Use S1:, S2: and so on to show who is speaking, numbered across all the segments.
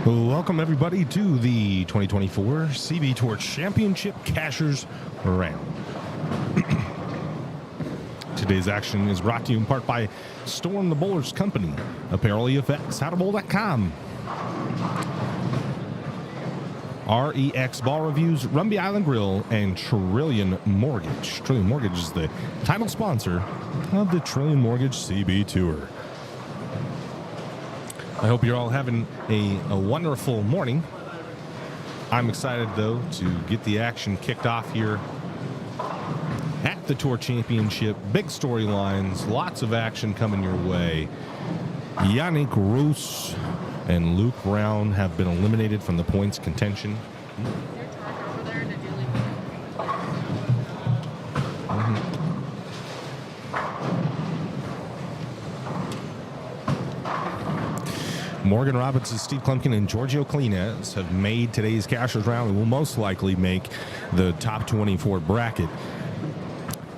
S1: Welcome, everybody, to the 2024 CB Tour Championship Cashers Round. Today's action is brought to you in part by Storm the Bowlers Company, Apparel EFX, howtobowl.com, REX Ball Reviews, Rumby Island Grill, and Trillion Mortgage. Trillion Mortgage is the title sponsor of the Trillion Mortgage CB Tour. I hope you're all having a wonderful morning. I'm excited, though, to get the action kicked off here at the Tour Championship. Big storylines, lots of action coming your way. Yannick Roos and Luke Brown have been eliminated from the points contention. Morgan Robinson, Steve Klumpkin, and Giorgio Clinaz have made today's Cashers Round and will most likely make the top 24 bracket.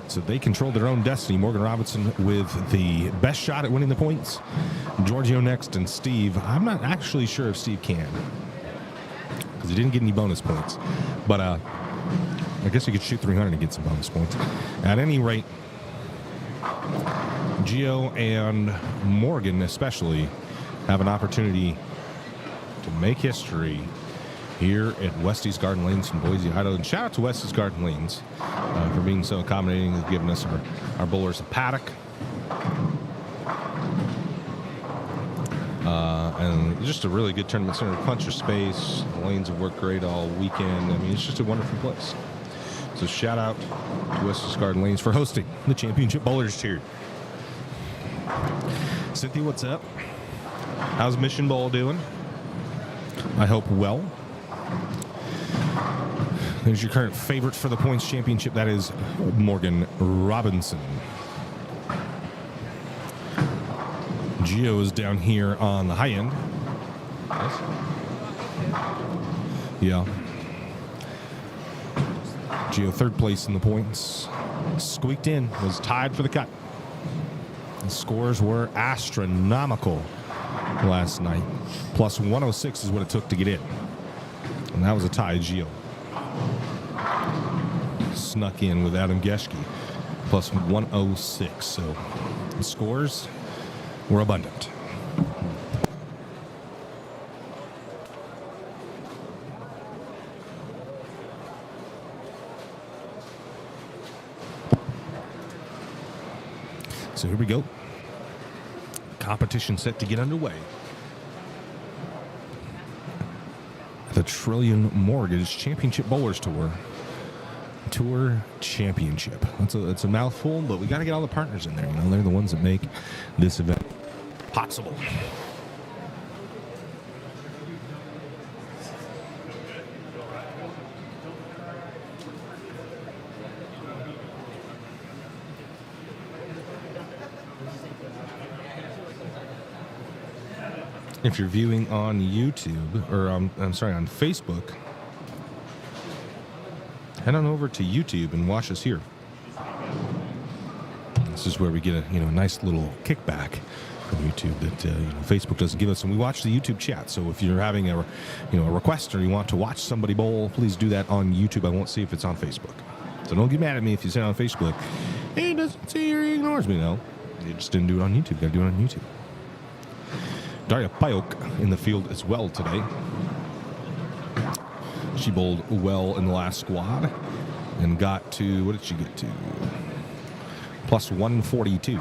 S1: So they control their own destiny. Morgan Robinson with the best shot at winning the points. Giorgio next, and Steve, I'm not actually sure if Steve can, because he didn't get any bonus points. But I guess he could shoot 300 and get some bonus points. At any rate, Gio and Morgan especially have an opportunity to make history here at Westy's Garden Lanes in Boise, Idaho. And shout out to Westy's Garden Lanes for being so accommodating and giving us our bowlers a paddock. And just a really good tournament center, puncher space. The lanes have worked great all weekend. I mean, it's just a wonderful place. So shout out to Westy's Garden Lanes for hosting the Championship Bowlers here. Cynthia, what's up? How's Mission Bowl doing? I hope well. There's your current favorite for the points championship. That is Morgan Robinson. Gio is down here on the high end. Yeah. Gio third place in the points. Squeaked in, was tied for the cut. The scores were astronomical last night. Plus 106 is what it took to get in. And that was a tie. Gio snuck in with Adam Geschke. Plus 106. So the scores were abundant. So here we go. Competition set to get underway. The Trillion Mortgage Championship Bowlers Tour Championship. It's a mouthful, but we got to get all the partners in there. You know, they're the ones that make this event possible. If you're viewing on YouTube, or on Facebook, head on over to YouTube and watch us here. This is where we get a nice little kickback from YouTube that Facebook doesn't give us, and we watch the YouTube chat. So if you're having a request or you want to watch somebody bowl, please do that on YouTube. I won't see if it's on Facebook. So don't get mad at me if you say it on Facebook, hey, he doesn't see or he ignores me. No, you just didn't do it on YouTube. Got to do it on YouTube. Daria Payok in the field as well today. She bowled well in the last squad and got to, what did she get to? Plus 142.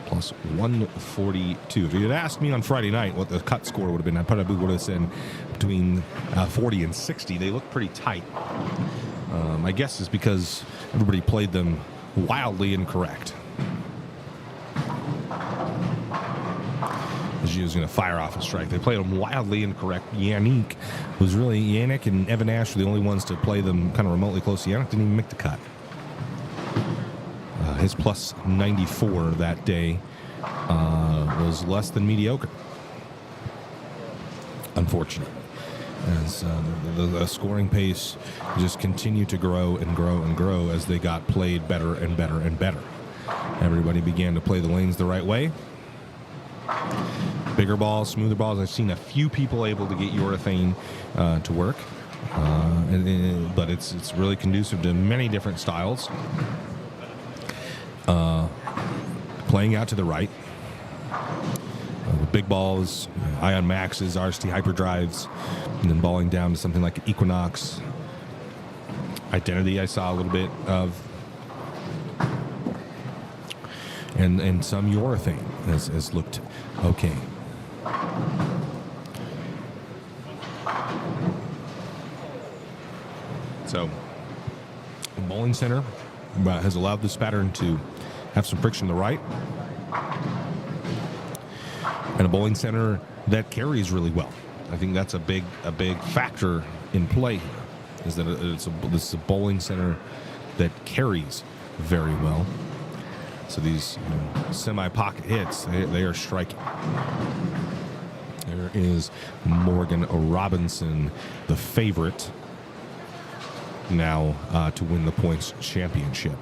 S1: Plus 142. If you had asked me on Friday night what the cut score would have been, I probably would have said between 40 and 60. They look pretty tight. My guess is because everybody played them wildly incorrect. Gio's going to fire off a strike. They played them wildly incorrect. Yannick and Evan Ash were the only ones to play them kind of remotely close. Yannick didn't even make the cut. His plus 94 that day was less than mediocre, unfortunately. As the scoring pace just continued to grow and grow and grow as they got played better and better and better. Everybody began to play the lanes the right way. bigger balls, smoother balls. I've seen a few people able to get urethane to work, but it's really conducive to many different styles. Playing out to the right. The big balls, Ion Maxes, RST Hyperdrives, and then balling down to something like Equinox. Identity I saw a little bit of. And some urethane has looked okay. So, the bowling center has allowed this pattern to have some friction to the right. And a bowling center that carries really well. I think that's a big factor in play here, is that this is a bowling center that carries very well. So these semi-pocket hits, they are striking. There is Morgan Robinson, the favorite now to win the points championship.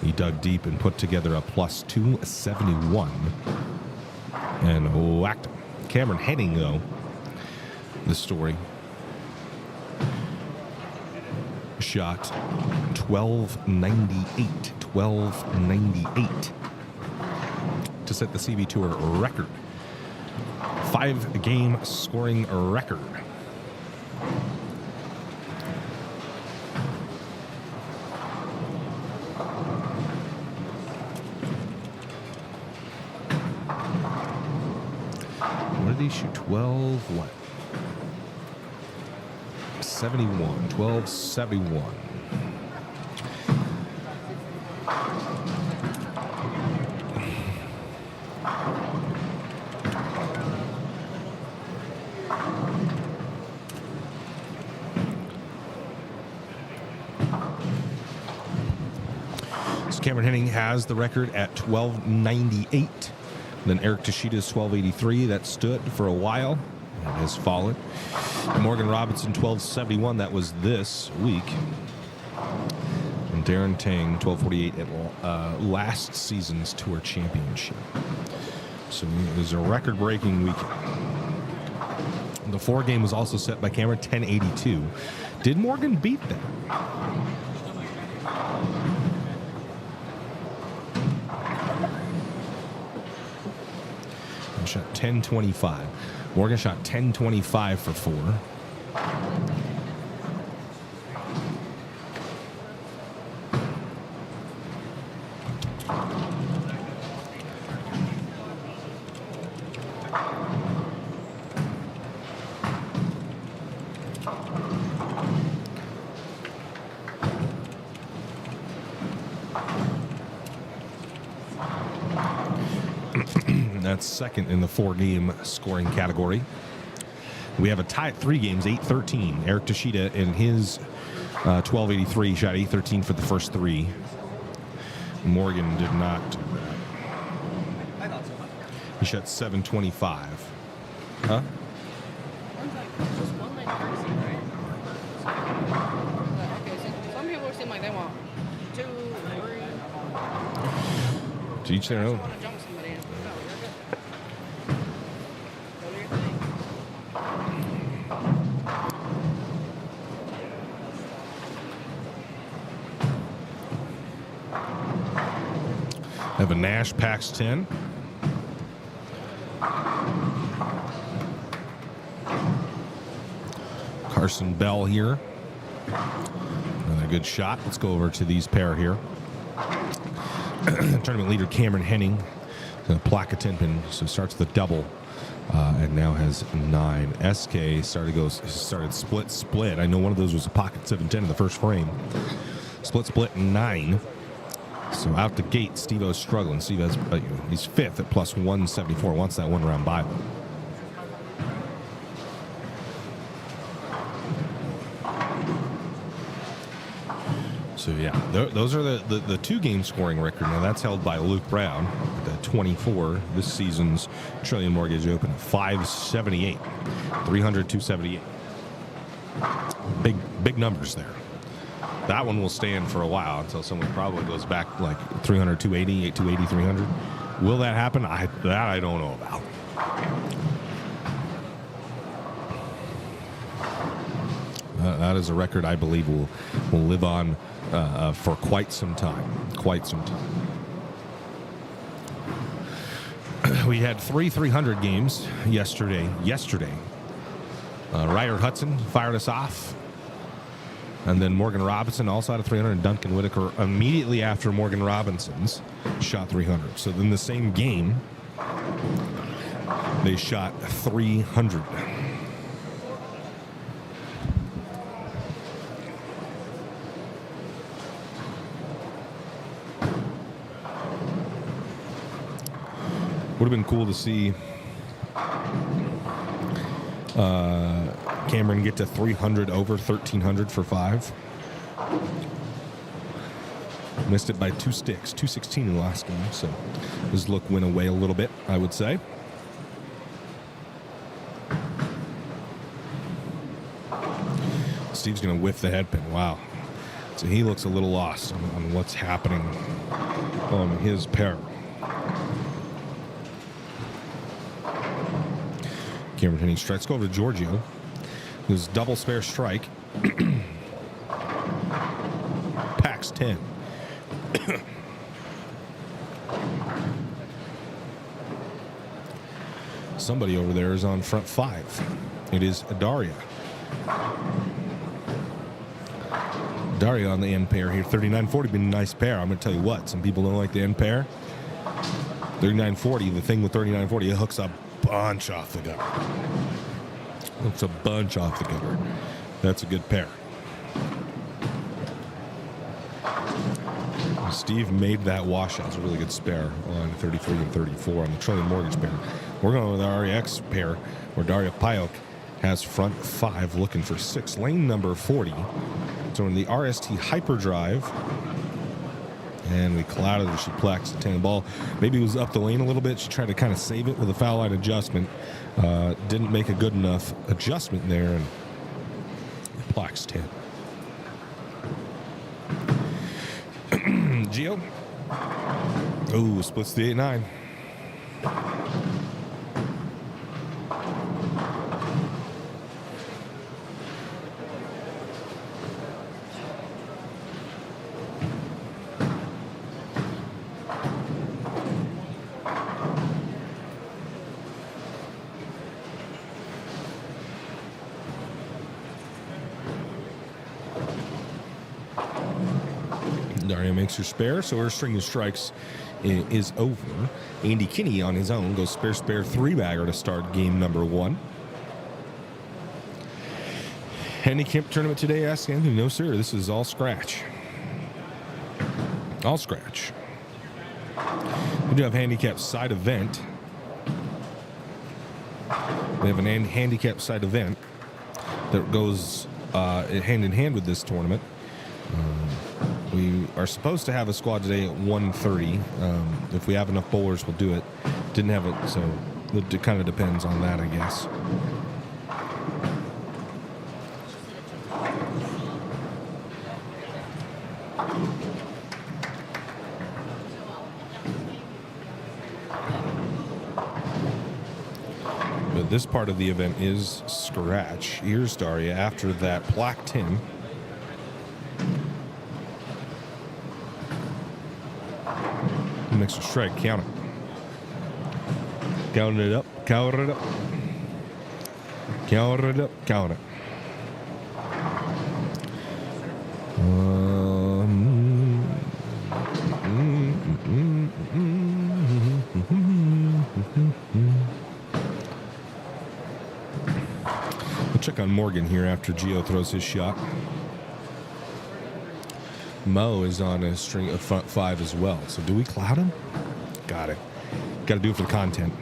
S1: He dug deep and put together a plus 271 and whacked him. Cameron Henning, though, the story, shot 1298 to set the CV Tour record. 5-game scoring record. What did he shoot? 12 what? 71. 1271. So Cameron Henning has the record at 1298. Then Eric Tashida's 1283. That stood for a while. It has fallen. Morgan Robinson 1271. That was this week. And Darren Tang 1248 at last season's Tour Championship. So it was a record-breaking week. The 4-game was also set by Cameron 1082. Did Morgan beat that? Shot 1025. Morgan shot 1025 for 4. That's second in the 4-game scoring category. We have a tie at 3 games, 8-13. Eric Tashida in his 1283 shot 8-13 for the first 3. Morgan did not. He shot 725. Huh?
S2: Some people seem like they want 2, 3.
S1: To each their own. Have a Nash Pax 10. Carson Bell here. Another good shot. Let's go over to these pair here. Tournament leader Cameron Henning. Plaque a 10 pin, so starts the double. And now has 9. SK started split. I know one of those was a pocket 7-10 in the first frame. Split 9. So out the gate, Steve-O's struggling. Steve has, he's 5th at plus 174. Wants that one round bye. So yeah, those are the 2-game scoring record. Now that's held by Luke Brown, the 24. This season's Trillium Mortgage Open, 578, 300, 278. Big numbers there. That one will stand for a while until someone probably goes back like 300, 280, 280, 300. Will that happen? That I don't know about. That is a record I believe will live on for quite some time. Quite some time. We had 300 games yesterday. Ryder Hudson fired us off. And then Morgan Robinson also had a 300. Duncan Whitaker immediately after Morgan Robinson's shot 300. So in the same game, they shot 300. Would have been cool to see Cameron get to 300 over 1,300 for 5. Missed it by 2 sticks, 216 in the last game. So his look went away a little bit, I would say. Steve's going to whiff the head pin. Wow. So he looks a little lost on what's happening on his pair. Cameron hitting strikes. Go over to Giorgio. Who's double spare strike. Packs 10. Somebody over there is on front 5. It is Daria. Daria on the end pair here. 39-40 been a nice pair. I'm going to tell you what. Some people don't like the end pair. 39-40. The thing with 39-40, it hooks up bunch off the gutter. Looks a bunch off the gutter. That's a good pair. Steve made that washout. It's a really good spare on 33 and 34 on the Trillion Mortgage pair. We're going with the RIGC pair where Daria Payok has front 5 looking for 6. Lane number 40. So in the RST Hyperdrive. And we clouded her. She plaques the 10 ball. Maybe it was up the lane a little bit. She tried to kind of save it with a foul line adjustment. Didn't make a good enough adjustment there. And plaques 10. Gio. Oh, splits the 8-9. Daria makes her spare, so her string of strikes is over. Andy Kinney on his own goes spare 3-bagger to start game number 1. Handicap tournament today, asked Anthony. No, sir. This is all scratch. All scratch. We do have handicap side event. We have an handicap side event that goes hand in hand with this tournament. We are supposed to have a squad today at 1:30. If we have enough bowlers, we'll do it. Didn't have it, so it kind of depends on that, I guess. But this part of the event is scratch. Here's Daria after that plaque 10. Next strike, count it. Count it up, count it up. Count it up, count it. We'll check on Morgan here after Gio throws his shot. Mo is on a string of front 5 as well. So do we cloud him? Got it. Got to do it for the content.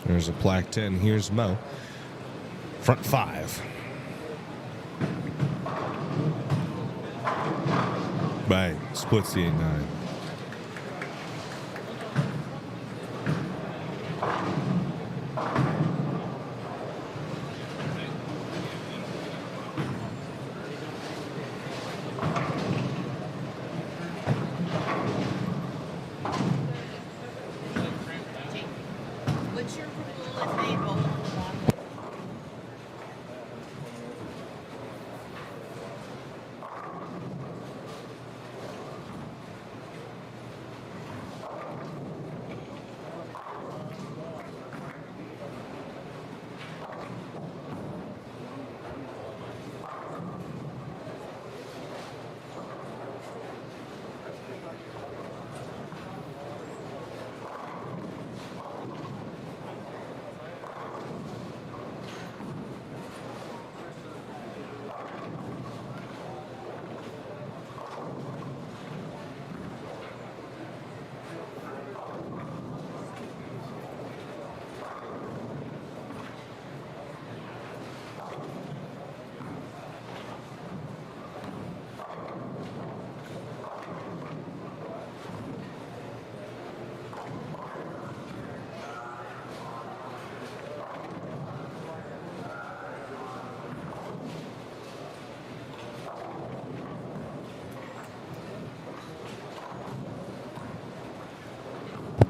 S1: There's a plaque 10. Here's Mo. Front 5. Bang. Splits the 8-9.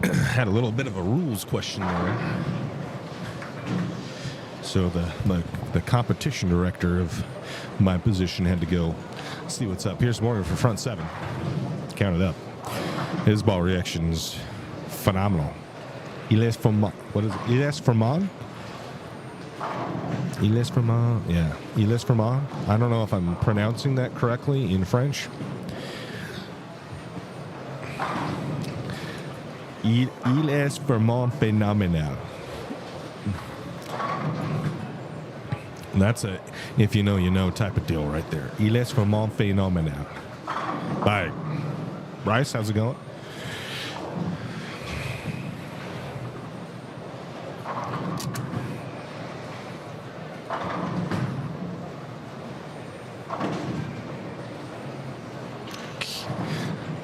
S1: had a little bit of a rules question there. So the competition director of my position had to go see what's up. Here's Morgan for front seven. Count it up. His ball reaction's phenomenal. Iles Fermon. What is it? Iles Fermon? Iles Fermon. Yeah. Iles Fermon. I don't know if I'm pronouncing that correctly in French. Il est vraiment phénoménal. That's a if you know type of deal right there. Il est vraiment phénoménal. Bye. Bryce, how's it going?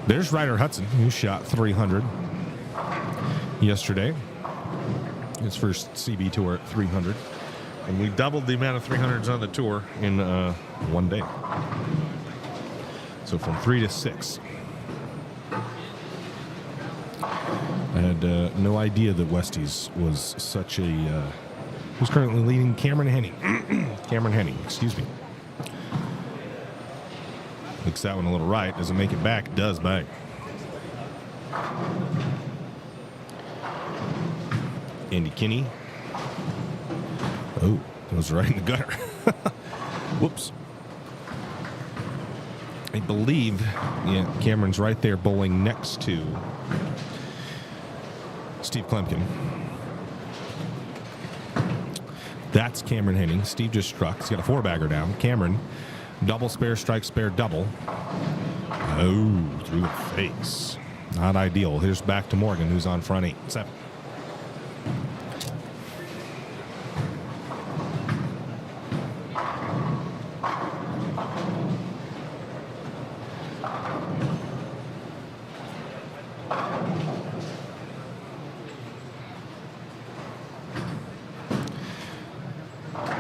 S1: There's Ryder Hudson, who shot 300 yesterday. His first CB tour at 300. And we doubled the amount of 300s on the tour in one day. So from 3 to 6. I had no idea that Westy's was such a... who's currently leading? Cameron Henning. Cameron Henning, excuse me. Looks that one a little right. Doesn't make it back. It does back. Andy Kinney. Oh, that was right in the gutter. Whoops. I believe, yeah, Cameron's right there bowling next to Steve Klemkin. That's Cameron Henning. Steve just struck. He's got a four-bagger down. Cameron, double, spare, strike, spare, double. Oh, through the face. Not ideal. Here's back to Morgan, who's on front 8-7.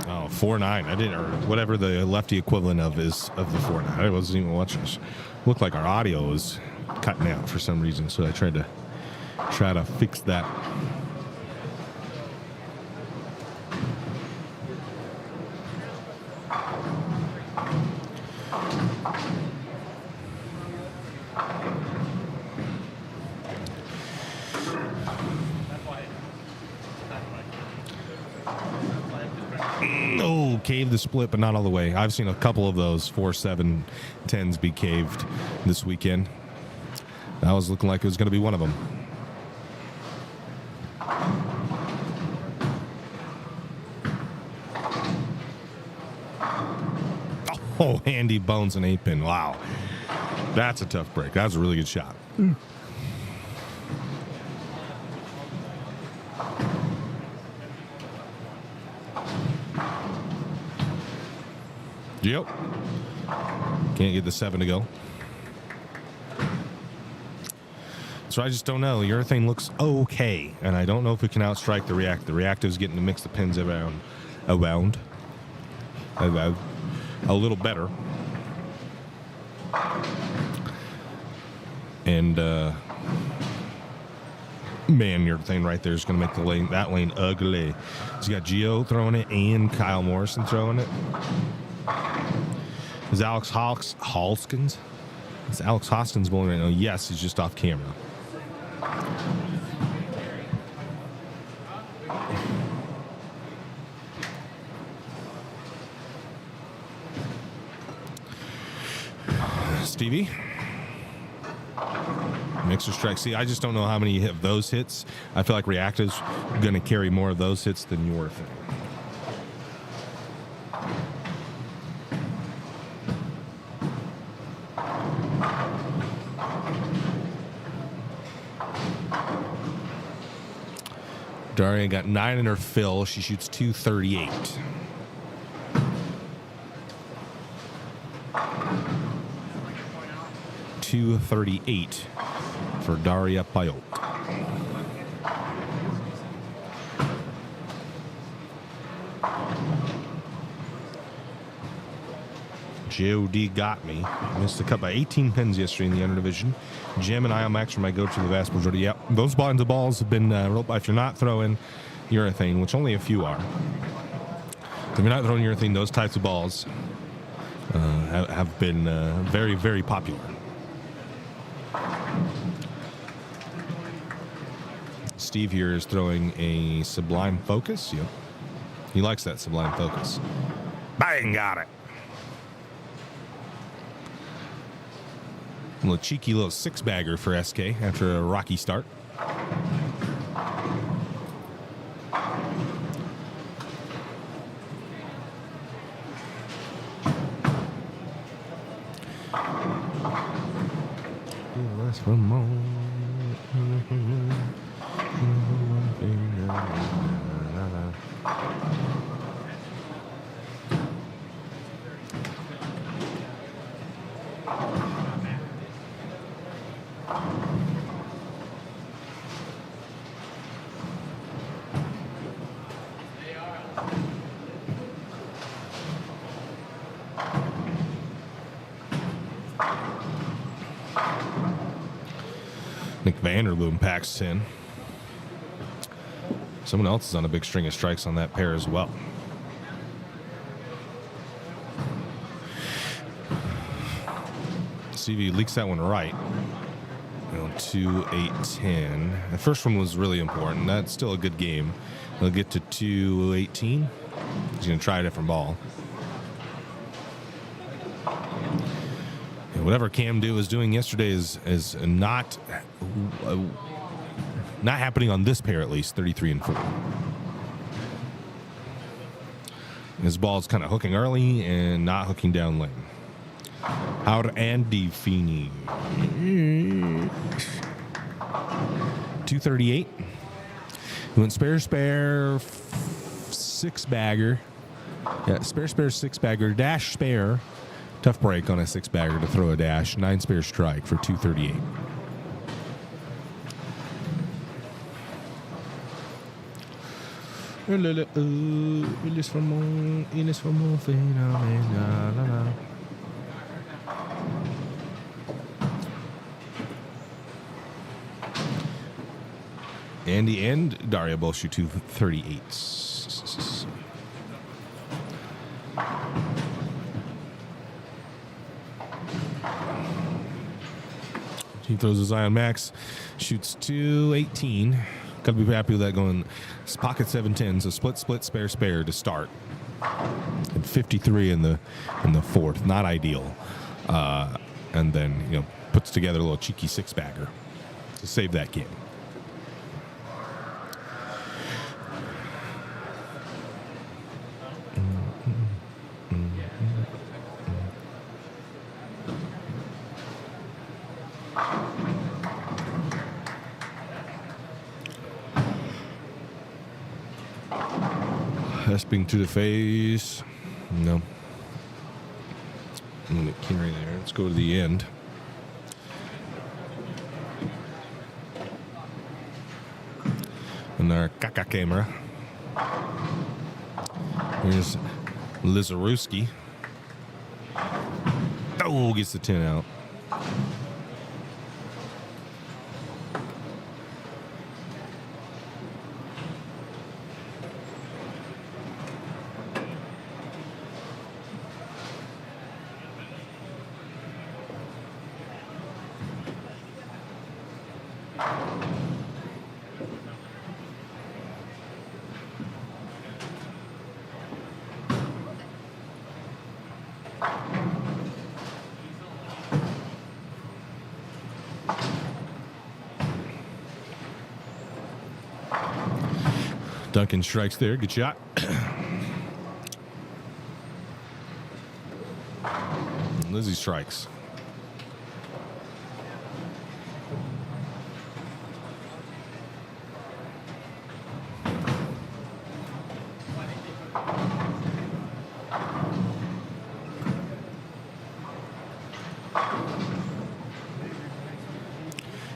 S1: Oh, 4-9. I didn't, or whatever the lefty equivalent of is of the 4-9. I wasn't even watching this. Looked like our audio was cutting out for some reason, so I tried to fix that. Oh, cave the split, but not all the way. I've seen a couple of those 4-7 10s be caved this weekend. That was looking like it was going to be one of them. Oh, handy bones and 8-pin. Wow. That's a tough break. That was a really good shot. Yep. Can't get the 7 to go. So I just don't know. The urethane looks okay, and I don't know if we can outstrike the reactive. The reactive's getting to mix the pins around a little better. And man, urethane right there is going to make that lane ugly. So you got Gio throwing it and Kyle Morrison throwing it. Is Alex Hoskins? Is Alex Hoskins bowling right now? Yes, he's just off camera. Stevie. Mixer strike. See, I just don't know how many of those hits. I feel like Reactive's going to carry more of those hits than your thing. Daria got 9 in her fill. She shoots 238. .238 for Daria Payot. J.O.D. got me. Missed a cut by 18 pins yesterday in the underdivision. Gem and IOMAX are my go-to the vast majority. Yep, those kinds of balls have been rolled by. If you're not throwing urethane, which only a few are. If you're not throwing urethane, those types of balls have been very, very popular. Steve here is throwing a Sublime Focus. Yep. He likes that Sublime Focus. Bang, got it. A little cheeky little six-bagger for SK after a rocky start. Nick Vanderloom packs 10. Someone else is on a big string of strikes on that pair as well. See if he leaks that one right. 2, 8, 10. The first one was really important. That's still a good game. He'll get to 2, 18. He's going to try a different ball. Whatever Cam Do was doing yesterday is not happening on this pair, at least. 33 and 4. His ball's kind of hooking early and not hooking down lane. Howard Andy Feeney. 238. He went spare, six-bagger. Yeah, spare, six-bagger, dash spare. Tough break on a six-bagger to throw a dash. 9 spare strike for 238. Andy and Daria both shoot 238. He throws his Ion Max, shoots 218. Got to be happy with that going. It's pocket 710, so split, spare to start. And 53 in the fourth, not ideal. And then puts together a little cheeky six-bagger to save that game. Esping to the face. No. I'm going to get Kinry there. Let's go to the end. And our caca camera. Here's Lizarewski. Oh, gets the 10 out. Duncan strikes there. Good shot. Lizzie strikes.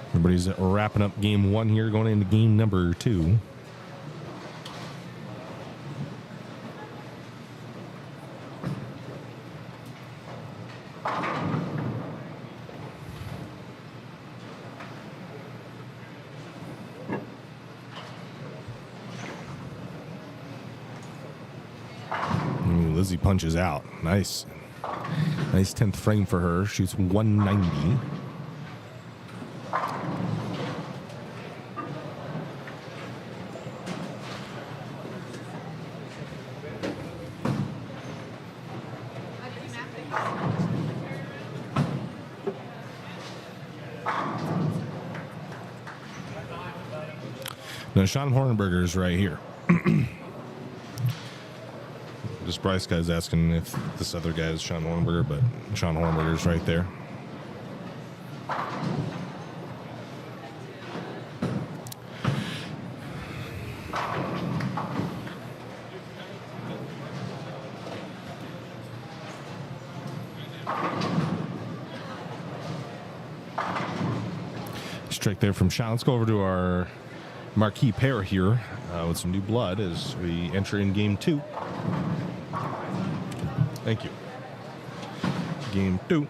S1: Everybody's wrapping up game one here, going into game number 2. Lizzie punches out. Nice. Nice 10th frame for her. Shoots 190. Now, Sean Hornberger's right here. This Bryce guy's asking if this other guy is Sean Hornberger, but Sean Hornberger's right there. Straight there from Sean. Let's go over to our marquee pair here with some new blood as we enter in game 2. Thank you. Game 2.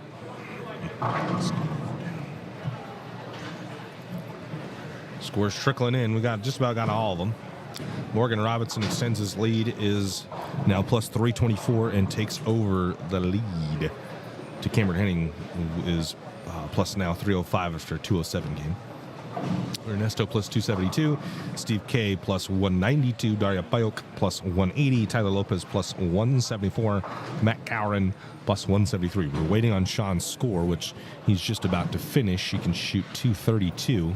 S1: Scores trickling in. We got just about got all of them. Morgan Robinson extends his lead, is now plus 324 and takes over the lead to Cameron Henning, who is plus now 305 after a 207 game. Ernesto plus 272, Steve K plus 192, Daria Payok plus 180, Tyler Lopez plus 174, Matt Cowren plus 173. We're waiting on Sean's score, which he's just about to finish. He can shoot 232,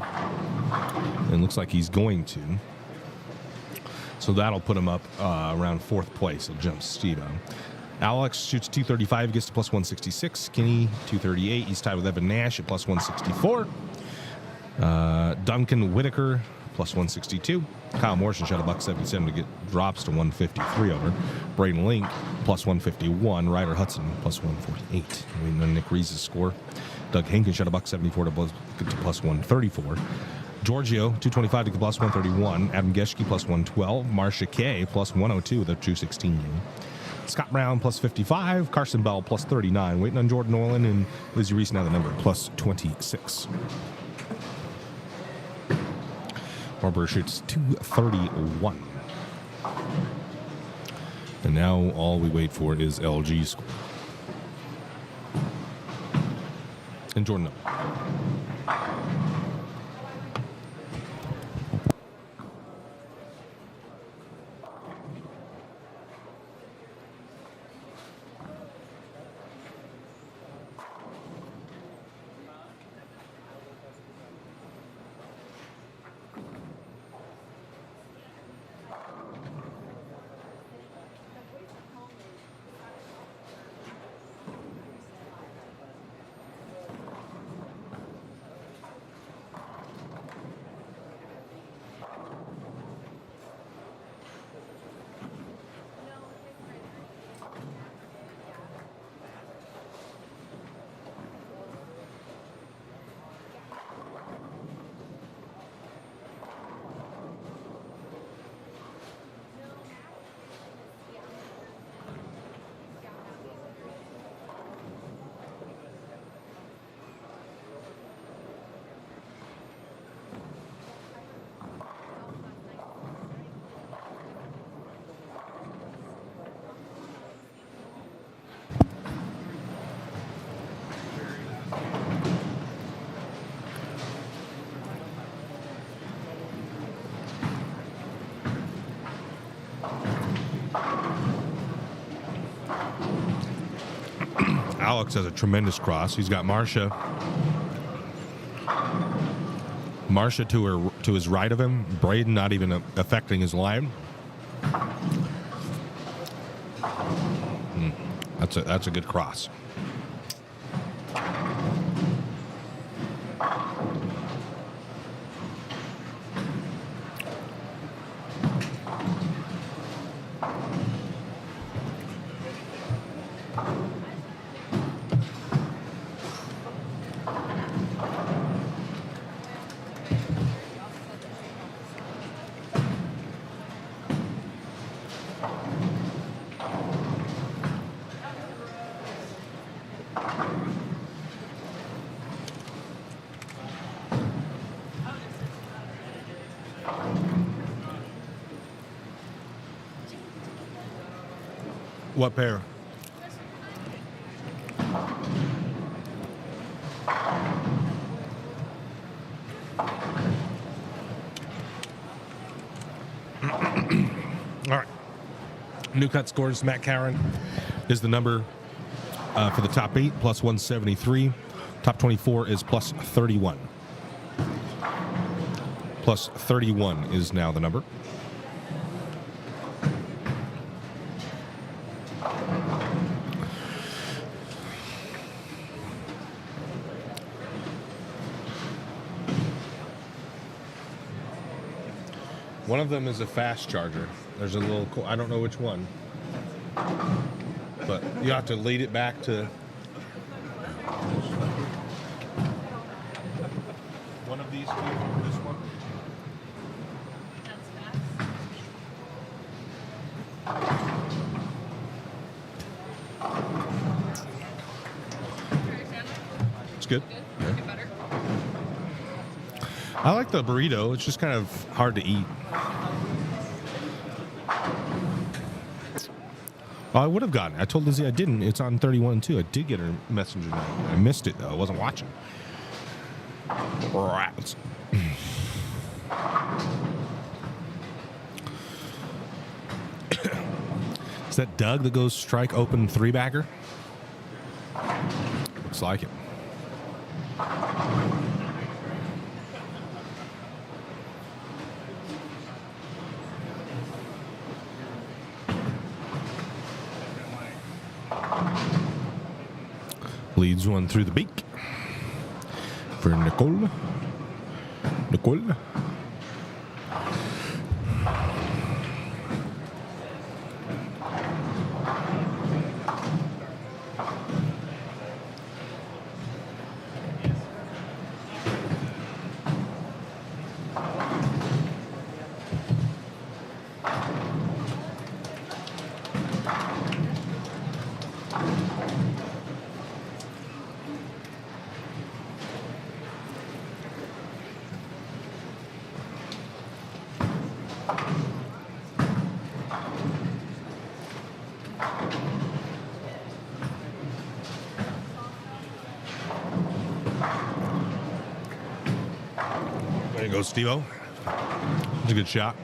S1: and looks like he's going to. So that'll put him up around 4th place. He'll jump Steve-O. Alex shoots 235, gets to plus 166. Kinney, 238. He's tied with Evan Nash at plus 164. Duncan Whitaker, plus 162. Kyle Morrison shot $177 to get drops to 153 over. Braden Link, plus 151. Ryder Hudson, plus 148. Waiting on Nick Reese's score. Doug Hinken shot $174 to plus 134. Giorgio, 225 to get plus 131. Adam Geschke, plus 112. Marcia Kay, plus 102 with a 216 game. Scott Brown, plus 55. Carson Bell, plus 39. Waiting on Jordan Nolan and Lizzie Reese, now the number, plus 26. Harper shoots 231. And now all we wait for is LG's score. And Jordan Nolan. Alex has a tremendous cross. He's got Marcia to his right of him. Braden not even affecting his line. That's a good cross. What pair? All right. New cut scores. Matt Karen is the number for the top 8, plus 173. Top 24 is plus 31. Plus 31 is now the number. One of them is a fast charger. There's a little, I don't know which one, but you have to lead it back to one of these two, this one. It's good. Yeah. I like the burrito. It's just kind of hard to eat. Oh, I would have gotten it. I told Lizzie I didn't. It's on 31 too. I did get her messenger note. I missed it though. I wasn't watching. Rats. Is that Doug that goes strike open 3-bagger? Looks like it. Leads one through the beak for Nicole. Nicole. There you go, Steve-O. That's a good shot.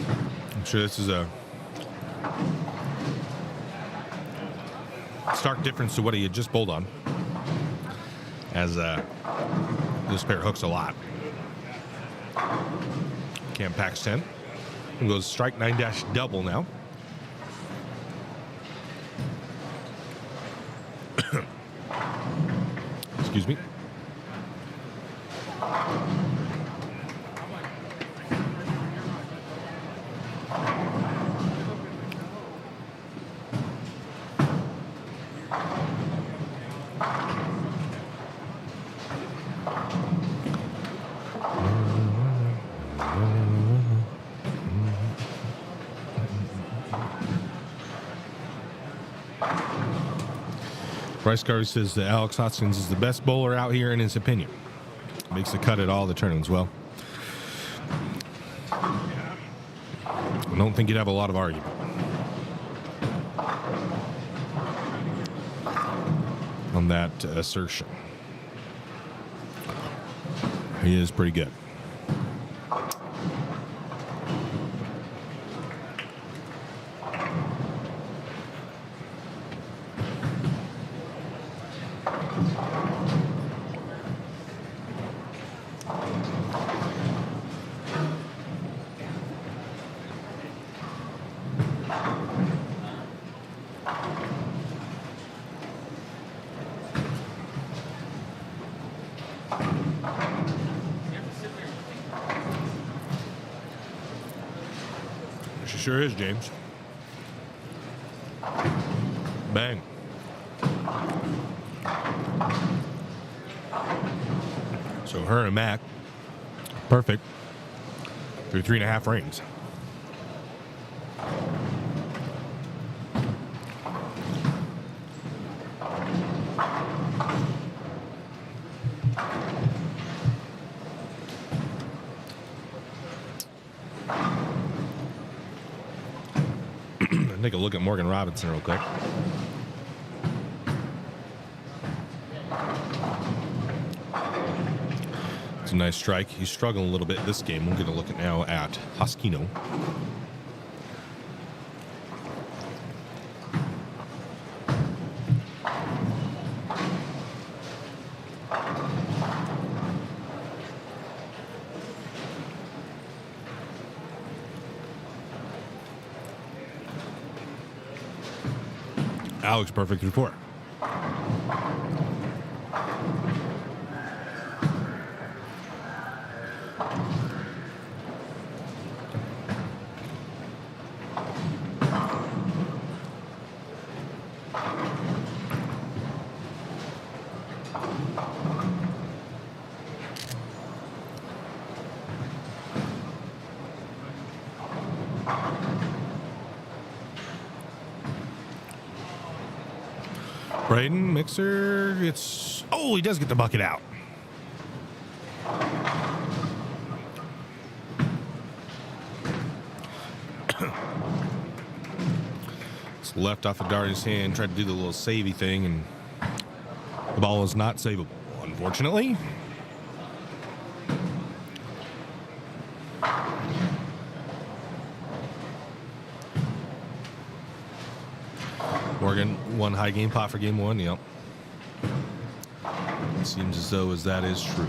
S1: I'm sure this is a stark difference to what he had just bowled on, as this pair hooks a lot. Cam packs 10 and goes strike 9-double now. Excuse me. Bryce Garvey says that Alex Hoskins is the best bowler out here in his opinion. Makes the cut at all the tournaments. Well, I don't think you'd have a lot of argument. On that assertion. He is pretty good. She sure is, James. Bang. So her and Mac, perfect through 3.5 rings. Take a look at Morgan Robinson real quick. It's a nice strike. He's struggling a little bit this game. We're going to look at now at Hoskino. Alex, perfect report. Braden, Mixer, it's... Oh, he does get the bucket out. It's left off of Darius' hand, tried to do the little savey thing, and the ball is not savable, unfortunately. Morgan, one high game pot for game one. Yep. It seems as though that is true.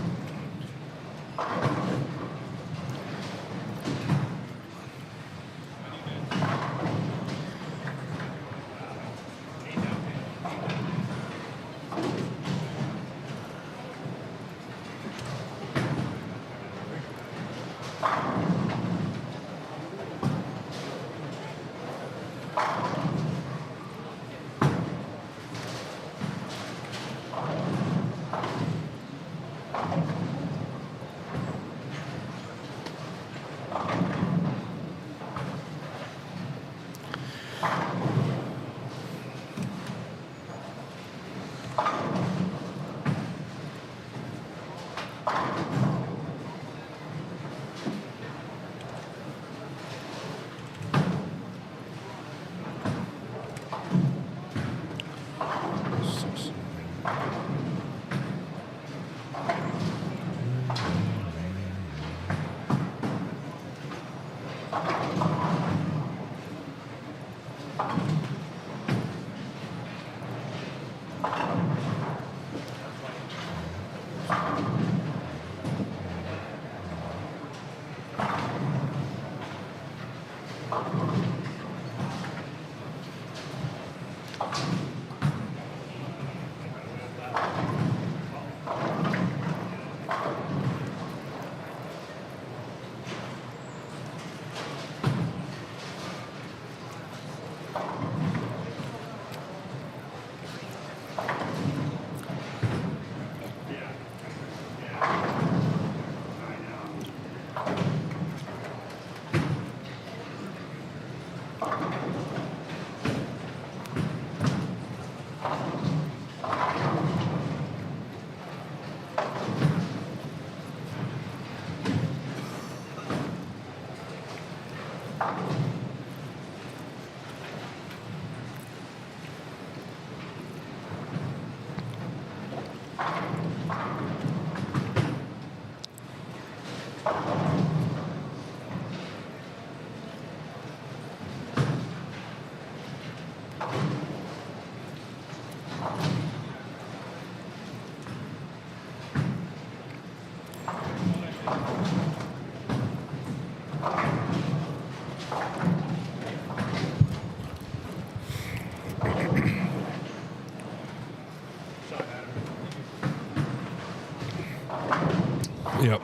S1: Yep.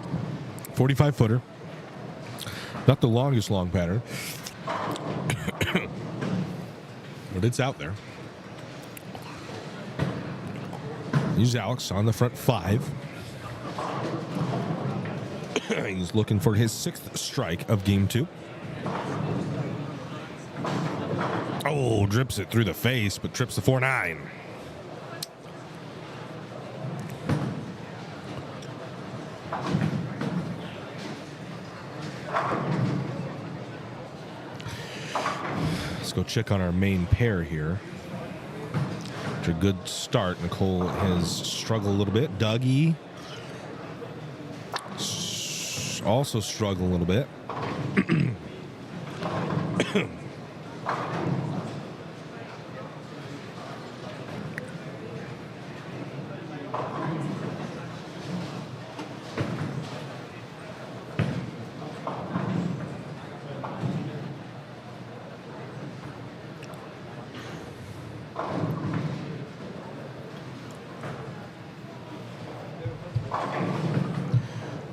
S1: 45-footer. Not the longest long pattern. But it's out there. Here's Alex on the front five. He's looking for his 6th strike of game 2. Oh, drips it through the face, but trips the 4-9. go check on our main pair here. It's a good start. Nicole has struggled a little bit. Dougie also struggled a little bit.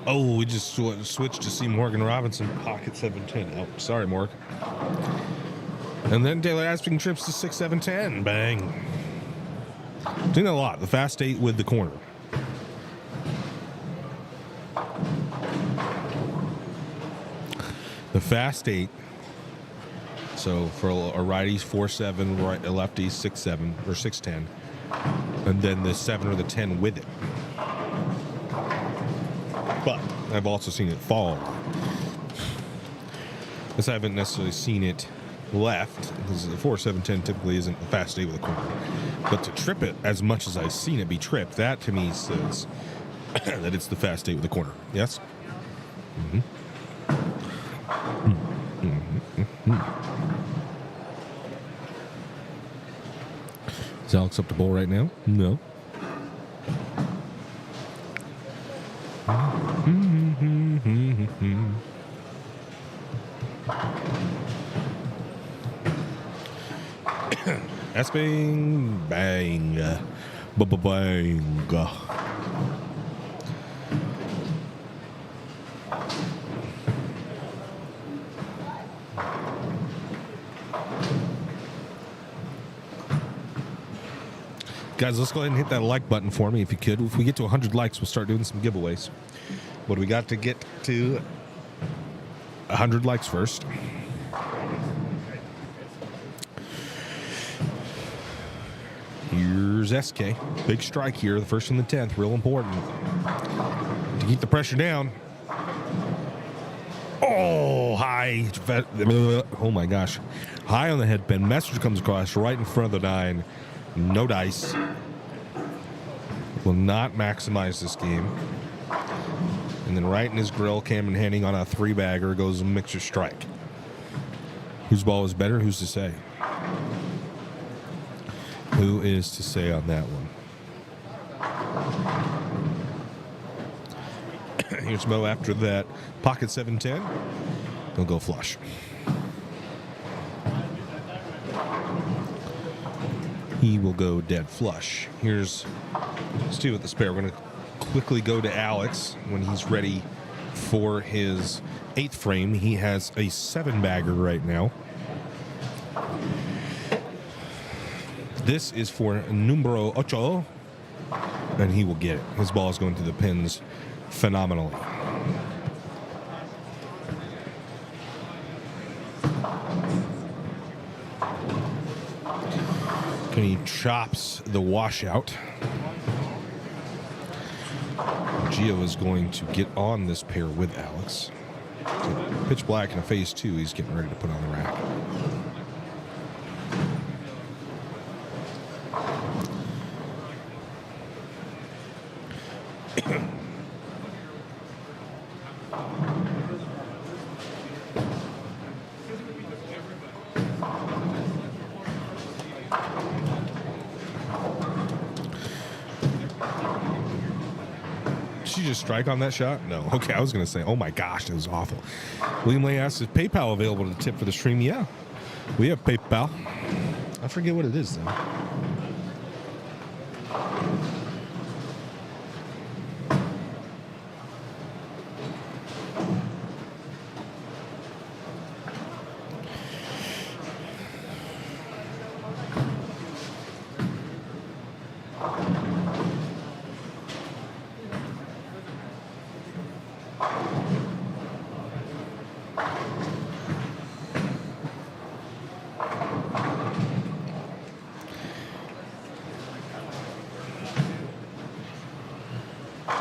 S1: Oh, we just switched to see Morgan Robinson, pocket 710. Oh, sorry, Morg. And then Taylor Asping trips to 6-7-10. Bang. Doing a lot. The fast 8 with the corner. The fast 8. So for a righties, 4-7, right, a lefties, 6-7 or 6-10. And then the 7 or the 10 with it. But I've also seen it fall. Because I haven't necessarily seen it left, because the 4-7-10 typically isn't a fast 8 with a corner. But to trip it as much as I've seen it be tripped, that to me says that it's the fast 8 with a corner. Yes? Mm-hmm. Is Alex up to bowl right now? No. Asping, bang, bang. Guys, let's go ahead and hit that like button for me if you could. If we get to 100 likes, we'll start doing some giveaways. What do we got to get to 100 likes first? Here's SK. Big strike here, the first and the 10th. Real important to keep the pressure down. Oh, high. Oh, my gosh. High on the headpin. Message comes across right in front of the 9. No dice. Will not maximize this game. And then right in his grill, Cameron Henning on a 3-bagger goes a mixer strike. Whose ball is better? Who's to say? Who is to say on that one? Here's Mo after that. Pocket 7-10. He'll go flush. He will go dead flush. Here's Stu with the spare. We're going to quickly go to Alex when he's ready for his 8th frame. He has a 7-bagger right now. This is for numero 8, and he will get it. His ball is going to the pins phenomenally. And he chops the washout. Gio is going to get on this pair with Alex. Pitch black in a phase 2. He's getting ready to put on the rack. Strike on that shot? No. Okay, I was going to say, oh my gosh, it was awful. William Lay asks, is PayPal available to tip for the stream? Yeah, we have PayPal. I forget what it is, though.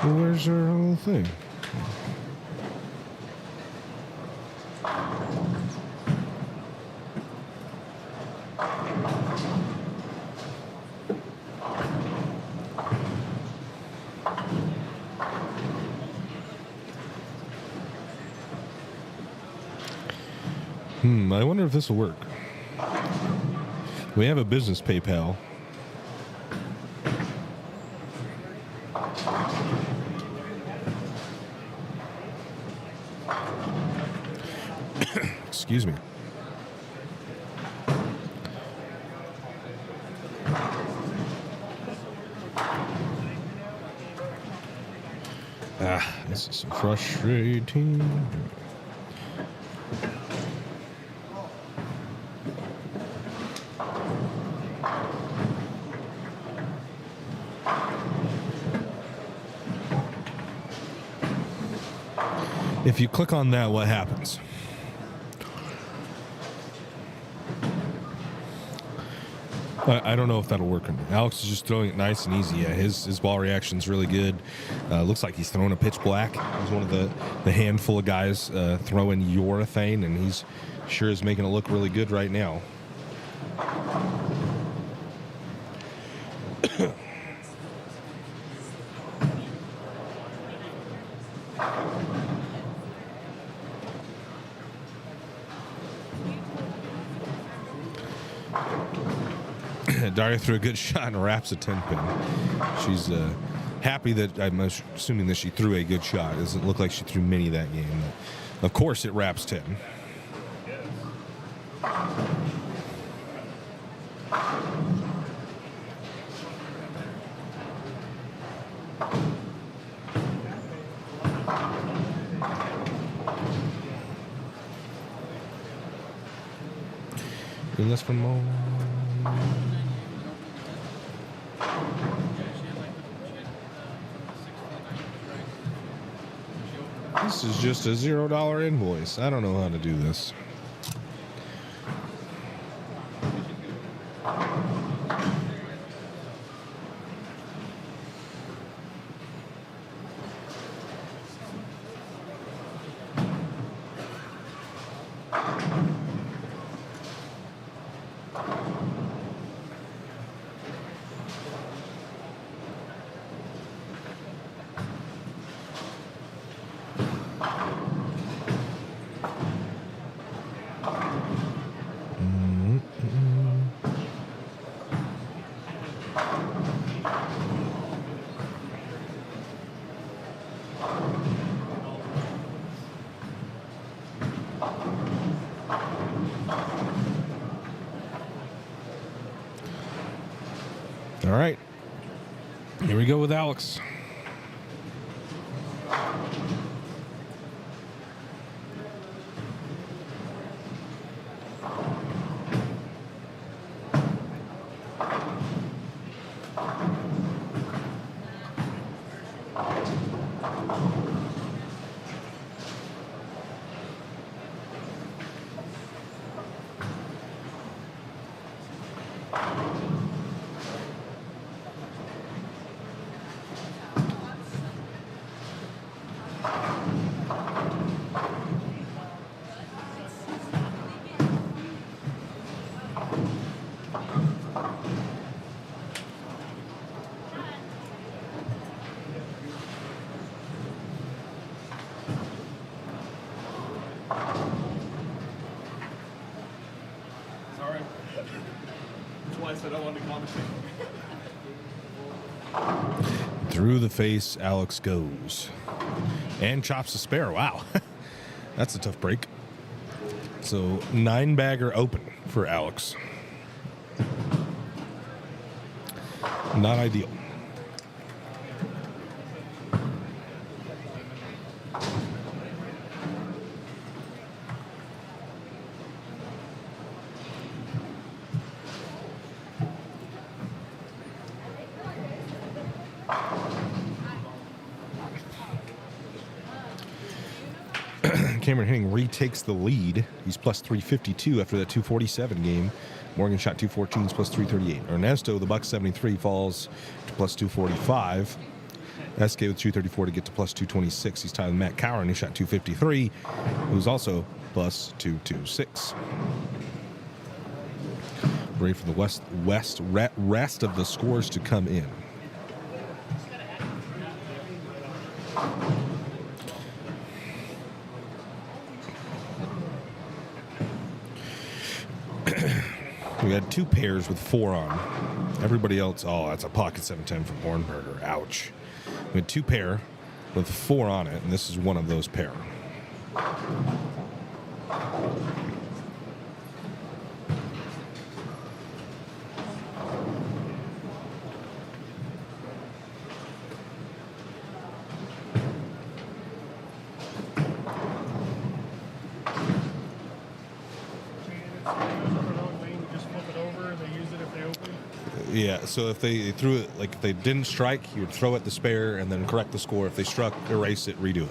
S1: Well, where's our whole thing? I wonder if this will work. We have a business PayPal. Excuse me. This is so frustrating. If you click on that, what happens? I don't know if that'll work or not. Alex is just throwing it nice and easy. Yeah, his ball reaction's really good. Looks like he's throwing a pitch black. He's one of the handful of guys throwing urethane, and he's sure is making it look really good right now. Daria threw a good shot and wraps a 10-pin. She's happy that, I'm assuming that she threw a good shot. It doesn't look like she threw many that game. Of course it wraps 10. And that's from Mo. This is just a $0 invoice. I don't know how to do this. All right. Here we go with Alex. Through the face, Alex goes. And chops a spare. Wow. That's a tough break. So 9-bagger open for Alex. Not ideal. Cameron Henning retakes the lead. He's plus 352 after that 247 game. Morgan shot 214, plus 338. Ernesto, the buck 73, falls to plus 245. SK with 234 to get to plus 226. He's tied with Matt Cowan, who shot 253, who's also plus 226. Ready for the rest of the scores to come in. We had 2 pairs with 4 on. Everybody else, oh, that's a pocket 710 from Hornberger. Ouch. We had 2 pair with 4 on it, and this is one of those pair. Yeah, so if they threw it, like if they didn't strike, you would throw it the spare and then correct the score. If they struck, erase it, redo it.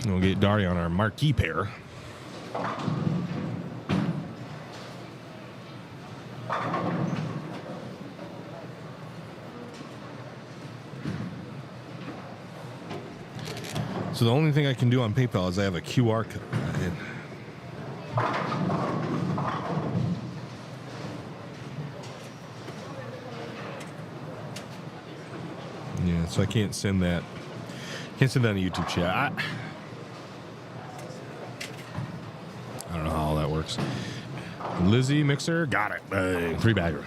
S1: We'll get Dari on our marquee pair. So the only thing I can do on PayPal is I have a QR code. Yeah, so I can't send that. Can't send that on a YouTube chat. I don't know how all that works. Lizzie mixer, got it. 3-bagger.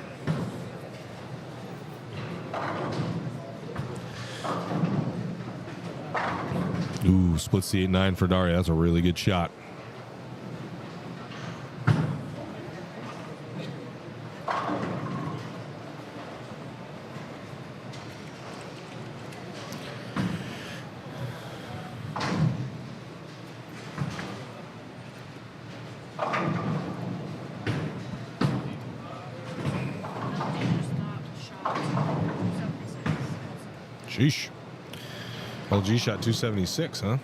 S1: Ooh, splits the 8-9 for Daria. That's a really good shot. Sheesh. LG shot 276, huh?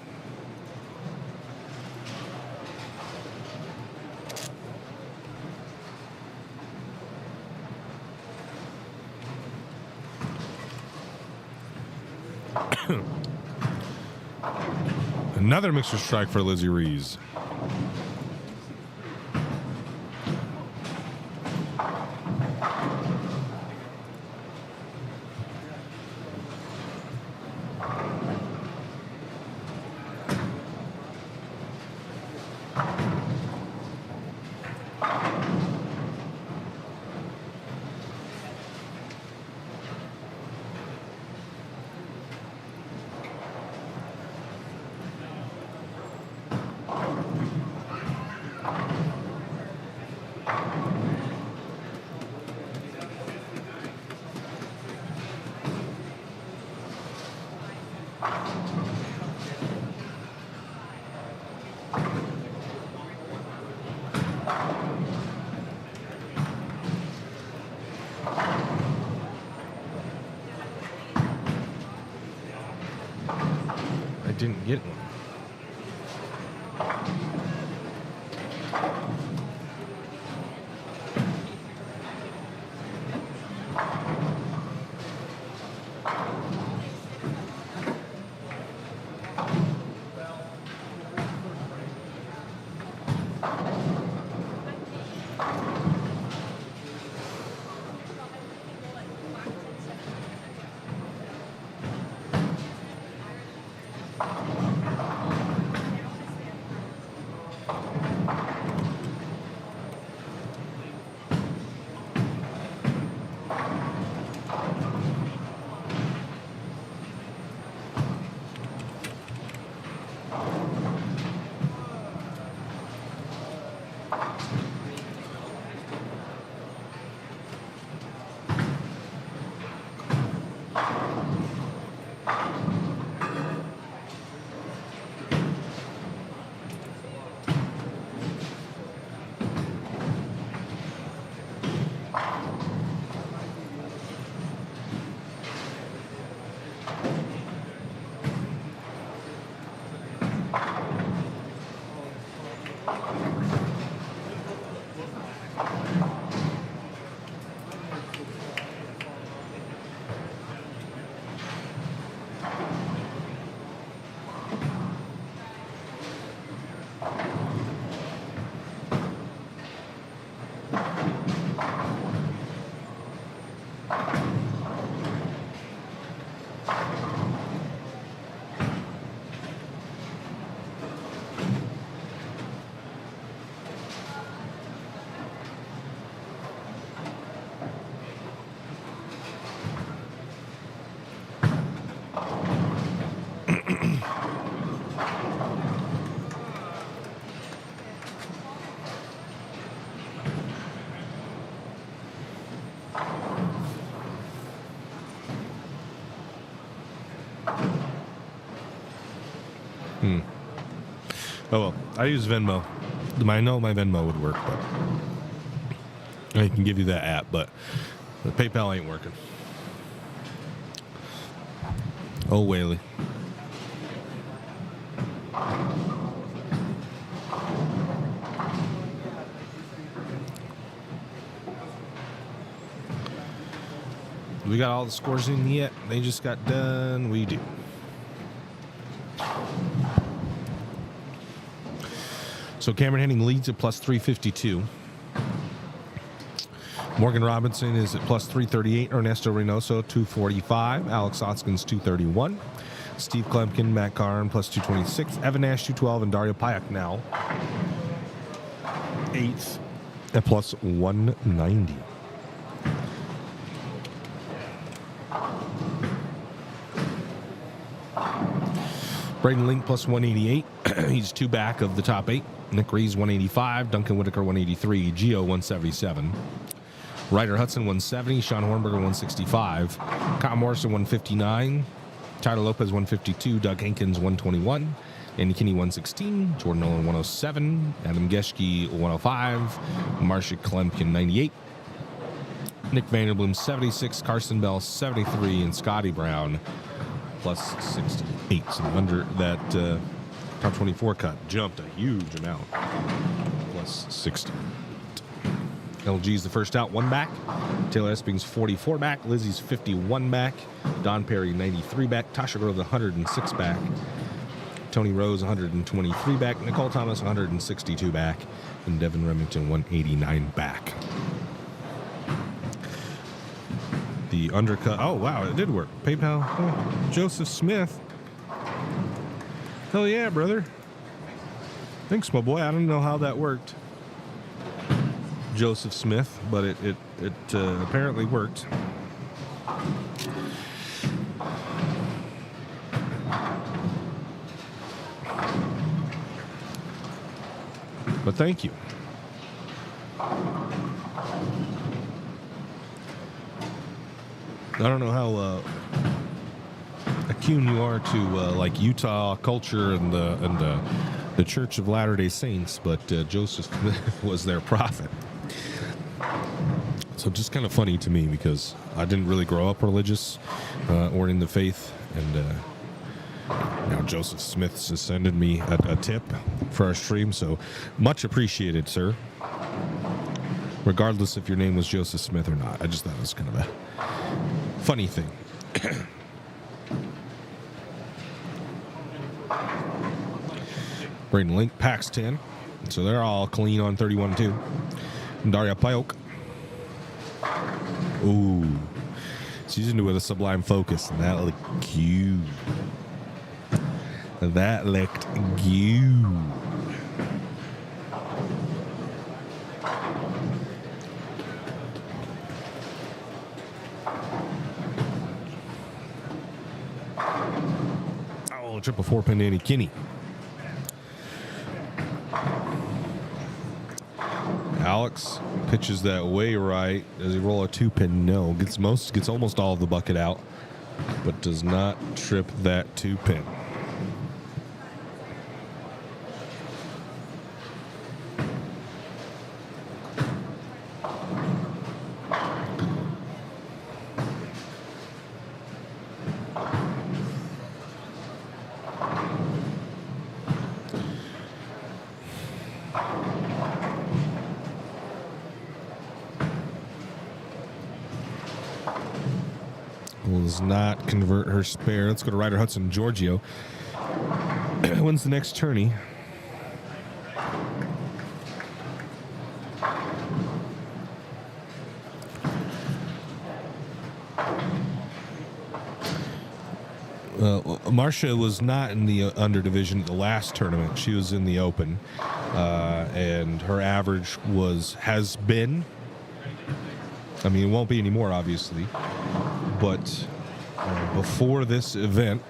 S1: Another mixer strike for Lizzie Rees. Didn't get one. Oh, well, I use Venmo. I know my Venmo would work, but I can give you that app, but the PayPal ain't working. Oh, Whaley. We got all the scores in yet? They just got done. We do. So Cameron Henning leads at plus 352. Morgan Robinson is at plus 338. Ernesto Reynoso, 245. Alex Otskins, 231. Steve Klemkin, Matt Karn, plus 226. Evan Nash, 212. And Dario Payak now 8th at plus 190. Braden Link plus 188. He's 2 back of the top 8. Nick Rees 185. Duncan Whitaker 183. Gio 177. Ryder Hudson 170. Sean Hornberger 165. Kyle Morrison 159. Tyler Lopez 152. Doug Hankins 121. Andy Kinney 116. Jordan Nolan 107. Adam Geschke 105. Marsha Klemkin 98. Nick Vanderbloom 76. Carson Bell 73. And Scotty Brown plus 68. So under that top 24 cut jumped a huge amount. Plus 60. LG's the first out, 1 back. Taylor Esping's 44 back. Lizzie's 51 back. Don Perry 93 back. Tasha Grove 106 back. Tony Rose 123 back. Nicole Thomas 162 back. And Devin Remington 189 back. The undercut. Oh, wow, it did work. PayPal. Oh, Joseph Smith. Hell yeah, brother. Thanks, my boy. I don't know how that worked. Joseph Smith, but it apparently worked. But thank you. I don't know how attuned you are to like Utah culture and the Church of Latter-day Saints, but Joseph Smith was their prophet. So just kind of funny to me because I didn't really grow up religious or in the faith, and now Joseph Smith has sending me a tip for our stream, so much appreciated, sir. Regardless if your name was Joseph Smith or not, I just thought it was kind of a funny thing. Braden Link packs 10. So they're all clean on 31-2. Daria Payok. Ooh. She's into it with a sublime focus. And that looked cute. That looked cute. Oh, triple 4-pin Andy Kinney. Alex pitches that way right. Does he roll a 2-pin? No. Gets almost all of the bucket out, but does not trip that 2-pin. Does not convert her spare. Let's go to Ryder Hudson. Giorgio. When's the next tourney? Marcia was not in the under division at the last tournament. She was in the open, and her average has been. I mean, it won't be anymore, obviously, but before this event,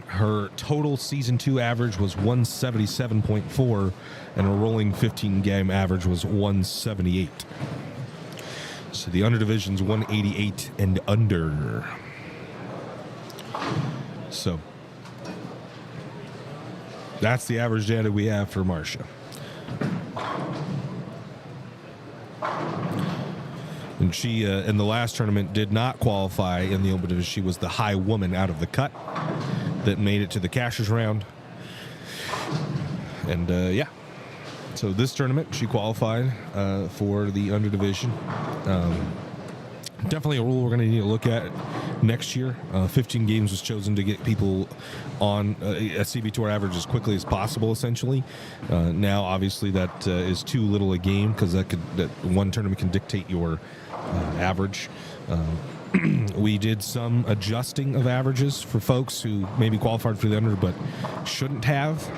S1: her total season 2 average was 177.4, and her rolling 15-game average was 178. So the under division's 188 and under. So that's the average data we have for Marcia. And she, in the last tournament, did not qualify in the open division. She was the high woman out of the cut that made it to the cashers round. And, yeah. So this tournament, she qualified for the under division. Definitely a rule we're going to need to look at next year. 15 games was chosen to get people on a CV Tour average as quickly as possible, essentially. Now, obviously, that is too little a game because that one tournament can dictate your average. We did some adjusting of averages for folks who maybe qualified for the under but shouldn't have.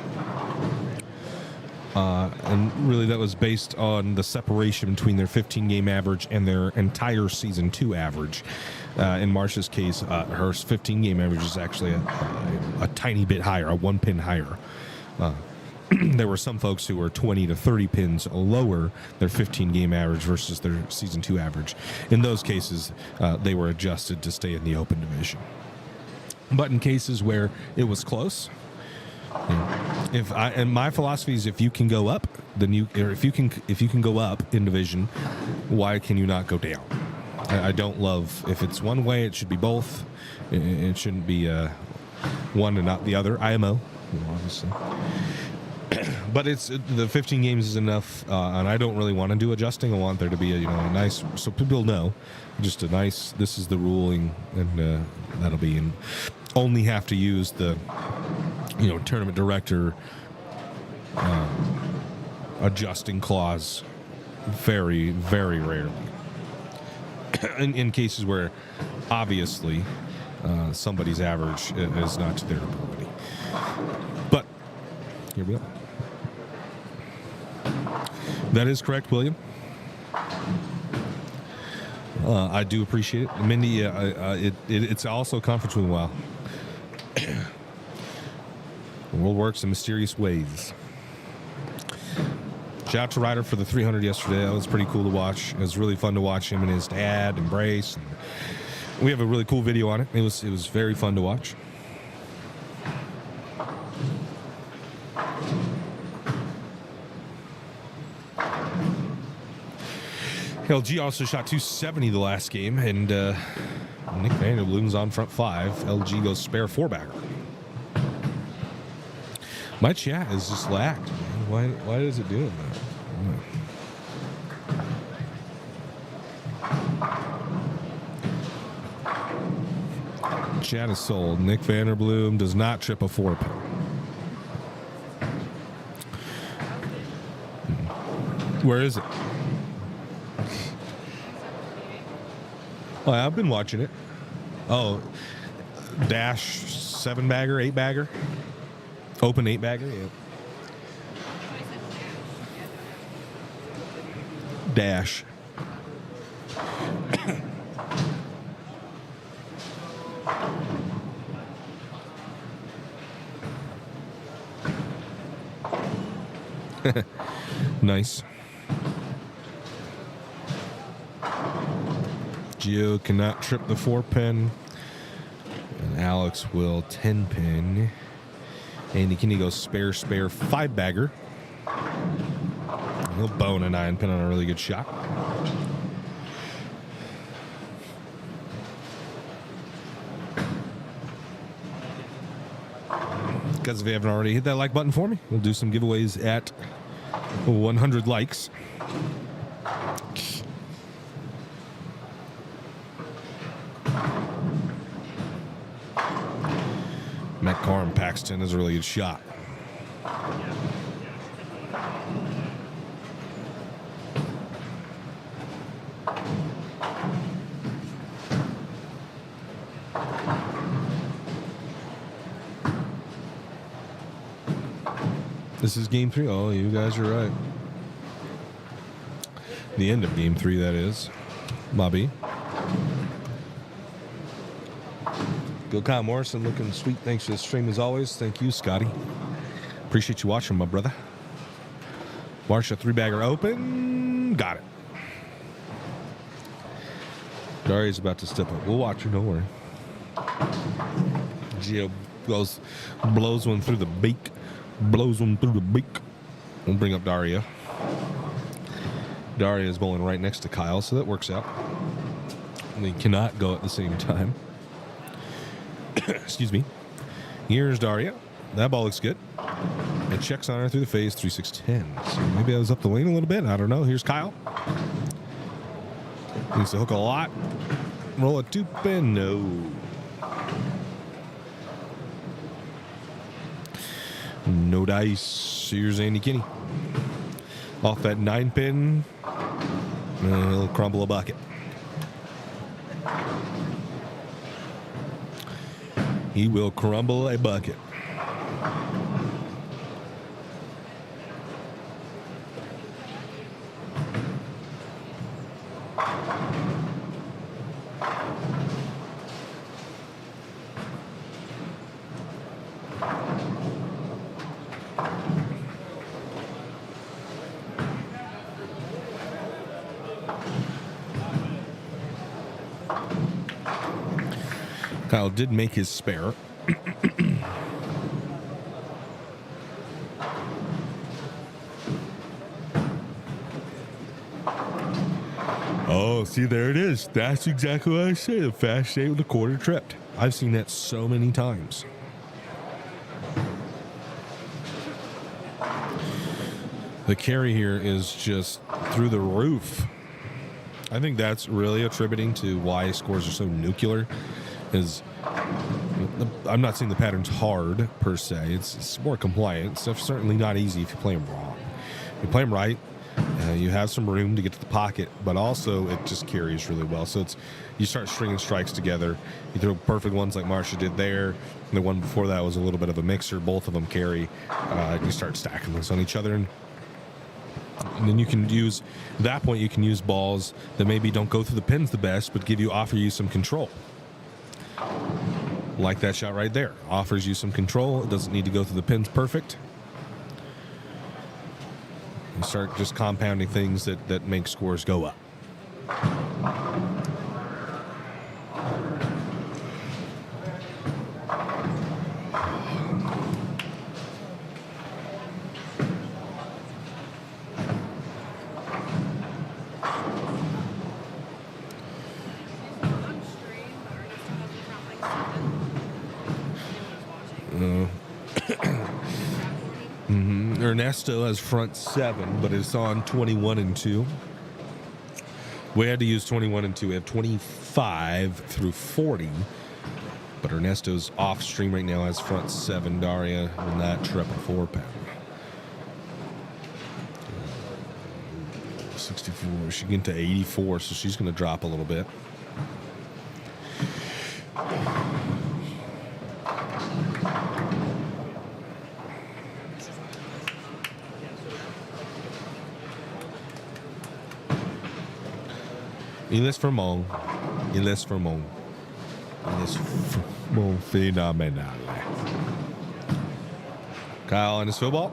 S1: And really that was based on the separation between their 15-game average and their entire Season 2 average. In Marcia's case, her 15-game average is actually a tiny bit higher, a 1 pin higher. There were some folks who were 20 to 30 pins lower their 15-game average versus their Season 2 average. In those cases, they were adjusted to stay in the open division. But in cases where it was close, and my philosophy is if you can go up, then if you can go up in division, why can you not go down? I don't love if it's one way, it should be both. It shouldn't be one and not the other. IMO, obviously. But it's the 15 games is enough, and I don't really want to do adjusting. I want there to be a nice, so people know, just a nice. This is the ruling, and that'll be. And only have to use the, tournament director adjusting clause very, very rarely. in cases where obviously somebody's average is not to their ability. But here we go. That is correct, William. I do appreciate it. Mindy, it's also a conference room. Wow. The world works in mysterious ways. Shout out to Ryder for the 300 yesterday. That was pretty cool to watch. It was really fun to watch him and his dad embrace. And we have a really cool video on it. It was very fun to watch. LG also shot 270 the last game, and Nick Vanderbloom's on front 5. LG goes spare 4-bagger. My chat is just lagged. Why is it doing that? Chat is sold. Nick Vanderbloom does not trip a 4-pin. Where is it? Oh, I've been watching it. Oh, dash 7-bagger, 8-bagger, open 8-bagger. Yeah. Dash. Nice. Gio cannot trip the 4-pin. And Alex will 10-pin. Andy Kinney goes spare 5-bagger. He'll bone a 9-pin on a really good shot. Guys, if you haven't already hit that like button for me, we'll do some giveaways at 100 likes. Matt Carm Paxton is a really good shot. This is game 3. Oh, you guys are right. The end of game 3, that is. Bobby. Go Kyle Morrison looking sweet. Thanks for the stream as always. Thank you, Scotty. Appreciate you watching, my brother. Marcia 3-bagger open. Got it. Daria's about to step up. We'll watch her, don't worry. Gio blows one through the beak. Blows one through the beak. We'll bring up Daria. Daria is bowling right next to Kyle, so that works out. They cannot go at the same time. Excuse me. Here's Daria. That ball looks good. It checks on her through the face, 3-6-10. So maybe I was up the lane a little bit. I don't know. Here's Kyle. Needs to hook a lot. Roll a two-pin. No. No dice. Here's Andy Kinney. Off that 9-pin. He'll crumble a bucket. He will crumble a bucket. Kyle did make his spare. Oh, see, there it is. That's exactly what I say. The fast eight with the quarter tripped. I've seen that so many times. The carry here is just through the roof. I think that's really attributing to why scores are so nuclear. Is I'm not saying the pattern's hard per se. It's more compliant. Stuff's certainly not easy if you play them wrong. If you play them right, you have some room to get to the pocket, but also it just carries really well. So you start stringing strikes together. You throw perfect ones like Marcia did there. And the one before that was a little bit of a mixer. Both of them carry. You start stacking those on each other, and then you can use, at that point, you can use balls that maybe don't go through the pins the best, but offer you some control. Like that shot right there. Offers you some control. It doesn't need to go through the pins perfect. You start just compounding things that make scores go up. Ernesto has front 7, but it's on 21 and 2. We had to use 21 and 2. We have 25 through 40. But Ernesto's off stream right now has front 7. Daria in that triple 4-pound. 64. She get to 84, so she's going to drop a little bit. Il est vraiment phénoménal. Kyle and his field ball.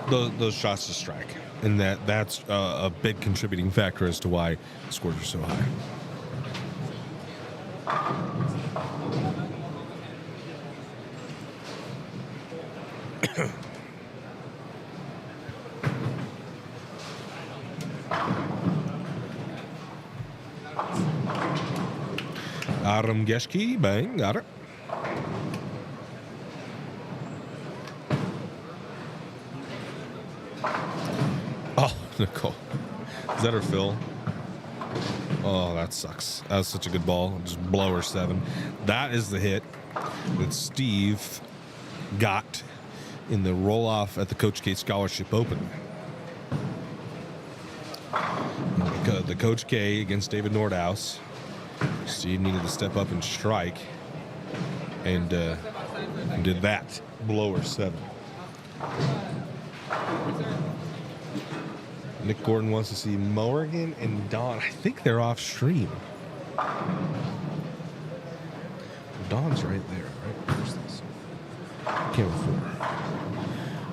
S1: Those shots to strike. And that's a big contributing factor as to why the scores are so high. Aram Geschke, bang, got it. Oh, Nicole. Is that her fill? Oh, that sucks. That was such a good ball. Just blow her 7. That is the hit that Steve got in the roll-off at the Coach K Scholarship Open. The Coach K against David Nordhaus. Steve needed to step up and strike, and did that. Blower 7. Nick Gordon wants to see Morgan and Dawn. I think they're off stream. Dawn's right there, right? Where's this? Camera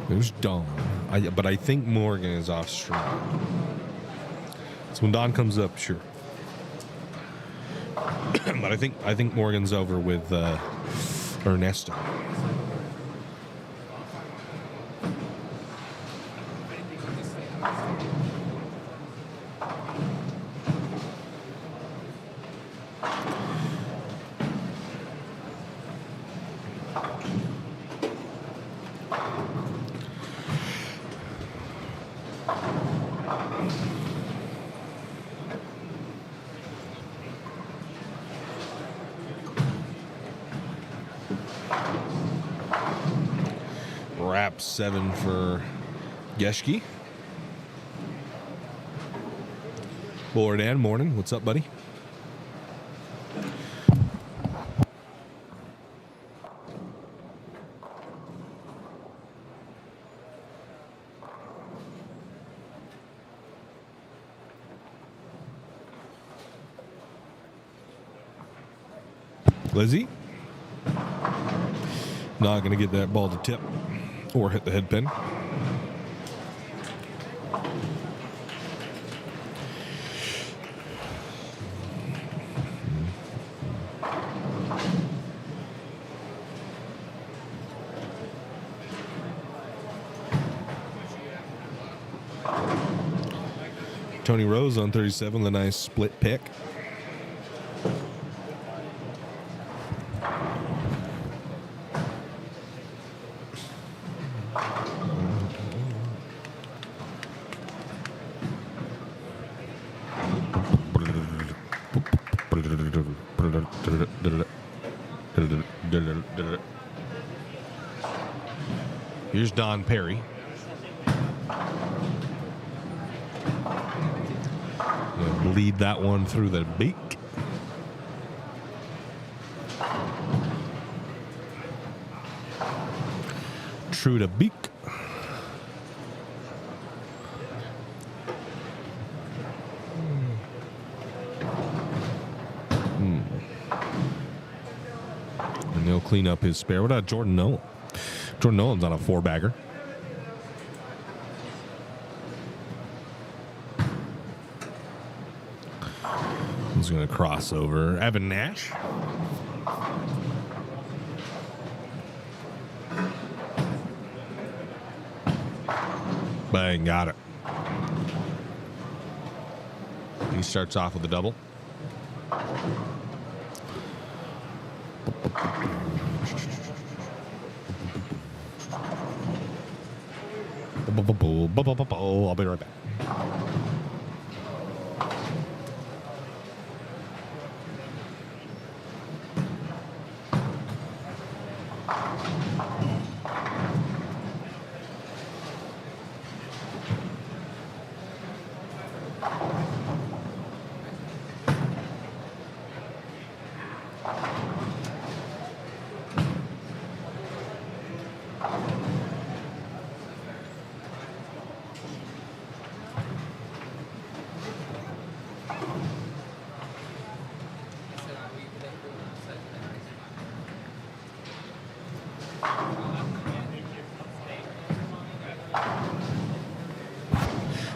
S1: 4. There's Dawn. But I think Morgan is off stream. So when Dawn comes up, sure. But I think Morgan's over with Ernesto. Wrap 7 for Geschke. Board and morning. What's up, buddy? Lizzie. Not going to get that ball to tip or hit the head pin. Tony Rose on 37, the nice split pick. Here's Don Perry. Gonna lead that one through the beak. True to beak. And they'll clean up his spare. What about Jordan Nolan? Jordan Nolan's on a 4-bagger. He's going to cross over. Evan Nash. Bang, got it. He starts off with a double. I'll be right back.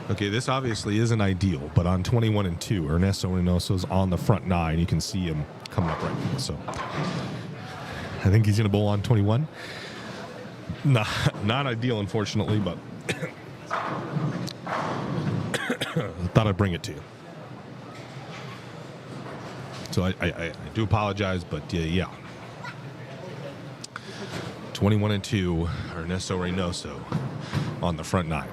S1: Okay, this obviously isn't ideal, but on 21 and 2, Ernesto Reynoso's on the front 9. You can see him coming up right now. So I think he's going to bowl on 21. Not ideal, unfortunately, but thought I'd bring it to you. So I do apologize, but yeah. 21 and 2, Ernesto Reynoso on the front 9.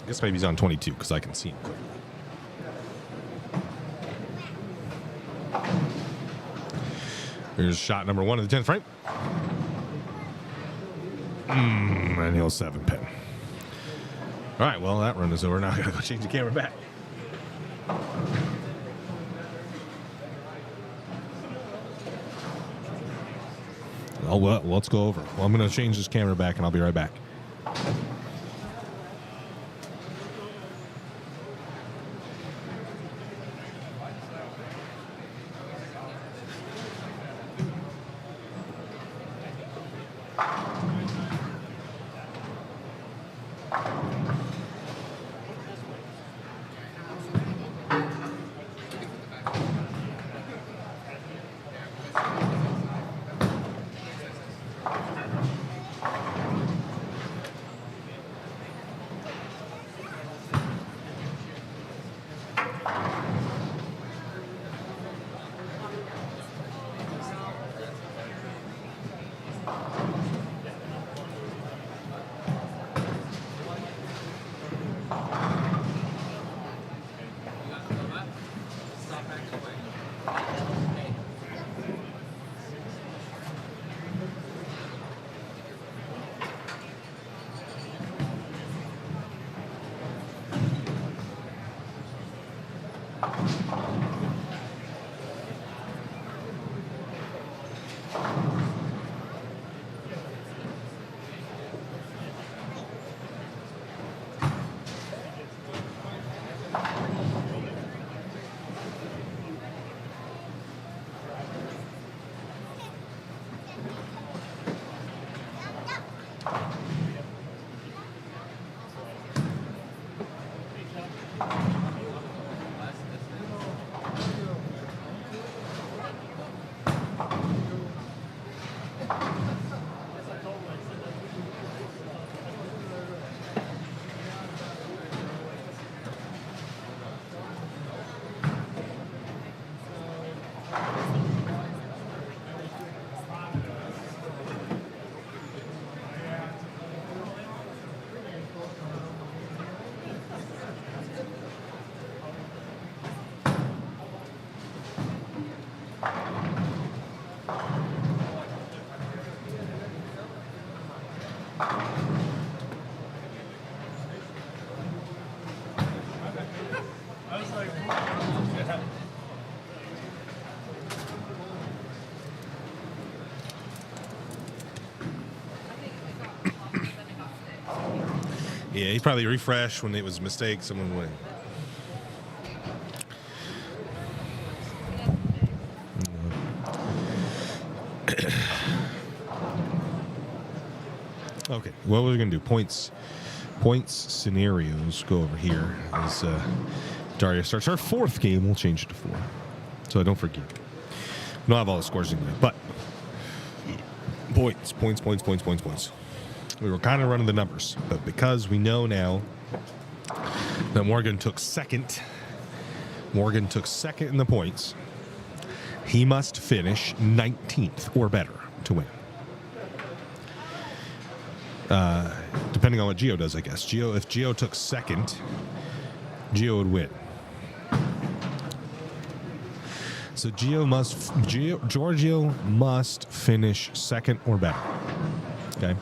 S1: I guess maybe he's on 22 because I can see him clearly. Here's shot number 1 of the 10th frame. And he'll 7-pin. All right, well, that run is over. Now I got to go change the camera back. Oh, well, let's go over. Well, I'm going to change this camera back, and I'll be right back. Yeah, he probably refreshed when it was a mistake. Someone went. Okay, what we're gonna do? Points scenarios. Go over here as Daria starts our fourth game. We'll change it to 4, so I don't forget. We don't have all the scores anyway, but points. We were kind of running the numbers, but because we know now that Morgan took second in the points, he must finish 19th or better to win. Depending on what Gio does, I guess. If Gio took second, Gio would win. So Giorgio must finish second or better. Okay.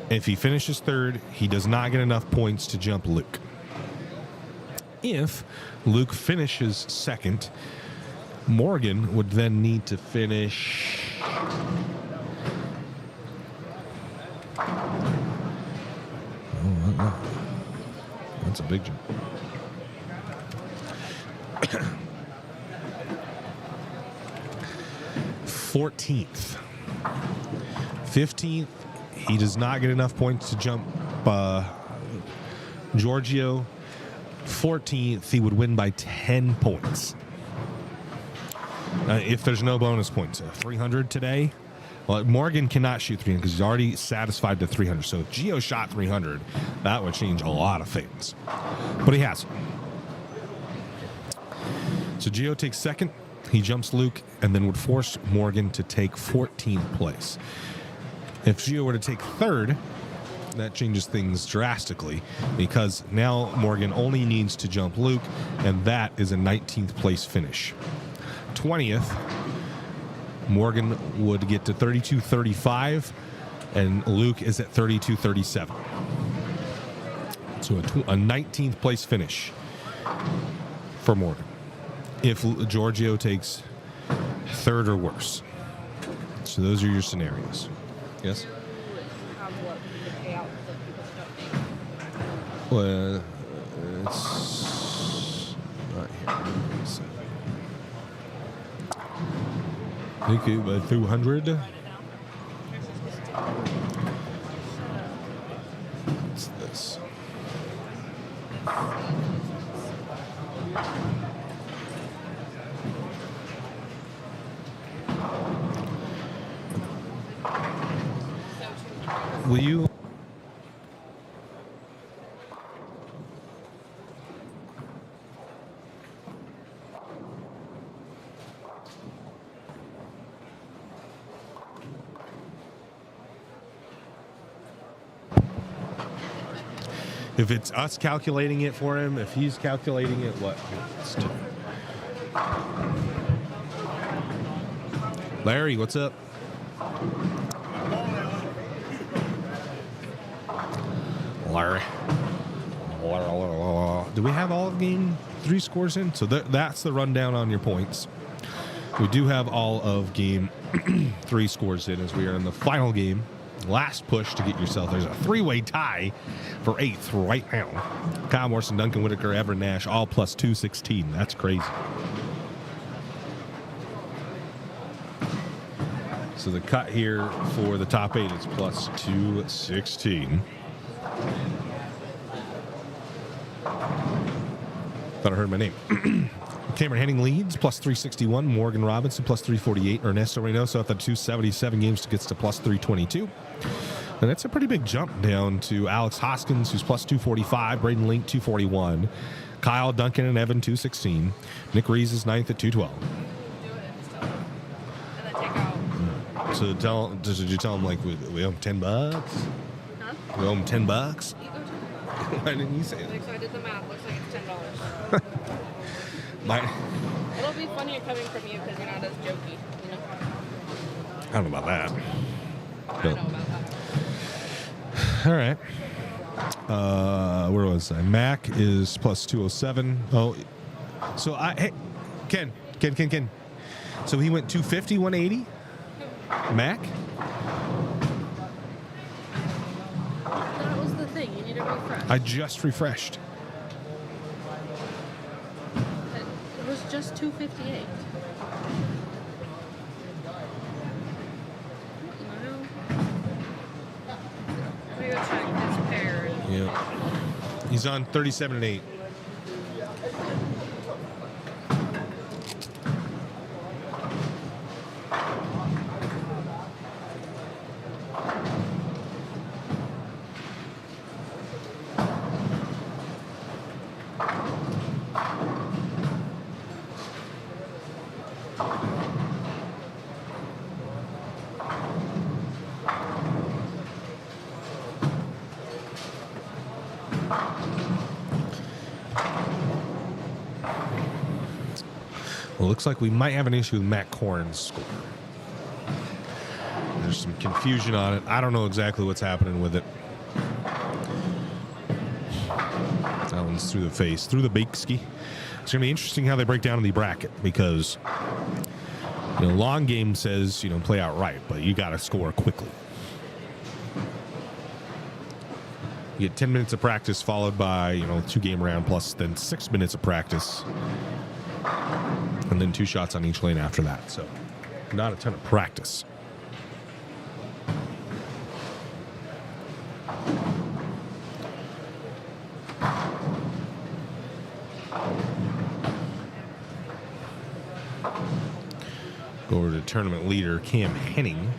S1: If he finishes third, he does not get enough points to jump Luke. If Luke finishes second, Morgan would then need to finish. Oh, that's a big jump. 14th. 15th, he does not get enough points to jump Giorgio. 14th, he would win by 10 points. If there's no bonus points. 300 today. Well, Morgan cannot shoot 300 because he's already satisfied to 300. So if Gio shot 300, that would change a lot of things. But he hasn't. So Gio takes second. He jumps Luke and then would force Morgan to take 14th place. If Gio were to take third, that changes things drastically because now Morgan only needs to jump Luke, and that is a 19th place finish. 20th, Morgan would get to 32.35, and Luke is at 32.37. So a 19th place finish for Morgan if Giorgio takes third or worse. So those are your scenarios. Yes? Well, it's not here. Okay, by 200. What's this? Will you? If it's us calculating it for him, if he's calculating it, what? Larry, what's up? Larry. Do we have all of game 3 scores in? So that's the rundown on your points. We do have all of game 3 scores in as we are in the final game. Last push to get yourself. There's a 3-way tie for 8th right now. Kyle Morrison, Duncan Whitaker, Evan Nash, all plus 216. That's crazy. So the cut here for the top 8 is plus 216. Thought I heard my name. Cameron Henning leads, plus 361. Morgan Robinson, plus 348. Ernesto Reynoso at the 277 games gets to plus 322. And that's a pretty big jump down to Alex Hoskins, who's plus 245. Braden Link, 241. Kyle, Duncan, and Evan, 216. Nick Rees is 9th at 212. So did you tell him, like, we owe him $10?
S2: Huh?
S1: We owe him $10? Why didn't you say that?
S2: So I did the math. Looks like it's $10. It'll be funnier coming from you because you're not as jokey, you know?
S1: I don't know about that.
S2: I know about that.
S1: All right. Where was I? Mac is plus 207. Oh, so hey, Ken. So he went 250, 180? Mac?
S2: That was the thing. You need to refresh.
S1: I just refreshed.
S2: It was just 258. Let me go check his pair.
S1: Yeah. He's on 37 and 8. Well, looks like we might have an issue with Matt Corrin's score. There's some confusion on it. I don't know exactly what's happening with it. That one's through the face, through the Bakeski. It's going to be interesting how they break down in the bracket because, long game says, play out right, but you got to score quickly. You get 10 minutes of practice followed by, 2-game round plus then 6 minutes of practice. And then 2 shots on each lane after that. So not a ton of practice. Go over to tournament leader Cam Henning.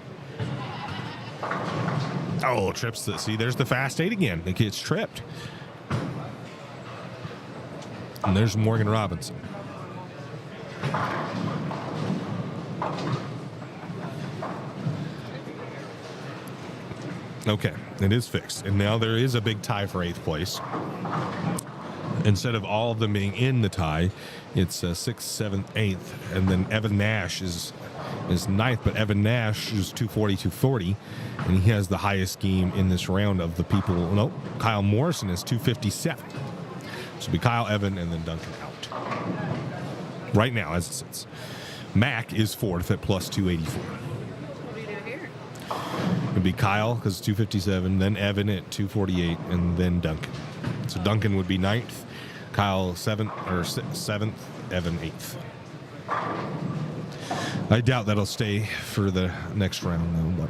S1: Oh, trips. See, there's the fast 8 again. The kid's tripped. And there's Morgan Robinson. Okay, it is fixed. And now there is a big tie for 8th place. Instead of all of them being in the tie, it's 6th, 7th, 8th. And then Evan Nash is 9th, but Evan Nash is 240, 240. And he has the highest game in this round of the people. Nope, Kyle Morrison is 257. So it'll be Kyle, Evan, and then Duncan out. Right now, as it sits. Mac is 4th at plus 284.
S2: What do you do here?
S1: It'd be Kyle because it's 257, then Evan at 248, and then Duncan. So Duncan would be 9th, Kyle 7th, Evan 8th. I doubt that'll stay for the next round though.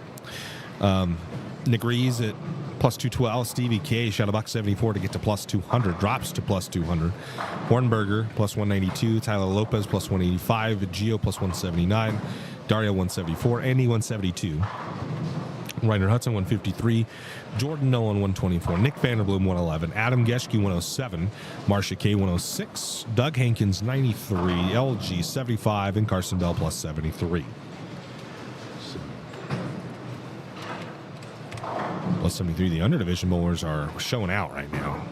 S1: But Nick Rees at plus 212. Stevie K shot a $174 to get to plus 200. Drops to plus 200. Hornberger plus 192. Tyler Lopez plus 185. Gio plus 179. Dario 174. Andy 172. Ryder Hudson 153. Jordan Nolan 124. Nick Vanderbloom 111. Adam Geschke 107. Marcia K 106. Doug Hankins 93. LG 75. And Carson Bell plus 73. Plus 73. The underdivision bowlers are showing out right now.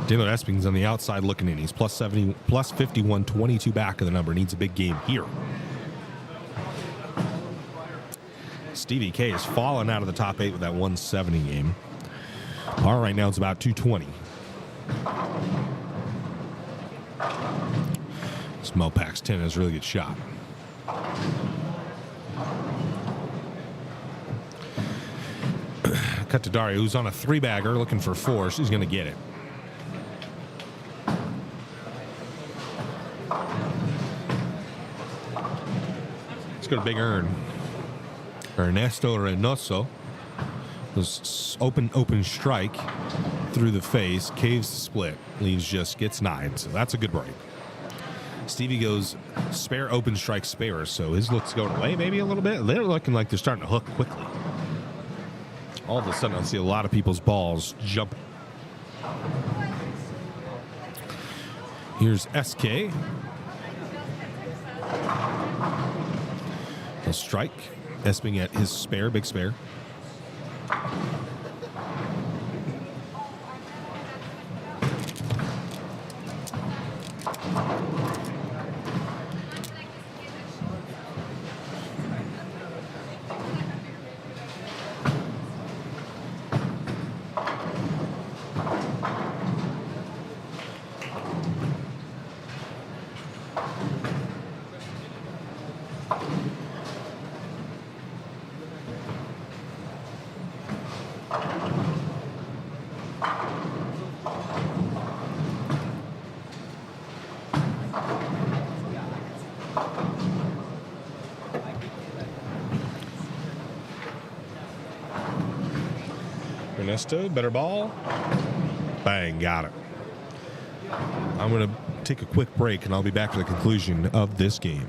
S1: Taylor Esping's on the outside looking in. He's plus 70, plus 51, 22 back of the number. Needs a big game here. Stevie K has fallen out of the top 8 with that 170 game. Par right now is about 220. This Mopax 10 has a really good shot. Cut to Daria, who's on a 3-bagger looking for 4. She's going to get it. Let's go to Big Ern. Ernesto Reynoso. Was open strike through the face, caves the split, leaves just gets 9. So that's a good break. Stevie goes spare, open strike, spare. So his look's going away maybe a little bit. They're looking like they're starting to hook quickly. All of a sudden, I see a lot of people's balls jump. Here's SK. He'll strike. Esping at his spare, big spare. Ernesto, better ball. Bang, got it. I'm going to take a quick break, and I'll be back for the conclusion of this game.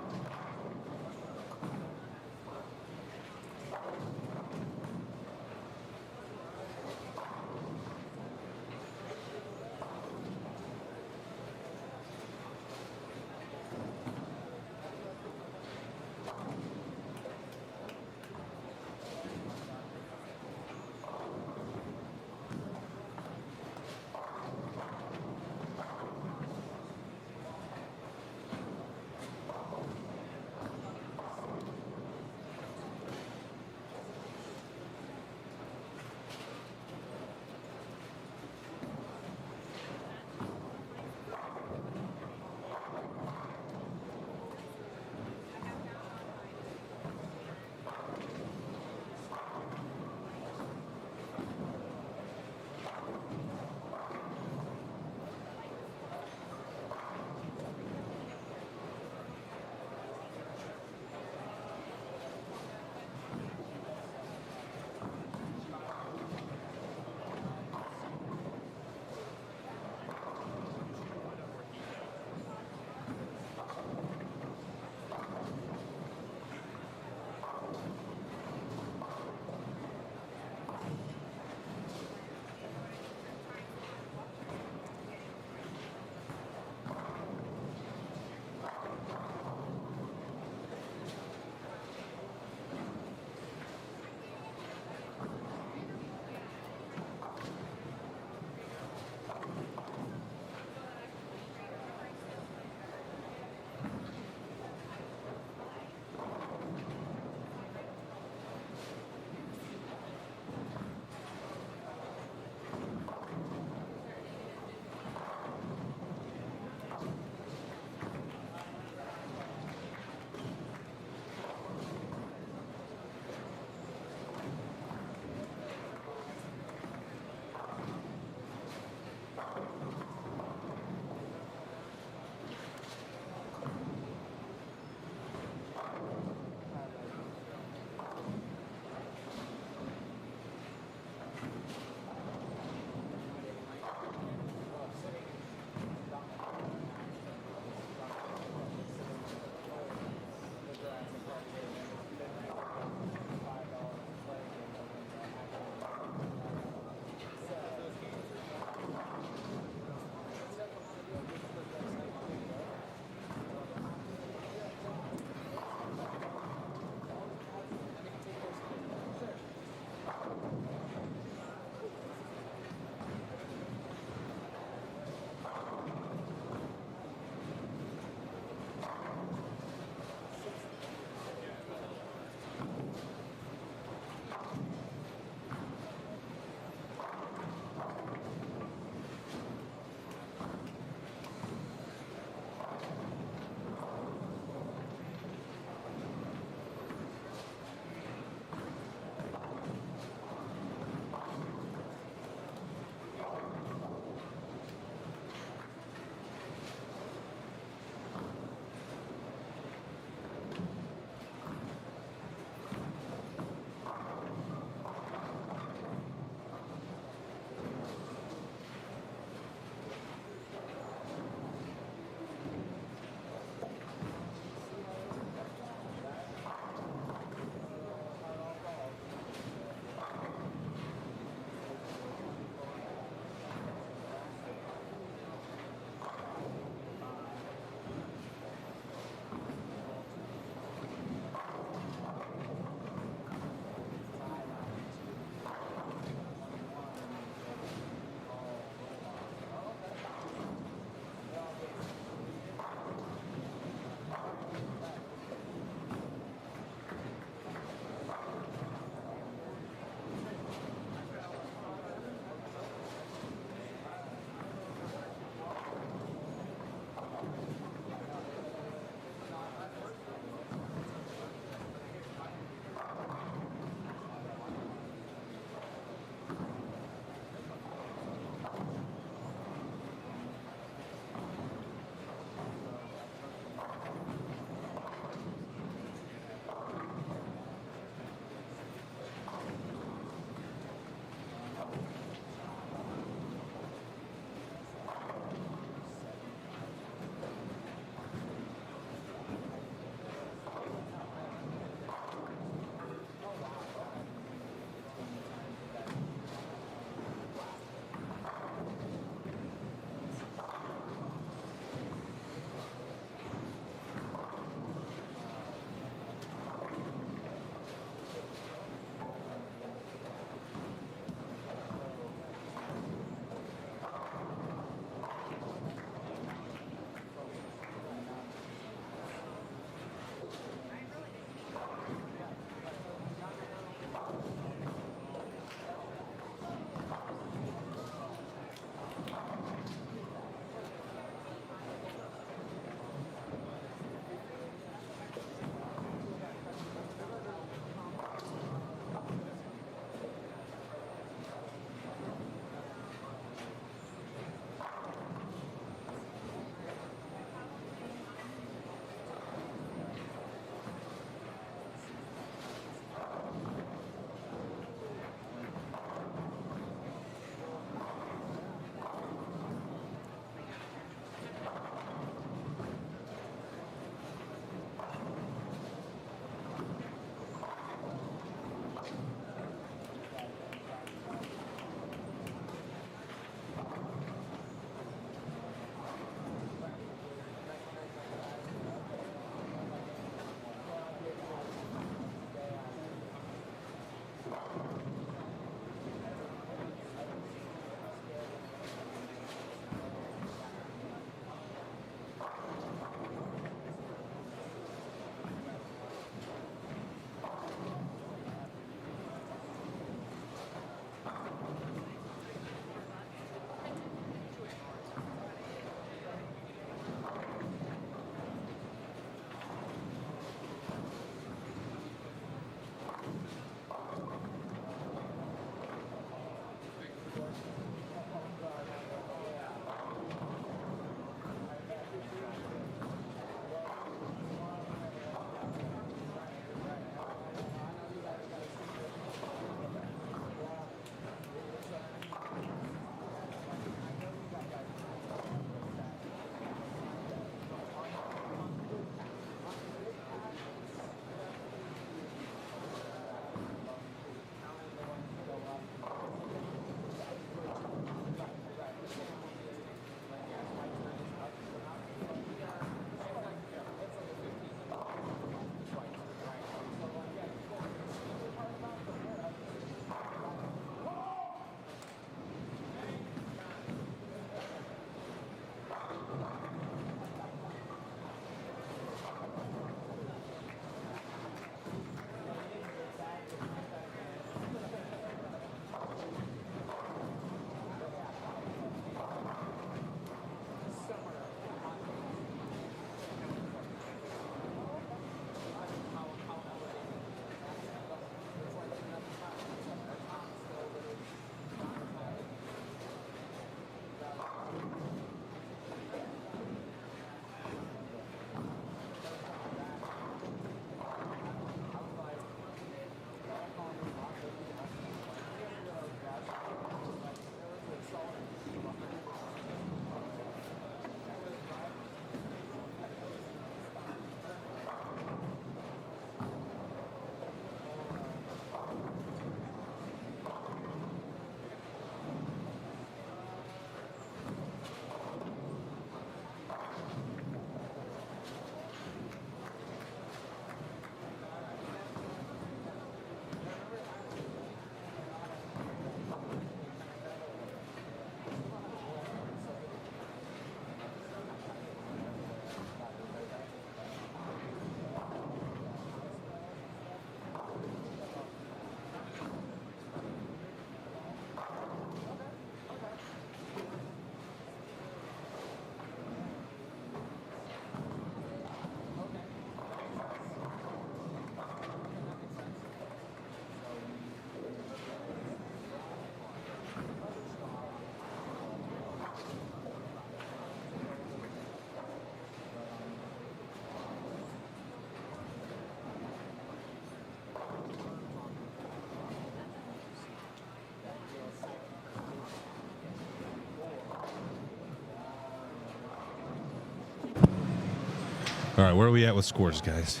S1: All right, where are we at with scores, guys?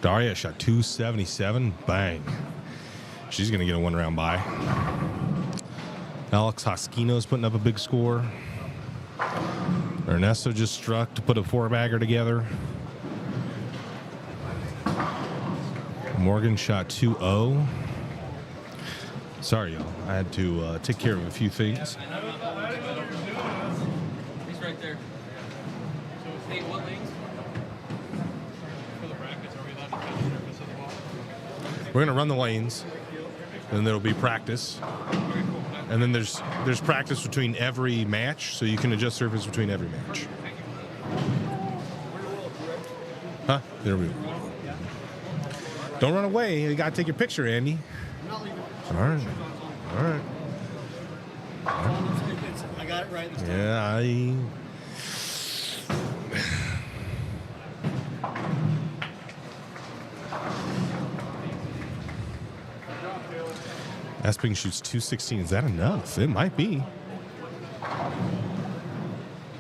S1: Daria shot 277. Bang. She's going to get a one-round bye. Alex Hoskino's putting up a big score. Ernesto just struck to put a four-bagger together. Morgan shot 2-0. Sorry, y'all. I had to take care of a few things.
S3: He's right there. So, hey, what lanes? For the brackets, are we allowed to touch surface as well?
S1: We're going to run the lanes. Then there'll be practice. And then there's practice between every match, so you can adjust surface between every match. Huh? There we go. Don't run away. You got to take your picture, Andy. All right. All right.
S4: I got it right this time.
S1: Yeah, Asping shoots 216. Is that enough? It might be.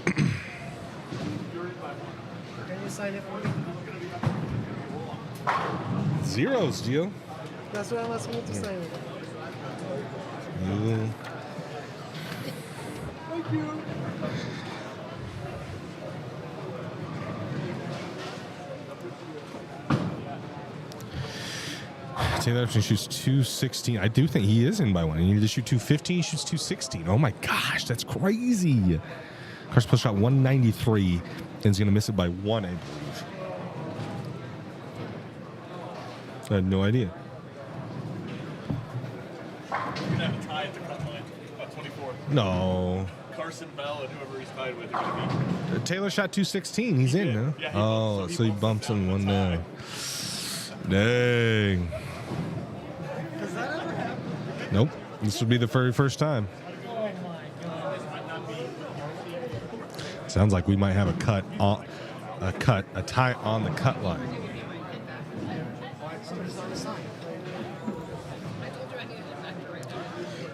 S4: Can you sign it for me?
S1: Zeros, Gio.
S4: That's what I'm asking you to sign it.
S1: Mm.
S4: Thank you.
S1: Taylor Epstein shoots 216. I do think he is in by one. He needed to shoot 215. He shoots 216. Oh my gosh, that's crazy. Carson Plus shot 193 and he's going to miss it by one, I believe. I had no idea.
S5: You're going to have a tie at the cut line at 24.
S1: No.
S5: Carson Bell and whoever he's tied with are going to be.
S1: Taylor shot 216. He's in,
S5: did.
S1: huh?
S5: Yeah, he
S1: oh,
S5: bumps-
S1: so he bumps him one down. Dang.
S4: Does that ever happen?
S1: Nope. This would be the very first time.
S4: Oh my god.
S1: Sounds like we might have a tie on the cut line.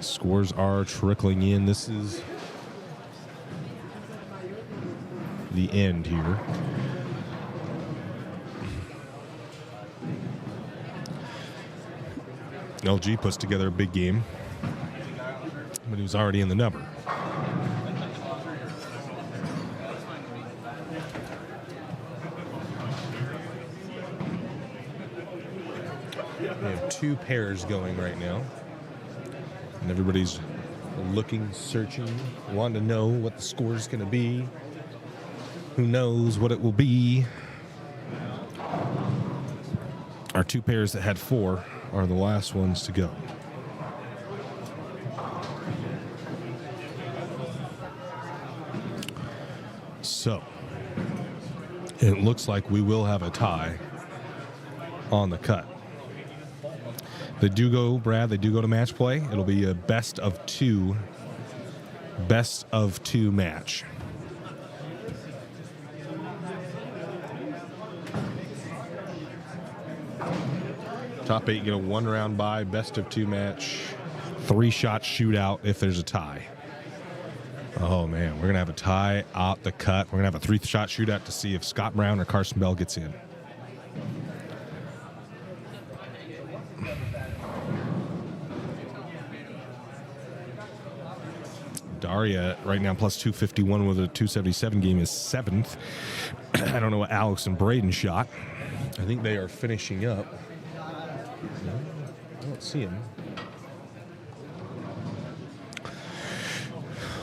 S1: Scores are trickling in. This is the end here. LG puts together a big game, but he was already in the number. We have two pairs going right now, and everybody's looking, searching, wanting to know what the score is going to be. Who knows what it will be? Our two pairs that had four are the last ones to go. So, it looks like we will have a tie on the cut. They do go, Brad, they do go to match play. It'll be a best of two match. Top 8 get a one-round bye, best of two match, 3-shot shootout if there's a tie. Oh, man, we're going to have a tie out the cut. We're going to have a 3-shot shootout to see if Scott Brown or Carson Bell gets in. Daria right now plus 251 with a 277 game is 7th. I don't know what Alex and Braden shot. I think they are finishing up. No, I don't see him.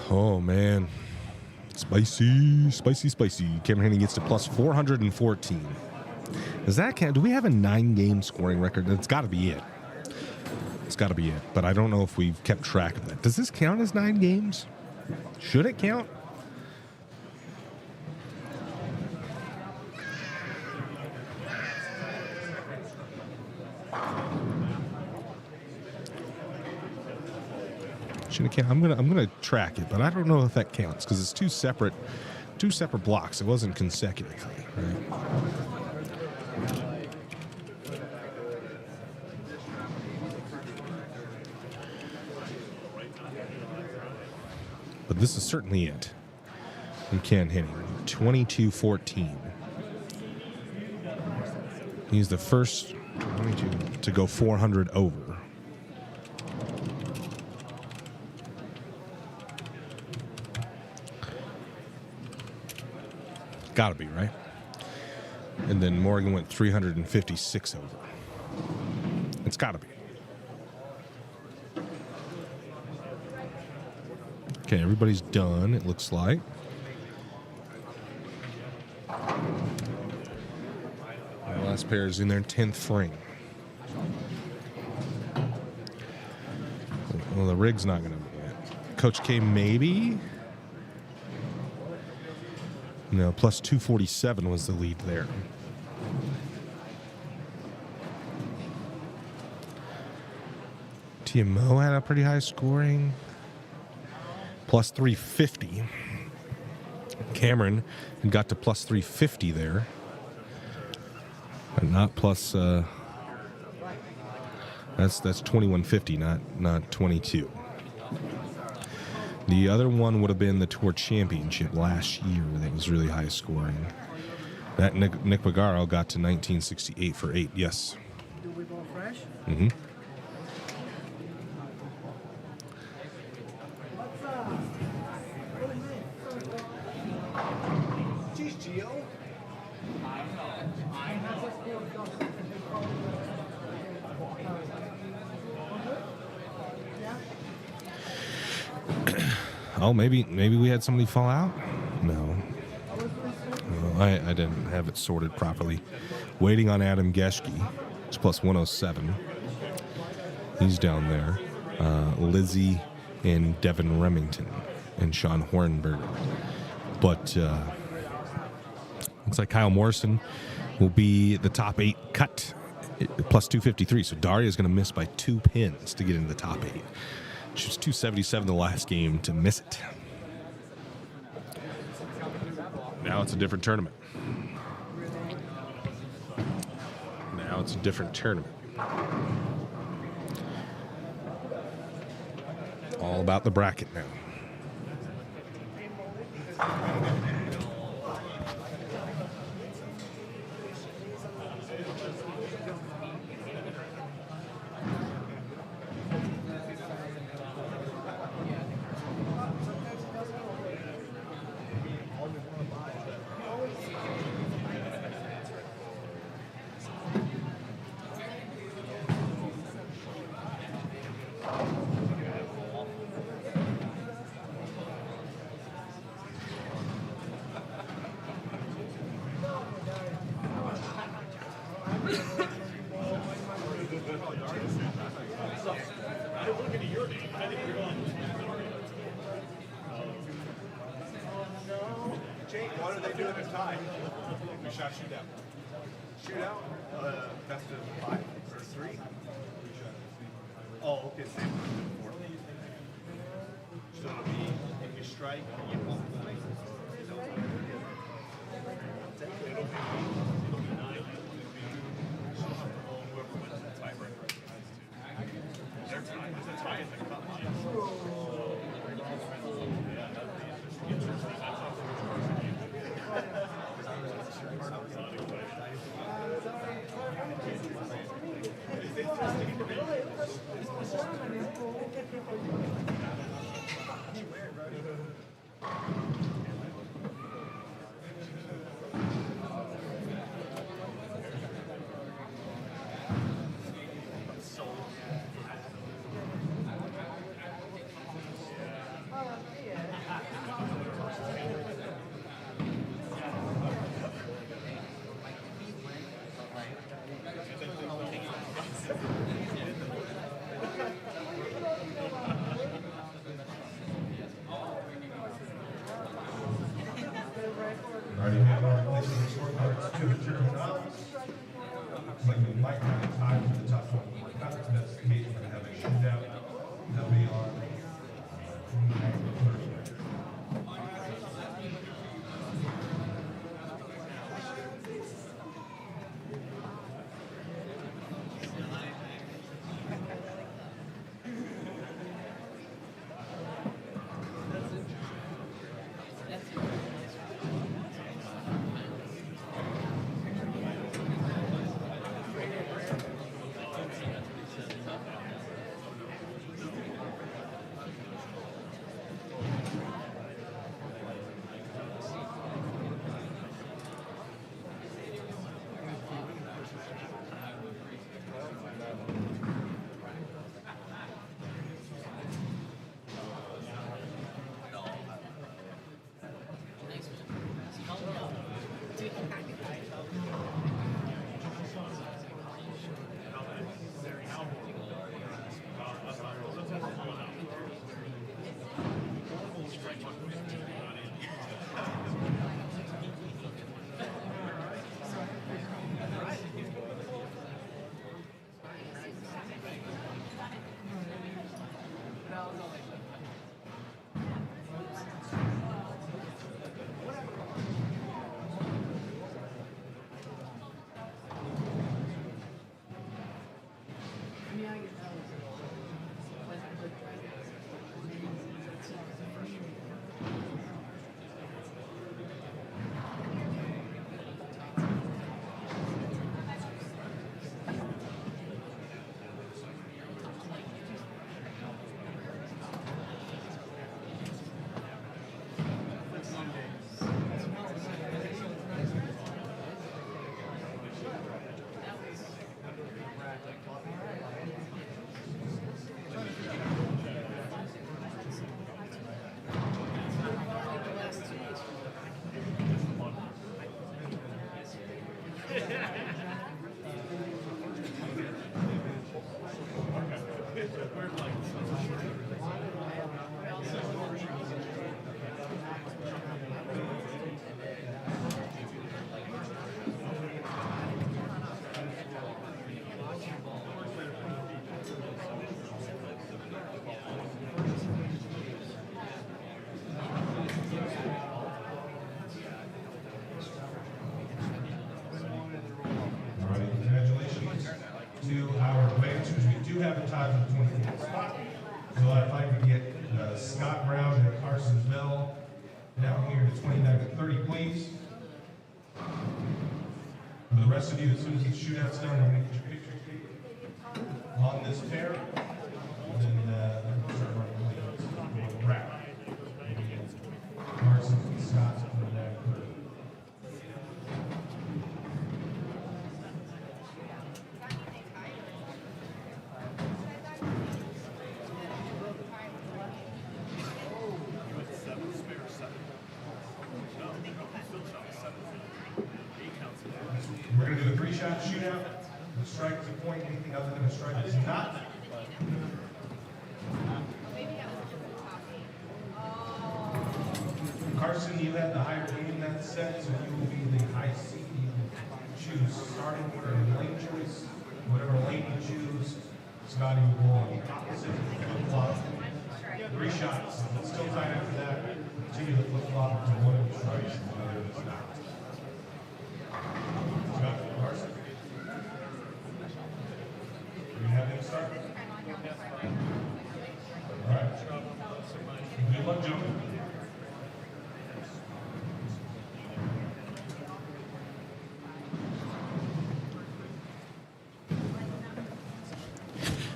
S1: Oh, man. Spicy, spicy, spicy. Cameron Haney gets to plus 414. Does that count? Do we have a 9-game scoring record? That's got to be it. It's got to be it. But I don't know if we've kept track of that. Does this count as 9 games? Should it count? I'm gonna track it, but I don't know if that counts because it's two separate blocks. It wasn't consecutively, right? But this is certainly it. We can't hit him. 22-14. He's the first to go 400 over. Gotta be, right? And then Morgan went 356 over. It's gotta be. Okay, everybody's done, it looks like. The last pair is in their 10th frame. Well, the rig's not going to be it. Coach K, maybe? No, plus 247 was the lead there. TMO had a pretty high scoring. Plus 350. Cameron got to plus 350 there. But not plus, that's 2150, not 22. The other one would have been the Tour Championship last year that was really high scoring. That Nick Pagaro got to 1968 for 8, yes.
S4: Do we go fresh?
S1: Mm-hmm.
S5: Jeez, Gio.
S1: Oh, maybe we had somebody fall out? No. I didn't have it sorted properly. Waiting on Adam Geschke. It's plus 107. He's down there. Lizzie and Devin Remington and Sean Hornberger. But looks like Kyle Morrison will be the top 8 cut, plus 253. So Daria's going to miss by 2 pins to get into the top 8. She was 277 the last game to miss it. Now it's a different tournament. Now it's a different tournament. All about the bracket now.
S5: Jake, what are they doing this time? We shot shootout. Shootout? Best of 5 or 3? Oh, okay, same. 4. So it'll be if you strike, you won't play. It'll be 9. Whoever wins the tiebreaker. Their tie. There's a tie in the cup line.
S6: Already have our placing the scorecards to the journal. Looks like we might have a tie for the top 24 cuts. If that's the case, we're going to have a shootout. They'll be on Thursday. Scott Brown and Carson Bell down here to 29-30, please. For the rest of you, as soon as the shootout's done, I'm going to get your picture taken on this pair. And then we'll start running lanes. We'll wrap. Carson and Scott coming down 30. We're going to do a 3-shot shootout. The strike is a point. Anything other than a strike is not. Carson, you had the higher game that set, so you will be the high seed. You choose starting order and lane choice. Whatever lane you choose, Scotty will go on the opposite flip-flop. 3 shots. Still tight after that. Continue the flip-flop until one of you strikes and the other is not. Scott, Carson. Do you have him start? All right. Good luck, gentlemen.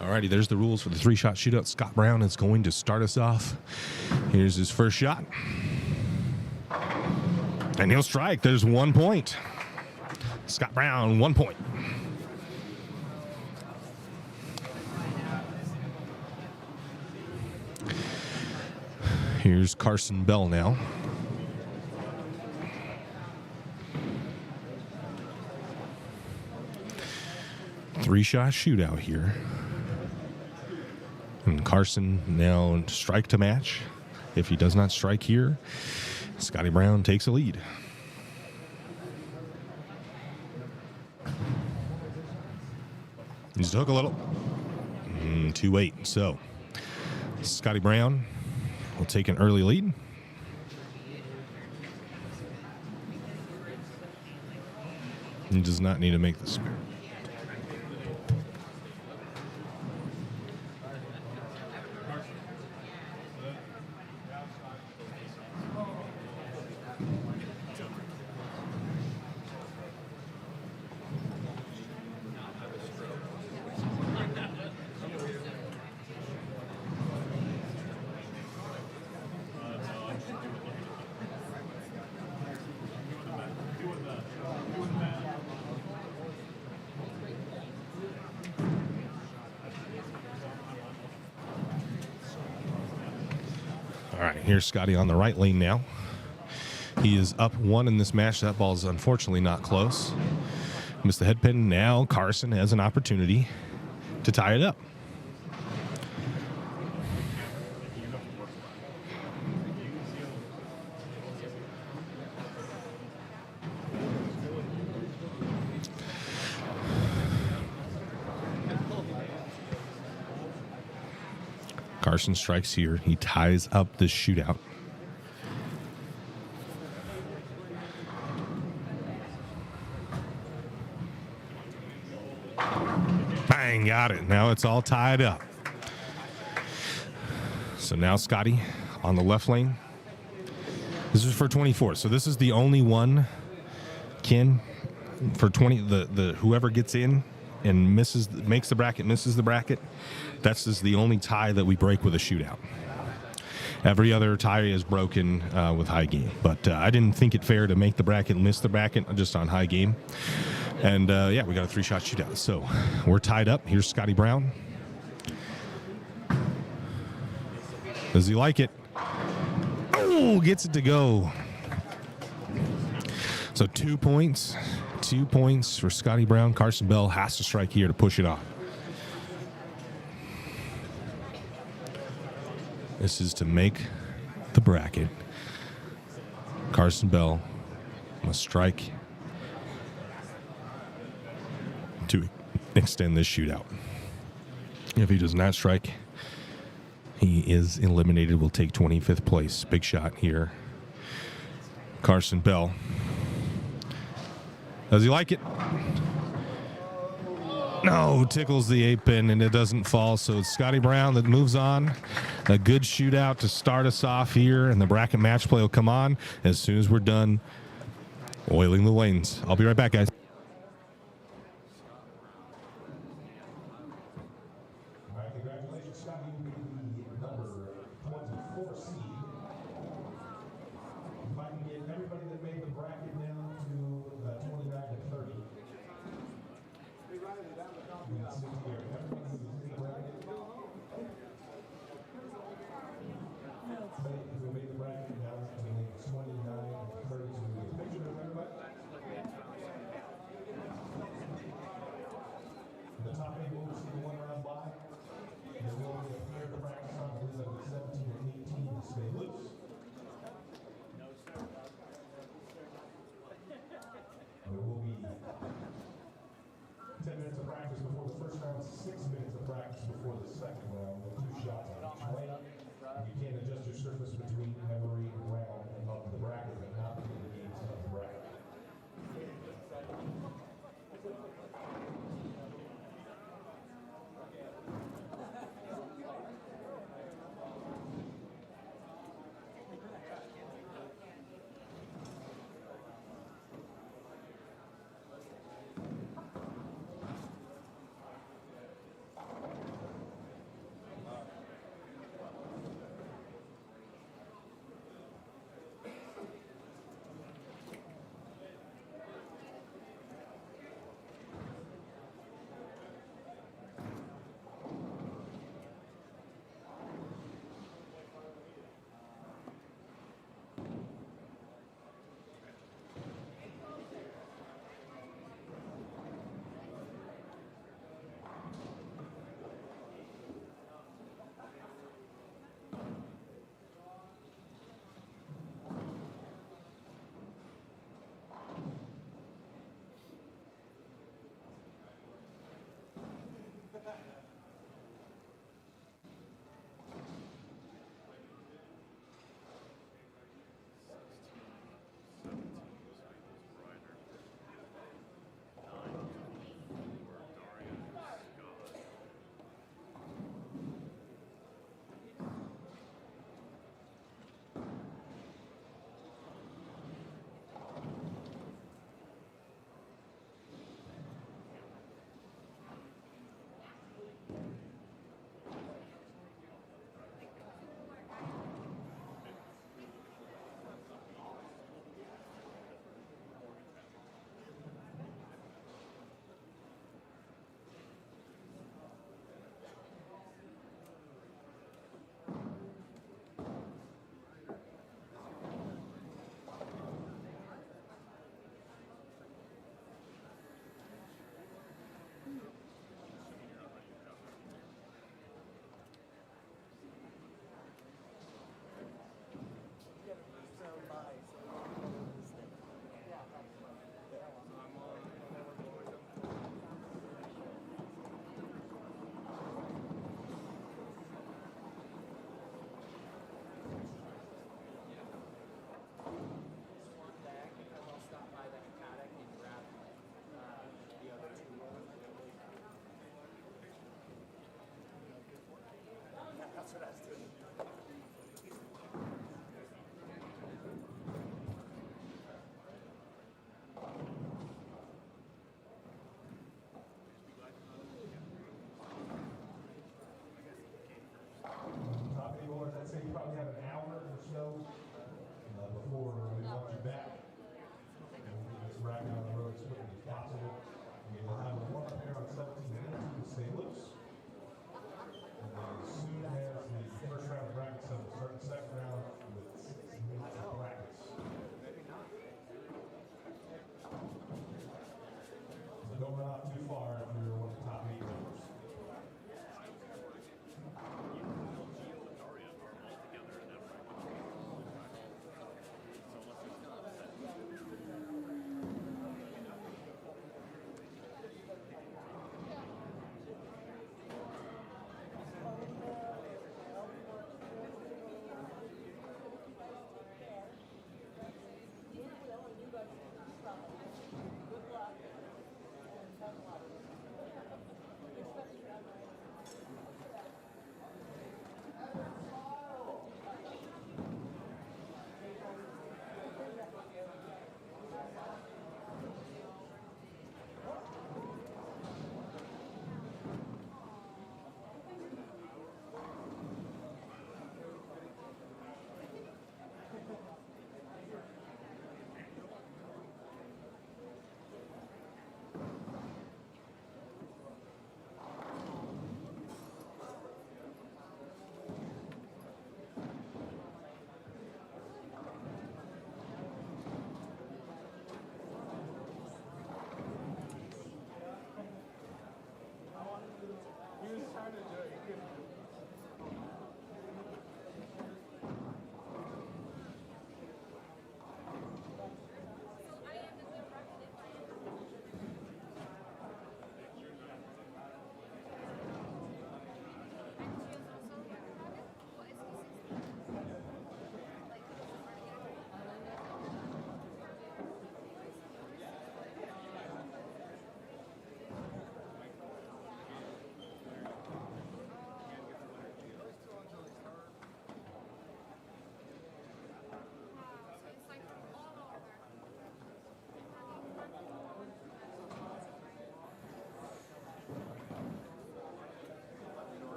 S1: Alrighty, there's the rules for the 3-shot shootout. Scott Brown is going to start us off. Here's his first shot. And he'll strike. There's 1 point. Scott Brown, 1 point. Here's Carson Bell now. Three-shot shootout here. And Carson now strike to match. If he does not strike here, Scotty Brown takes a lead. He's took a little. 2-8. So Scotty Brown will take an early lead. He does not need to make this. All right, here's Scotty on the right lane now. He is up 1 in this match. That ball is unfortunately not close. Missed the head pin. Now Carson has an opportunity to tie it up. Carson strikes here. He ties up this shootout. Bang, got it. Now it's all tied up. So now Scotty on the left lane. This is for 24. So this is the only one, Ken, for 20. The whoever gets in and makes the bracket, misses the bracket. That's just the only tie that we break with a shootout. Every other tie is broken with high game. But I didn't think it fair to make the bracket, miss the bracket just on high game. And yeah, we got a 3-shot shootout. So we're tied up. Here's Scotty Brown. Does he like it? Oh, gets it to go. So 2 points. 2 points for Scotty Brown. Carson Bell has to strike here to push it off. This is to make the bracket. Carson Bell must strike to extend this shootout. If he does not strike, he is eliminated. Will take 25th place. Big shot here. Carson Bell. Does he like it? No, tickles the 8-pin and it doesn't fall. So it's Scotty Brown that moves on. A good shootout to start us off here, and the bracket match play will come on as soon as we're done oiling the lanes. I'll be right back, guys.
S6: All right, congratulations, Scott. You will be the number 24 seed. If I can get everybody that made the bracket down to 29 to 30. You can see here, everybody who made the bracket. Who made the bracket down to 29 to 30. So we get a picture of everybody. The top 8 will receive a 1-round bye. There will be a pair to practice on. I believe that'll be 17 and 18 to stay loose. There will be 10 minutes of practice before the first round, 6 minutes of practice before the second round, with 2 shots on each lane. You can adjust your surface between every round of the bracket, but not between the games of the bracket.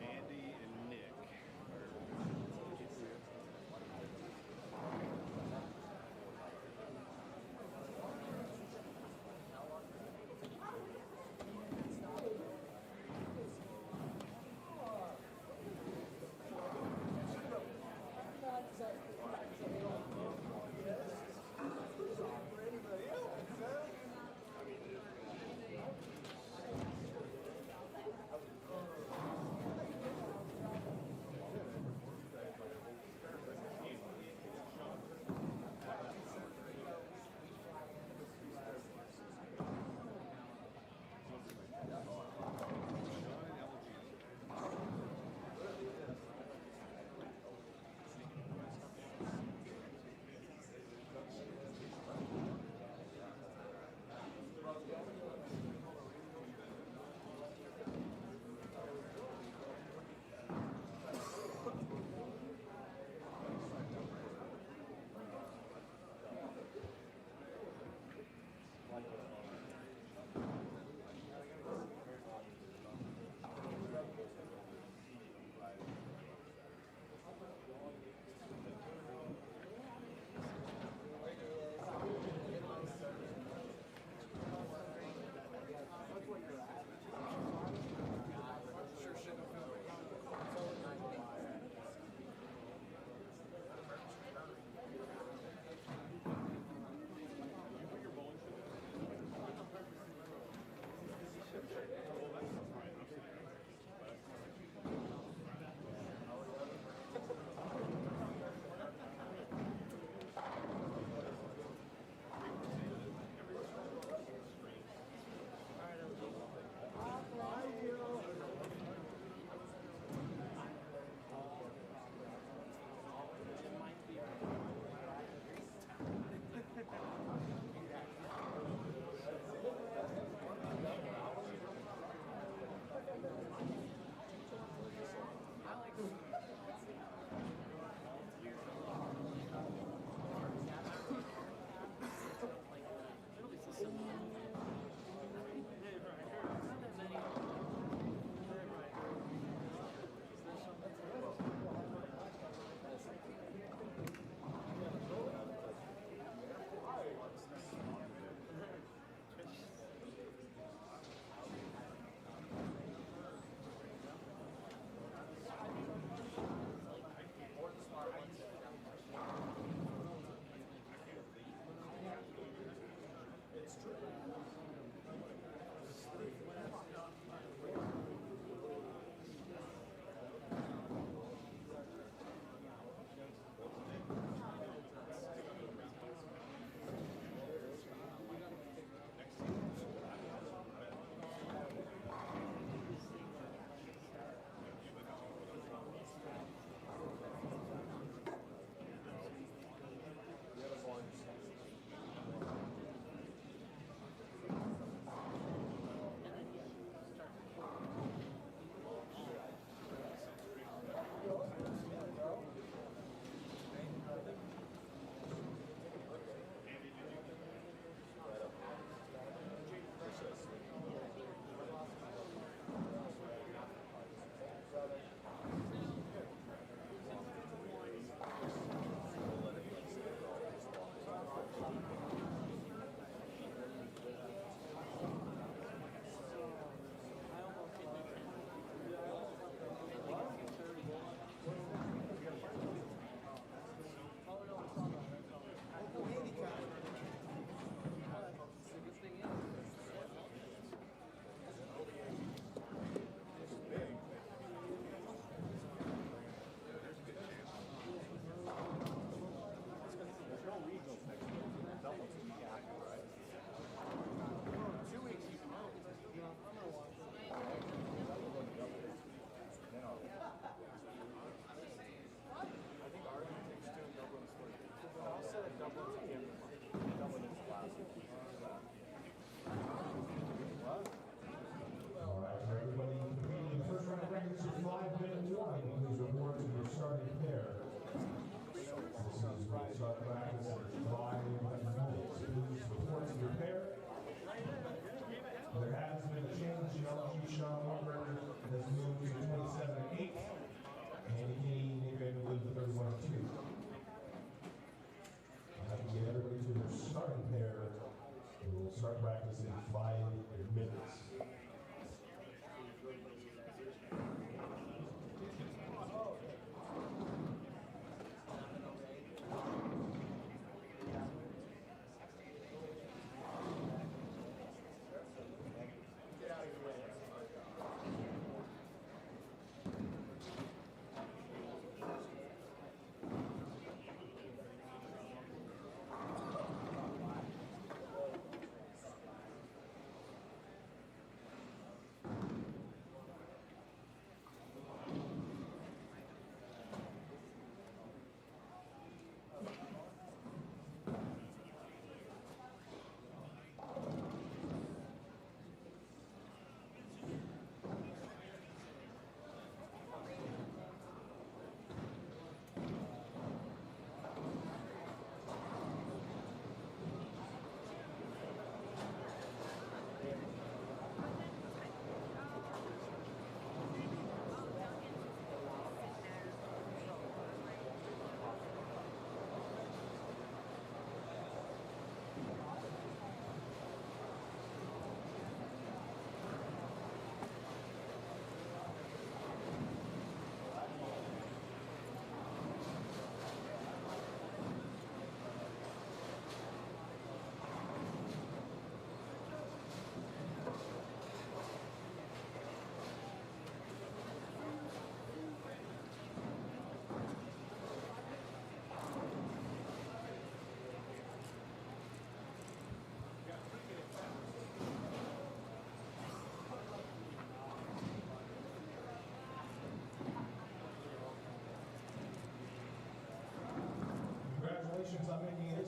S5: Andy and Nick are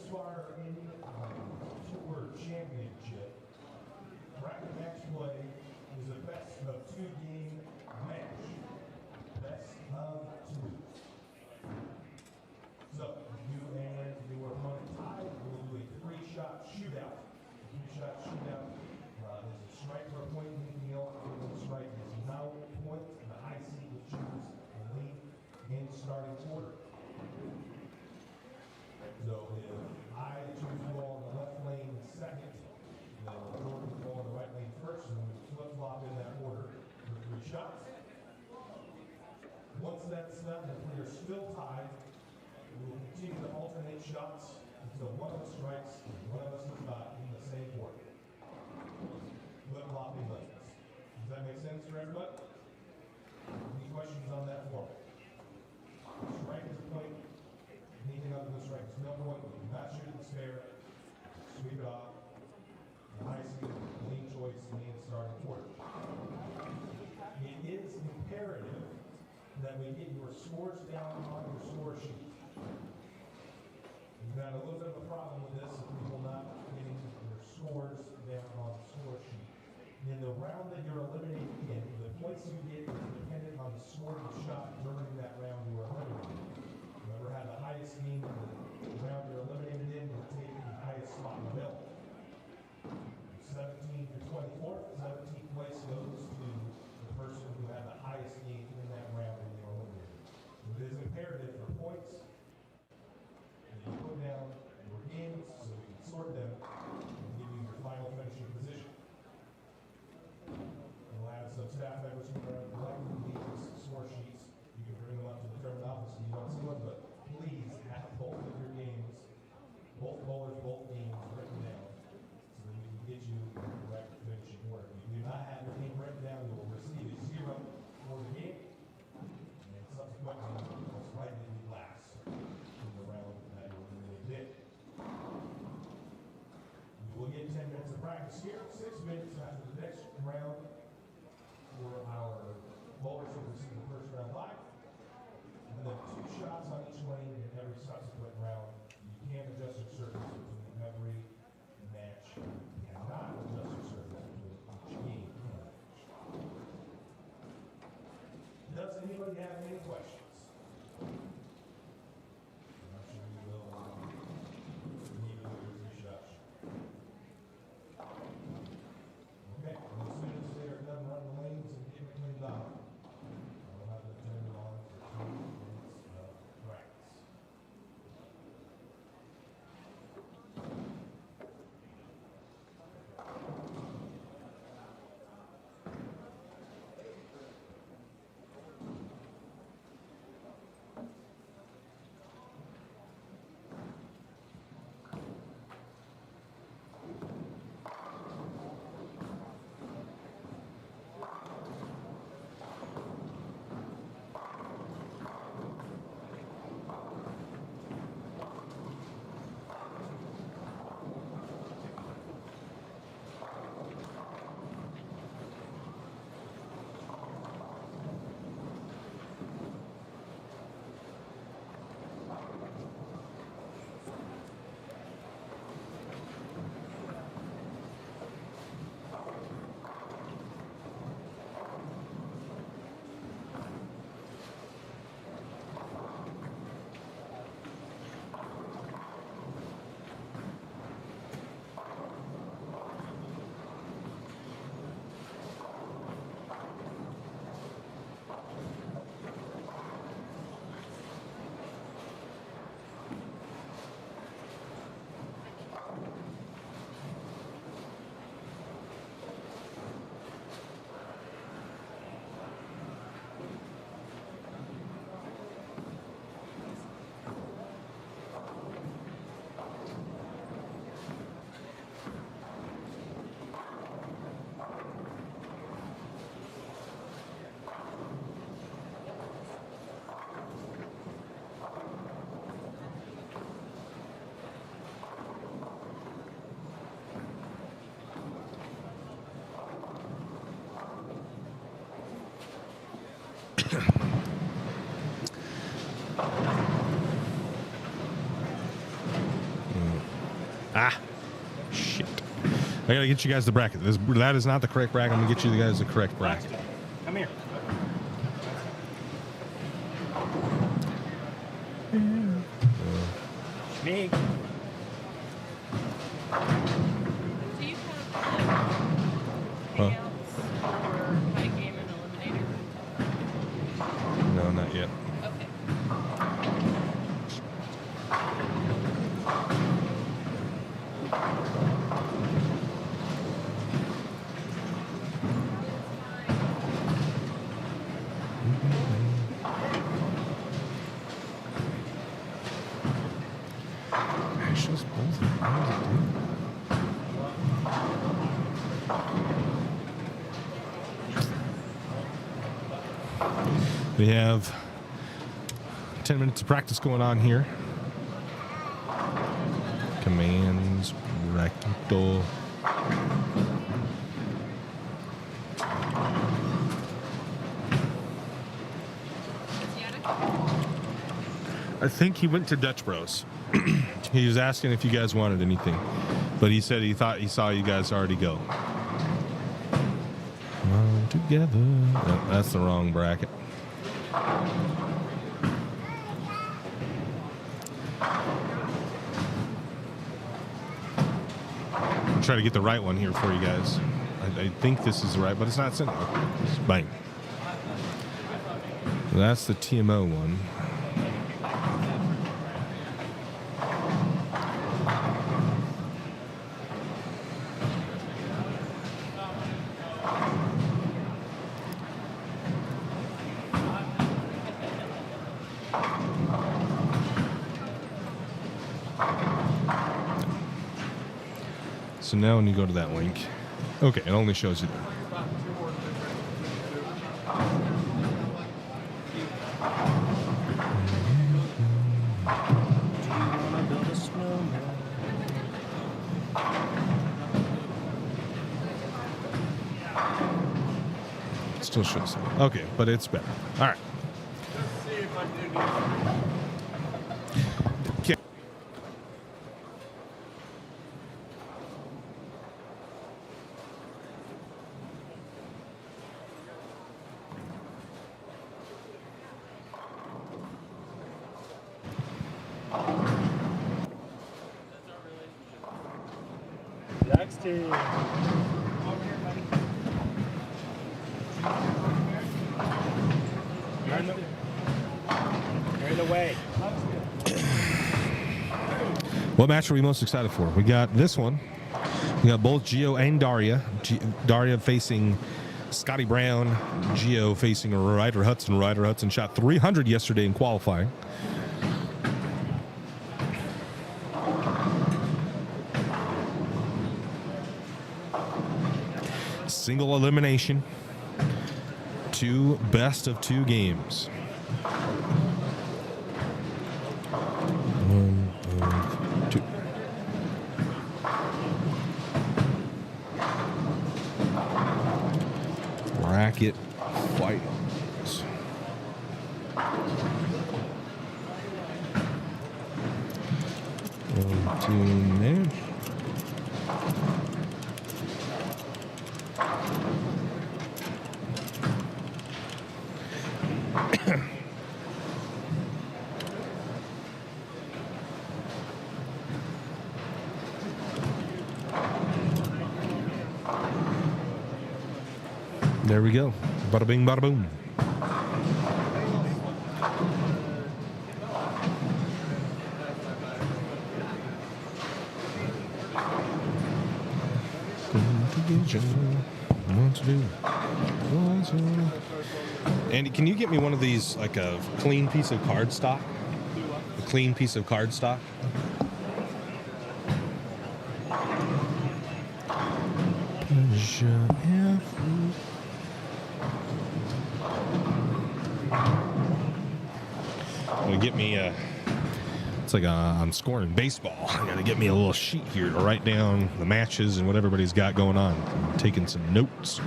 S6: Spar Indy Tour Championship, bracket match play is a best of 2 game match. Best of 2. So, you and your opponent tied, we'll do a 3-shot shootout. 3-shot shootout. There's a strike for a point, anything else, the strike is no point, and the high seed will choose the lead in starting order. So if I choose the ball in the left lane second, then Jordan the ball in the right lane first, and we flip-flop in that order for 3 shots. Once that's done, if we are still tied, we will continue to alternate shots until one of us strikes and one of us does not in the same order. Flip-flopping lanes. Does that make sense for everybody? Any questions on that format? Strike is a point. Anything other than strike is no point. We do not shoot at the spare. Sweep it off. The high seed, lean choice, lean starting order. It is imperative that we get your scores down on your score sheet. We've had a little bit of a problem with this, of people not getting their scores down on the score sheet. In the round that you're eliminated in, the points you get is dependent on the score you shot during that round you were eliminated. Whoever had the highest game in the round you're eliminated in will take the highest spot available. 17 to 24th, 17th place goes to the person who had the highest game in that round when they were eliminated. So it is imperative for points that you put down your games so we can sort them and give you your final finishing position. We'll have some staff members who are collecting these score sheets. You can bring them up to the tournament office if you want to see one, but please have both of your games, both bowlers, both games written down so that we can get you the correct finishing order. If you do not have your game written down, you will receive a 0 for the game, and subsequently, most likely be last in the round that you really did. We will get 10 minutes of practice here, 6 minutes after the next round for our bowlers who receive the first round live. And then 2 shots on each lane in every subsequent round. You can adjust your surface between every match. You cannot adjust your surface between each game. Does anybody have any questions? I'm not sure we will need to do 3 shots. Okay, and as soon as they are done running the lanes and getting cleaned up, I'll have them turn it on for 2 minutes of practice.
S1: Ah, shit. I gotta get you guys the bracket. That is not the correct bracket. I'm gonna get you guys the correct bracket.
S4: Come here. Me.
S2: Do you have
S1: Huh?
S2: hangouts for fight game and eliminator?
S1: No, not yet.
S2: Okay.
S1: It's just both. What does it do? We have 10 minutes of practice going on here. Commands, recto. I think he went to Dutch Bros. He was asking if you guys wanted anything, but he said he thought he saw you guys already go. All together. No, that's the wrong bracket. I'm trying to get the right one here for you guys. I think this is right, but it's not sent. Bang. That's the TMO one. So now when you go to that link, okay, it only shows you there. It still shows it. Okay, but it's better. All right. Okay.
S4: Next team. You're in the way.
S1: What match are we most excited for? We got this one. We got both Gio and Daria. Daria facing Scotty Brown. Gio facing Ryder Hudson. Ryder Hudson shot 300 yesterday in qualifying. Single elimination. 2 best of 2 games. 1 of 2. Bracket fightings. One, 2, man. There we go. Bada bing, bada boom. Andy, can you get me one of these, like a clean piece of cardstock? A clean piece of cardstock? Get me it's like I'm scoring in baseball. I gotta get me a little sheet here to write down the matches and what everybody's got going on. I'm taking some notes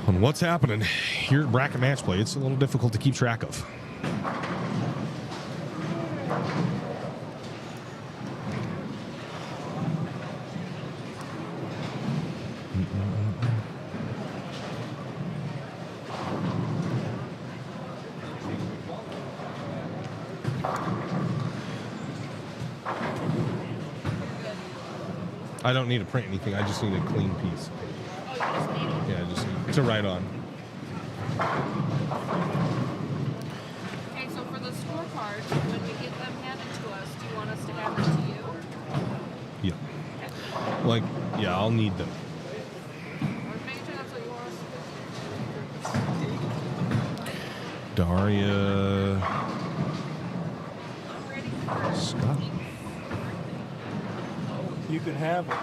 S1: on what's happening here at Bracket Match Play. It's a little difficult to keep track of. I don't need to print anything. I just need a clean piece.
S2: Oh, you just need it.
S1: Yeah, just to write on.
S2: Okay, so for the scorecards, when we get them handed to us, do you want us to hand them to you?
S1: Yeah. Like, yeah, I'll need them.
S2: Or make sure that's what you want us to do?
S1: Daria.
S2: I'm ready for
S1: Scott.
S4: You can have it.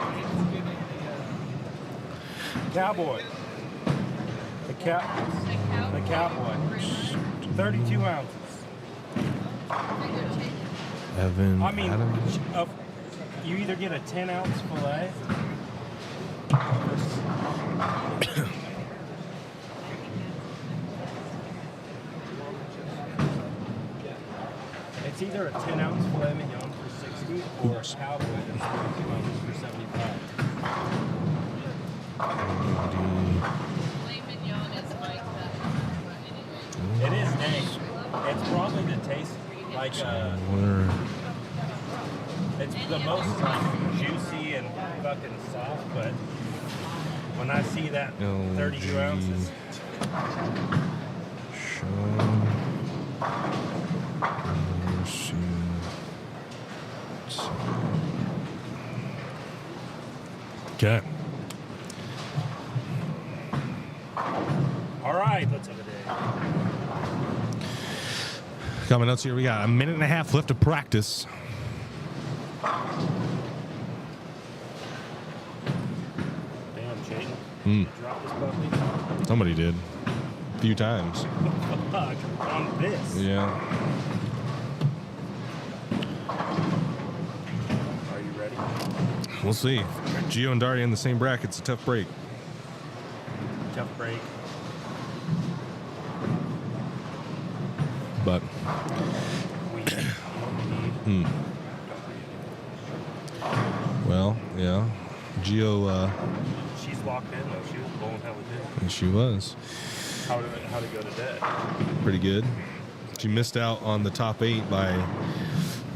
S4: Cowboy. The cowboy. 32 ounces.
S1: Evan.
S4: I mean,
S1: Adam.
S4: you either get a 10-ounce fillet. It's either a 10-ounce filet mignon for 60 or a cowboy that's 32 ounces for 75.
S2: filet mignon is like that.
S4: It is dank. It's probably the taste like it's the most like juicy and fucking soft, but when I see that 32 ounces,
S1: Okay.
S4: all right, let's have a day.
S1: Coming up here, we got a minute and a half left of practice.
S4: Damn, Chayton.
S1: Mm.
S4: Drop this puppy.
S1: Somebody did. A few times.
S4: Fuck, on this.
S1: Yeah.
S4: Are you ready?
S1: We'll see. Gio and Daria in the same bracket. It's a tough break.
S4: Tough break.
S1: But
S4: We need.
S1: well, yeah. Gio,
S4: She's locked in though. She was blowing hell with
S1: she was
S4: How to go to bed.
S1: pretty good. She missed out on the top 8 by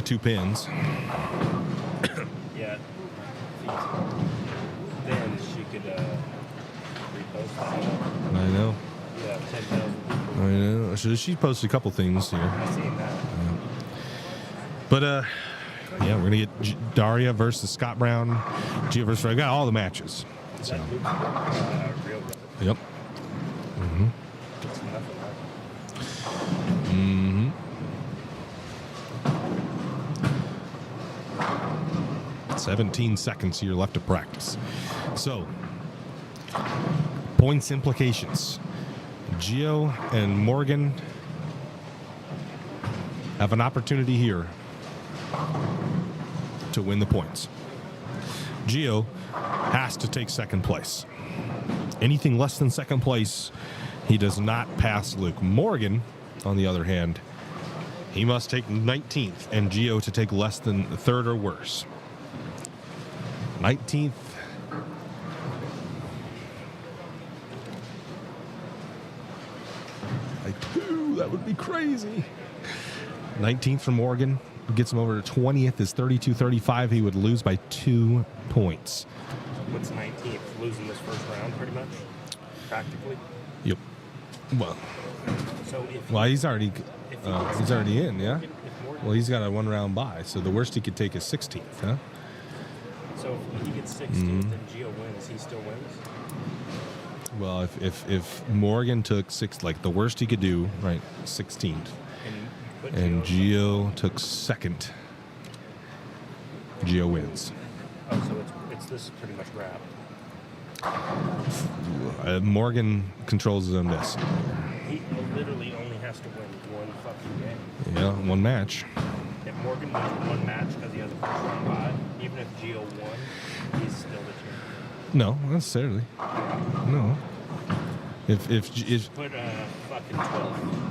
S1: 2 pins.
S4: Yeah. Then she could repost that.
S1: I know.
S4: Yeah, 10,000 people.
S1: I know. So she posted a couple things here.
S4: I seen that.
S1: But yeah, we're gonna get Daria versus Scott Brown, Gio versus. I got all the matches. So,
S4: That looks real good.
S1: yep.
S4: It's nothing like
S1: 17 seconds here left to practice. So, points implications. Gio and Morgan have an opportunity here to win the points. Gio has to take second place. Anything less than second place, he does not pass Luke. Morgan, on the other hand, he must take 19th, and Gio to take less than third or worse. 19th. That would be crazy. 19th for Morgan gets him over to 20th is 32-35. He would lose by 2 points.
S4: What's 19th? Losing this first round, pretty much, practically.
S1: Yep. Well,
S4: So if
S1: he's already
S4: he's
S1: in, yeah.
S4: if Morgan,
S1: Well, he's got a 1 round bye, so the worst he could take is 16th, huh?
S4: so if he gets 16th and Gio wins, he still wins.
S1: Well, if Morgan took the worst he could do, right, 16th, and Gio took second, Gio wins.
S4: Oh, so this is pretty much wrapped.
S1: Morgan controls his own destiny.
S4: He literally only has to win one fucking game.
S1: Yeah, 1 match.
S4: If Morgan wins one match because he has a first round bye, even if Gio won, he's still the champion.
S1: No, not necessarily. No. If
S4: Put fucking 12.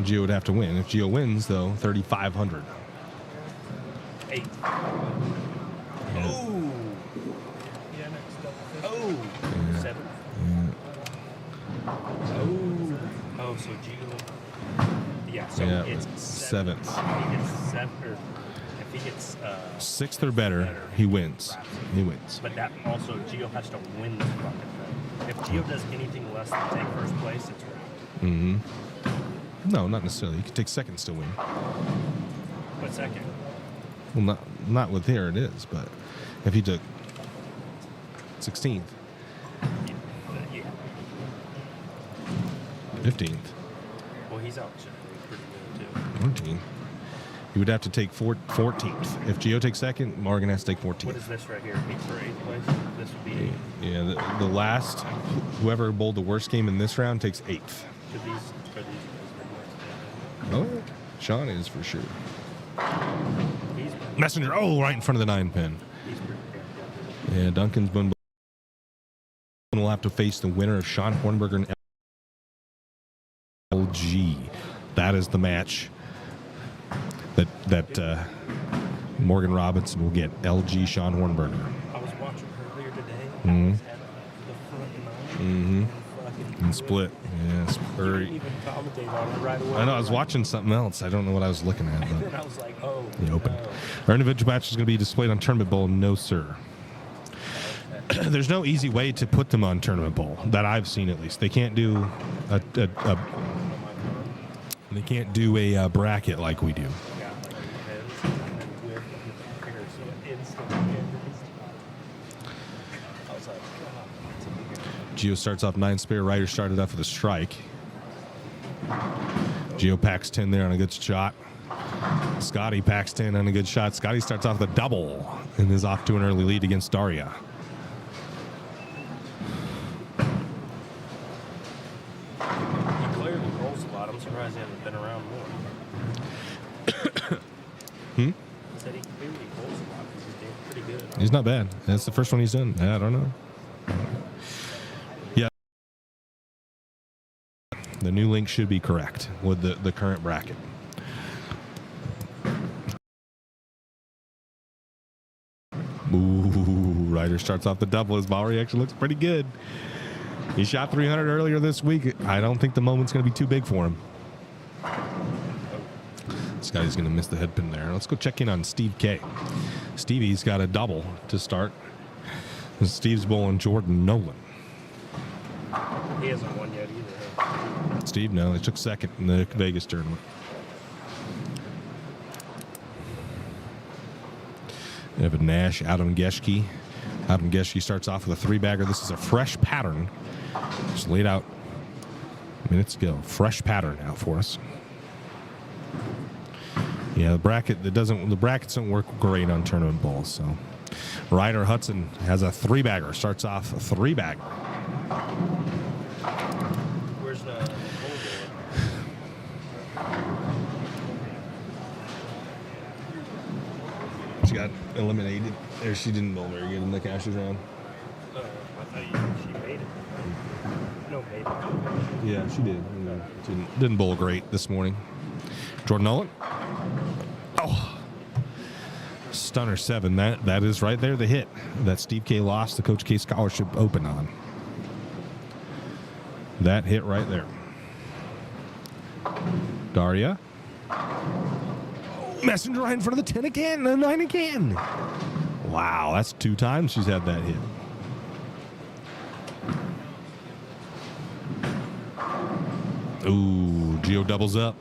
S1: Gio would have to win. If Gio wins, though, 3,500.
S4: 8.
S1: Yeah.
S4: Ooh. Oh. 7. Oh. Oh, so Gio. Yeah, so
S1: Yeah,
S4: it's
S1: seventh.
S4: If he gets seventh, or if he gets
S1: Sixth or better, he wins. He wins.
S4: But that also, Gio has to win this fucking thing. If Gio does anything less than take first place, it's wrong.
S1: No, not necessarily. You can take second, still win.
S4: But second,
S1: Well, not with here it is, but if he took 16th,
S4: yeah.
S1: 15th,
S4: Well, he's actually pretty good too.
S1: 14th, he would have to take 14th. If Gio takes second, Morgan has to take 14th.
S4: What is this right here? 8th for 8th place? This would be 8th.
S1: Yeah, the last, whoever bowled the worst game in this round takes 8th.
S4: Could these
S1: Oh, Sean is for sure.
S4: He's
S1: Messenger, right in front of the 9-pin.
S4: pretty good.
S1: Yeah, Duncan's been. Will have to face the winner of Sean Hornberger and LG. That is the match that Morgan Robinson will get. LG Sean Hornberger.
S4: I was watching earlier today.
S1: Mhm.
S4: Had the front 9 fucking
S1: And split. Yeah,
S4: He
S1: split.
S4: didn't even commentate on it right away.
S1: I know. I was watching something else. I don't know what I was looking at.
S4: And
S1: But
S4: then I was like, oh,
S1: the open.
S4: no.
S1: Our individual match is going to be displayed on Tournament Bowl. No, sir. There's no easy way to put them on Tournament Bowl that I've seen, at least. They can't do a bracket like we do.
S4: Yeah, like depends. And then with the fingers, so instantly I was like, God.
S1: Gio starts off 9 spare. Ryder started off with a strike. Gio packs 10 there on a good shot. Scotty packs 10 on a good shot. Scotty starts off with a double and is off to an early lead against Daria.
S4: He clearly rolls a lot. I'm surprised he hasn't been around more.
S1: Hmm?
S4: I said he clearly rolls a lot because he's doing pretty good.
S1: He's not bad. That's the first one he's done. I don't know. Yeah. The new link should be correct with the current bracket. Ooh, Ryder starts off the double. His ball reaction looks pretty good. He shot 300 earlier this week. I don't think the moment's going to be too big for him. Scotty's going to miss the head pin there. Let's go check in on Steve K. Stevie's got a double to start. Steve's bowling Jordan Nolan.
S4: He hasn't won yet either.
S1: Steve, no, he took second in the Vegas tournament. Evan Nash, Adam Geschke. Adam Geschke starts off with a 3-bagger. This is a fresh pattern. Just laid out minutes ago. Fresh pattern out for us. Yeah, the brackets don't work great on tournament balls. So, Ryder Hudson has a 3-bagger. Starts off a 3-bagger.
S4: Where's the hole
S1: She got eliminated. Or she didn't bowl very good in the Cashers round.
S4: going? I thought she made it. No, maybe.
S1: Yeah, she did. Didn't bowl great this morning. Jordan Nolan. Oh. Stunner 7. That is right there the hit that Steve K lost the Coach K Scholarship Open on. That hit right there. Daria. Messenger right in front of the 10 again. The 9 again. Wow, that's 2 times she's had that hit. Ooh, Gio doubles up.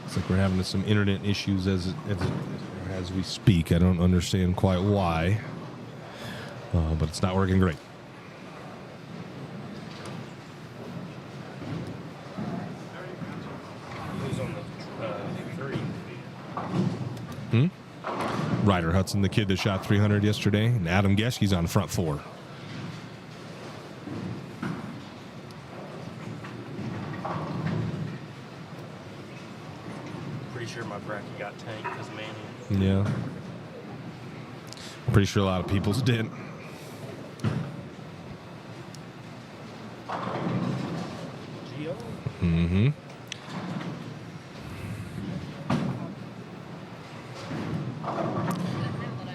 S1: Looks like we're having some internet issues as we speak. I don't understand quite why, but it's not working great.
S4: Who's on the 3?
S1: Ryder Hudson, the kid that shot 300 yesterday, and Adam Geschke's on front 4.
S4: Pretty sure my bracket got tanked because Manny.
S1: Yeah. Pretty sure a lot of people's did.
S4: Gio?
S1: Mm-hmm.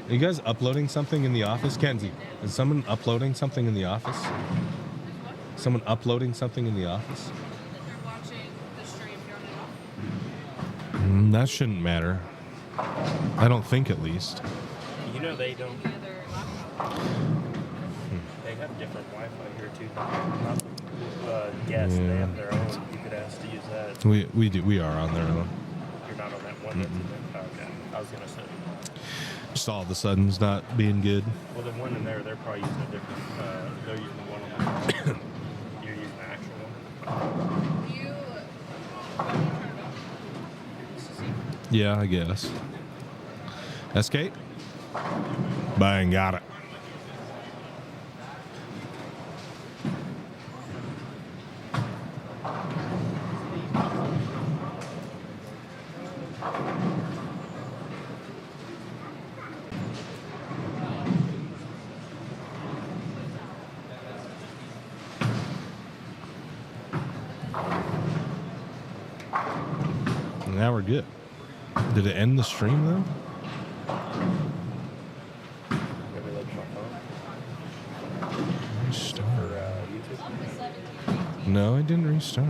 S1: Are you guys uploading something in the office? Kenzie, is someone uploading something in the office? Someone uploading something in the office?
S2: If you're watching the stream, turn it off.
S1: That shouldn't matter. I don't think, at least.
S4: You know they don't.
S2: The other laptop.
S4: They have different Wi-Fi here too. Not yes,
S1: Yeah.
S4: they have their own. You could ask to use that.
S1: We do. We are on their own.
S4: You're not on that one. That's in there. Okay. I was gonna say.
S1: Just all of a sudden, it's not being good.
S4: Well, the one in there, they're probably using a different. They're using the one on the wall. You're using the actual one.
S2: You
S1: Yeah, I guess. Escape? Bang, got it. Now we're good. Did it end the stream though?
S4: Maybe like my phone
S1: Restart.
S4: for YouTube.
S1: No, it didn't restart.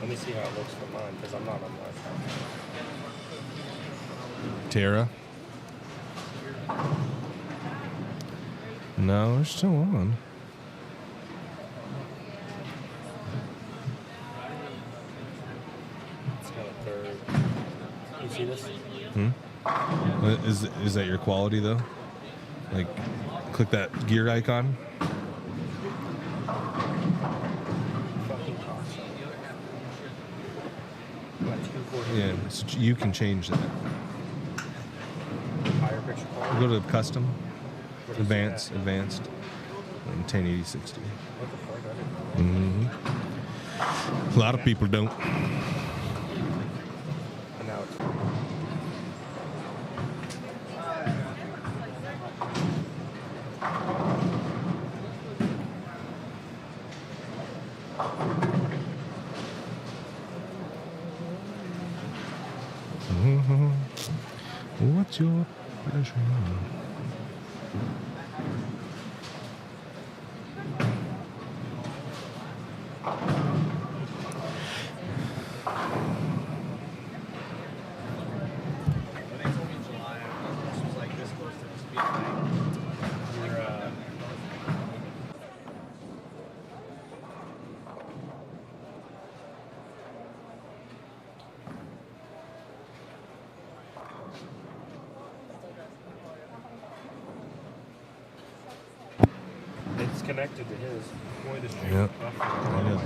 S4: Let me see how it looks for mine because I'm not on my phone.
S1: Tara? No, they're still on.
S4: It's got a third. You see this?
S1: Is that your quality though? Like, click that gear icon.
S4: Fucking awesome. Got 240.
S1: Yeah, you can change that.
S4: Higher picture quality.
S1: Go to custom,
S4: What is
S1: advanced,
S4: that?
S1: advanced, and 1080 60.
S4: What the fuck? I didn't know.
S1: A lot of people don't.
S4: And now it's.
S1: What's your pleasure?
S5: When they told me July, this was like this close to the speed limit.
S4: You're, it's connected to his. Boy, the stream
S1: Yep.
S4: buffering
S1: I
S4: on
S1: know.
S4: my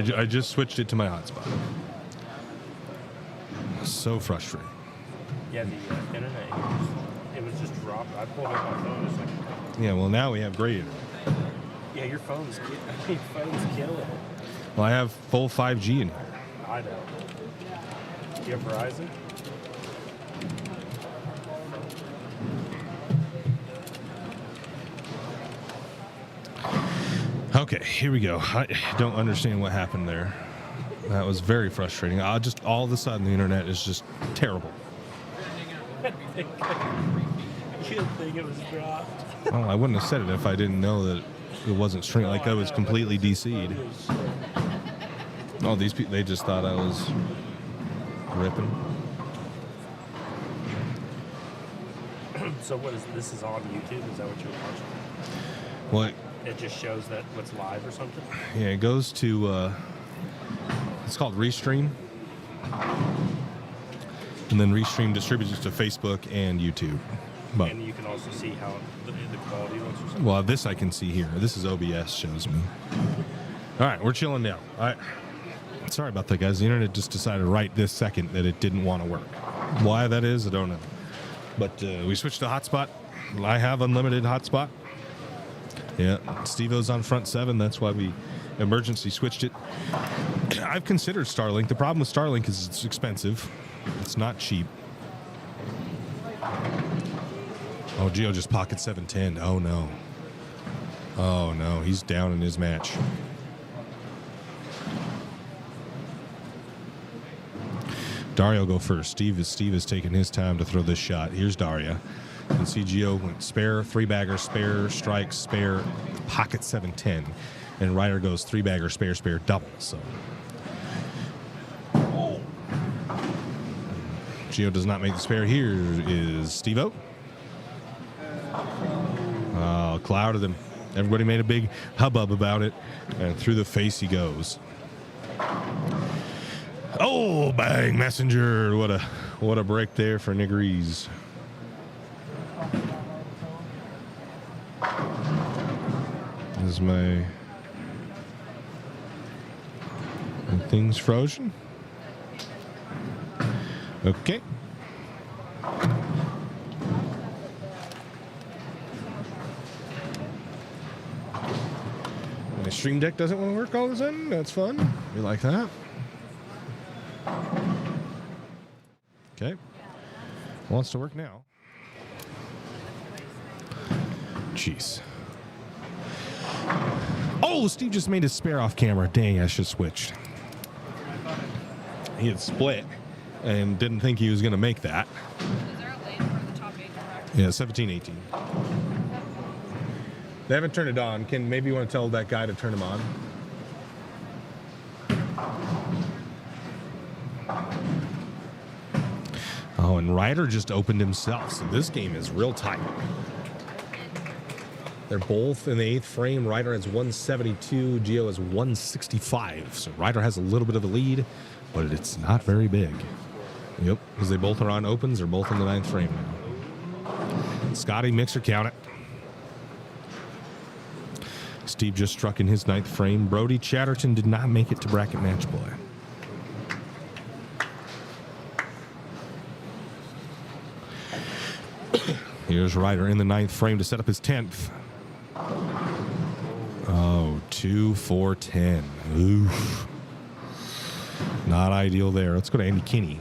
S4: TV.
S1: I just switched it to my hotspot. So frustrating.
S4: Yeah, the internet. It was just dropped. I pulled up my phone. It's like,
S1: Yeah, well, now we have great internet.
S4: yeah, your phone's your phone's killing it.
S1: Well, I have full 5G in here.
S4: I know. You have Verizon?
S1: Okay, here we go. I don't understand what happened there. That was very frustrating. Just all of a sudden, the internet is just terrible.
S4: You didn't think it was dropped.
S1: Well, I wouldn't have said it if I didn't know that it wasn't streaming. Like I was completely DC'd. Oh, these people, they just thought I was ripping.
S4: So what is this? Is on YouTube? Is that what you're watching?
S1: Well,
S4: It just shows that what's live or something.
S1: yeah, it goes to, it's called Restream. And then Restream distributes it to Facebook and YouTube. But,
S4: And you can also see how the quality looks or something.
S1: well, this I can see here. This is OBS shows me. All right, we're chilling now. All right. Sorry about that, guys. The internet just decided right this second that it didn't want to work. Why that is, I don't know. But we switched to hotspot. I have unlimited hotspot. Yeah, Steve-O's on front 7. That's why we emergency switched it. I've considered Starlink. The problem with Starlink is it's expensive. It's not cheap. Oh, Gio just pocket 710. Oh, no. Oh, no. He's down in his match. Daria will go first. Steve is taking his time to throw this shot. Here's Daria. You can see Gio went spare, 3-bagger, spare, strike, spare, pocket 7-10. And Ryder goes 3-bagger, spare, spare, double. So Gio does not make the spare. Here is Steve-O. Clouded him. Everybody made a big hubbub about it. And through the face he goes. Oh, bang, messenger. What a break there for Niggeries. Is my things frozen? Okay. My stream deck doesn't want to work all of a sudden. That's fun. We like that. Okay. Wants to work now. Jeez. Oh, Steve just made his spare off camera. Dang, I should have switched. He had split and didn't think he was going to make that.
S2: Is there a lane for the top 8 correct?
S1: Yeah, 17-18. They haven't turned it on. Maybe you want to tell that guy to turn him on? Oh, and Ryder just opened himself. So this game is real tight. They're both in the 8th frame. Ryder has 172. Gio has 165. So Ryder has a little bit of a lead, but it's not very big. Yep, because they both are on opens. They're both in the 9th frame now. Scotty, mixer, count it. Steve just struck in his 9th frame. Brody Chatterton did not make it to bracket match play. Here's Ryder in the 9th frame to set up his 10th. Oh, 2-4-10. Oof. Not ideal there. Let's go to Andy Kinney.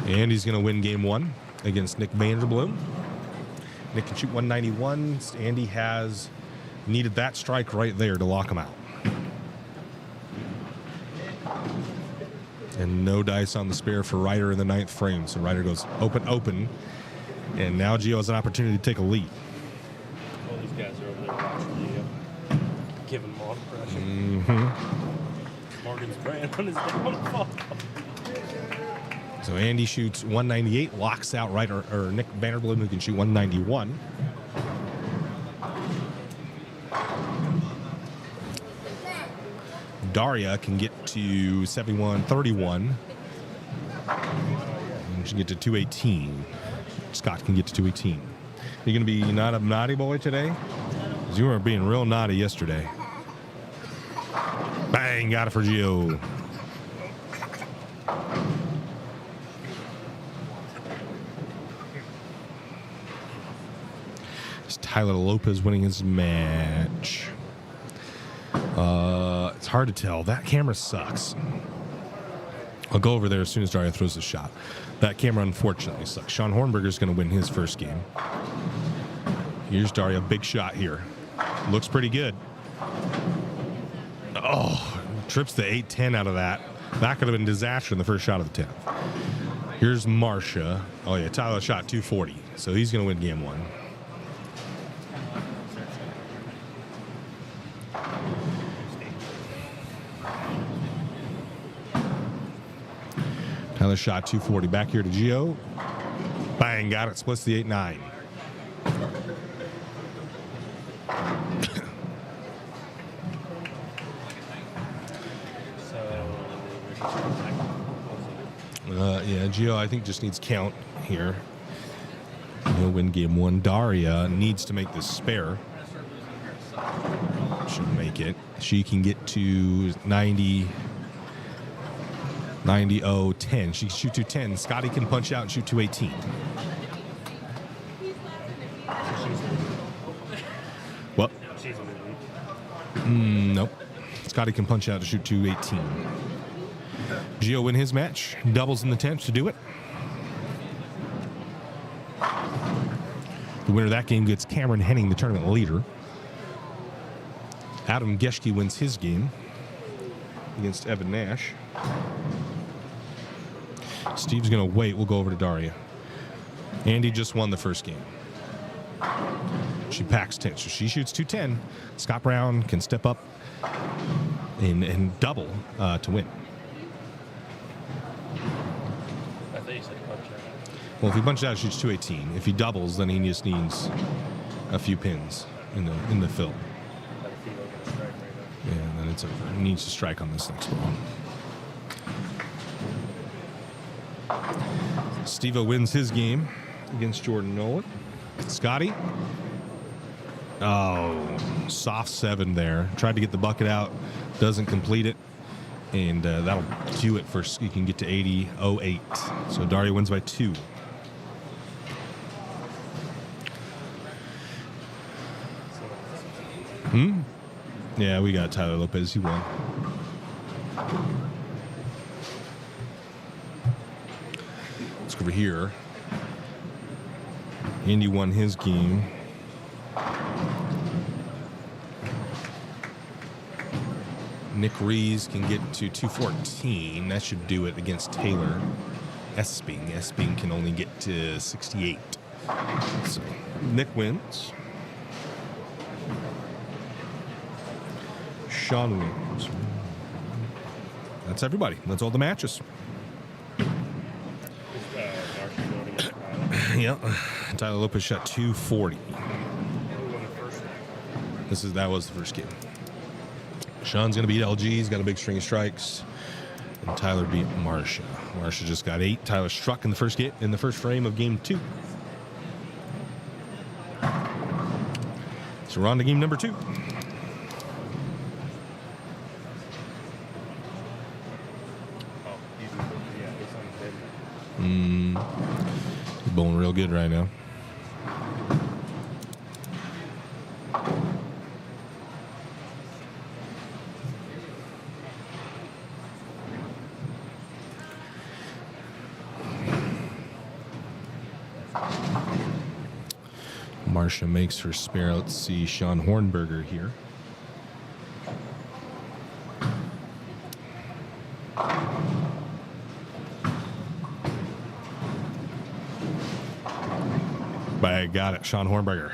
S1: Andy's going to win game 1 against Nick Vanderbloom. Nick can shoot 191. Andy has needed that strike right there to lock him out. And no dice on the spare for Ryder in the 9th frame. So Ryder goes open, open. And now Gio has an opportunity to take a lead.
S4: All these guys are over there watching Gio. Giving him all the pressure.
S1: Mm-hmm.
S4: Morgan's praying on his downfall.
S1: So Andy shoots 198, locks out Ryder, or Nick Vanderbloom, who can shoot 191. Daria can get to 71-31. And she can get to 218. Scott can get to 218. You're going to be not a naughty boy today? Because you were being real naughty yesterday. Bang, got it for Gio. It's Tyler Lopez winning his match. It's hard to tell. That camera sucks. I'll go over there as soon as Daria throws the shot. That camera unfortunately sucks. Sean Hornberger's going to win his first game. Here's Daria, big shot here. Looks pretty good. Oh, trips the 8-10 out of that. That could have been disaster in the first shot of the 10th. Here's Marcia. Oh yeah, Tyler shot 240. So he's going to win game 1. Tyler shot 240. Back here to Gio. Bang, got it. Splits the 8-9. Yeah, Gio, I think, just needs count here. He'll win game 1. Daria needs to make this spare. She'll make it. She can get to 90. 90-0-10. She can shoot 210. Scotty can punch out and shoot 218. What? Nope. Scotty can punch out to shoot 218. Gio win his match. Doubles in the 10th to do it. The winner of that game gets Cameron Henning, the tournament leader. Adam Geschke wins his game against Evan Nash. Steve's going to wait. We'll go over to Daria. Andy just won the first game. She packs 10, so she shoots 210. Scott Brown can step up and double to win.
S4: I thought you said punch out.
S1: Well, if he punches out, he shoots 218. If he doubles, then he just needs a few pins in the fill.
S4: But if he don't get a strike right now.
S1: Yeah, then it's over. He needs to strike on this next ball. Steve-O wins his game against Jordan Nolan. Scotty. Oh, soft 7 there. Tried to get the bucket out. Doesn't complete it. And that'll do it for, you can get to 80-08. So Daria wins by 2. Yeah, we got Tyler Lopez. He won. Let's go over here. Andy won his game. Nick Rees can get to 214. That should do it against Taylor Esping. Esping can only get to 68. So Nick wins. Sean wins. That's everybody. That's all the matches. Yeah. Tyler Lopez shot 240. That was the first game. Sean's going to beat LG. He's got a big string of strikes. And Tyler beat Marcia. Marcia just got 8. Tyler struck in the first frame of game 2. So we're on to game number 2. He's bowling real good right now. Marcia makes her spare. Let's see Sean Hornberger here. I got it, Sean Hornberger.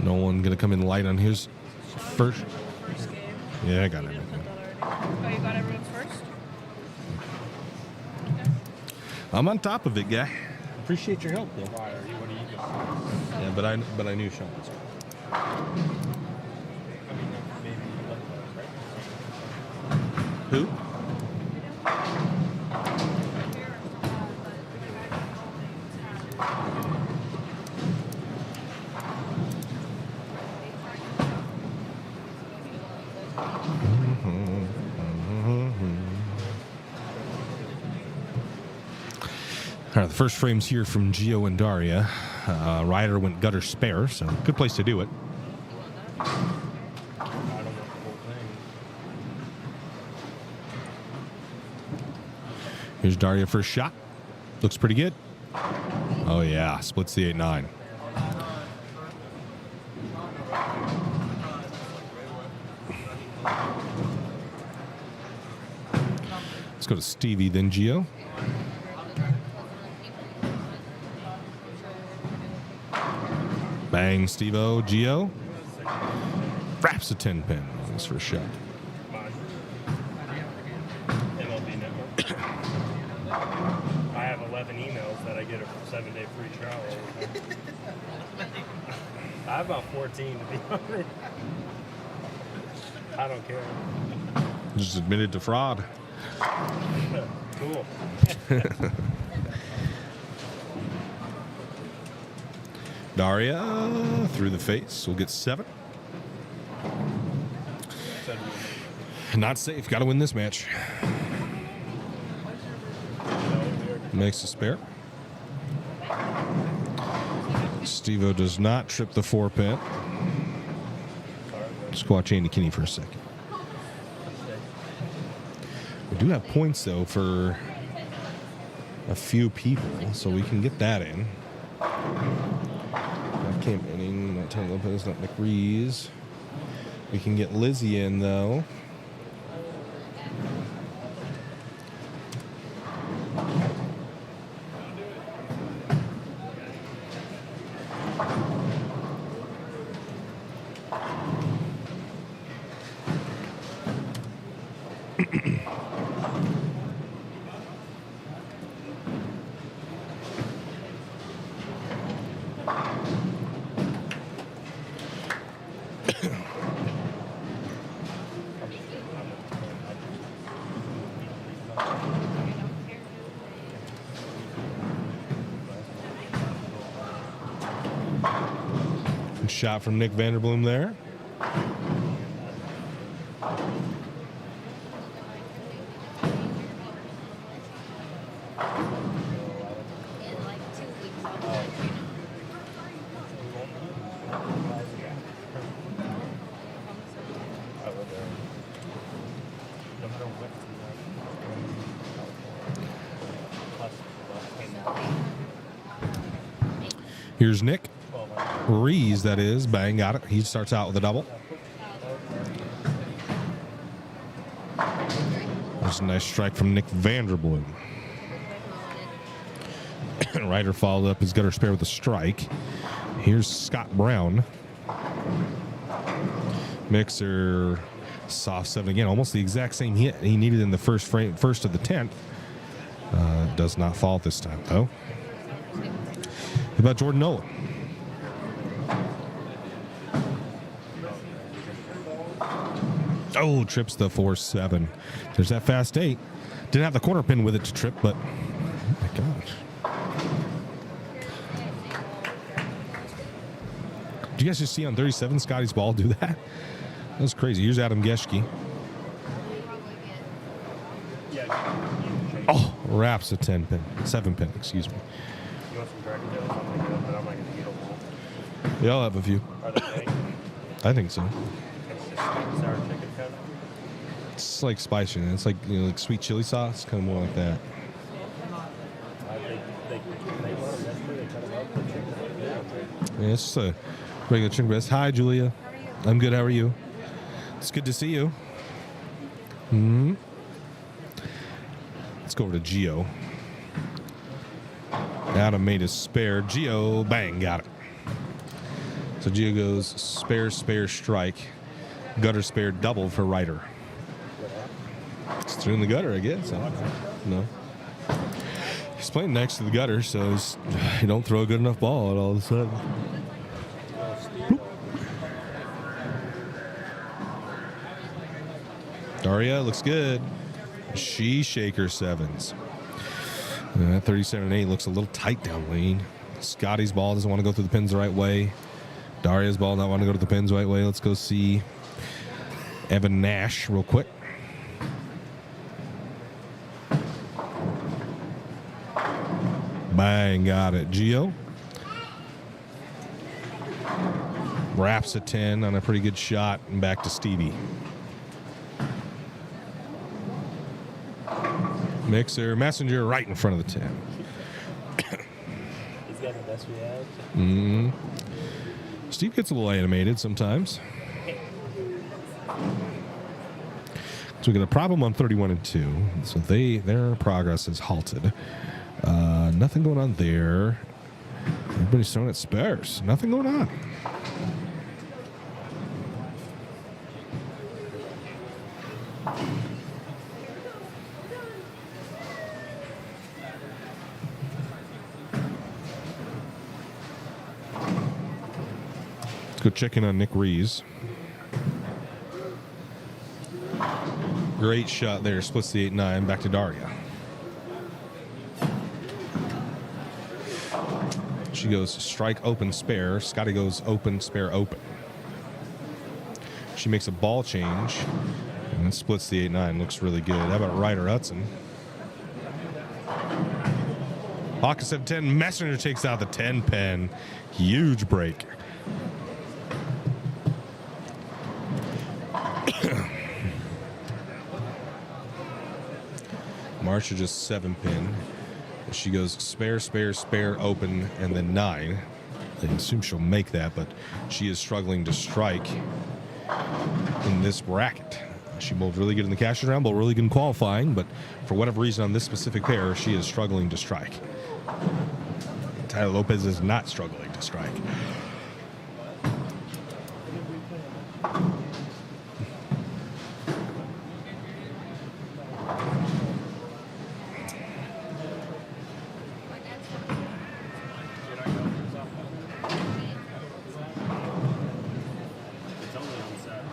S1: No one gonna come in light on his first.
S2: First game.
S1: Yeah, I got it.
S2: Oh, you got everyone's first?
S1: I'm on top of it, guy. Appreciate your help, though.
S4: Why are you? What are you doing?
S1: Yeah, but I knew Sean was.
S4: I mean, maybe you look right.
S1: Who? All right, the first frame's here from Gio and Daria. Ryder went gutter spare, so good place to do it.
S4: I don't want the whole thing.
S1: Here's Daria first shot. Looks pretty good. Oh, yeah. Splits the 8-9. Let's go to Stevie, then Gio. Bang, Steve-O. Gio. Wraps a 10-pin on his first shot.
S4: MLB Network. I have 11 emails that I get a 7-day free trial. I have about 14 to be honest. I don't care.
S1: Just admitted to fraud.
S4: Cool.
S1: Daria through the face. We'll get 7. Not safe. Got to win this match. Makes a spare. Steve-O does not trip the 4-pin. Just watch Andy Kinney for a second. We do have points, though, for a few people, so we can get that in. Not Camp Inning, not Tyler Lopez, not Nick Rees. We can get Lizzie in, though. Good shot from Nick Vanderbloom there.
S2: In like 2 weeks, I'll let you know.
S1: Here's Nick Rees, that is. Bang, got it. He starts out with a double. There's a nice strike from Nick Vanderbloom. Ryder followed up his gutter spare with a strike. Here's Scott Brown. Mixer, soft 7 again. Almost the exact same hit he needed in the first of the 10th. Does not fall this time, though. How about Jordan Nolan? Oh, trips the 4-7. There's that fast 8. Didn't have the corner pin with it to trip, but oh my gosh. Did you guys just see on 37 Scotty's ball do that? That was crazy. Here's Adam Geschke. Oh, wraps a 10 pin. 7 pin, excuse me.
S4: You want some dragon tails? I'll make it up, but I'm not going to eat them all.
S1: Yeah, I'll have a few.
S4: Are they big?
S1: I think so.
S4: It's just sour chicken kind of.
S1: It's like spicy. It's like, you know, like sweet chili sauce. Kind of more like that.
S4: They want them yesterday. They cut them up. The chicken.
S1: Yeah, it's just a regular chicken breast. Hi, Julia. I'm good. How are you? It's good to see you. Let's go over to Gio. Adam made his spare. Gio, bang, got it. So Gio goes spare, strike. Gutter spare double for Ryder. It's through in the gutter, I guess. No. He's playing next to the gutter, so you don't throw a good enough ball at all of a sudden. Boop. Daria looks good. She shaker 7s. That 37-8 looks a little tight down lane. Scotty's ball doesn't want to go through the pins the right way. Daria's ball not want to go to the pins the right way. Let's go see Evan Nash real quick. Bang, got it. Gio wraps a 10 on a pretty good shot, and back to Stevie. Mixer, Messenger right in front of the 10.
S4: He's got the best we have.
S1: Steve gets a little animated sometimes. So we got a problem on 31 and 2. So their progress is halted. Nothing going on there. Everybody's throwing at spares. Nothing going on. Let's go check in on Nick Rees. Great shot there. Splits the 8-9. Back to Daria. She goes strike, open, spare. Scotty goes open, spare, open. She makes a ball change and then splits the 8-9. Looks really good. How about Ryder Hudson? Hawkins at 10. Messenger takes out the 10 pin. Huge break. Marsha just 7 pin. She goes spare, spare, spare, open, and then 9. I assume she'll make that, but she is struggling to strike. in this bracket. She bowled really good in the cashers round, bowled really good in qualifying, but for whatever reason on this specific pair, she is struggling to strike. Tyler Lopez is not struggling to strike.
S4: It's only on Saturday.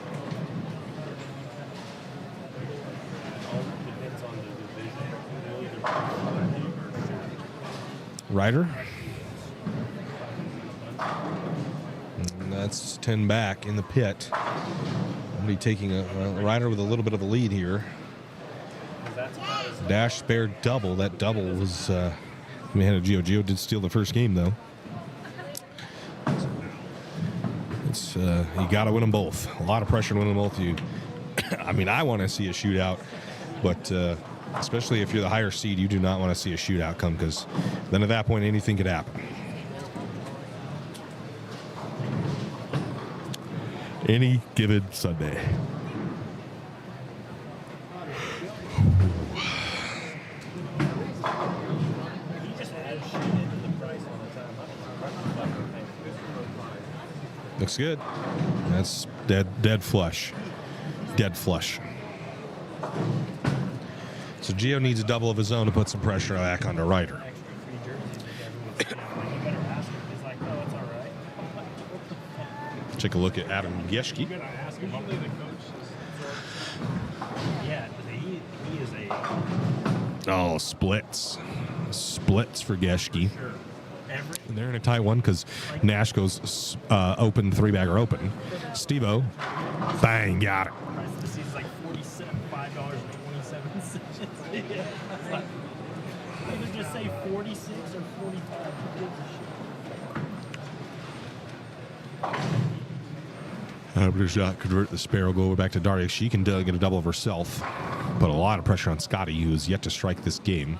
S4: It all depends on the division.
S1: Ryder. And that's 10 back in the pit. Somebody taking a Ryder with a little bit of a lead here. Dash spare double. That double was we had a Gio did steal the first game though. It's you got to win them both. A lot of pressure to win them both. I mean, I want to see a shootout, but especially if you're the higher seed, you do not want to see a shootout come, because then at that point anything could happen. Any given Sunday.
S4: He just adds shit into the price all the time.
S1: Looks good. That's dead flush. Dead flush. So Gio needs a double of his own to put some pressure back onto Ryder. Take a look at Adam Geschke.
S4: Yeah, he is a.
S1: Oh, splits. Splits for Geschke. And they're in a tight one because Nash goes open, three-bagger open. Steve-O, bang, got it.
S4: This is like $5.27. Either just say 46 or 45. Who gives a shit?
S1: Does not convert the spare. Will go over back to Daria. She can get a double of herself. Put a lot of pressure on Scotty, who has yet to strike this game.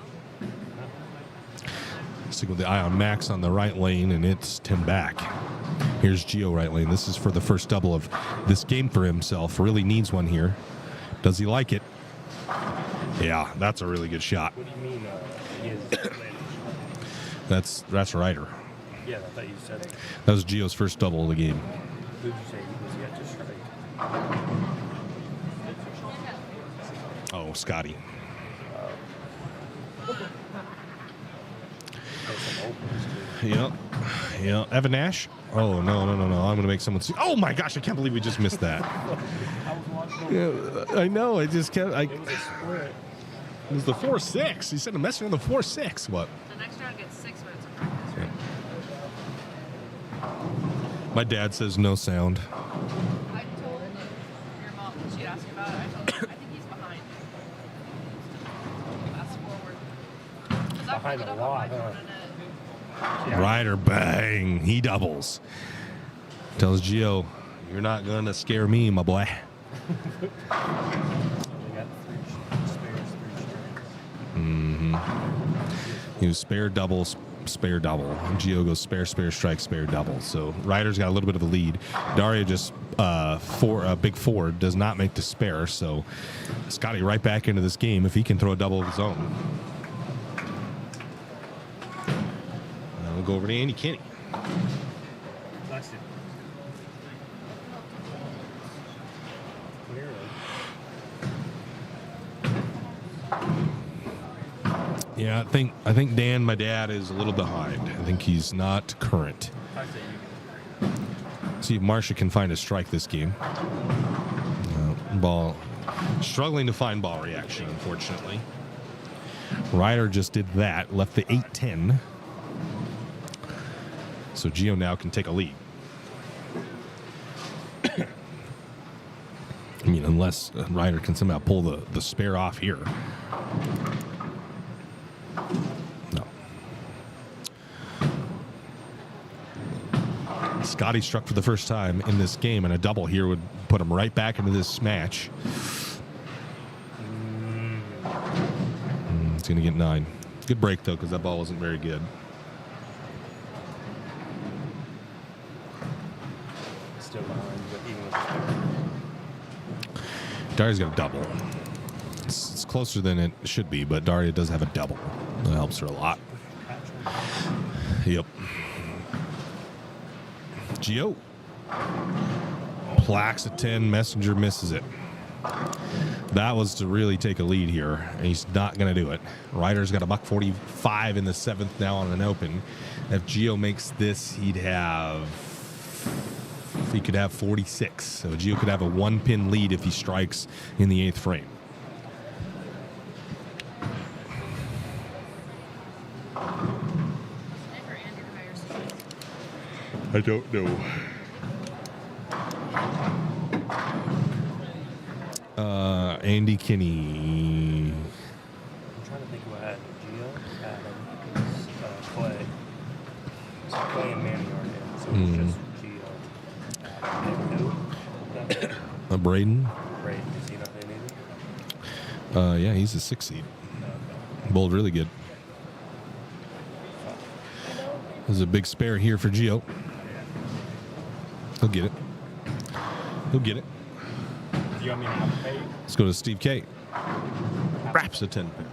S1: Stick with the eye on Max on the right lane, and it's 10 back. Here's Gio right lane. This is for the first double of this game for himself. Really needs one here. Does he like it? Yeah, that's a really good shot.
S4: What do you mean?
S1: That's Ryder.
S4: Yeah, I thought you said it.
S1: That was Gio's first double of the game.
S4: Who did you say he was yet to strike?
S1: Oh, Scotty. Yep. Evan Nash. Oh, no. I'm going to make someone see. Oh, my gosh. I can't believe we just missed that. Yeah, I know. I just kept. It was a split. It was the 4-6. He said a message on the 4-6. What?
S2: The next round gets 6 minutes of practice, right?
S1: My dad says no sound.
S2: I told your mom when she asked about it, I told her, I think he's behind. Fast forward.
S4: Behind a lot, huh?
S1: Ryder, bang. He doubles. Tells Gio, you're not going to scare me, my boy. He was spare double. Gio goes spare, strike, spare, double. So Ryder's got a little bit of a lead. Daria just big four does not make the spare. So Scotty right back into this game if he can throw a double of his own. We'll go over to Andy Kinney. Yeah, I think Dan, my dad, is a little behind. I think he's not current. See if Marcia can find a strike this game. Ball struggling to find ball reaction, unfortunately. Ryder just did that, left the 8-10. So Gio now can take a lead. I mean, unless Ryder can somehow pull the spare off here. No. Scotty struck for the first time in this game, and a double here would put him right back into this match. It's going to get 9. Good break, though, because that ball wasn't very good.
S4: Still behind, but even with
S1: Daria's got a double. It's closer than it should be, but Daria does have a double. That helps her a lot. Yep. Gio. Plaques at 10. Messenger misses it. That was to really take a lead here, and he's not going to do it. Ryder's got a $145 in the 7th now on an open. If Gio makes this, he could have 46. So Gio could have a 1-pin lead if he strikes in the 8th frame.
S2: Never Andrew higher seed.
S1: I don't know. Andy Kinney.
S4: I'm trying to think what I had. Gio, Adam, Clay. So Clay and Manny aren't in. So it's just Gio. Adam, and who?
S1: Braden.
S4: Braden, is he not in either?
S1: Yeah, he's a 6 seed. Bowled really good. There's a big spare here for Gio. He'll get it. He'll get it.
S4: Do you want me to have pay?
S1: Let's go to Steve K. Wraps a 10 pin.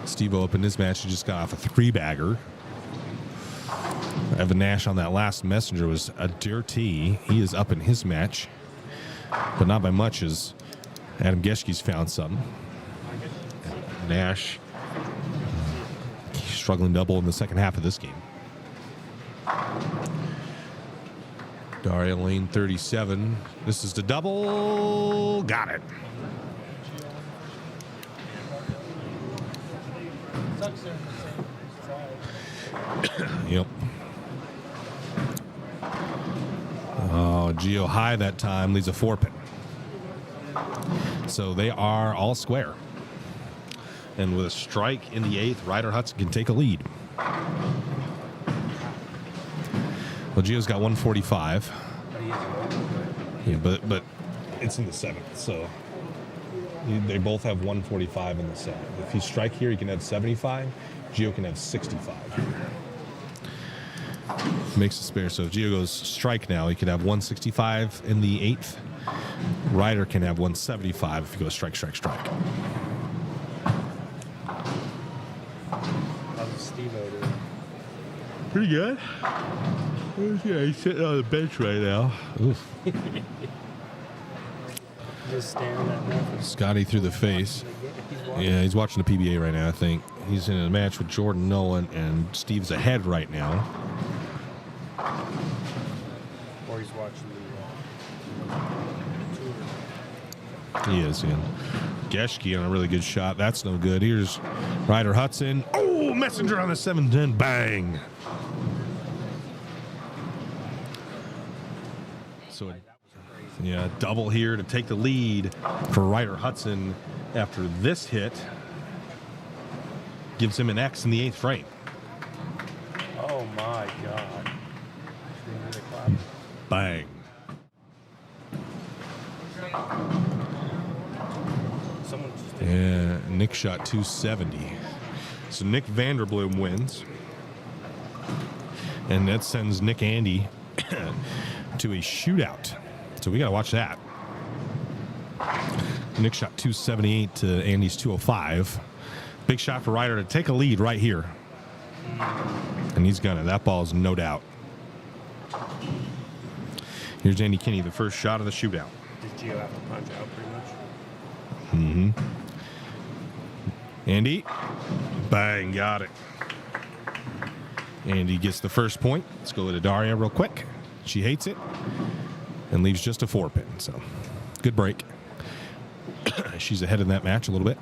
S1: Steve opened his match. He just got off a 3-bagger. Evan Nash on that last messenger was a dirty. He is up in his match, but not by much as Adam Geschke's found something. Nash struggling double in the second half of this game. Daria lane 37. This is the double. Got it. Yep. Oh, Gio high that time leads a 4-pin. So they are all square. And with a strike in the 8th, Ryder Hudson can take a lead. Well, Gio's got 145. Yeah, but it's in the 7th, so they both have 145 in the 7th. If you strike here, you can have 75. Gio can have 65. Makes a spare. So if Gio goes strike now, he could have 165 in the 8th. Ryder can have 175 if he goes strike, strike, strike.
S4: How's Steve-O doing?
S1: Pretty good. Yeah, he's sitting on the bench right now. Oof.
S4: Just staring at nothing.
S1: Scotty through the face. Yeah, he's watching the PBA right now, I think. He's in a match with Jordan Nolan, and Steve's ahead right now.
S4: Or he's watching the tour.
S1: He is, yeah. Geschke on a really good shot. That's no good. Here's Ryder Hudson. Oh, messenger on the 7-10. Bang. So, yeah, double here to take the lead for Ryder Hudson after this hit. Gives him an X in the 8th frame.
S4: Oh my God.
S1: Bang.
S4: Someone's just
S1: Yeah, Nick shot 270. So Nick Vanderbloom wins. And that sends Nick Andy to a shootout. So we got to watch that. Nick shot 278 to Andy's 205. Big shot for Ryder to take a lead right here. And he's gonna. That ball is no doubt. Here's Andy Kinney, the first shot of the shootout.
S4: Did Gio have to punch out pretty much?
S1: Mm-hmm. Andy. Bang, got it. Andy gets the first point. Let's go to Daria real quick. She hates it and leaves just a 4-pin. So good break. She's ahead in that match a little bit.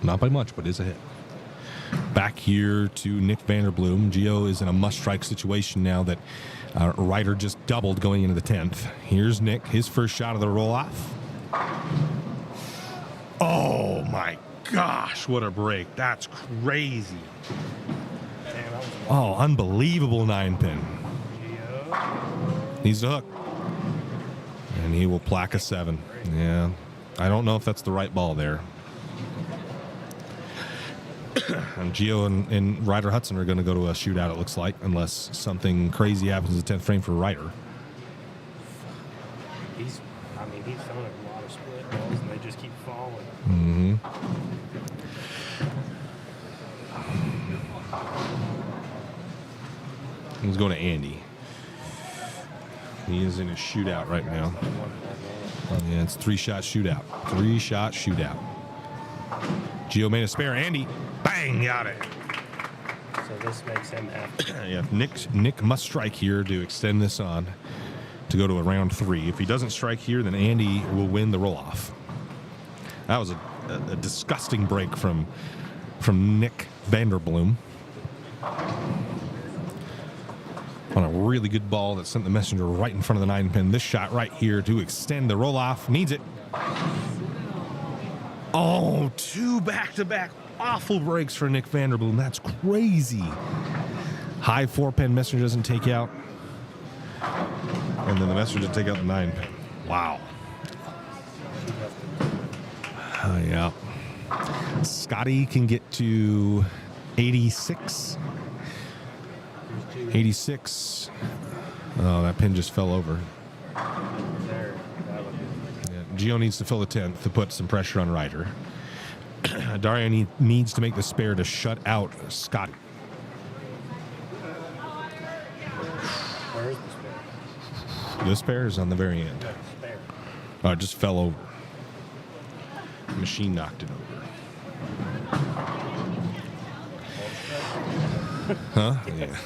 S1: Not by much, but is ahead. Back here to Nick Vanderbloom. Gio is in a must-strike situation now that Ryder just doubled going into the 10th. Here's Nick, his first shot of the roll-off. Oh, my gosh, what a break. That's crazy.
S4: Damn, that was
S1: Oh, unbelievable 9-pin.
S4: Gio.
S1: Needs the hook. And he will plaque a 7. Yeah. I don't know if that's the right ball there. And Gio and Ryder Hudson are going to go to a shootout, it looks like, unless something crazy happens in the 10th frame for Ryder.
S4: He's throwing a lot of split balls, and they just keep falling.
S1: Mm-hmm. He's going to Andy. He is in a shootout right now. Yeah, it's 3-shot shootout. 3-shot shootout. Gio made a spare. Andy, bang, got it.
S4: So this makes him happy.
S1: Yeah, Nick must strike here to extend this on to go to a round 3. If he doesn't strike here, then Andy will win the roll-off. That was a disgusting break from Nick Vanderbloom. On a really good ball that sent the messenger right in front of the 9-pin. This shot right here to extend the roll-off. Needs it. Oh, 2 back-to-back awful breaks for Nick Vanderbloom. That's crazy. High 4-pin messenger doesn't take out. And then the messenger doesn't take out the 9-pin. Wow. Yeah. Scotty can get to 86. 86. Oh, that pin just fell over.
S4: There, that would be.
S1: Yeah, Gio needs to fill the 10th to put some pressure on Ryder. Dario needs to make the spare to shut out Scotty.
S4: Where is the spare?
S1: The spare is on the very end.
S4: No, spare.
S1: Oh, it just fell over. The machine knocked it over. Huh? Yeah.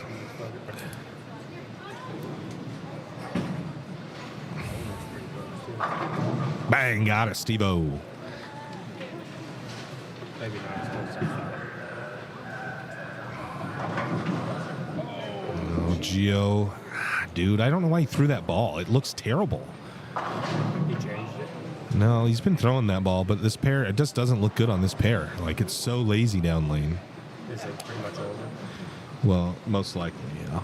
S1: Bang, got it, Steve-O.
S4: Maybe not.
S1: Oh, Gio. Dude, I don't know why he threw that ball. It looks terrible.
S4: He changed it.
S1: No, he's been throwing that ball, but this pair, it just doesn't look good on this pair. Like, it's so lazy down lane.
S4: Is it pretty much over?
S1: Well, most likely, yeah.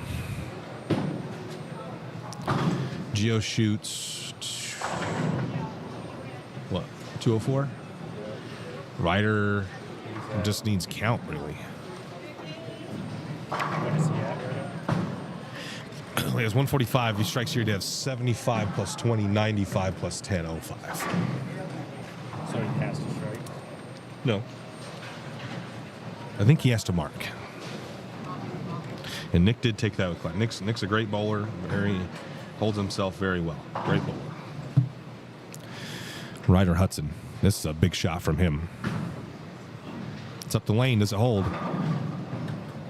S1: Gio shoots, what, 204? Ryder just needs count, really.
S4: What is he at right now?
S1: He has 145. He strikes here to have 75 plus 20, 95 plus 10, 05.
S4: So he has to strike.
S1: No. I think he has to mark. And Nick did take that with Clyde. Nick's a great bowler. Holds himself very well. Great bowler. Ryder Hudson. This is a big shot from him. It's up the lane. Does it hold?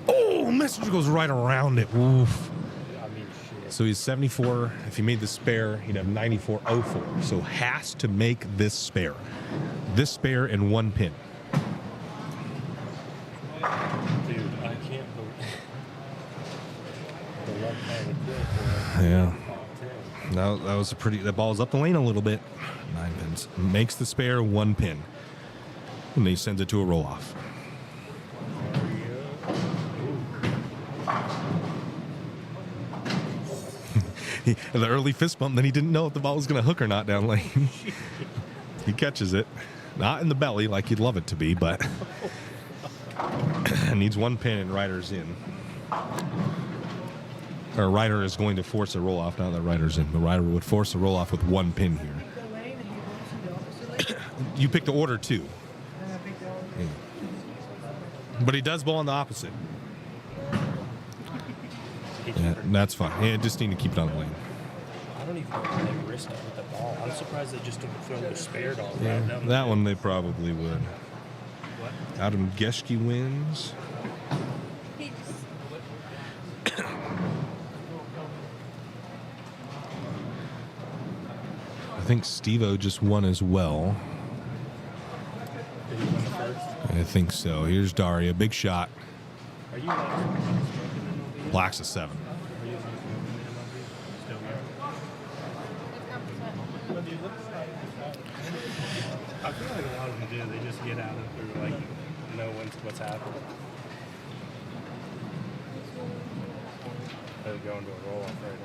S1: Oh, messenger goes right around it. Oof.
S4: I mean, shit.
S1: So he's 74. If he made the spare, he'd have 94.04. So has to make this spare. This spare and 1 pin.
S4: Dude, I can't believe the left hand would kill for him.
S1: Yeah. That was a pretty. That ball's up the lane a little bit. 9 pins. Makes the spare 1 pin. And he sends it to a roll off. The early fist bump, then he didn't know if the ball was going to hook or not down lane. He catches it. Not in the belly like you'd love it to be, but needs 1 pin and Ryder's in. Or Ryder is going to force a roll off now that Ryder's in, but Ryder would force a roll off with 1 pin here. You picked the order too. Yeah. But he does bowl on the opposite. Yeah, that's fine. Yeah, just need to keep it on the lane.
S4: I don't even know how they risked it with the ball. I'm surprised they just didn't throw the spare dog
S1: Yeah,
S4: right down the
S1: that
S4: field.
S1: one they probably would.
S4: What?
S1: Adam Geschke wins. I think Steve-O just won as well.
S4: Did he win the first?
S1: I think so. Here's Daria. Big shot.
S4: Are you not
S1: Black's a 7.
S4: Are you still I feel like a lot of them do. They just get out of it like know what's happening. They're going to a roll off right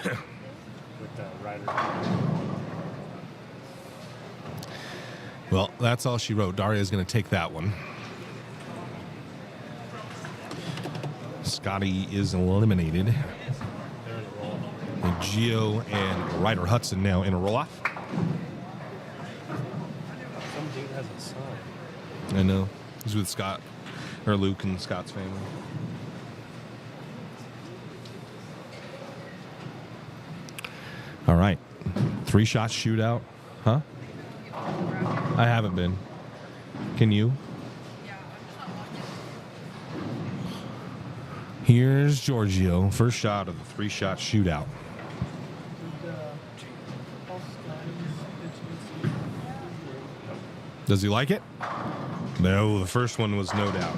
S4: now with Ryder.
S1: Well, that's all she wrote. Daria's going to take that one. Scotty is eliminated.
S4: They're in a roll.
S1: And Gio and Ryder Hudson now in a roll-off.
S4: Some dude has a son.
S1: I know. He's with Scott, or Luke and Scott's family. All right. 3-shot shootout. Huh? I haven't been. Can you? Here's Giorgio. First shot of the 3-shot shootout. Does he like it? No, the first one was no doubt.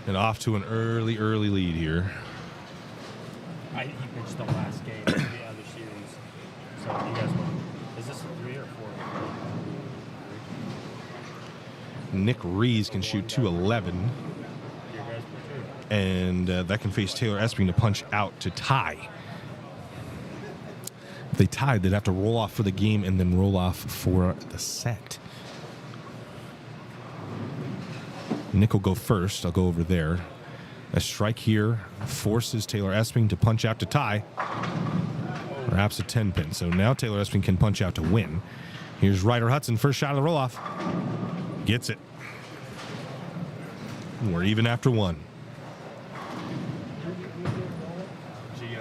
S1: And off to an early lead here.
S4: He pitched the last game of the other series. So you guys want, is this a 3 or 4?
S1: Nick Rees can shoot 211.
S4: Your guys prefer?
S1: And that can face Taylor Esping to punch out to tie. If they tied, they'd have to roll off for the game and then roll off for the set. Nick will go first. I'll go over there. A strike here forces Taylor Esping to punch out to tie. Perhaps a 10-pin. So now Taylor Esping can punch out to win. Here's Ryder Hudson, first shot of the roll-off. Gets it. We're even after one.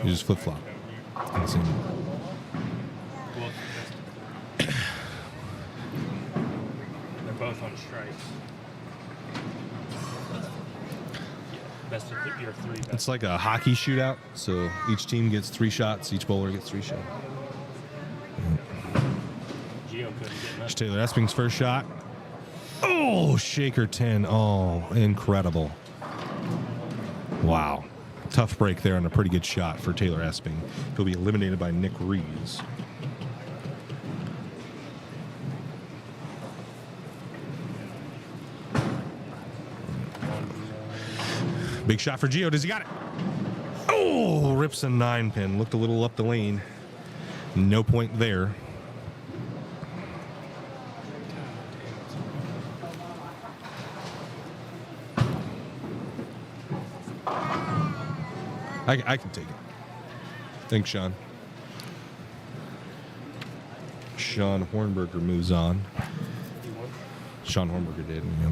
S1: You just flip-flop. Insane.
S4: They're both on strikes. Best of your 3 best.
S1: It's like a hockey shootout, so each team gets 3 shots, each bowler gets 3 shots.
S4: Gio couldn't get
S1: Here's
S4: nothing.
S1: Taylor Esping's first shot. Oh, shaker 10. Oh, incredible. Wow. Tough break there on a pretty good shot for Taylor Esping. He'll be eliminated by Nick Rees. Big shot for Gio. Does he got it? Oh, rips a 9-pin. Looked a little up the lane. No point there. I can take it. Thanks, Sean. Sean Hornberger moves on. Sean Hornberger did. Yep.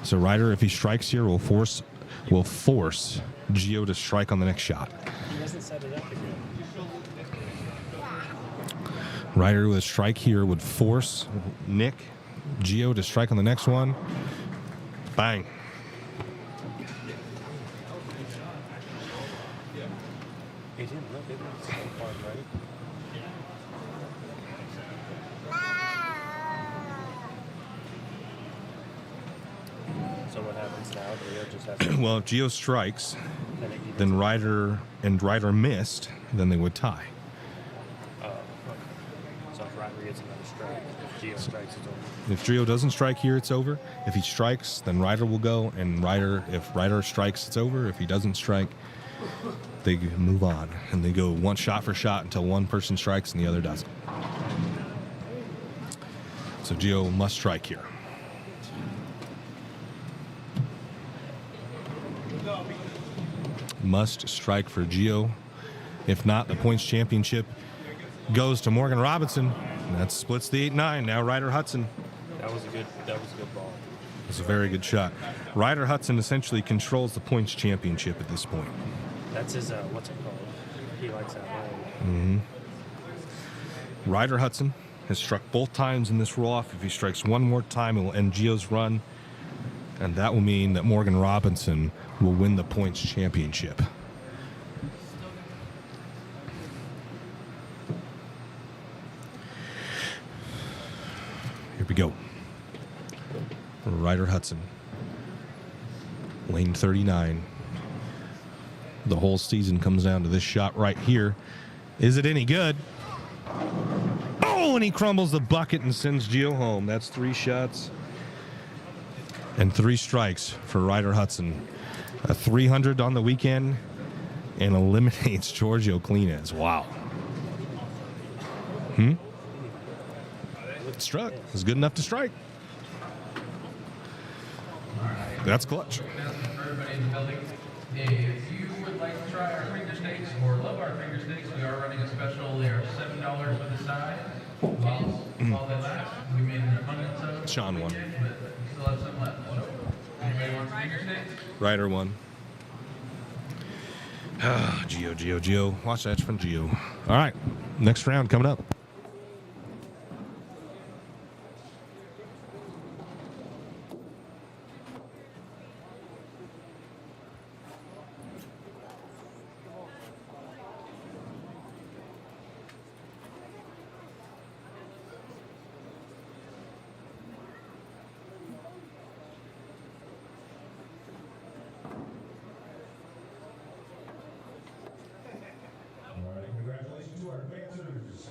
S1: So Ryder, if he strikes here, will force Gio to strike on the next shot.
S4: He hasn't set it up again.
S1: Ryder with a strike here would force Gio to strike on the next one. Bang.
S4: He didn't look at it so far, right? So what happens now? Gio just has to
S1: Well, if Gio strikes, then Ryder missed, then they would tie.
S4: okay. So if Ryder gets another strike, if Gio strikes, it's over.
S1: If Gio doesn't strike here, it's over. If he strikes, then Ryder will go, and if Ryder strikes, it's over. If he doesn't strike, they move on, and they go one shot for shot until one person strikes and the other doesn't. So Gio must strike here. Must strike for Gio. If not, the points championship goes to Morgan Robinson. And that splits the 8-9. Now Ryder Hudson.
S4: That was a good ball.
S1: It's a very good shot. Ryder Hudson essentially controls the points championship at this point.
S4: That's his, what's it called? He likes that line.
S1: Ryder Hudson has struck both times in this roll-off. If he strikes one more time, it will end Gio's run. And that will mean that Morgan Robinson will win the points championship. Here we go. Ryder Hudson. Lane 39. The whole season comes down to this shot right here. Is it any good? Oh, and he crumbles the bucket and sends Gio home. That's 3 shots and 3 strikes for Ryder Hudson. A 300 on the weekend and eliminates Giorgio Clinaz. Wow. Struck. It's good enough to strike. That's clutch.
S7: Announcement for everybody in the building. If you would like to try our finger steaks or love our finger steaks, we are running a special. They are $7 for the side. While they last, we made an abundance of them.
S1: Sean won.
S7: But we still have some left. So, anybody want some finger steaks?
S1: Ryder won. Geo. Watch that from Geo. All right. Next round coming up.
S6: All right, congratulations to our advancers.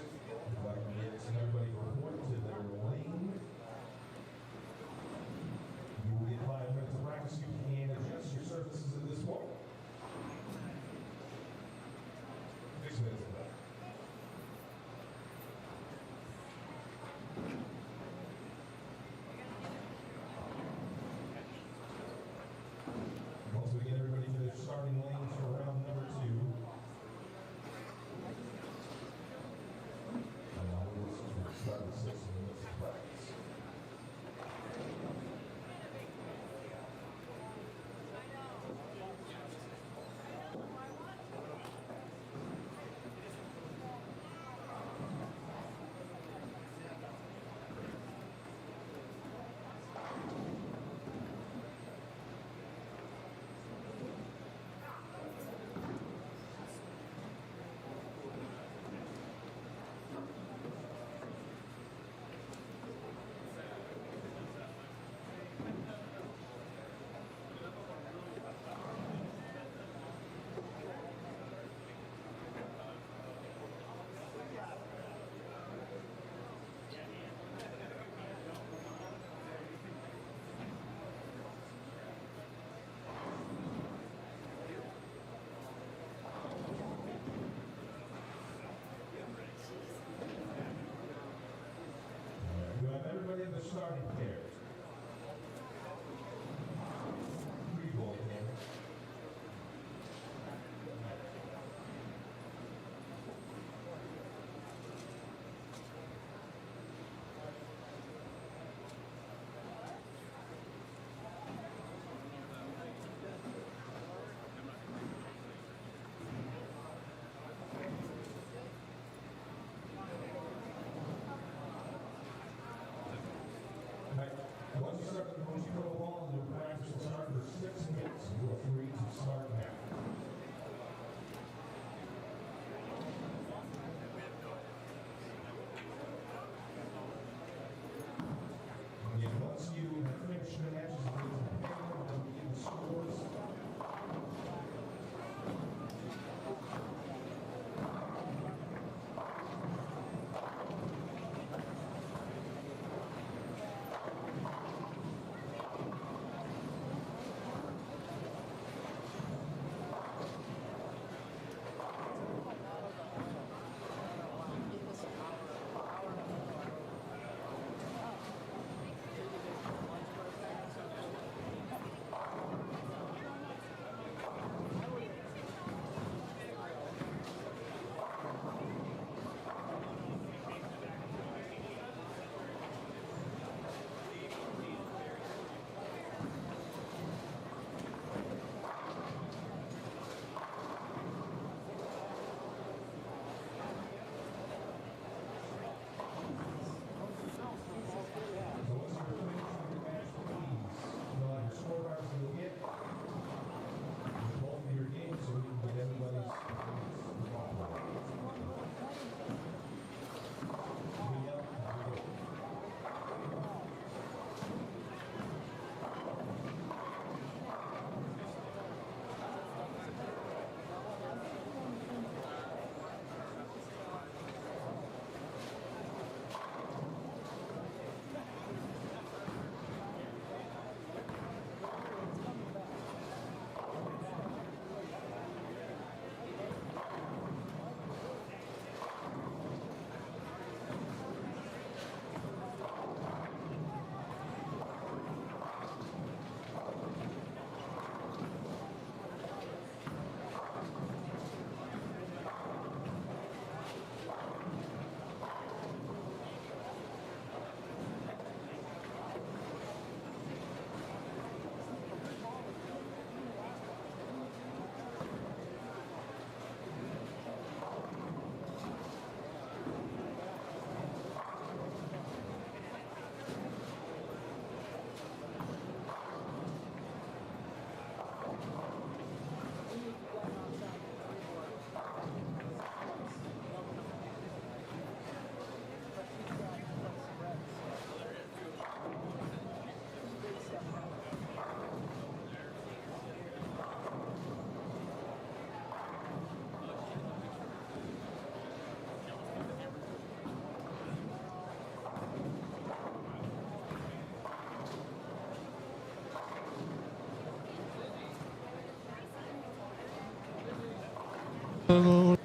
S4: I was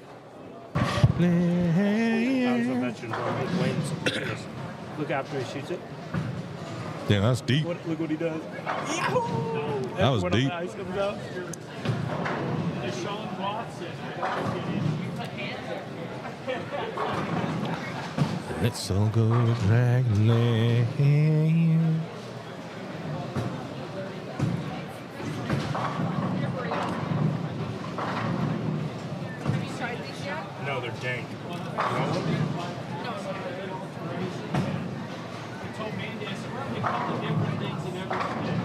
S4: a veteran, bro. Look, Wayne's look after he shoots it.
S1: Yeah, that's deep.
S4: Look what he does.
S1: That was
S4: when
S1: deep.
S4: the ice comes out.
S3: Deshaun Watson.
S1: Let's all go Dragland.
S2: Have you tried these yet?
S4: No, they're dank.
S2: No.
S3: I told Mandy, I said, we're only a couple of different things in every state.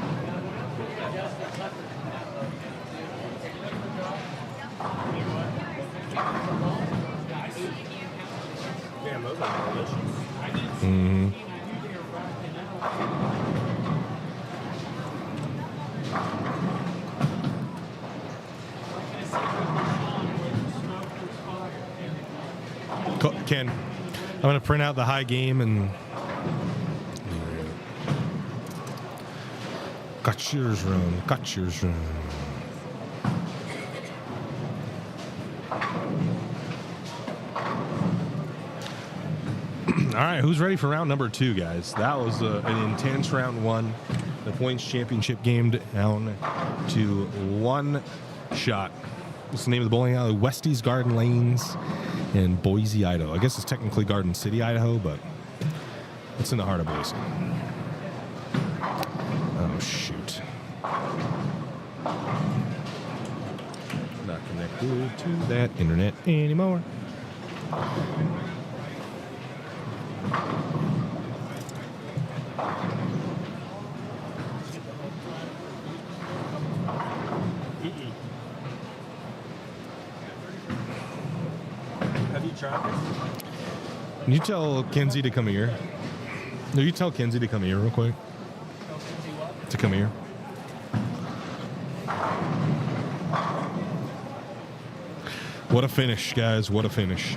S4: Damn, those are delicious.
S1: Mm-hmm. Ken, I'm going to print out the high game and got yours run. Got yours run. All right, who's ready for round number 2, guys? That was an intense round 1. The points championship game down to one shot. What's the name of the bowling alley? Westy's Garden Lanes in Boise, Idaho. I guess it's technically Garden City, Idaho, but it's in the heart of Boise. Oh, shoot. Not connected to that internet anymore.
S4: Have you tried this?
S1: Can you tell Kenzie to come here? No, you tell Kenzie to come here real quick. To come here. What a finish, guys. What a finish.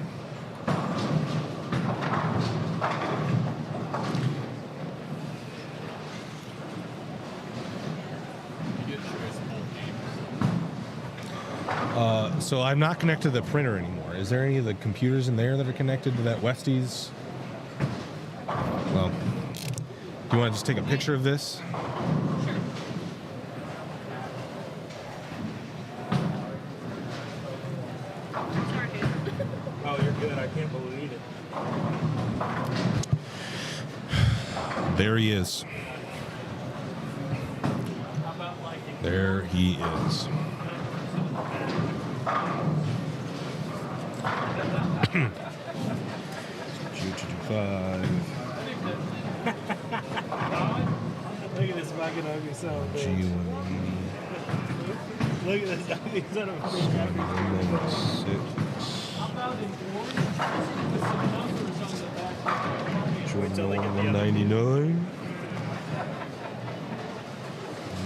S1: So I'm not connected to the printer anymore. Is there any of the computers in there that are connected to that Westy's? Well, do you want to just take a picture of this?
S4: Oh, you're good. I can't believe it.
S1: There he is. There he is. Five.
S4: Look at this fucking ugly son of a bitch. Look at this ugly son of a bitch.
S1: Jordan 199.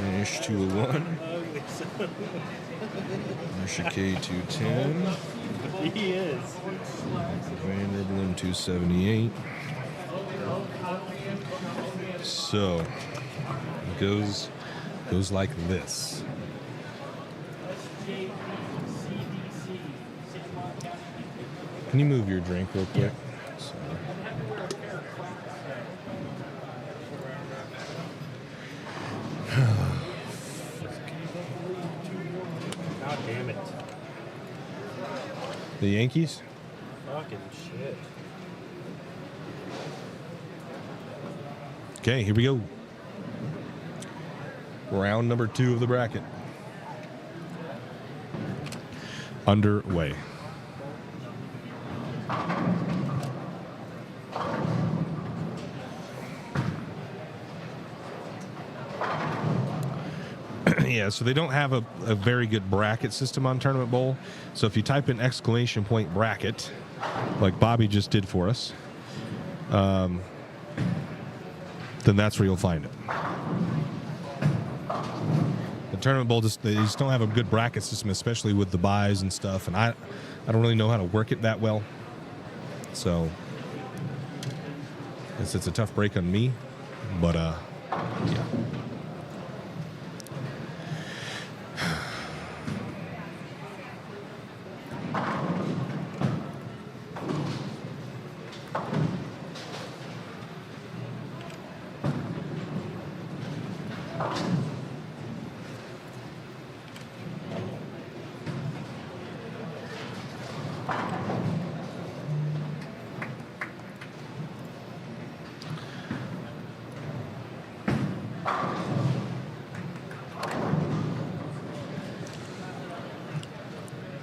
S1: Nash 201.
S4: Ugly son of a
S1: Nash K210.
S4: He is.
S1: Vanderbilt 278. So it goes like this. Can you move your drink real quick?
S4: God damn it.
S1: The Yankees?
S4: Fucking shit.
S1: Okay, here we go. Round number 2 of the bracket. Underway. Yeah, so they don't have a very good bracket system on Tournament Bowl. So if you type in !point bracket, like Bobby just did for us, then that's where you'll find it. The Tournament Bowl, they just don't have a good bracket system, especially with the buys and stuff. And I don't really know how to work it that well. So it's a tough break on me. But, yeah.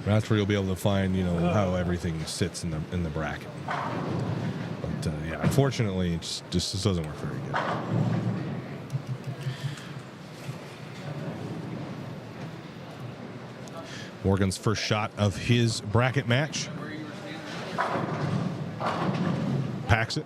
S1: That's where you'll be able to find, you know, how everything sits in the bracket. But yeah, unfortunately, it just doesn't work very good. Morgan's first shot of his bracket match. Packs it.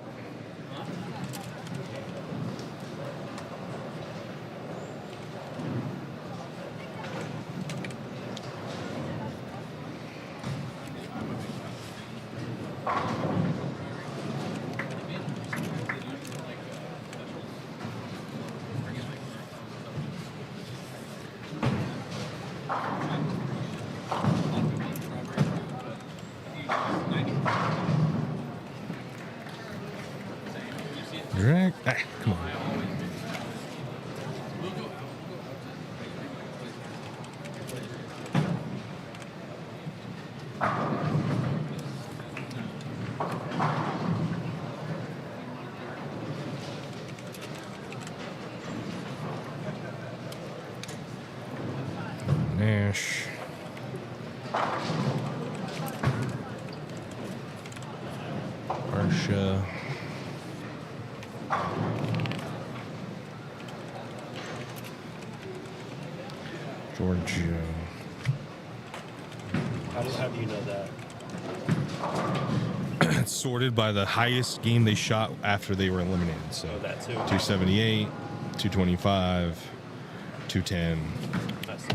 S1: Drag. Ah, come on. Nash. Barsha. Giorgio.
S4: How do you know that?
S1: It's sorted by the highest game they shot after they were eliminated. So
S4: Oh, that too.
S1: 278, 225, 210.
S4: That's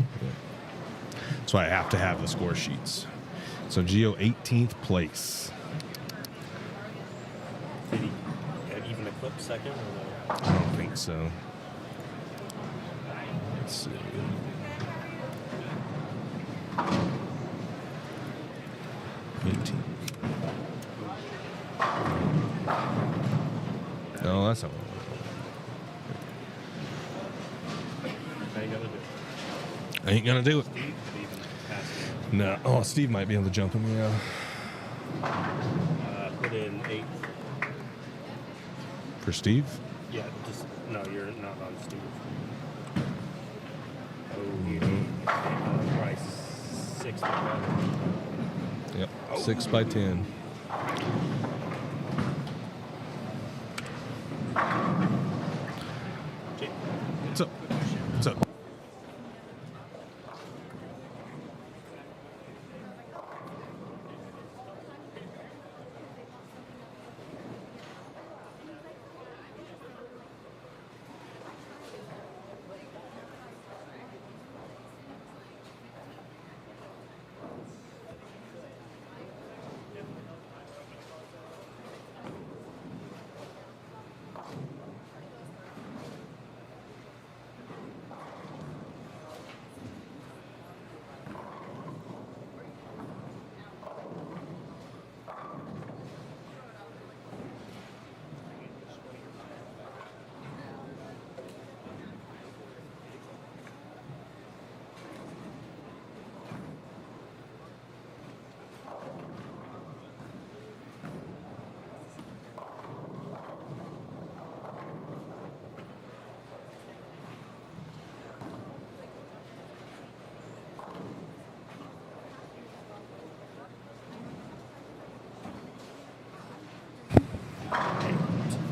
S1: That's why I have to have the score sheets. So Gio 18th place.
S4: Did he even eclipse second? Or no?
S1: I don't think so. Let's see. No, that's not what
S4: I ain't gonna do it.
S1: I ain't gonna do it.
S4: Steve could even pass it.
S1: No. Oh, Steve might be able to jump him. Yeah.
S4: Put in 8.
S1: For Steve.
S4: Yeah, just no. You're not on Steve. Oh, you probably 6 to 11.
S1: Yep. 6 by 10. What's up? What's up?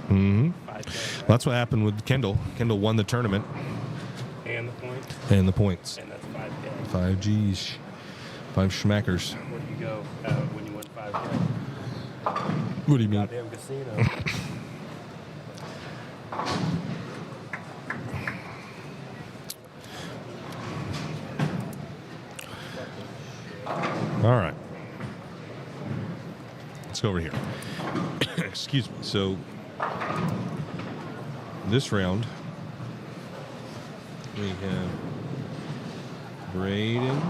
S1: Mm-hmm.
S4: 5
S1: That's what happened with Kendall. Kendall won the tournament
S4: and the points,
S1: and the points.
S4: and that's 5K.
S1: 5 G's. 5 schmackers.
S4: Where do you go when you win 5K?
S1: What do you mean?
S4: Goddamn casino.
S1: All right. Let's go over here. Excuse me. So, this round, we have Braden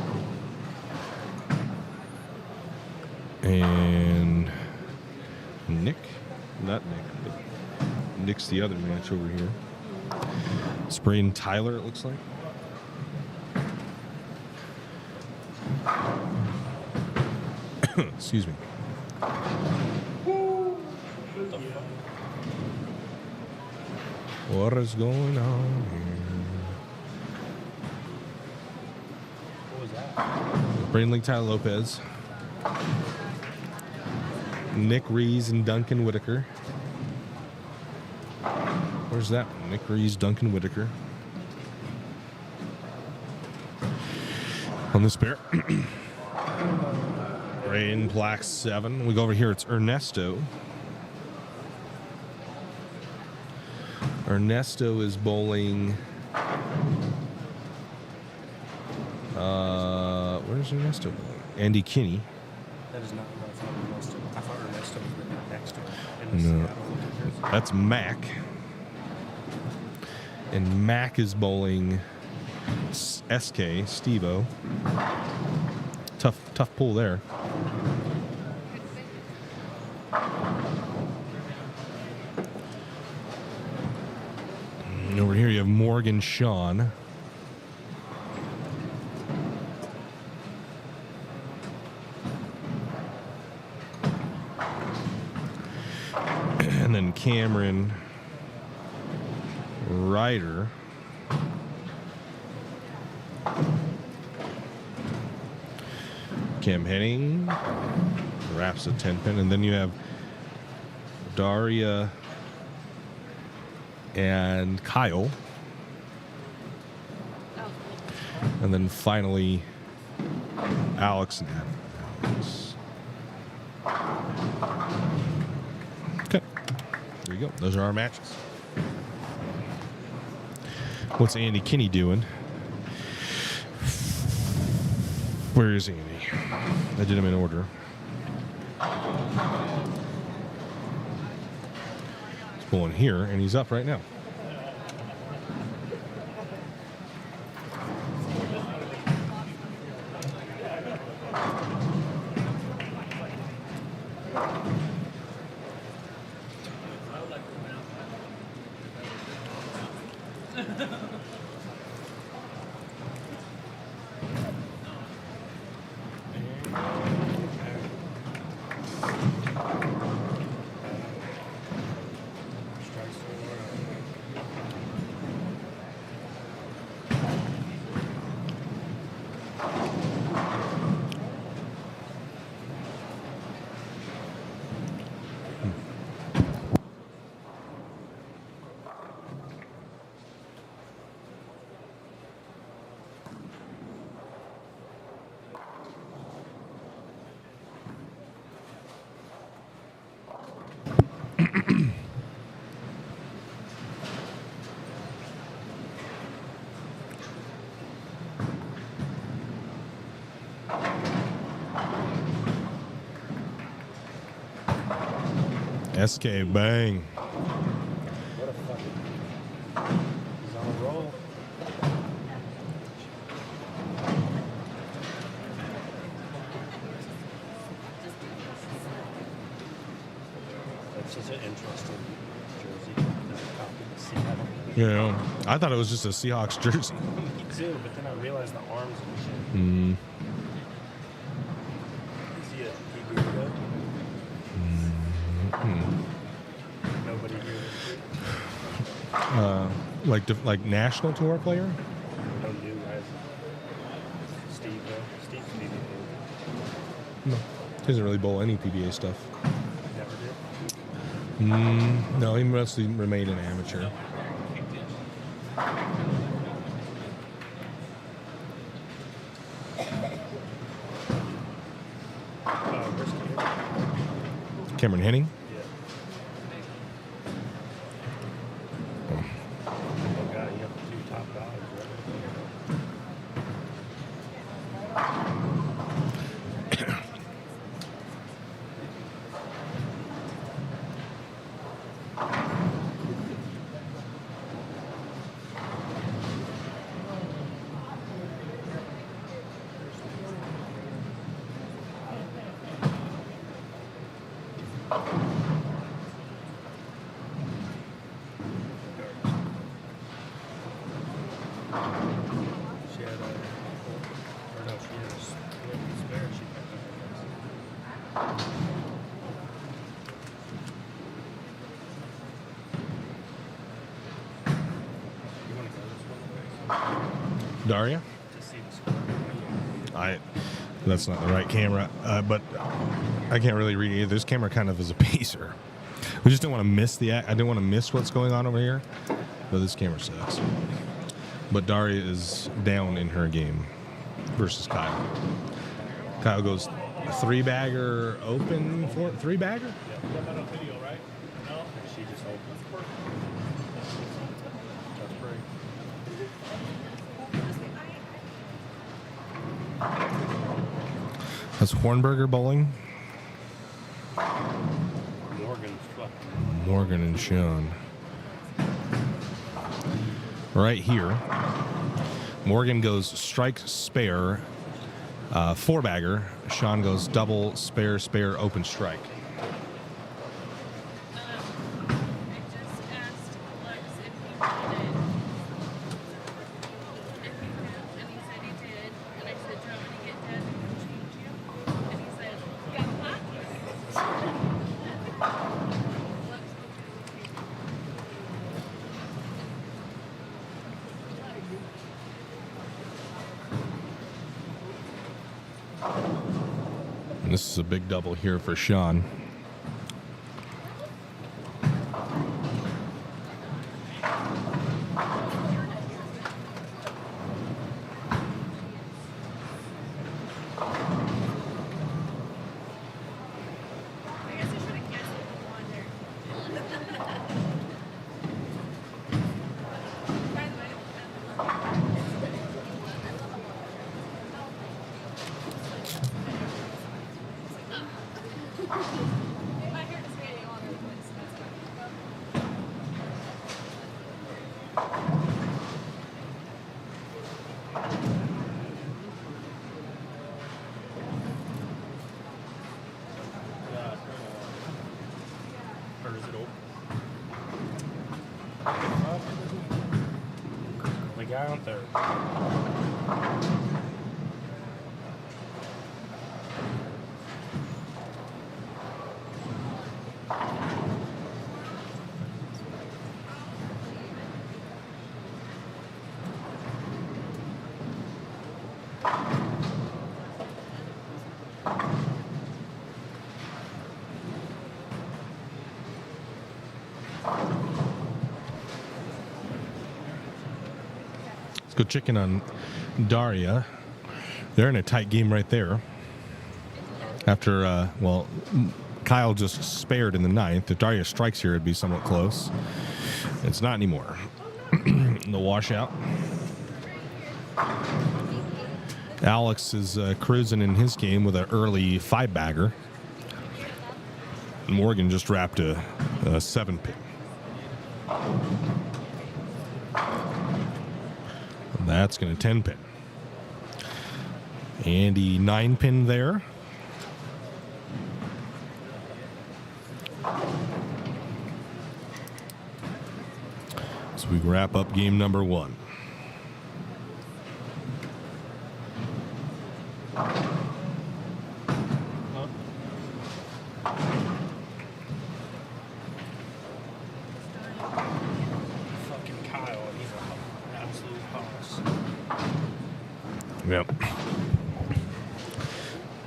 S1: and Nick. Not Nick, but Nick's the other match over here. It's Braden Tyler, it looks like. Excuse me. What is going on here?
S4: What was that?
S1: Brandon Tyler Lopez, Nick Rees, and Duncan Whitaker. Where's that one? Nick Rees, Duncan Whitaker. On this pair. Rain Black 7. We go over here. It's Ernesto. Ernesto is bowling. Where's Ernesto bowling? Andy Kinney.
S4: That is not what I thought Ernesto. I thought Ernesto was written next to him. In the
S1: No.
S4: Seattle jersey.
S1: That's Mac. And Mac is bowling SK, Steve-O. Tough pull there. And over here you have Morgan Sean. And then Cameron Ryder. Cam Henning wraps a 10-pin. And then you have Daria and Kyle. And then finally, Alex and Alex. Okay. There you go. Those are our matches. What's Andy Kinney doing? Where is Andy? I did him in order. He's pulling here, and he's up right now. SK bang.
S4: What a fucking. He's on a roll. That's such an interesting jersey. That copy of Seattle.
S1: Yeah, I thought it was just a Seahawks jersey.
S4: Me too, but then I realized the arms and shit.
S1: Mm.
S4: Is he a Hebrew? Nobody here.
S1: Like national tour player?
S4: No new guys. Steve, Steve's maybe
S1: No, he doesn't really bowl any PBA stuff.
S4: never did.
S1: No, he mostly remained an amateur.
S4: Where's Steve?
S1: Cameron Henning.
S4: Yeah. Oh god, you have the two top dogs, right? You want to go this one?
S1: Daria?
S4: To see the score.
S1: That's not the right camera, but I can't really read it. This camera kind of is a pacer. We just don't want to miss I don't want to miss what's going on over here, but this camera sucks. But Daria is down in her game versus Kyle. Kyle goes 3-bagger open for 3-bagger.
S4: She just opens. That's great.
S1: That's Hornberger bowling.
S4: Morgan's fucking.
S1: Morgan and Sean. Right here, Morgan goes strike spare, 4-bagger. Sean goes double spare spare open strike.
S2: I just asked Lex if he wanted it. If he could, and he said he did. And I said, do you want me to get Dad to change you? And he said, yeah,
S1: And this is a big double here for Sean.
S2: I guess I should have guessed if he wanted. By the way, my hair is getting all over the place. That's fine.
S4: Or is it open? The guy on third.
S1: Let's go chicken on Daria. They're in a tight game right there. After, Kyle just spared in the ninth. If Daria strikes here, it'd be somewhat close. It's not anymore. The washout. Alex is cruising in his game with an early 5-bagger. Morgan just wrapped a 7-pin. That's going to 10-pin. Andy 9-pin there. So we wrap up game number 1.
S4: Fucking Kyle, he's an absolute boss.
S1: Yep.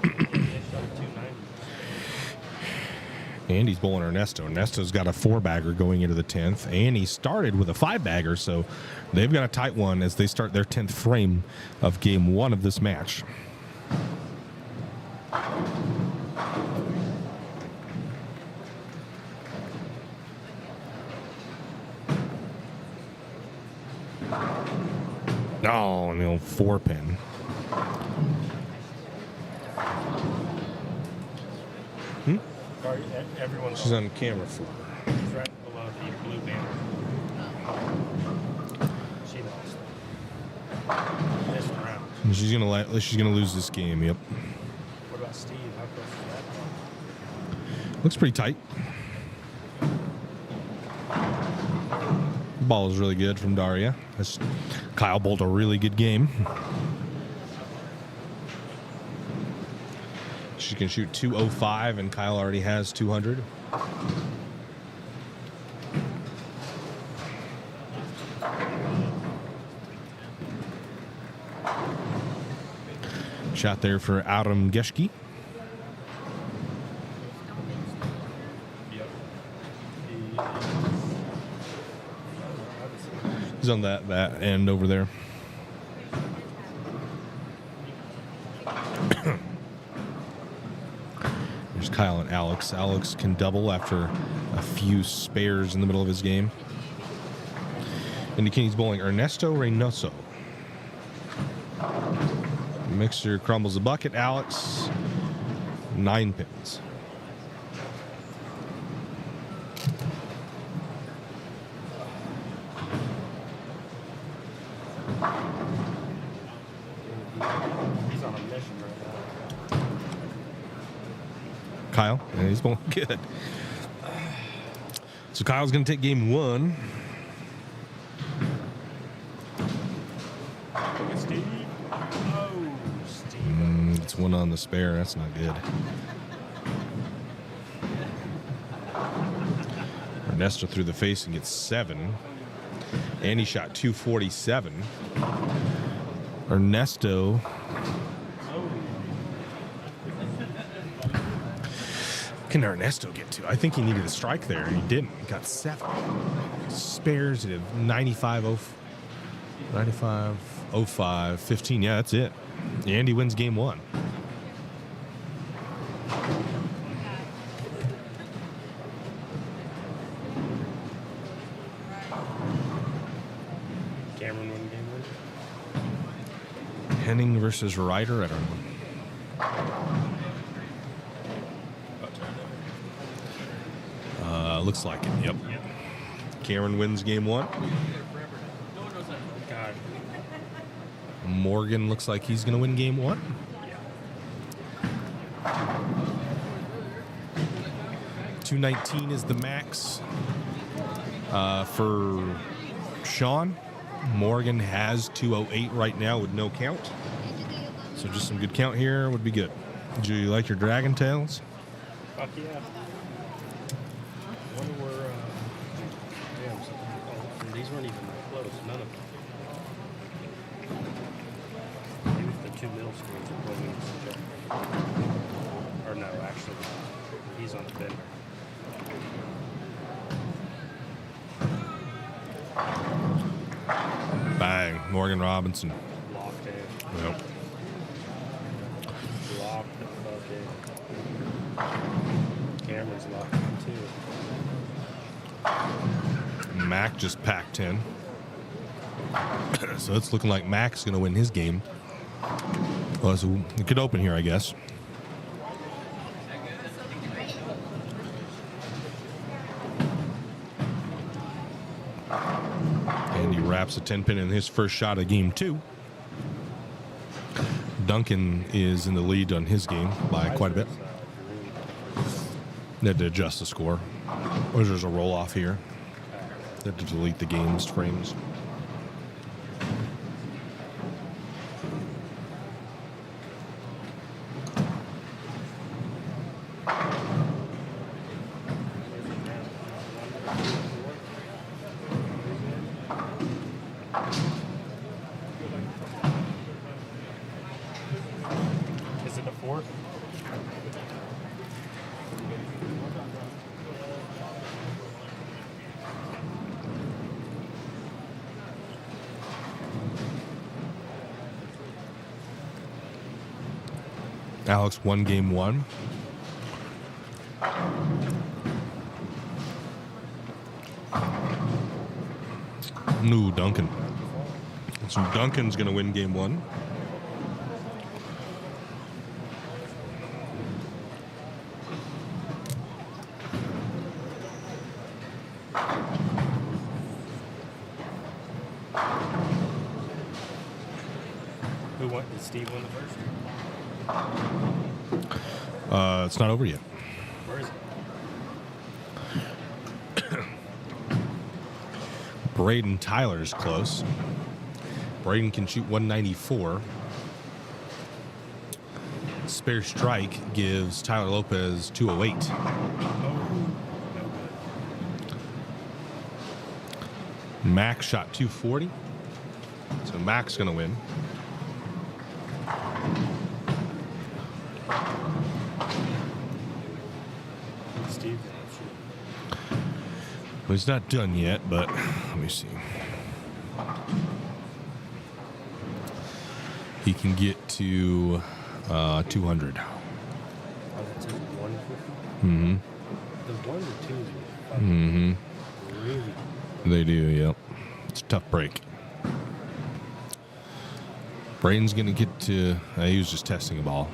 S4: 290.
S1: Andy's bowling Ernesto. Ernesto's got a 4-bagger going into the 10th. And he started with a 5-bagger, so they've got a tight one as they start their 10th frame of game 1 of this match. Oh, and the old 4-pin.
S4: Everyone's
S1: She's on camera for her.
S4: He's right below the blue banner. She lost. This round.
S1: And she's gonna lose this game. Yep.
S4: What about Steve? How close is that?
S1: Looks pretty tight. Ball is really good from Daria. Kyle bowled a really good game. She can shoot 205, and Kyle already has 200. Shot there for Adam Geschke. He's on that end over there. There's Kyle and Alex. Alex can double after a few spares in the middle of his game. Indicating he's bowling Ernesto Reynoso. Mixer crumbles the bucket. Alex, 9 pins.
S4: He's on a mission right now.
S1: Kyle, and he's bowling good. So Kyle's going to take game 1.
S4: Steve. Oh, Steve.
S1: It's 1 on the spare. That's not good. Ernesto through the face and gets 7. And he shot 247. Ernesto. Can Ernesto get to? I think he needed a strike there, and he didn't. He got 7. Spares at 95, 05, 15. Yeah, that's it. And he wins game 1.
S4: Cameron won game 1.
S1: Henning versus Ryder. I don't know. Looks like it. Yep. Cameron wins game 1.
S4: God.
S1: Morgan looks like he's going to win game 1. 219 is the max for Sean. Morgan has 208 right now with no count. So just some good count here would be good. Do you like your Dragon Tails?
S4: Fuck yeah. Wonder where, damn, these weren't even that close, none of them. Maybe the 2 middle screens are playing each other. Or no, actually, he's on the bender.
S1: Bang. Morgan Robinson.
S4: Locked in.
S1: Yep.
S4: Locked the fuck in. Cameron's locked in too.
S1: Mac just packed 10. So it's looking like Mac's going to win his game. Well, so it could open here, I guess. And he wraps a 10 pin in his first shot of game 2. Duncan is in the lead on his game by quite a bit. They had to adjust the score. Or there's a roll off here. They had to delete the game's frames.
S4: Is it a 4th?
S1: Alex won game 1. No, Duncan. So Duncan's going to win game 1.
S4: Who won? Did Steve win the first?
S1: It's not over yet.
S4: Where is it?
S1: Braden Tyler's close. Braden can shoot 194. spare strike gives Tyler Lopez 208. Max shot 240. So Mac's going to win.
S4: Steve.
S1: Well, he's not done yet, but let me see. He can get to 200.
S4: Oh, that's it. 150.
S1: Mm-hmm.
S4: The 1 to 2 is
S1: Mm-hmm.
S4: really.
S1: They do, yep. It's a tough break. Braden's going to get to... he was just testing a ball.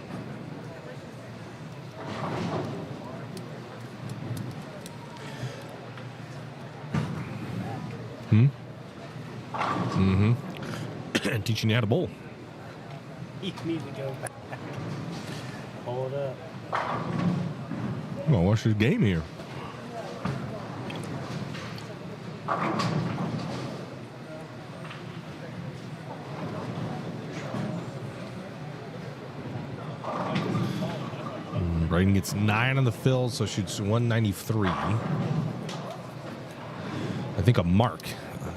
S1: Teaching you how to bowl.
S4: You need to go back. Hold up.
S1: I'm going to watch this game here. Braden gets 9 on the fill, so shoots 193. I think a mark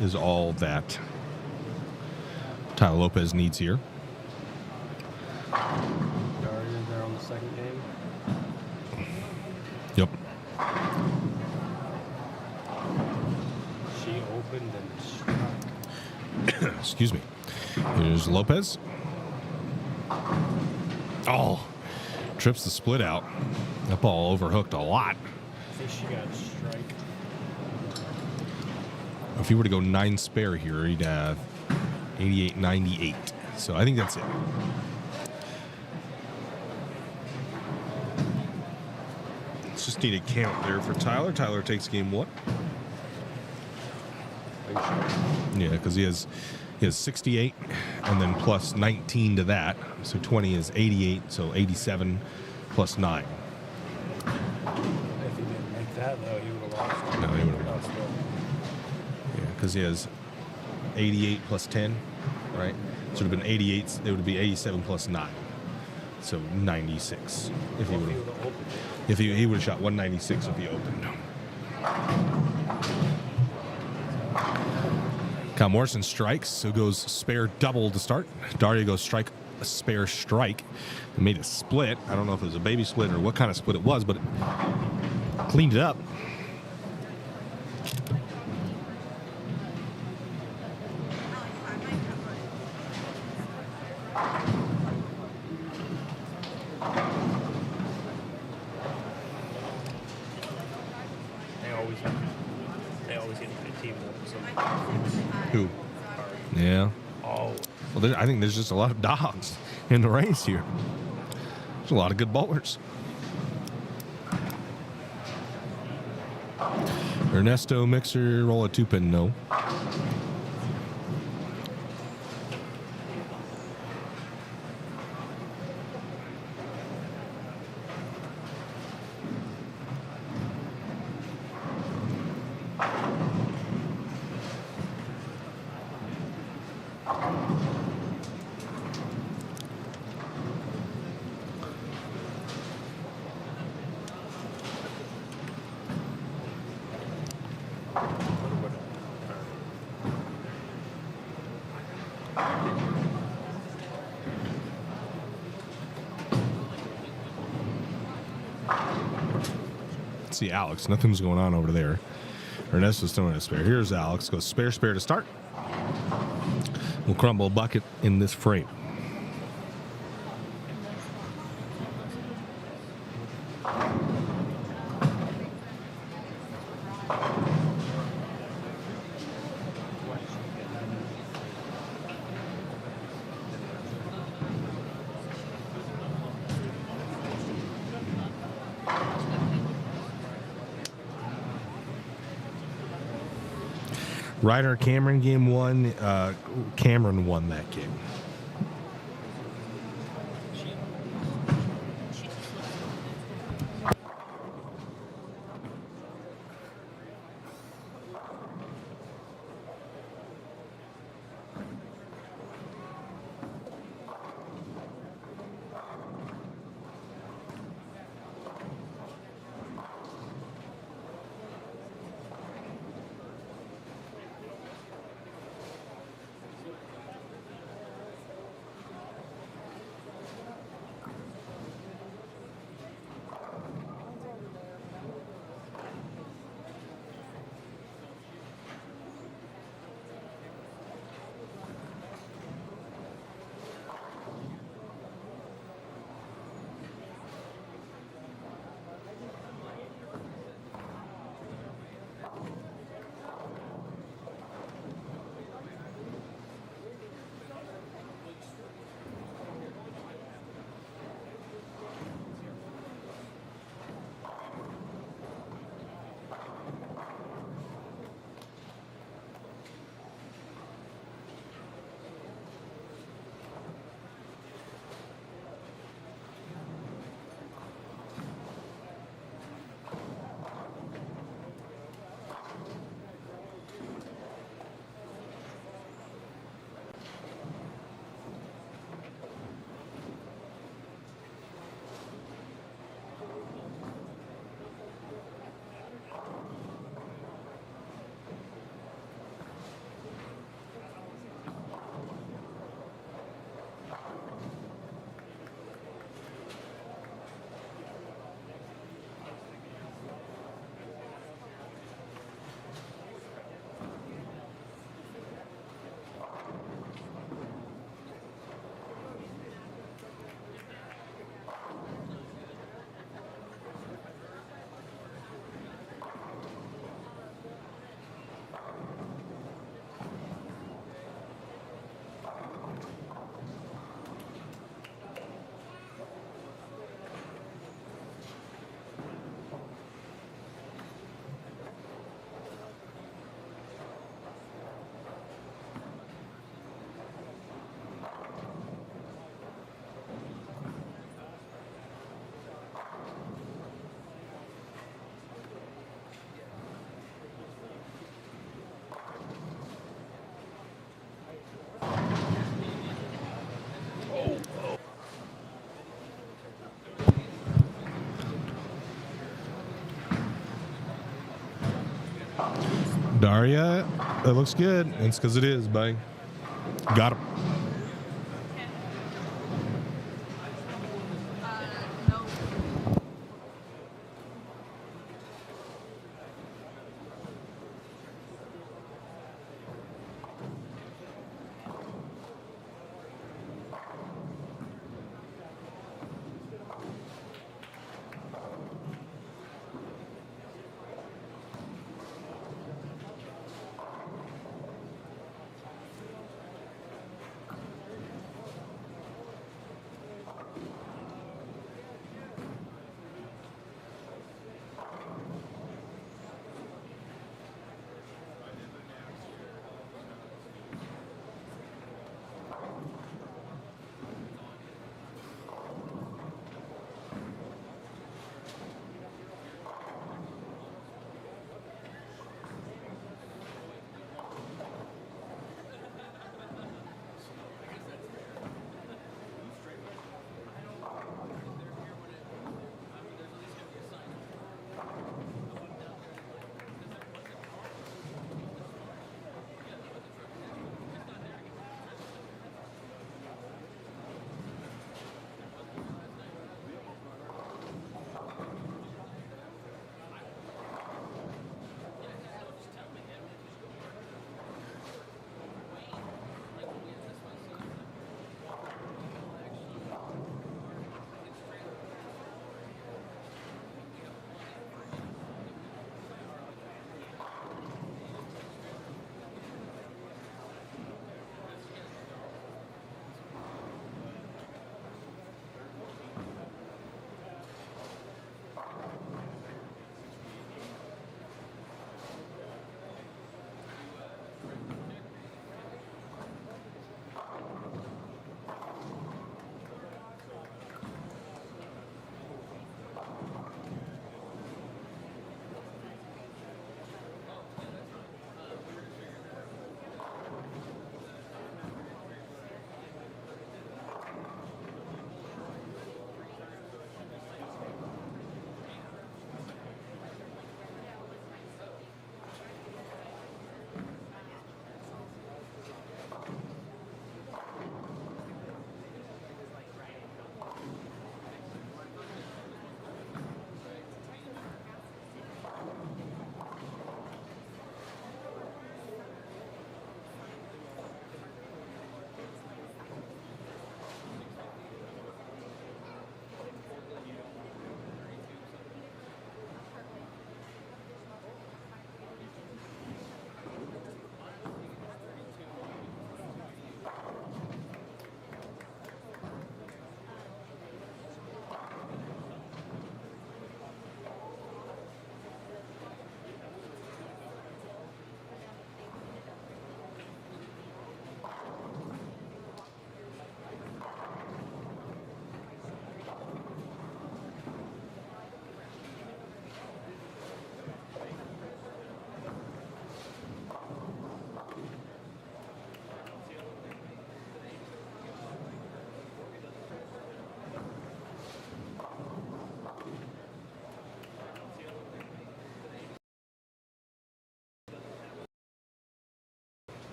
S1: is all that Tyler Lopez needs here.
S4: Guardians are on the second game.
S1: Yep.
S4: She opened and struck.
S1: Excuse me. Here's Lopez. Oh, trips the split out. That ball overhooked a lot.
S4: I think she got a strike.
S1: If he were to go 9 spare here, he'd have 88-98. So I think that's it. Let's just need a count there for Tyler. Tyler takes game 1. Yeah, because he has 68 and then plus 19 to that. So 20 is 88, so 87 plus 9.
S4: If he didn't make that, though, he would have lost.
S1: No, he would have
S4: lost.
S1: Yeah, because he has 88 plus 10, right? So it would have been 88. It would be 87 plus 9. So 96 if he would have. If he would have shot 196 if he opened. Kyle Morrison strikes, so goes spare double to start. Daria goes strike, a spare strike. It made a split. I don't know if it was a baby split or what kind of split it was, but it cleaned it up.
S4: They always get a good team up.
S1: Who? Yeah.
S4: Oh,
S1: Well, I think there's just a lot of dogs in the race here. There's a lot of good bowlers. Ernesto Mixer, roll a 2-pin, no. See Alex. Nothing's going on over there. Ernesto's throwing a spare. Here's Alex. Goes spare to start. We'll crumble a bucket in this frame. Ryder Cameron game 1. Cameron won that game. Daria, that looks good. It's because it is, buddy. Got him.
S2: No.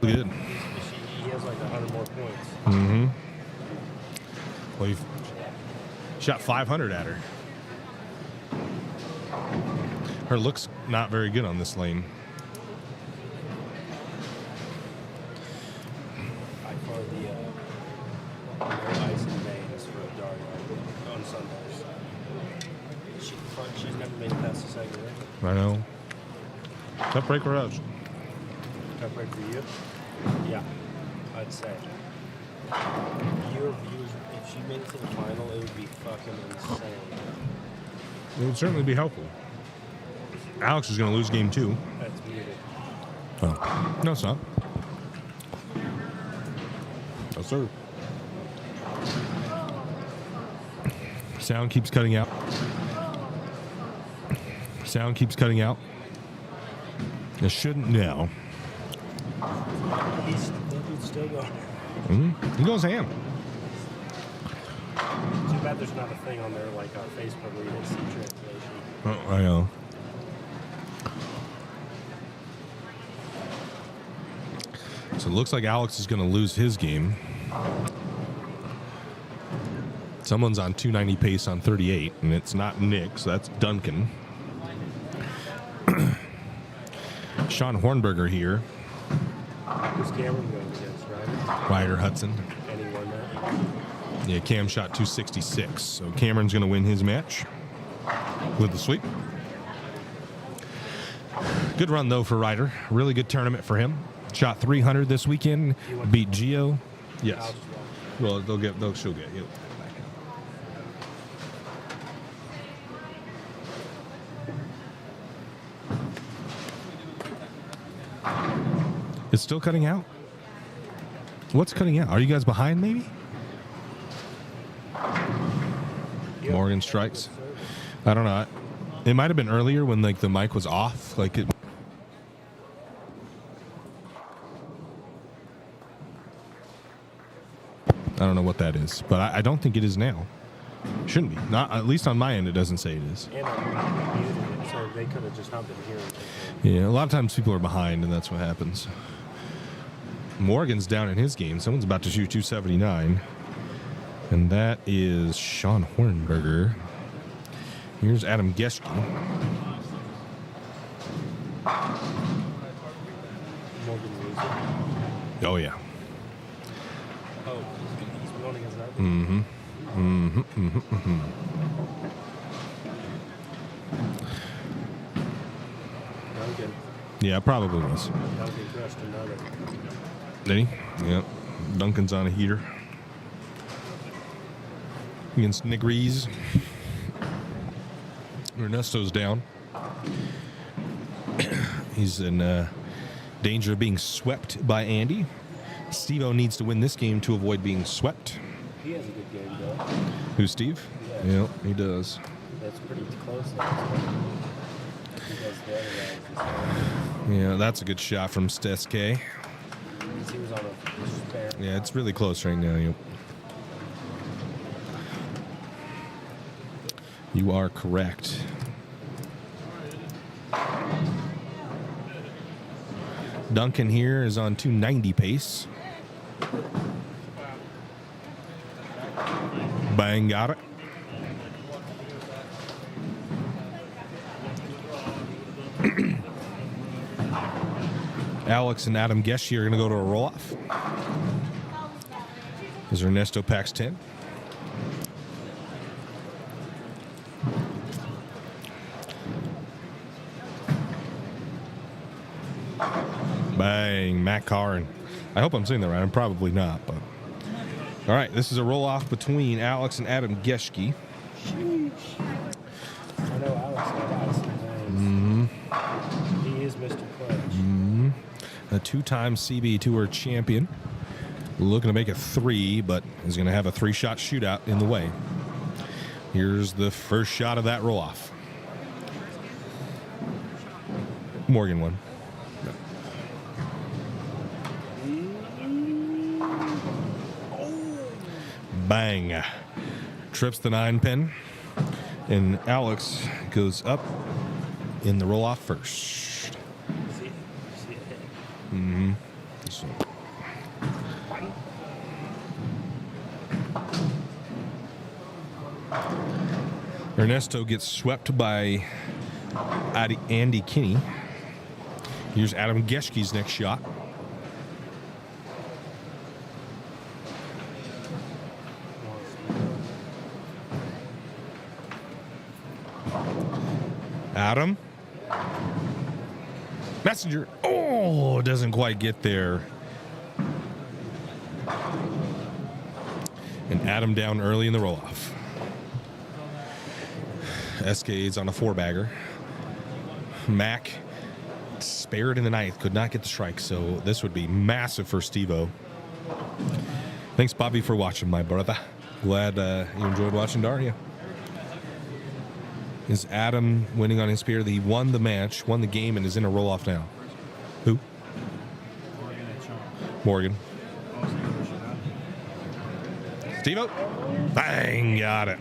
S1: Good.
S4: He has like 100 more points.
S1: Mm-hmm. Well, you've shot 500 at her. Her look's not very good on this lane.
S4: By far the ice and veins for a dart on Sundays. She's never made it past the second ring.
S1: I know. Tough break for us.
S4: Tough break for you? Yeah, I'd say. Your views, if she made it to the final, it would be fucking insane.
S1: It would certainly be helpful. Alex is going to lose game 2.
S4: That's muted.
S1: Oh. No, it's not. No, sir. Sound keeps cutting out. Sound keeps cutting out. It shouldn't now.
S4: That dude's still going.
S1: Mm-hmm. He goes ham.
S4: Too bad there's not a thing on there like on Facebook where you can see translation.
S1: Oh, I know. So it looks like Alex is going to lose his game. Someone's on 290 pace on 38, and it's not Nick, so that's Duncan. Sean Hornberger here.
S4: Who's Cameron going against, right?
S1: Ryder Hudson.
S4: And he won that.
S1: Yeah, Cam shot 266, so Cameron's going to win his match with the sweep. Good run, though, for Ryder. Really good tournament for him. Shot 300 this weekend. Beat Gio. Yes. Well, she'll get you. It's still cutting out? What's cutting out? Are you guys behind, maybe? Morgan strikes. I don't know. It might have been earlier when like the mic was off. Like it. I don't know what that is, but I don't think it is now. Shouldn't be. Not at least on my end. It doesn't say it is.
S4: And I muted it, so they could have just not been hearing it.
S1: Yeah, a lot of times people are behind, and that's what happens. Morgan's down in his game. Someone's about to shoot 279. And that is Sean Hornberger. Here's Adam Geschke.
S4: Morgan losing.
S1: Oh, yeah.
S4: Oh, he's going against that.
S1: Mm-hmm. Mm-hmm. Mm-hmm. Mm-hmm.
S4: Duncan.
S1: Yeah, probably was.
S4: Duncan crushed another.
S1: Did he? Yep. Duncan's on a heater. Against Nick Rees. Ernesto's down. He's in danger of being swept by Andy. Steve-O needs to win this game to avoid being swept.
S4: He has a good game, though.
S1: Who's Steve?
S4: Yeah.
S1: Yep, he does.
S4: That's pretty close. He does the other guys.
S1: Yeah, that's a good shot from Steske.
S4: He was on a spare.
S1: Yeah, it's really close right now. Yep. You are correct. Duncan here is on 290 pace. Bang, got it. Alex and Adam Geschke are going to go to a roll-off. As Ernesto packs 10. Bang, Matt Carr. I hope I'm saying that right. I'm probably not, but. All right, this is a roll-off between Alex and Adam Geschke.
S4: I know Alex got some names. He is Mr. Clutch.
S1: A two-time CB Tour champion. Looking to make a 3, but is going to have a 3-shot shootout in the way. Here's the first shot of that roll-off. Morgan won. Bang. Trips the 9-pin. And Alex goes up in the roll-off first.
S4: See it hit.
S1: Mm-hmm. So Ernesto gets swept by Andy Kinney. Here's Adam Geschke's next shot. Adam. Messenger. Oh, doesn't quite get there. And Adam down early in the roll-off. SK's on a 4-bagger. Mac spared in the ninth, could not get the strike, so this would be massive for Steve-O. Thanks, Bobby, for watching, my brother. Glad you enjoyed watching, Daria. Is Adam winning on his spear? He won the match, won the game, and is in a roll-off now. Who? Morgan. Steve-O. Bang, got it.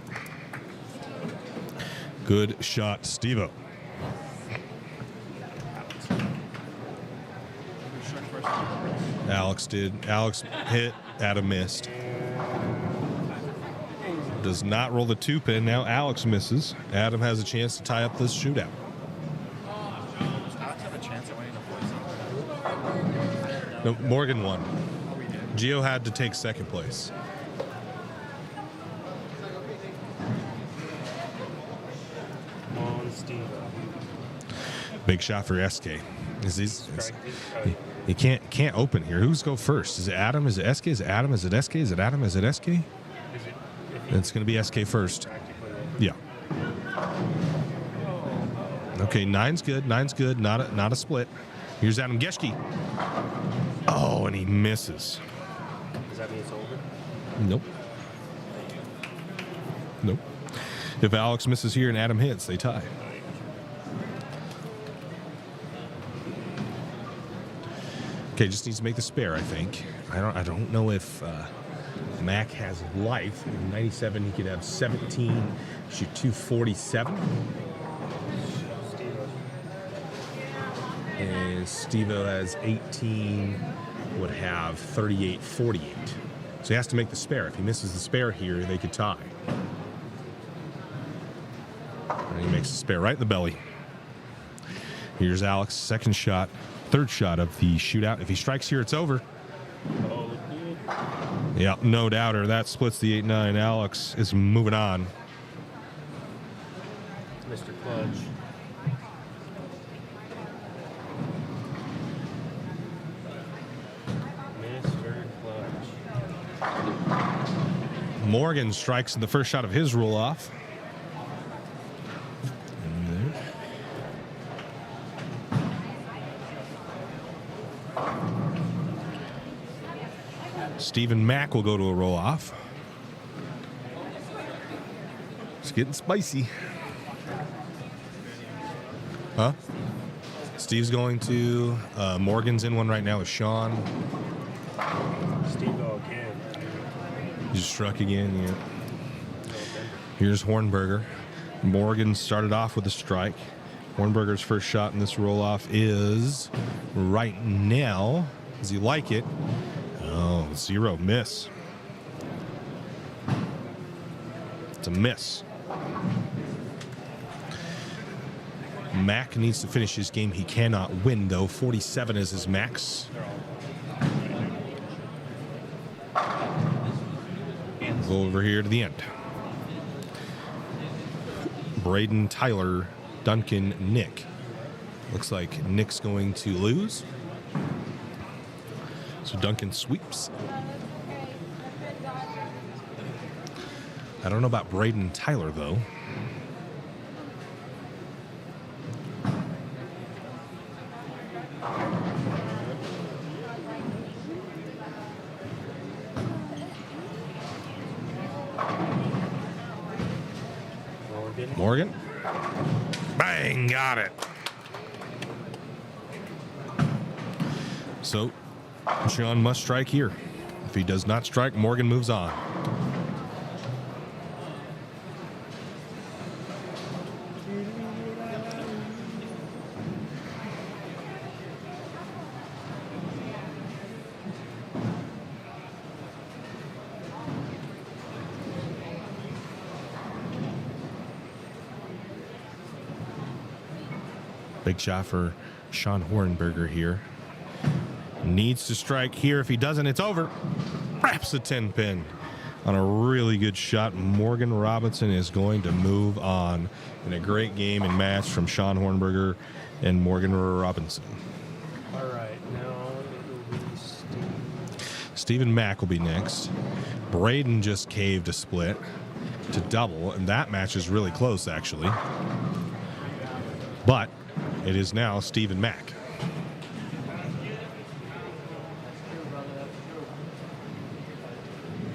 S1: Good shot, Steve-O. Alex did. Alex hit. Adam missed. Does not roll the 2-pin. Now Alex misses. Adam has a chance to tie up this shootout. No, Morgan won. Gio had to take second place.
S4: On Steve.
S1: Big shot for SK. He can't open here. Who's go first? Is it Adam? Is it SK? Is it Adam? Is it SK? Is it Adam? Is it SK? It's going to be SK first. Yeah. Okay, 9's good. 9's good. Not a split. Here's Adam Geschke. Oh, and he misses.
S4: Does that mean it's over?
S1: Nope. Nope. If Alex misses here and Adam hits, they tie. Okay, just needs to make the spare, I think. I don't know if Mac has life. In 97, he could have 17, shoot 247. And Steve-O has 18, would have 38-48. So he has to make the spare. If he misses the spare here, they could tie. And he makes the spare right in the belly. Here's Alex, second shot, third shot of the shootout. If he strikes here, it's over. Yeah, no doubter. That splits the 8-9. Alex is moving on.
S4: Mr. Clutch. Mr. Clutch.
S1: Morgan strikes in the first shot of his roll-off. Stephen Mack will go to a roll-off. It's getting spicy. Huh? Steve's going to. Morgan's in one right now with Sean.
S4: Steve-O again.
S1: He just struck again, yeah. Here's Hornberger. Morgan started off with a strike. Hornberger's first shot in this roll-off is right now. Does he like it? Oh, 0 miss. It's a miss. Mac needs to finish his game. He cannot win, though. 47 is his max. Go over here to the end. Braden, Tyler, Duncan, Nick. Looks like Nick's going to lose. So Duncan sweeps. I don't know about Braden and Tyler, though. Morgan. Bang, got it. So Sean must strike here. If he does not strike, Morgan moves on. Big shot for Sean Hornberger here. Needs to strike here. If he doesn't, it's over. Wraps the 10 pin on a really good shot. Morgan Robinson is going to move on in a great game and match from Sean Hornberger and Morgan Robinson.
S4: All right, now it will be
S1: Stephen Mack will be next. Braden just caved a split to double, and that match is really close, actually. But it is now Stephen Mack.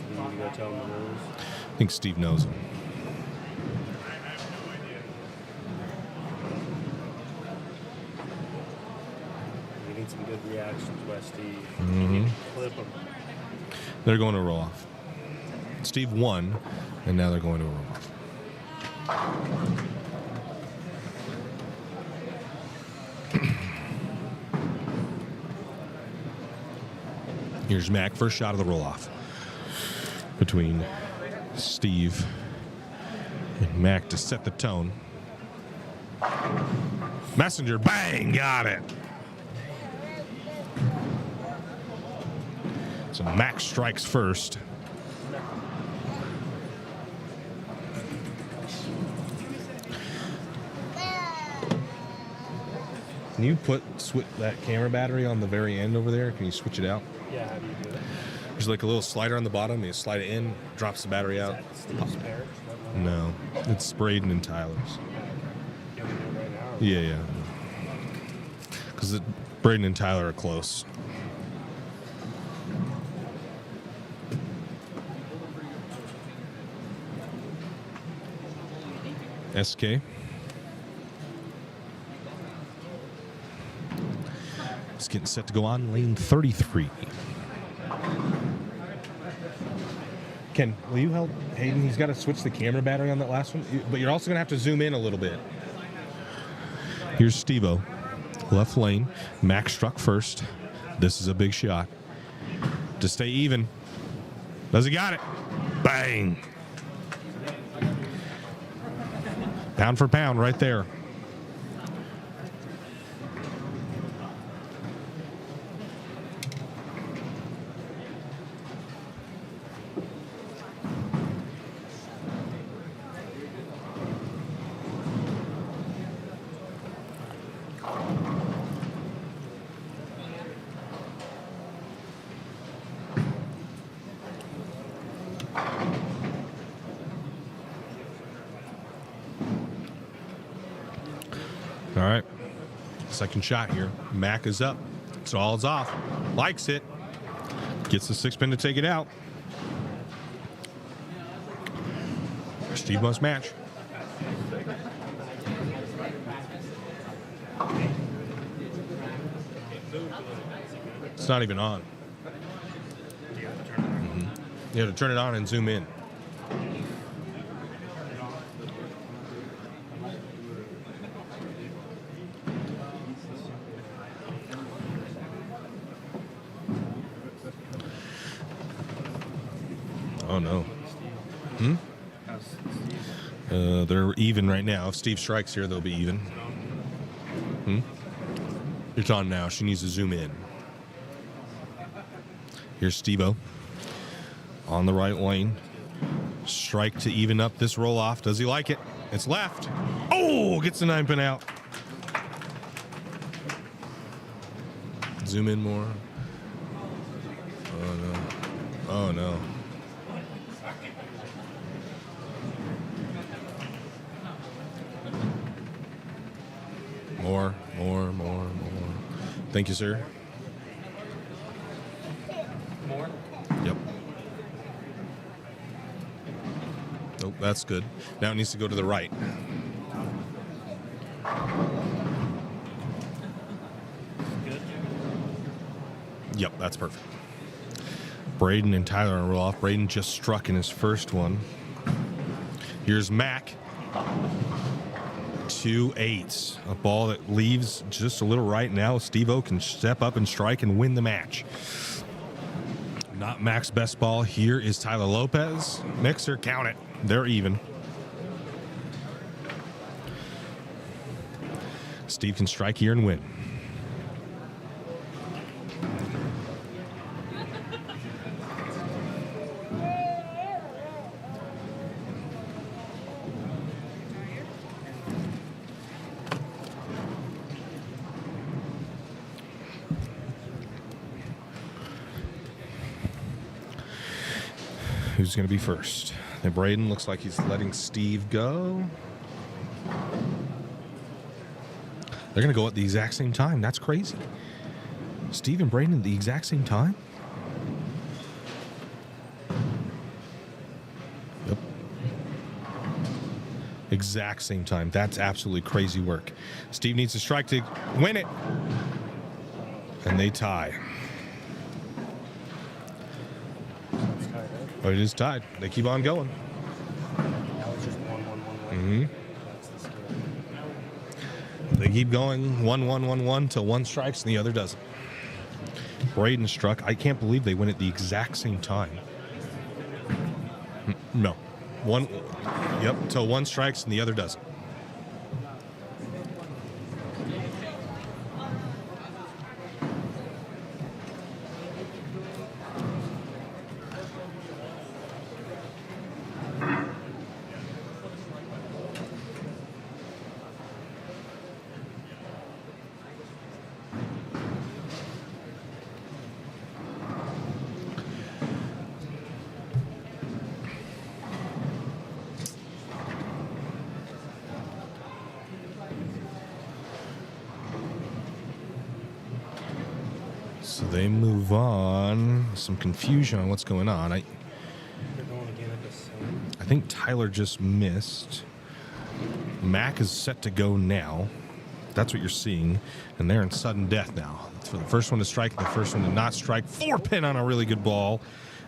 S4: You go tell him the rules.
S1: I think Steve knows him.
S4: We need some good reactions, Westy. Flip him.
S1: They're going to roll off. Steve won, and now they're going to roll off. Here's Mac, first shot of the roll-off between Steve and Mac to set the tone. Messenger, bang, got it. So Mac strikes first. Can you put that camera battery on the very end over there? Can you switch it out?
S4: Yeah, how do you do it?
S1: There's like a little slider on the bottom. You slide it in, drops the battery out.
S4: Is that Steve's pair?
S1: No, it's Braden and Tyler's.
S4: You want to do it right now?
S1: Yeah. Because Braden and Tyler are close. SK. It's getting set to go on lane 33. Ken, will you help Hayden? He's got to switch the camera battery on that last one, but you're also going to have to zoom in a little bit. Here's Steve-O. Left lane. Max struck first. This is a big shot. To stay even. Does he got it? Bang. Pound for pound right there. All right. Second shot here. Mac is up. So all is off. Likes it. Gets the 6 pin to take it out. Steve must match. It's not even on. You have to turn it on and zoom in. Oh no. They're even right now. If Steve strikes here, they'll be even. It's on now. She needs to zoom in. Here's Steve-O on the right lane. Strike to even up this roll off. Does he like it? It's left. Oh, gets the 9 pin out. Zoom in more. Oh no. Oh no. More. Thank you, sir.
S3: More?
S1: Yep. Nope, that's good. Now it needs to go to the right.
S3: Good.
S1: Yep, that's perfect. Braden and Tyler on roll off. Braden just struck in his first one. Here's Mac. 2-8. A ball that leaves just a little right now. Steve-O can step up and strike and win the match. Not Mac's best ball. Here is Tyler Lopez. Mixer, count it. They're even. Steve can strike here and win. Who's going to be first? Now Braden looks like he's letting Steve go. They're going to go at the exact same time. That's crazy. Steve and Braden at the exact same time? Yep. Exact same time. That's absolutely crazy work. Steve needs to strike to win it. And they tie. But it is tied. They keep on going.
S4: That was just 1-1-1-1.
S1: Mm-hmm.
S4: That's the scale.
S1: They keep going 1-1-1-1 till one strikes and the other doesn't. Braden struck. I can't believe they win at the exact same time. No. One. Yep, till one strikes and the other doesn't. So they move on. Some confusion on what's going on.
S4: They're going again at the same.
S1: I think Tyler just missed. Mac is set to go now. That's what you're seeing. And they're in sudden death now. It's for the first one to strike and the first one to not strike. 4-pin on a really good ball.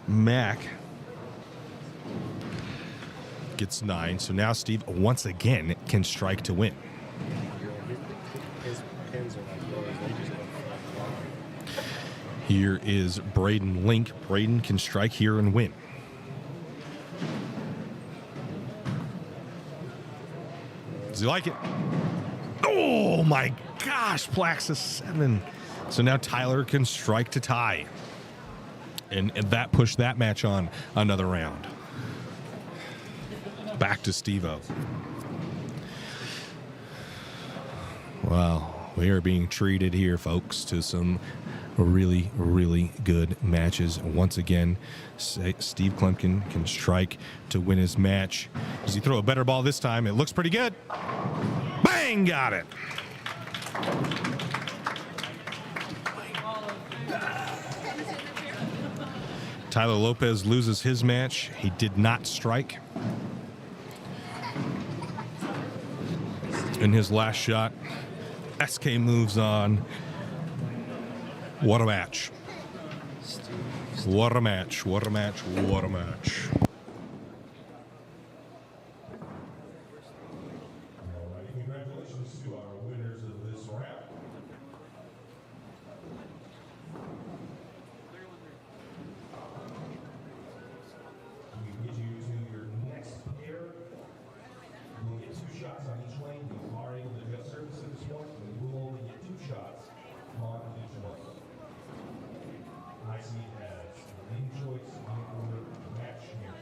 S1: Mac gets 9. So now Steve, once again, can strike to win.
S4: His pins are like those. They just go flat.
S1: Here is Braden Link. Braden can strike here and win. Does he like it? Oh my gosh, Plaxis 7. So now Tyler can strike to tie. And that pushed that match on another round. Back to Steve-O. Wow, we are being treated here, folks, to some really, really good matches. Once again, Steve Klumpkin can strike to win his match. Does he throw a better ball this time? It looks pretty good. Bang! Got it. Tyler Lopez loses his match. He did not strike. In his last shot, SK moves on. What a match. What a match. What a match. What a match.
S6: All right, congratulations to our winners of this round. We can get you to your next pair. You'll get 2 shots on each lane. You are able to adjust surface at this point, but you will only get 2 shots on each lane. I see it as lane choice on order match here.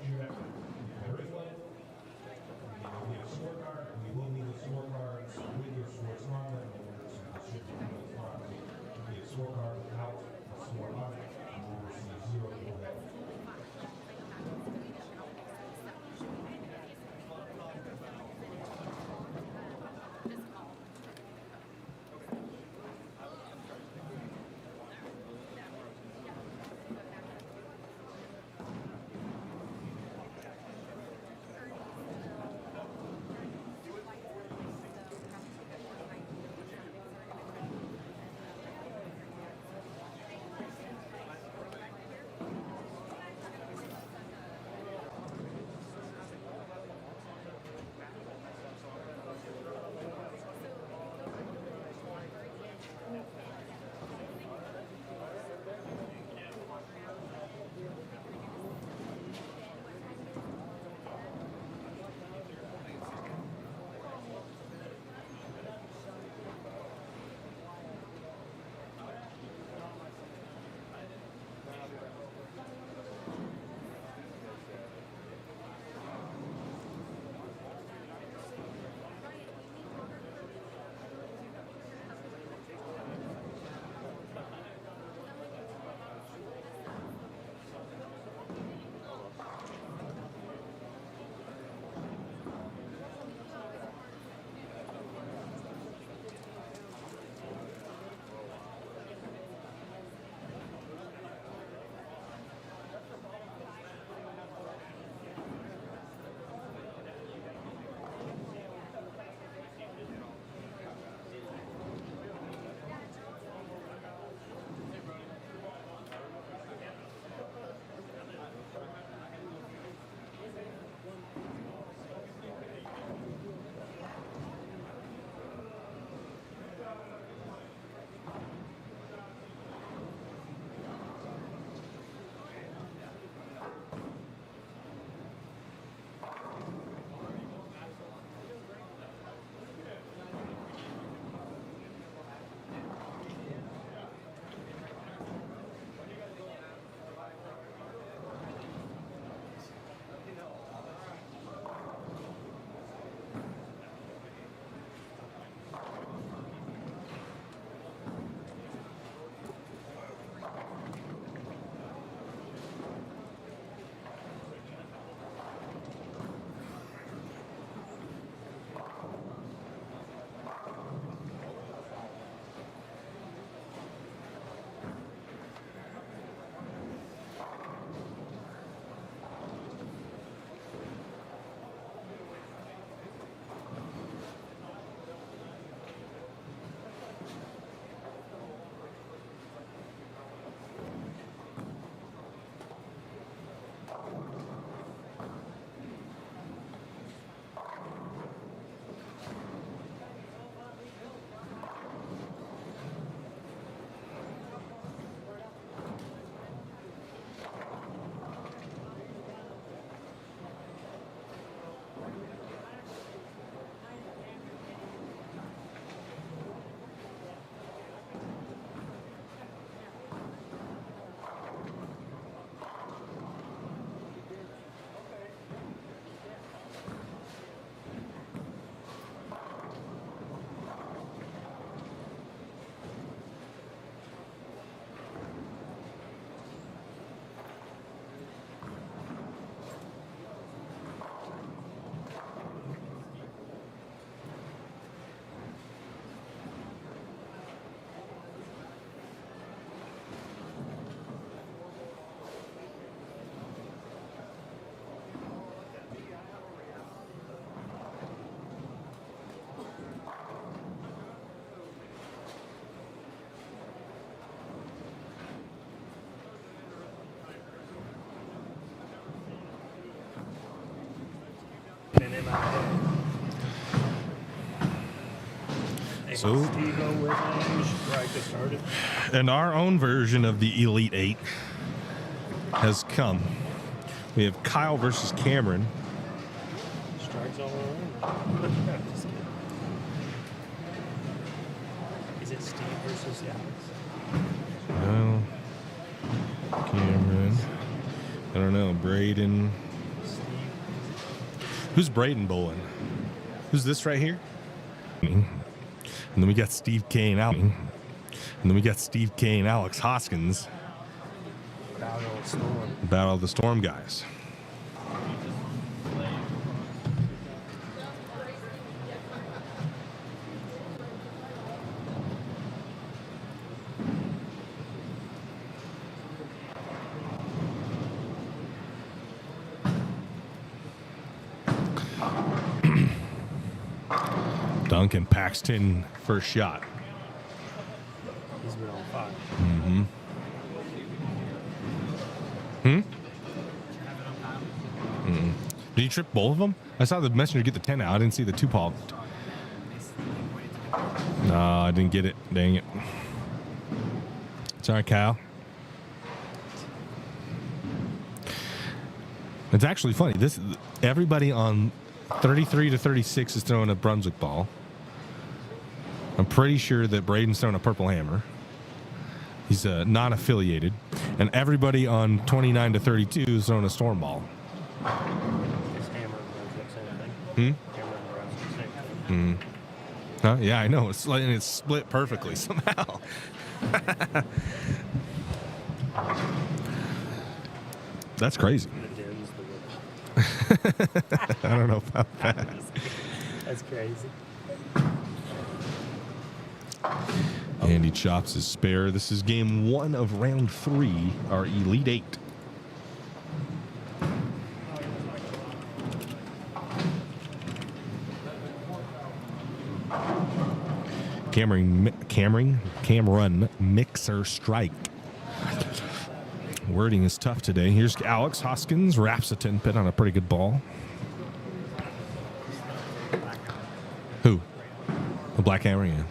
S1: So,
S4: Steve-O with Ange, where I just started.
S1: and our own version of the Elite Eight has come. We have Kyle versus Cameron.
S4: Strikes all around. Just kidding. Is it Steve versus Alex?
S1: Well, Cameron. I don't know. Braden. Who's Braden bowling? Who's this right here? And then we got Steve K and Alex. And then we got Steve K and Alex Hoskins.
S4: Battle of Storm.
S1: Battle of the Storm guys. Duncan Paxton first shot.
S4: He's been on fire.
S1: Did you trip both of them? I saw the messenger get the 10 out. I didn't see the 2-paw. No, I didn't get it. Dang it. Sorry, Kyle. It's actually funny. Everybody on 33 to 36 is throwing a Brunswick ball. I'm pretty sure that Braden's throwing a Purple Hammer. He's not affiliated. And everybody on 29 to 32 is throwing a Storm ball.
S4: Is Hammer and Brunswick same thing? Hammer and Brunswick same thing.
S1: Huh? Yeah, I know. It's split perfectly somehow. That's crazy.
S4: The Dim's the whip.
S1: I don't know about that.
S4: That's crazy.
S1: Andy chops his spare. This is game 1 of round 3, our Elite 8. Cameron mixer strike. Wording is tough today. Here's Alex Hoskins, wraps a 10 pin on a pretty good ball. Who? The Black Hammer, yeah.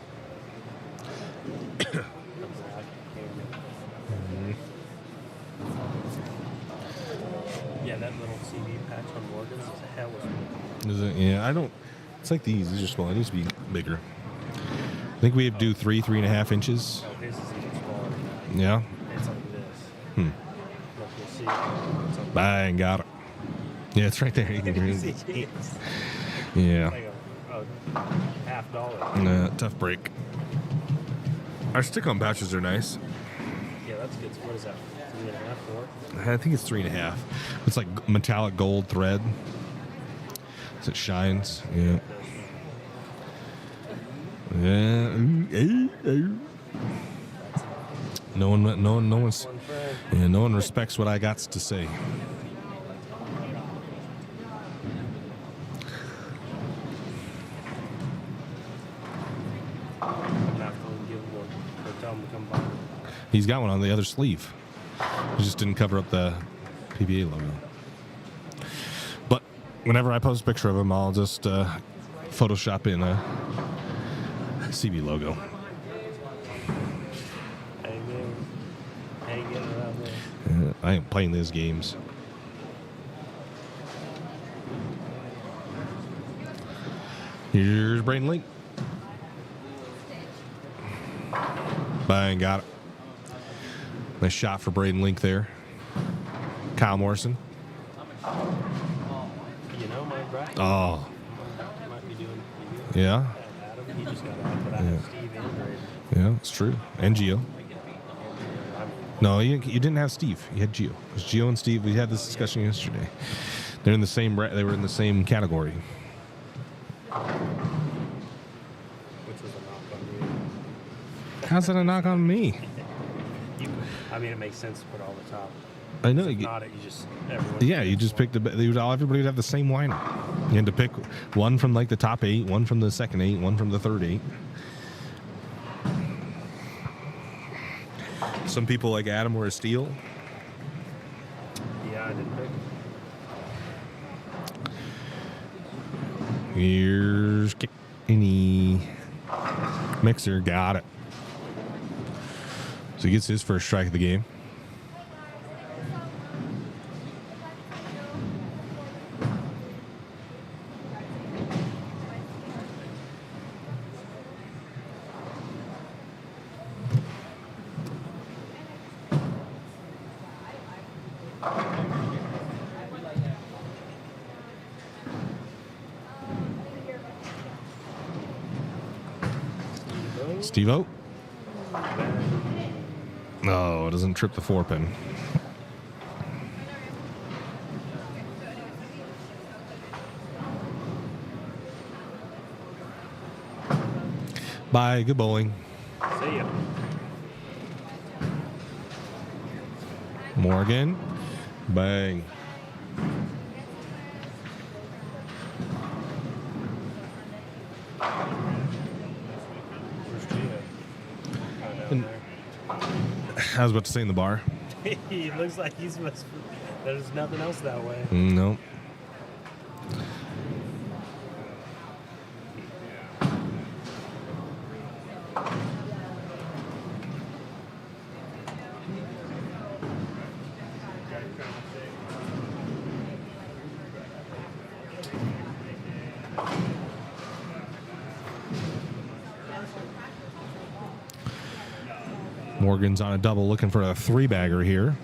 S4: Yeah, that little CD patch on Morgan's is a hell of a.
S1: Is it? Yeah, I don't. It's like these are small. It needs to be bigger. I think we have to do 3.5 inches.
S4: Oh, his is even smaller than that.
S1: Yeah.
S4: It's like this.
S1: Hmm.
S4: Look, you'll see. It's like
S1: Bang, got it. Yeah, it's right there. You can read it.
S4: it's
S1: Yeah.
S4: like a $50.
S1: Tough break. Our stick-on pouches are nice.
S4: Yeah, that's good. So what is that? 3.5, 4?
S1: I think it's 3.5. It's like metallic gold thread. So it shines. Yeah. Yeah. No one respects what I got to say.
S4: I'm not going to give him one or tell him to come by.
S1: He's got one on the other sleeve. He just didn't cover up the PBA logo. But whenever I post a picture of him, I'll just Photoshop in a CB logo.
S4: I ain't getting around this.
S1: I ain't playing these games. Here's Braden Link. Bang, got it. Nice shot for Braden Link there. Kyle Morrison.
S4: You know, my bracket
S1: Oh,
S4: might be doing
S1: yeah.
S4: Adam. He just got out, but I have Steve and Braden.
S1: Yeah, it's true. And Gio.
S4: I'm,
S1: No, you didn't have Steve. You had Gio. It was Gio and Steve. We had this discussion yesterday. They're in the same. They were in the same category.
S4: which was a knock on you.
S1: How's that a knock on me?
S4: I mean, it makes sense to put all the top.
S1: I know.
S4: If not, you just everyone.
S1: Yeah, you just picked. Everybody would have the same lineup. You had to pick one from like the top 8, one from the second 8, one from the third 8. Some people like Adam were a steal.
S4: Yeah, I didn't pick.
S1: Here's Kenny. Mixer got it. So he gets his first strike of the game. Steve-O. No, it doesn't trip the 4-pin. Bye. Good bowling.
S4: See ya.
S1: Morgan. Bang.
S4: Where's Gio?
S1: And- I was about to say in the bar.
S4: He looks like he's must. There's nothing else that way.
S1: No. Morgan's on a double looking for a 3-bagger here.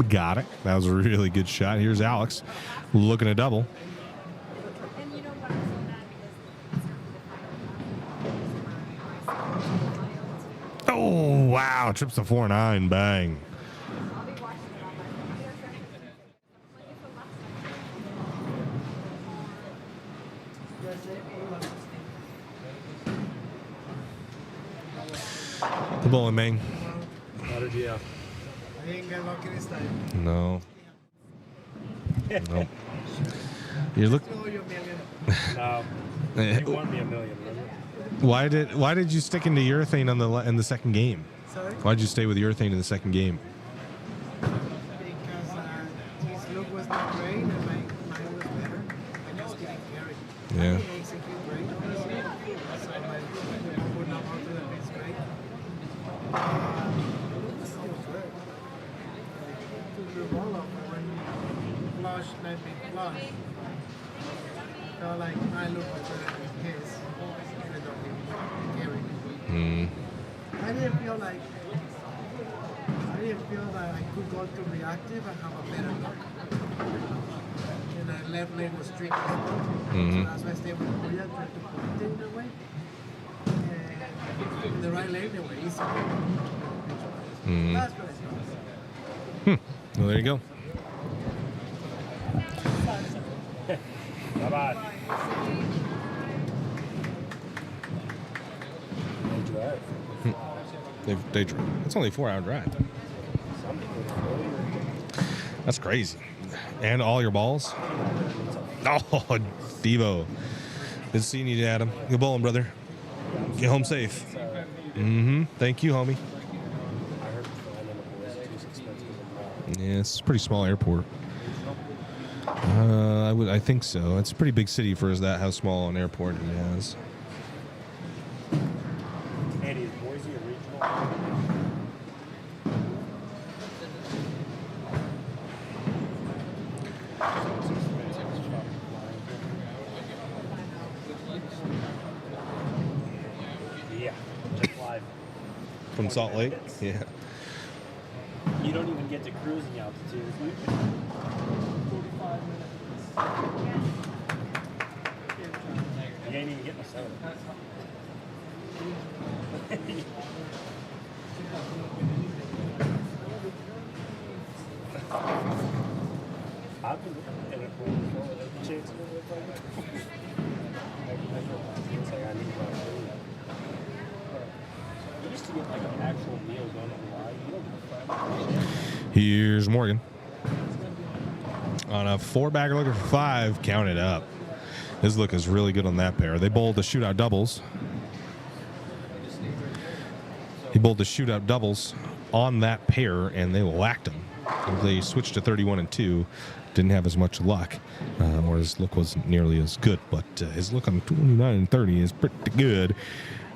S1: Got it. That was a really good shot. Here's Alex looking a double.
S2: And you know what? I'm so mad
S1: Oh, wow. Trips the 4-9. Bang.
S2: I'll be watching it on
S1: The bowling bang.
S4: Better Gio.
S8: I ain't get lucky this time.
S1: No. Nope. You look.
S8: Oh, you're a million.
S4: No. You won me $1 million, remember?
S1: Why did you stick into urethane on in the second game?
S8: Sorry?
S1: Why'd you stay with urethane in the second game?
S8: Because his look was not great and mine was better. I just didn't carry.
S1: Yeah.
S8: He executed great, honestly. So my would not want to that it's great. It still good. Took the ball off when flush, let me flush. So like I look better than his, even though he carried.
S1: Hmm.
S8: I didn't feel that I could go to reactive and have a better look. And the left leg was tricky. So that's why I stayed with Korea, tried to put it in the way. And the right leg, they were easy. That's what I thought.
S1: Well, there you go.
S4: Bye-bye. No drive.
S1: They it's only a 4-hour drive. That's crazy. And all your balls? Oh, Devo. Good seeing you, Adam. Good bowling, brother. Get home safe. Thank you, homie.
S4: I heard flying in the Boise is expensive.
S1: Yeah, it's a pretty small airport. I think so. It's a pretty big city for how small an airport it has.
S4: Andy, is Boise a regional? Yeah, just live.
S1: From Salt Lake? Yeah.
S4: You don't even get to cruising altitude. 45 minutes. You ain't even getting a soda. I've been in a pool before with a chance to look like that. It's like I need my food. You used to get like an actual meal going on the line. You don't get a fried.
S1: Here's Morgan. On a 4-bagger looking for 5, count it up. His look is really good on that pair. They bowled the shootout doubles. He bowled the shootout doubles on that pair, and they whacked him. They switched to 31 and 2. Didn't have as much luck, or his look wasn't nearly as good. But his look on 29 and 30 is pretty good.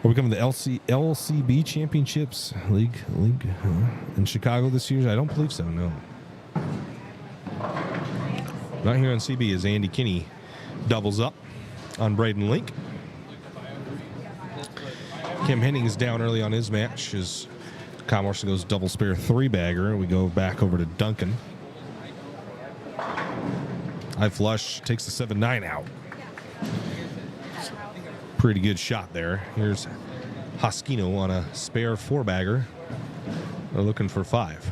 S1: Are we coming to the LCB Championships League in Chicago this year? I don't believe so. No. Not here on CB as Andy Kinney doubles up on Braden Link. Kim Henning is down early on his match as Kyle Morrison goes double spare 3-bagger. We go back over to Duncan. High flush takes the 7-9 out. Pretty good shot there. Here's Hoskino on a spare 4-bagger. They're looking for 5.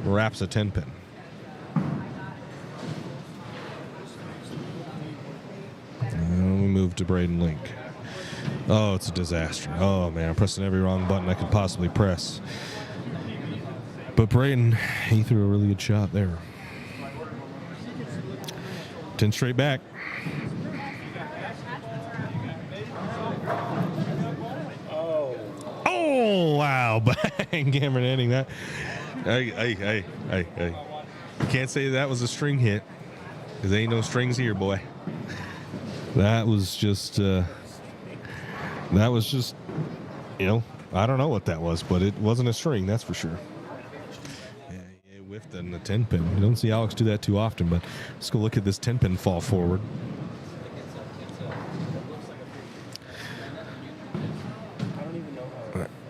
S1: Wraps a 10-pin. And we move to Braden Link. Oh, it's a disaster. Oh, man, I'm pressing every wrong button I could possibly press. But Braden, he threw a really good shot there. 10 straight back. Oh, wow. Bang, Cameron ending that. Hey. You can't say that was a string hit because there ain't no strings here, boy. That was just, you know, I don't know what that was, but it wasn't a string, that's for sure. Yeah, he whiffed on the 10-pin. You don't see Alex do that too often, but let's go look at this 10-pin fall forward.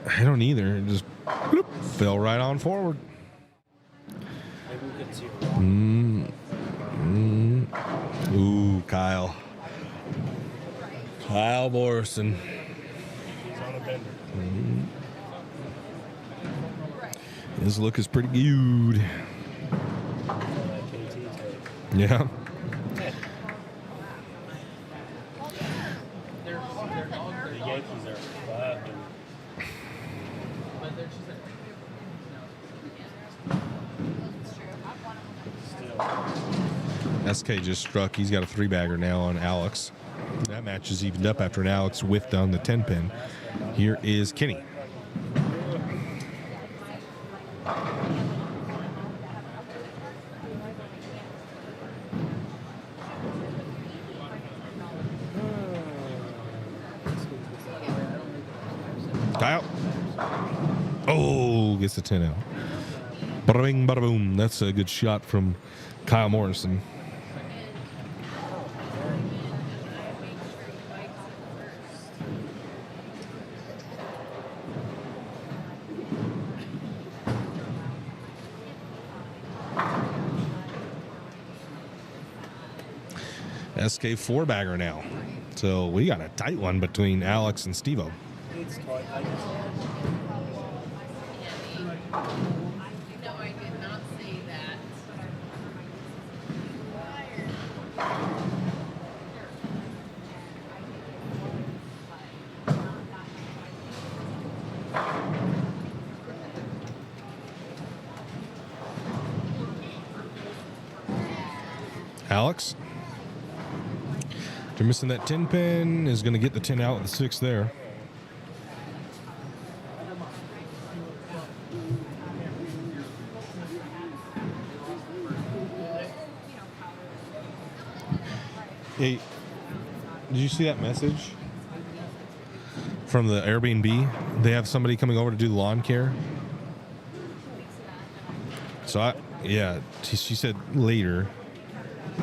S1: I don't either. It just bloop, fell right on forward. Ooh, Kyle. Kyle Morrison. His look is pretty good. Yeah.
S4: The Yankees are fucking.
S1: SK just struck. He's got a 3-bagger now on Alex. That match is evened up after an Alex whiffed on the 10-pin. Here is Kenny. Kyle. Oh, gets the 10 out. Bada bing, bada boom. That's a good shot from Kyle Morrison. SK 4-bagger now. So we got a tight one between Alex and Steve-O.
S2: No, I did not say that.
S1: Alex, after missing that 10-pin, is going to get the 10 out with the 6 there. Hey, did you see that message from the Airbnb? They have somebody coming over to do the lawn care. So she said later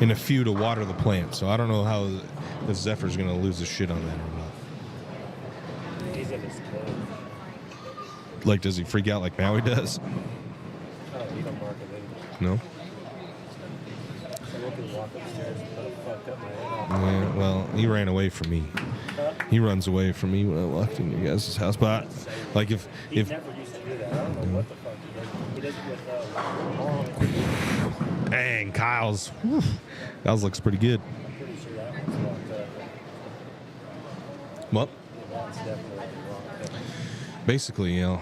S1: in a few to water the plant. So I don't know how the Zephyr's going to lose his shit on that or not.
S4: He's in his clothes.
S1: Like, does he freak out like Maui does?
S4: Oh, you don't mark it in.
S1: No?
S4: I can walk upstairs and put a fucked up my head off.
S1: Yeah, well, he ran away from me. He runs away from me when I walked in your guys' house. But, like, if
S4: He never used to do that. I don't know what the fuck he does. He does it with
S1: dang, Kyle's. Whew, Kyle's looks pretty good.
S4: I'm pretty sure that one's locked up.
S1: Well,
S4: Yeah, that's definitely locked up.
S1: basically, you know,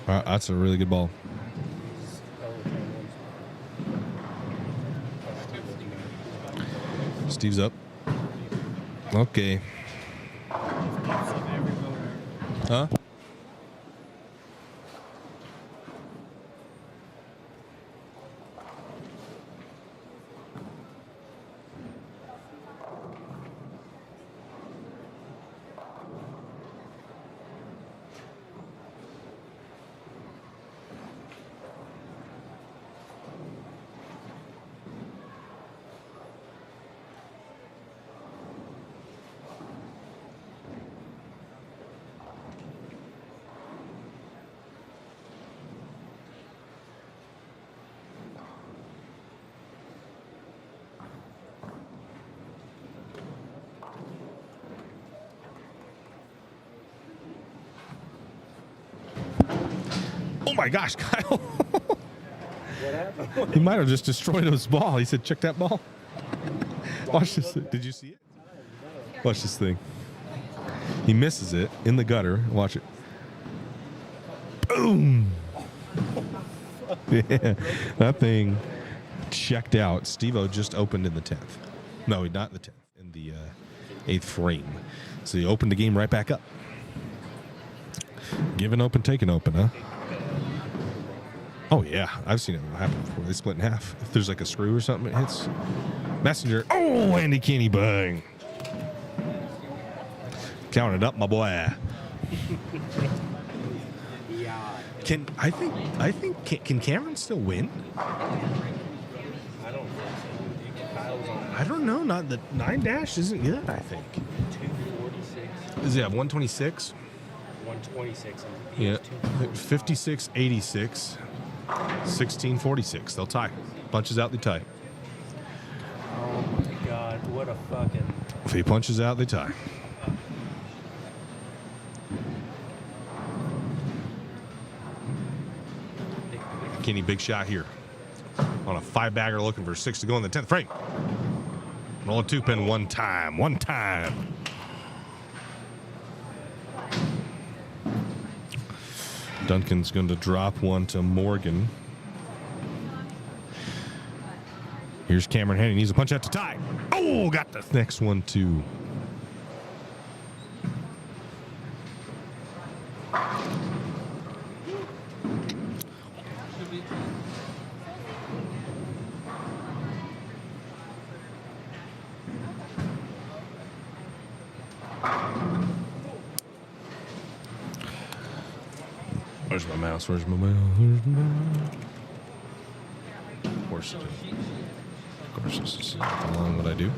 S1: that's a really good ball. Steve's up. Okay. Huh? my gosh, Kyle.
S4: What happened?
S1: He might have just destroyed his ball. He said, check that ball. Watch this. Did you see it? Watch this thing. He misses it in the gutter. Watch it. Boom. Yeah, that thing checked out. Steve-O just opened in the 10th. No, not in the 10th. In the 8th frame. So he opened the game right back up. Giving open, taking open, huh? Oh, yeah. I've seen it happen before. They split in half. If there's like a screw or something, it hits. Messenger. Oh, Andy Kenny bang. Count it up, my boy.
S4: Yeah.
S1: Can Cameron still win?
S4: I don't think so. Kyle's on
S1: I don't know. Not the 9- isn't good, I think.
S4: 246.
S1: Does he have 126?
S4: 126. And he
S1: Yeah.
S4: has 245.
S1: 56-86. 16-46. They'll tie. Punches out, they tie.
S4: Oh my God! What a fucking.
S1: If he punches out, they tie. Kenny, big shot here. On a 5-bagger looking for 6 to go in the 10th frame. Roll a 2-pin one time. One time. Duncan's going to drop one to Morgan. Here's Cameron Henry. Needs a punch out to tie. Oh, got the next one too. Where's my mouse? Where's my mouse? Where's my mouse? Of course, this is not along what I do.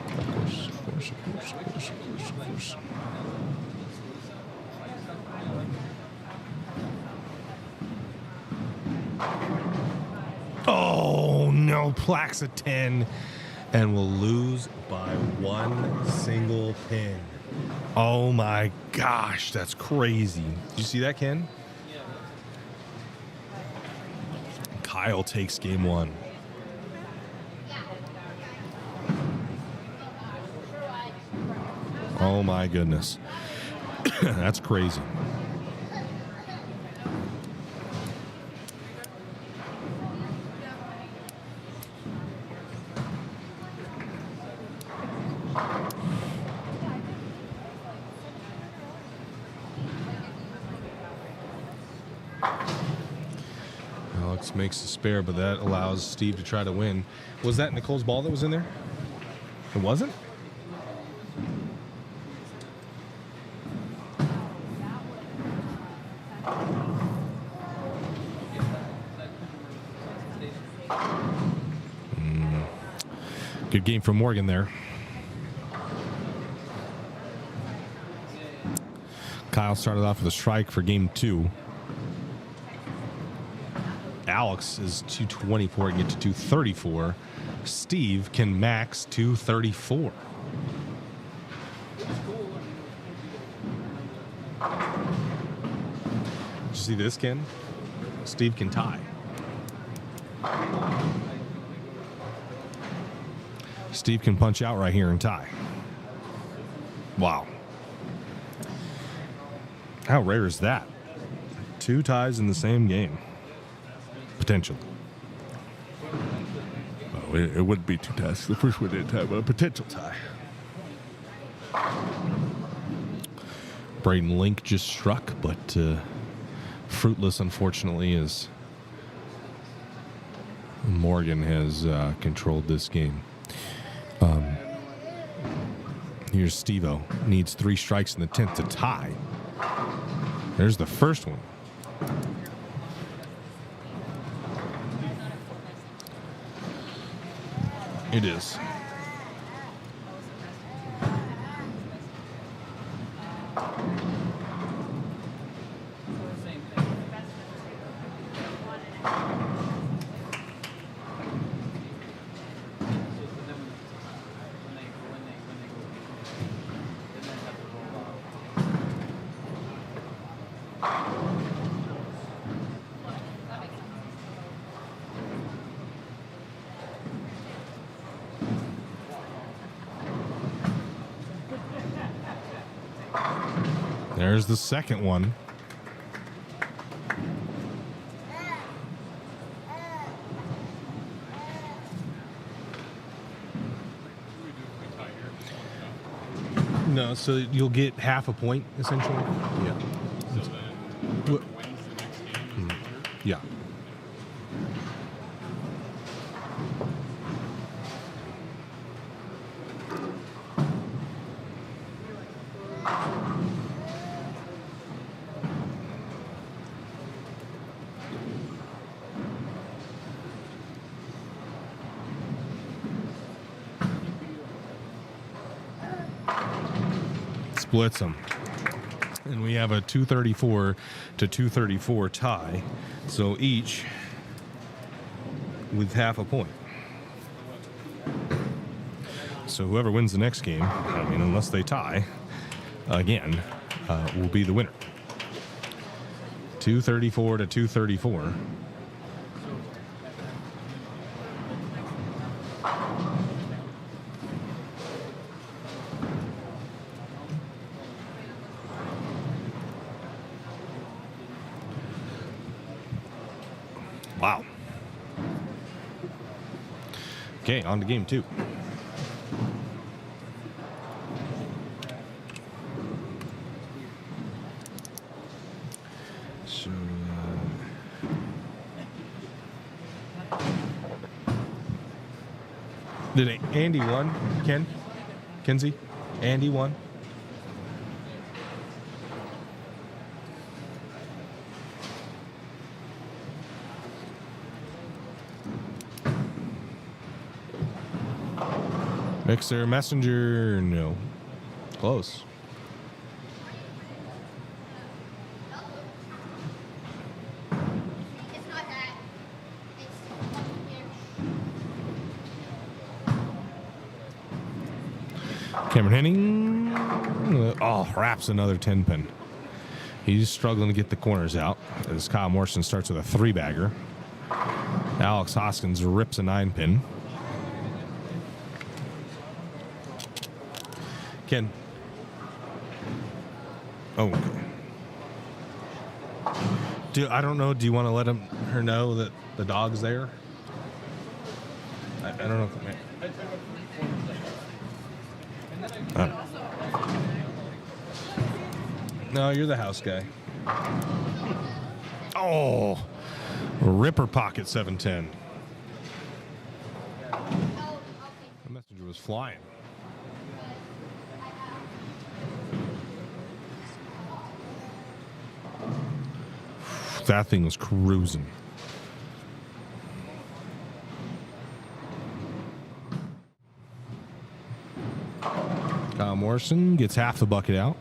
S1: Of course. Oh, no. Plaques a 10. And we'll lose by 1 single pin. Oh, my gosh. That's crazy. Did you see that, Ken? Kyle takes game 1. Oh, my goodness. That's crazy. Alex makes the spare, but that allows Steve to try to win. Was that Nicole's ball that was in there? It wasn't? Good game from Morgan there. Kyle started off with a strike for game 2. Alex is 224 and get to 234. Steve can max 234. Did you see this, Ken? Steve can tie. Steve can punch out right here and tie. Wow. How rare is that? 2 ties in the same game. Potential. Well, it wouldn't be 2 ties. The first one didn't tie, but a potential tie. Braden Link just struck, but fruitless, unfortunately, as Morgan has controlled this game. Here's Steve-O. Needs 3 strikes in the 10th to tie. There's the first one. It is. There's the second one. No, so you'll get half a point essentially. Yeah.
S3: So then, whoever wins the next game is the winner.
S1: Yeah. Splits them. And we have a 234 to 234 tie. So each with half a point. So whoever wins the next game, I mean, unless they tie, again, will be the winner. 234 to 234. Wow. Okay, on to game 2. So, did Andy won? Kenzie? Andy won? Mixer, Messenger, no. Close.
S9: It's not that. It's here.
S1: Cameron Henning. Wraps another 10 pin. He's struggling to get the corners out as Kyle Morrison starts with a 3-bagger. Alex Hoskins rips a 9 pin. Ken. Oh, okay. I don't know. Do you want to let her know that the dog's there? I don't know. I don't know. No, you're the house guy. Oh, ripper pocket 710. The messenger was flying. That thing was cruising. Kyle Morrison gets half the bucket out.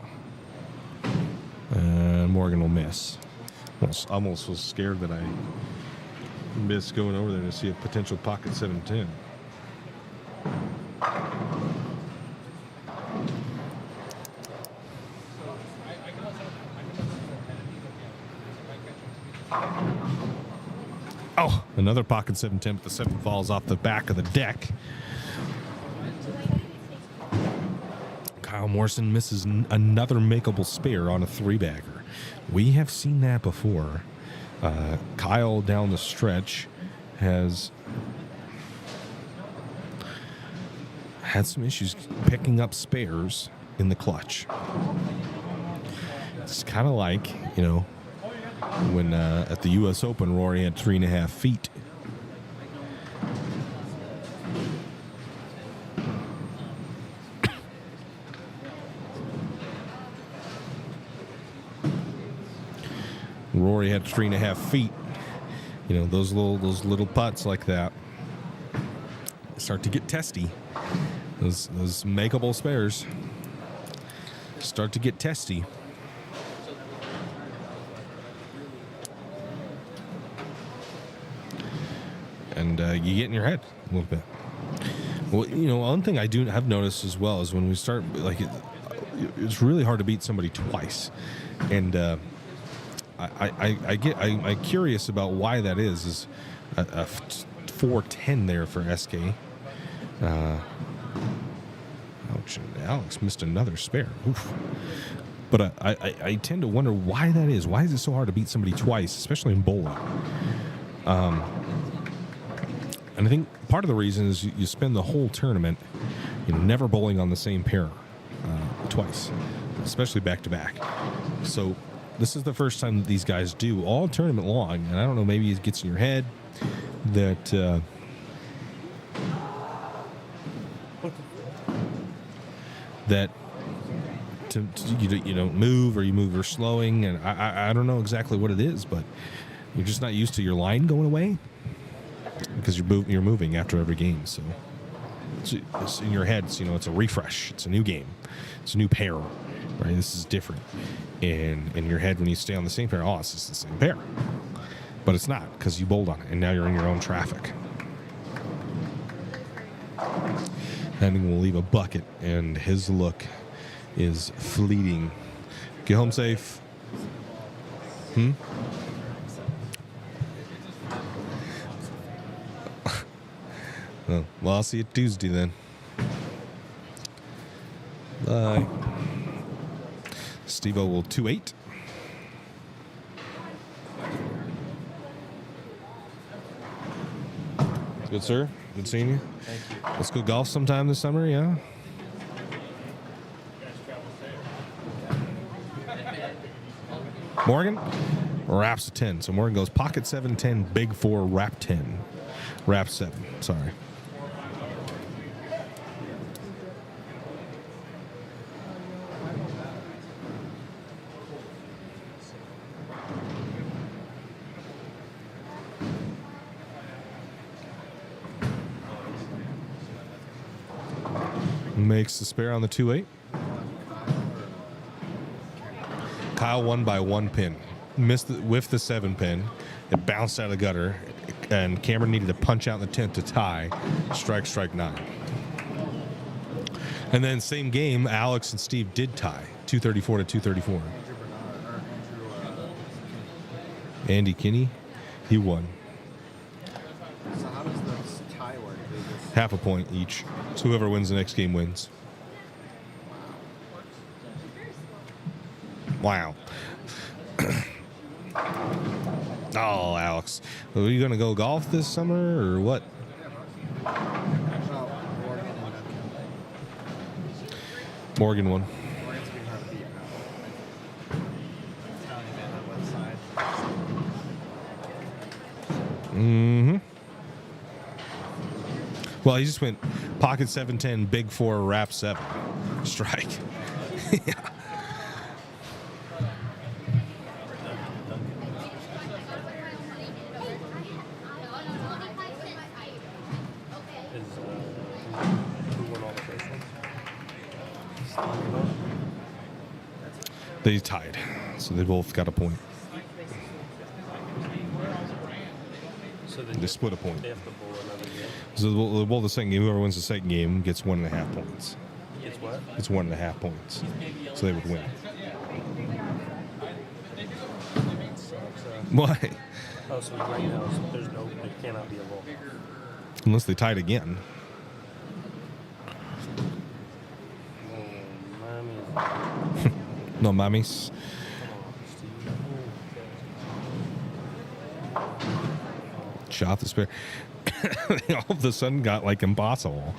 S1: And Morgan will miss. Almost was scared that I missed going over there to see a potential pocket 710. Oh, another pocket 710, but the 7 falls off the back of the deck. Kyle Morrison misses another makeable spare on a 3-bagger. We have seen that before. Kyle down the stretch has had some issues picking up spares in the clutch. It's kind of like, when at the U.S. Open, Rory had 3.5 feet. Rory had 3.5 feet. Those little putts like that start to get testy. Those makeable spares start to get testy. And you get in your head a little bit. Well, one thing I have noticed as well is when we start, it's really hard to beat somebody twice. And I'm curious about why that is a 410 there for SK. Ouch, Alex missed another spare. Oof. But I tend to wonder why that is. Why is it so hard to beat somebody twice, especially in bowling? And I think part of the reason is you spend the whole tournament, never bowling on the same pair twice, especially back to back. So this is the first time that these guys do all tournament long, and I don't know, maybe it gets in your head that that you don't move, or you move or slowing, and I don't know exactly what it is, but you're just not used to your line going away because you're moving after every game. So it's in your head. It's a refresh. It's a new game. It's a new pair. Right? This is different. And in your head, when you stay on the same pair, it's just the same pair. But it's not, because you bowled on it, and now you're in your own traffic. Henning will leave a bucket, and his look is fleeting. Get home safe. Well, I'll see you Tuesday then. Bye. Steve-O will 2-8. Good, sir. Good seeing you.
S4: Thank you.
S1: Let's go golf sometime this summer, yeah? Morgan wraps a 10. So Morgan goes pocket 7, 10, big 4, wrap 10. Wrap 7, sorry. Makes the spare on the 2-8. Kyle won by 1 pin. Whiffed the 7 pin. It bounced out of the gutter, and Cameron needed to punch out in the 10th to tie. Strike 9. And then same game, Alex and Steve did tie, 234 to 234. Andy Kinney, he won.
S10: So how does this tie work?
S1: Half a point each. So whoever wins the next game wins. Wow. Oh, Alex. Are you going to go golf this summer or what? Morgan won.
S10: Morgan's being hard to beat now. Telling you, man, on one side.
S1: Well, he just went pocket 7, 10, big 4, wrap 7. Strike. Yeah. They tied, so they both got a point.
S4: So
S1: They split a point.
S4: They have to bowl another game.
S1: So they'll bowl the second game. Whoever wins the second game gets 1.5 points.
S4: It's what?
S1: It's 1.5 points. So they would win. Why?
S4: Oh, so right now, there cannot be a bowl.
S1: Unless they tied again. No mammies. Shot the spare. They all of a sudden got like impossible.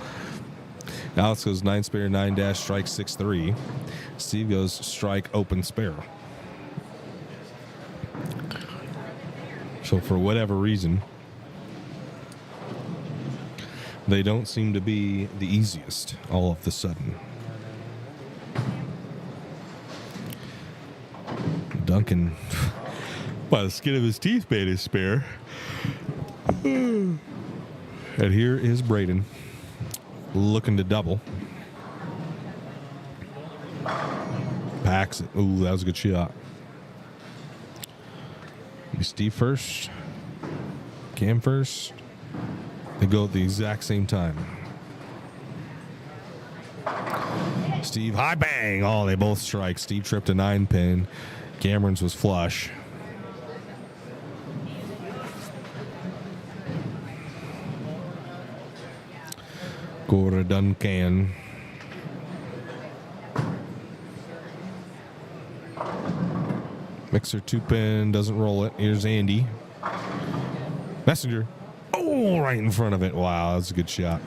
S1: Alex goes 9 spare, 9 dash, strike 6-3. Steve goes strike open spare. So for whatever reason, they don't seem to be the easiest all of a sudden. Duncan, by the skin of his teeth, made his spare. And here is Braden looking to double. Packs it. Ooh, that was a good shot. Steve first. Cam first. They go at the exact same time. Steve, high bang. Oh, they both strike. Steve tripped a 9 pin. Cameron's was flush. Gora Duncan. Mixer 2-pin doesn't roll it. Here's Andy. Messenger. Oh, right in front of it. Wow, that's a good shot.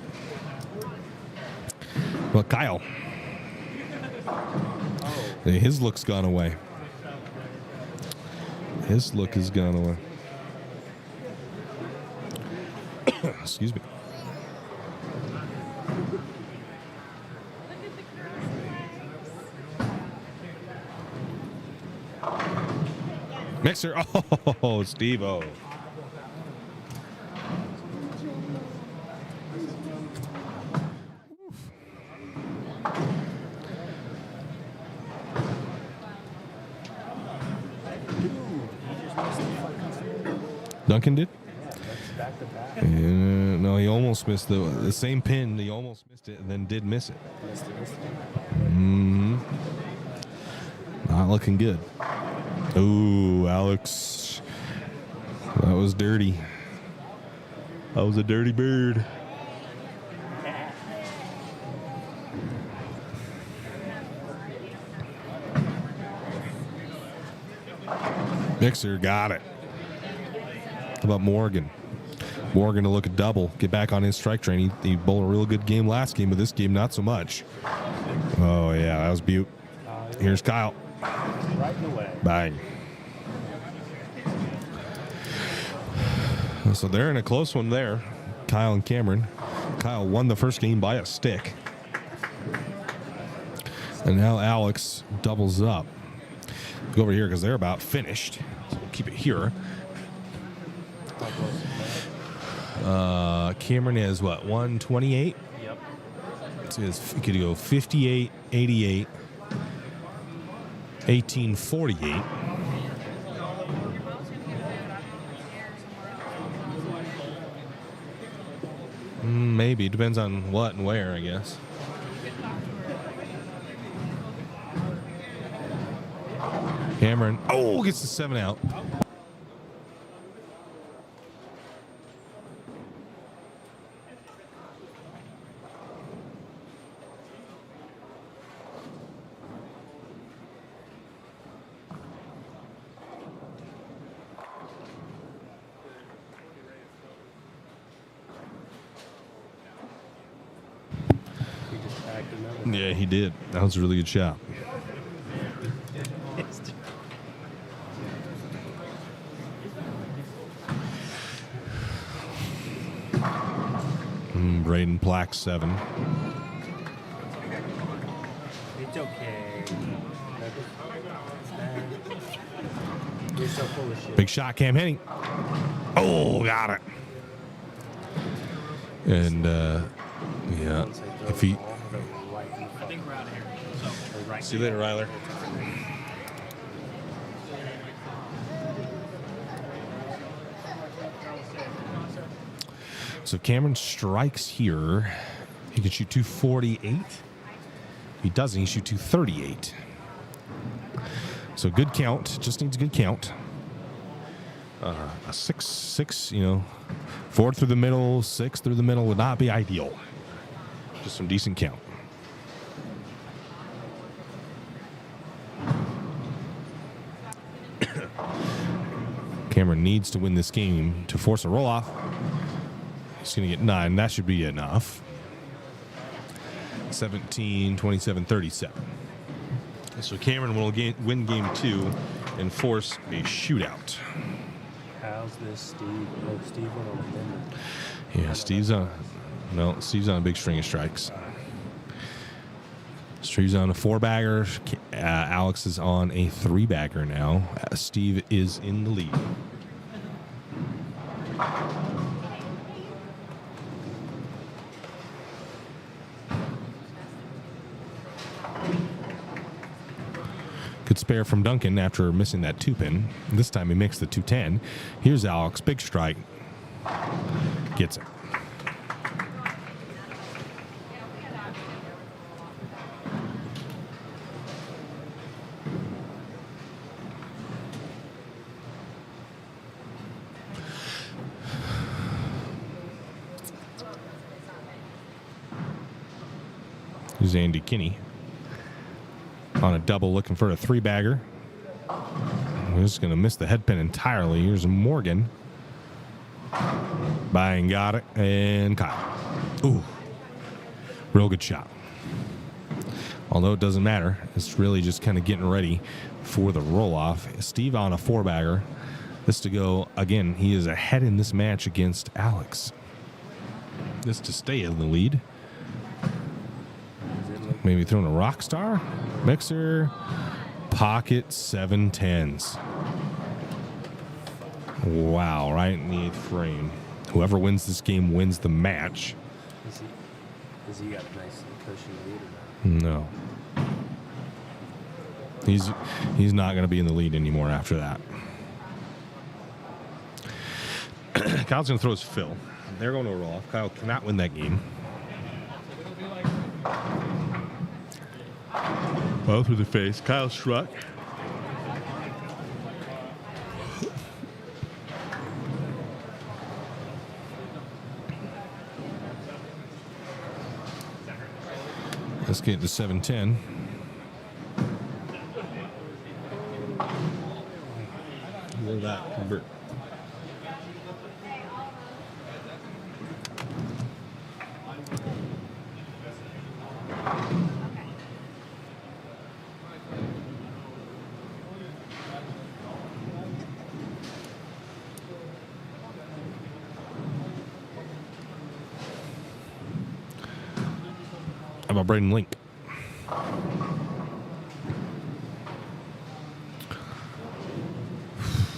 S1: Well, Kyle. His look's gone away. His look has gone away. Excuse me. Mixer. Oh, Steve-O. Duncan did?
S4: Back to back.
S1: No, he almost missed the same pin. He almost missed it and then did miss it. Not looking good. Ooh, Alex. That was dirty. That was a dirty bird. Mixer got it. How about Morgan? Morgan to look at double, get back on his strike train. He bowled a real good game last game, but this game not so much. Oh yeah, that was beaut. Here's Kyle.
S4: Right away.
S1: Bang. So they're in a close one there, Kyle and Cameron. Kyle won the first game by a stick. And now Alex doubles up. Go over here because they're about finished. So we'll keep it here. Cameron is what, 128?
S4: Yep.
S1: So he could go 58, 88, 1848. Maybe. Depends on what and where, I guess. Cameron. Oh, gets the 7 out. Yeah, he did. That was a really good shot. Braden Plack 7.
S4: It's okay. You're so full of shit.
S1: Big shot, Cam Henning. Oh, got it. And yeah, if he.
S3: I think we're out of here. So,
S1: See you later, Ryler. So Cameron strikes here. He can shoot 248. He doesn't. He shoot 238. So good count. Just needs a good count. A 6, you know, 4 through the middle, 6 through the middle would not be ideal. Just some decent count. Cameron needs to win this game to force a roll-off. He's going to get 9. That should be enough. 17, 27, 37. So Cameron will win game 2 and force a shootout.
S4: How's this, Steve? Oh, Steve went on a limit.
S1: Yeah, Steve's on a big string of strikes. Steve's on a 4-bagger. Alex is on a 3-bagger now. Steve is in the lead. Good spare from Duncan after missing that 2-pin. This time he makes the 210. Here's Alex, big strike. Gets it. Here's Andy Kinney on a double looking for a 3-bagger. just going to miss the head pin entirely. Here's Morgan. Bang, got it. And Kyle. Ooh. Real good shot. Although it doesn't matter. It's really just kind of getting ready for the roll-off. Steve on a 4-bagger. This to go, again, he is ahead in this match against Alex. This to stay in the lead. Maybe throwing a rock star. Mixer. Pocket 710s. Wow, right in the 8th frame. Whoever wins this game wins the match.
S4: Has he got a nice cushy lead or not?
S1: No. He's not going to be in the lead anymore after that. Kyle's going to throw his fill. They're going to roll off. Kyle cannot win that game. Well, through the face. Kyle struck. Let's get to 710. Look at that. Convert. How about Braden Link?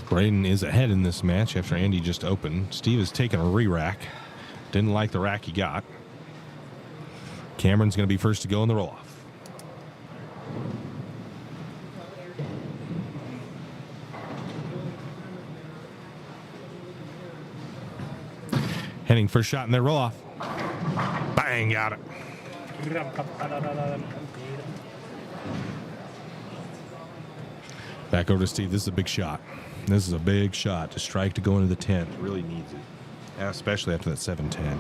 S1: Braden is ahead in this match after Andy just opened. Steve has taken a re-rack. Didn't like the rack he got. Cameron's going to be first to go in the roll-off. Henning first shot in their roll-off. Bang, got it. Back over to Steve. This is a big shot. This is a big shot to strike to go into the 10th. Really needs it, especially after that 7-10.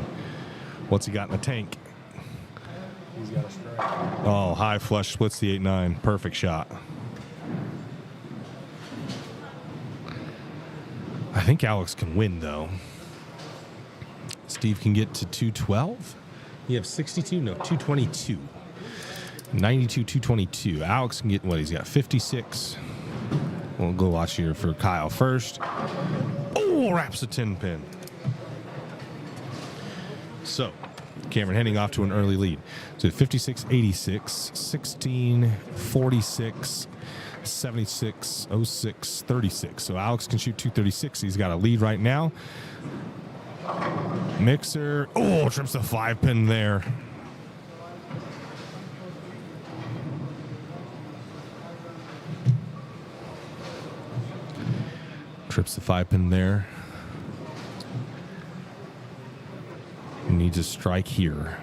S1: What's he got in the tank?
S4: He's got a strike.
S1: Oh, high flush splits the 8-9. Perfect shot. I think Alex can win, though. Steve can get to 212. You have 62? No, 222. 92, 222. Alex can get what? He's got 56. We'll go watch here for Kyle first. Oh, wraps a 10 pin. So, Cameron heading off to an early lead. So 56, 86, 16, 46, 76, 06, 36. So Alex can shoot 236. He's got a lead right now. Mixer. Oh, trips the 5 pin there. Trips the 5 pin there. Needs a strike here.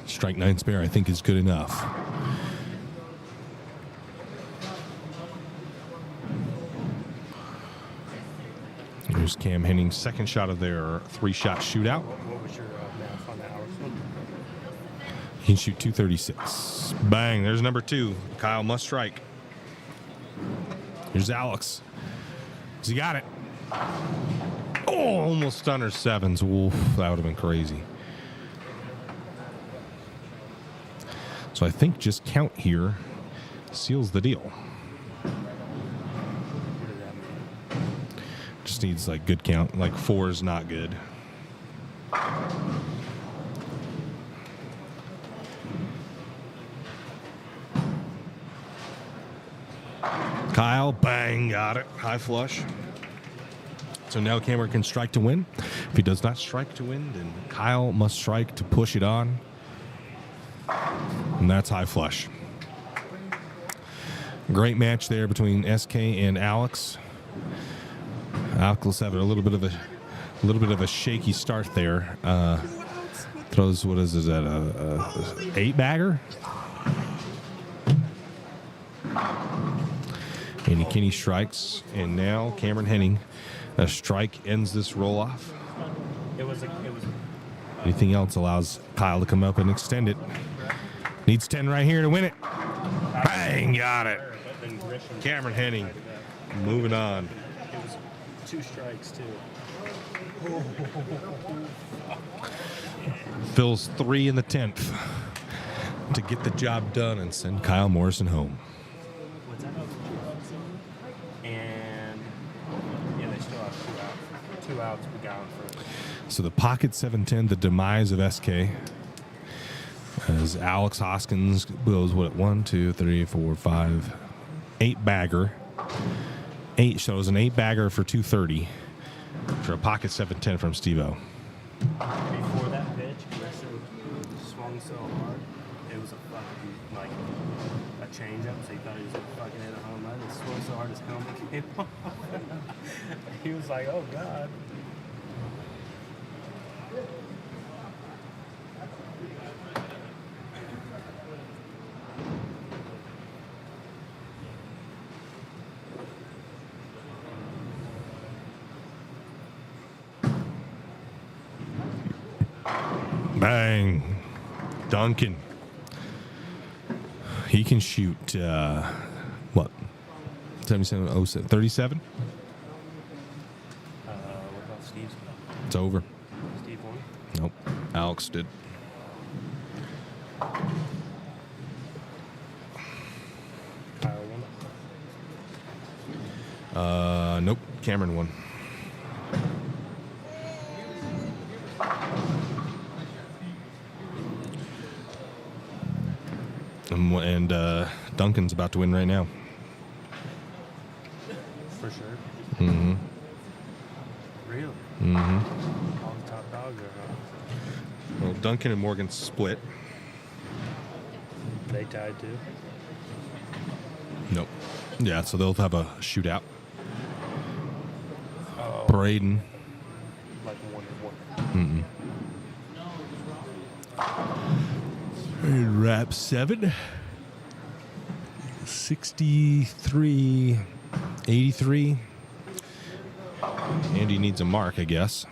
S1: Strike 9 spare, I think, is good enough. Here's Cam Henning's second shot of their 3-shot shootout.
S4: What was your math on the Alex one?
S1: He can shoot 236. Bang, there's number 2. Kyle must strike. Here's Alex. Has he got it? Oh, almost stunner 7s. Wolf, that would have been crazy. So I think just count here seals the deal. Just needs like good count. Like 4 is not good. Kyle, bang, got it. High flush. So now Cameron can strike to win. If he does not strike to win, then Kyle must strike to push it on. And that's high flush. Great match there between SK and Alex. Alex having a little bit of a shaky start there. Throws, what is that, a 8-bagger? Andy Kinney strikes, and now Cameron Henning. A strike ends this roll-off. Anything else allows Kyle to come up and extend it. Needs 10 right here to win it. Bang, got it.
S4: Then Grisham.
S1: Cameron Henning
S4: tied it up.
S1: moving on.
S4: It was 2 strikes too.
S1: Phil's 3 in the 10th to get the job done and send Kyle Morrison home.
S4: What's that? And yeah, they still have 2 outs to be gone for.
S1: So the pocket 7-10, the demise of SK. As Alex Hoskins goes, what, 1, 2, 3, 4, 5, 8 bagger. 8 shows an 8 bagger for 230 for a pocket 7-10 from Steve-O.
S4: Before that pitch, Grisham swung so hard, it was a fucking, like, a changeup, so he thought he was gonna fucking hit a home run. He swung so hard his helmet came off. He was like, oh god.
S1: Bang. Duncan. He can shoot, what? 77, 37?
S4: What about Steve's?
S1: It's over.
S4: Steve won?
S1: Nope. Alex did.
S4: Kyle won?
S1: Nope. Cameron won. And Duncan's about to win right now.
S4: For sure.
S1: Mm-hmm.
S4: Really?
S1: Mm-hmm.
S4: All the top dogs are
S1: Well, Duncan and Morgan split.
S4: They tied too.
S1: Nope. Yeah, so they'll have a shootout.
S4: Oh.
S1: Braden.
S4: Like 1-1.
S1: And wrap 7. 63, 83. Andy needs a mark, I guess.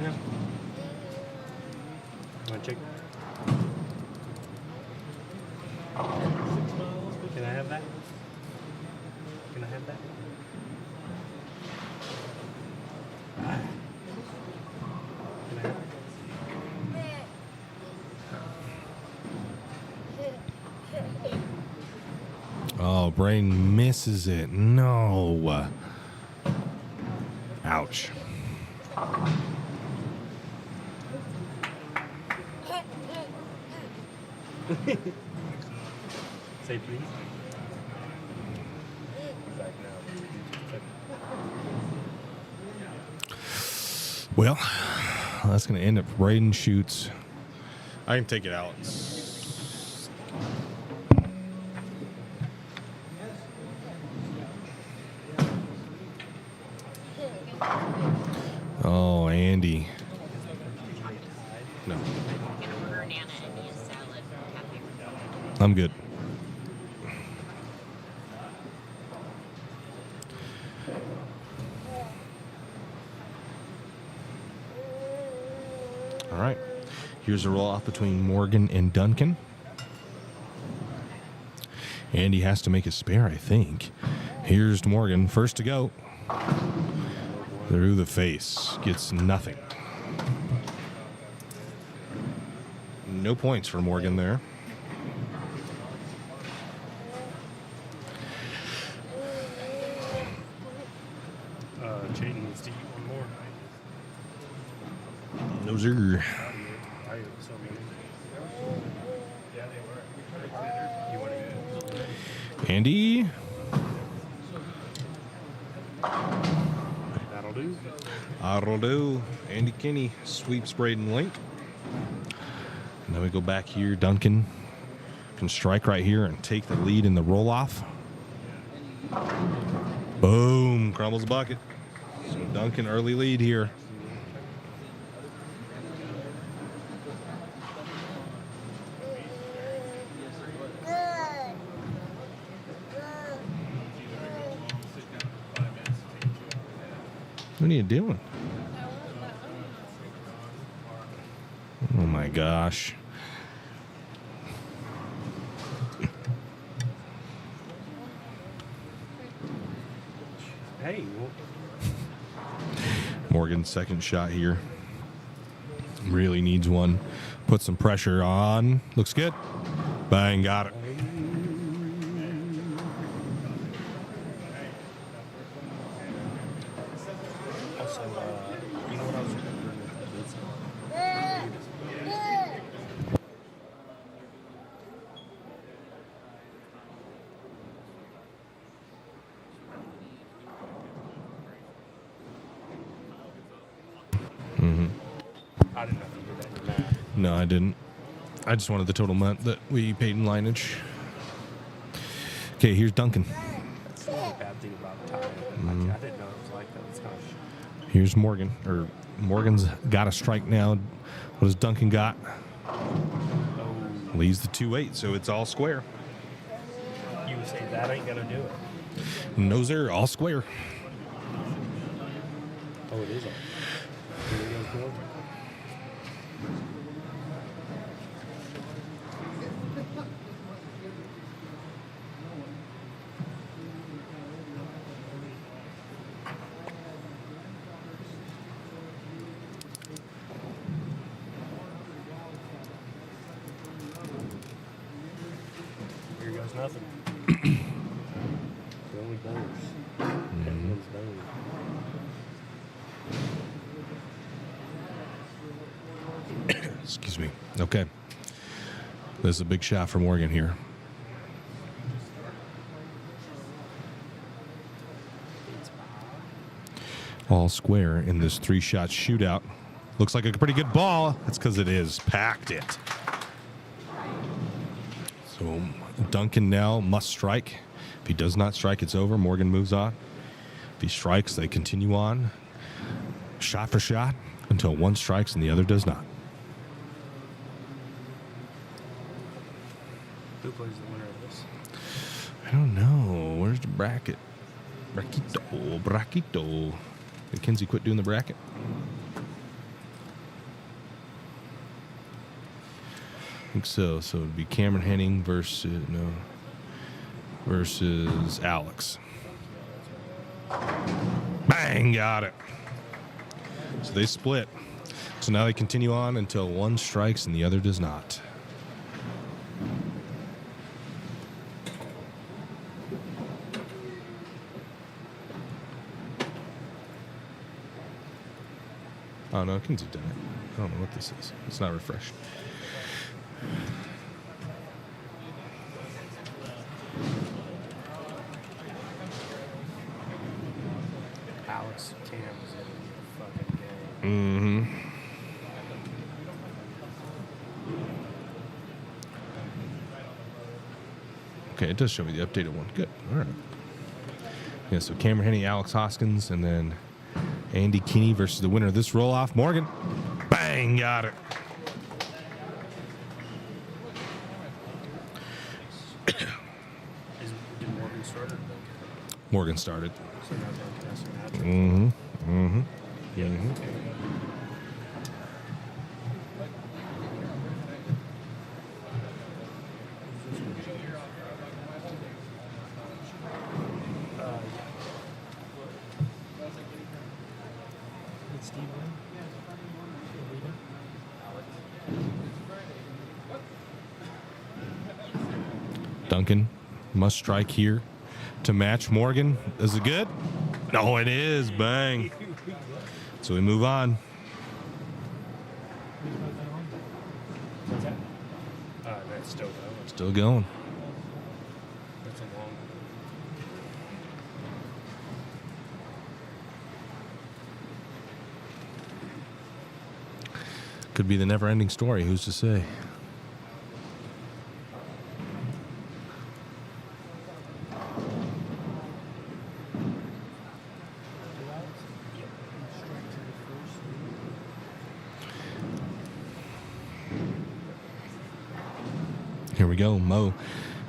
S4: Yeah. Want to check? Can I have that? Can I have that? Can I have it?
S1: Oh, Braden misses it. No. Ouch.
S4: Say please. Back now.
S1: Well, that's going to end up Braden shoots. I can take it out. Oh, Andy. No. I'm good. All right. Here's a roll off between Morgan and Duncan. Andy has to make a spare, I think. Here's Morgan, first to go. Through the face. Gets nothing. No points for Morgan there.
S4: Chayton needs to eat one more.
S1: No, sir.
S4: I ate so many. Yeah, they were. You want to eat?
S1: Andy.
S4: That'll do.
S1: That'll do. Andy Kinney sweeps Braden Link. And then we go back here. Duncan can strike right here and take the lead in the roll-off. Boom. Crumbles the bucket. So Duncan early lead here. What are you doing? Oh my my gosh.
S4: Hey,
S1: Morgan's second shot here. Really needs one. Put some pressure on. Looks good. Bang, got it.
S4: also, you know what I was remembering with the boots? I didn't know if you did that in your math.
S1: No, I didn't. I just wanted the total amount that we paid in lineage. Okay, here's Duncan.
S4: That's the only bad thing about tying. I didn't know it was like that. It's kind of
S1: Here's Morgan. Or Morgan's got a strike now. What does Duncan got? Leaves the 2-8, so it's all square.
S4: you would say that ain't gonna do it.
S1: No, sir, all square.
S4: Oh, it is all. Here it goes, George. Here goes nothing. The only bonus. Everyone's bonus.
S1: Excuse me. Okay. This is a big shot for Morgan here. All square in this 3-shot shootout. Looks like a pretty good ball. That's because it is. Packed it. So Duncan now must strike. If he does not strike, it's over. Morgan moves on. If he strikes, they continue on. Shot for shot until one strikes and the other does not.
S4: Who plays the winner of this?
S1: I don't know. Where's the bracket? Braquito. Did Kinsey quit doing the bracket? I think so. So it'd be Cameron Henning versus Alex. Bang, got it. So they split. So now they continue on until one strikes and the other does not. Oh, no, Kinsey done it. I don't know what this is. It's not refreshed.
S4: Alex Cam was in the fucking game.
S1: Mm-hmm. Okay, it does show me the updated one. Good. All right. Yeah, so Cameron Henny, Alex Hoskins, and then Andy Kinney versus the winner of this roll-off, Morgan. Bang, got it.
S4: Did Morgan start or Duncan?
S1: Morgan started.
S4: So now Duncan has to match.
S1: Mm-hmm. Mm-hmm.
S4: Yeah.
S1: Mm-hmm.
S4: Did Steve win?
S1: Duncan must strike here to match Morgan. Is it good? No, it is. Bang. So we move on.
S4: What's that? That's still going.
S1: Still going.
S4: That's a long one.
S1: Could be the never-ending story. Who's to say? Here we go. Mo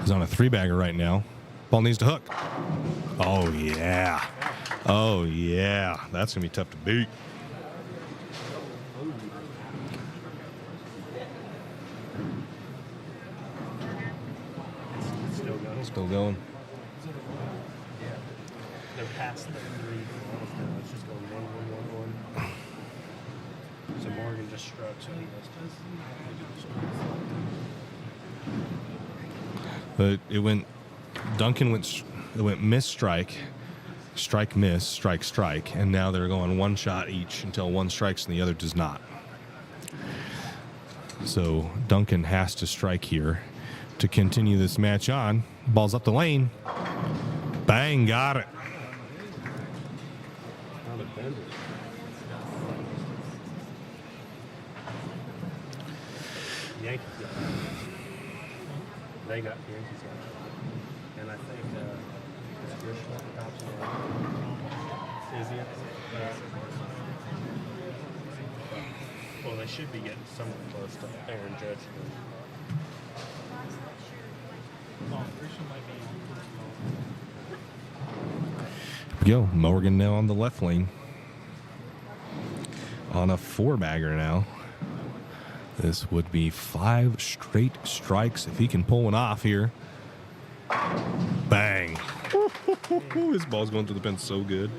S1: is on a 3-bagger right now. Ball needs to hook. Oh, yeah. Oh, yeah. That's going to be tough to beat. still going.
S4: They're past the 3 balls now. It's just going 1, 1, 1, 1. So Morgan just struck, so he has to.
S1: But it went. Duncan went. It went miss, strike, strike, miss, strike, strike, and now they're going one shot each until one strikes and the other does not. So Duncan has to strike here to continue this match on. Ball's up the lane. Bang, got it.
S4: Not a bender. Yankees got it. They got Yankees got it. And I think it's Grisham at the top of Is he up there? Well, they should be getting somewhere close to Aaron Judge.
S1: Here we go. Morgan now on the left lane. On a 4-bagger now. This would be 5 straight strikes if he can pull one off here. Bang. This ball's going through the pen so good.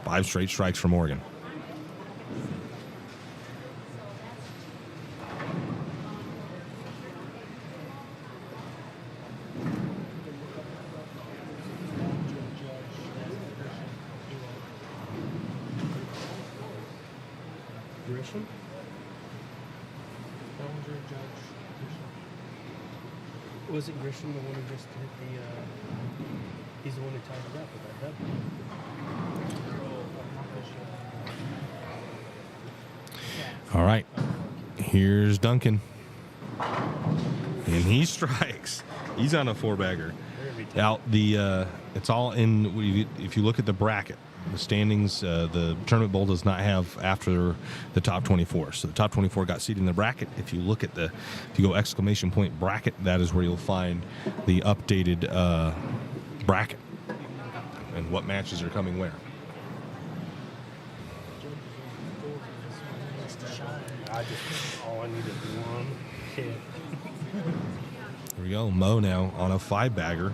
S1: 5 straight strikes for Morgan.
S4: Grisham? Was it Grisham, the one who just hit the, he's the one who tied it up with that double.
S1: All right. Here's Duncan. And he strikes. He's on a 4-bagger. Out the it's all in if you look at the bracket, the standings, the tournament bowl does not have after the top 24. So the top 24 got seated in the bracket. If you look at if you go exclamation point bracket, that is where you'll find the updated bracket and what matches are coming where.
S4: All I need is one hit.
S1: Here we go. Mo now on a 5-bagger.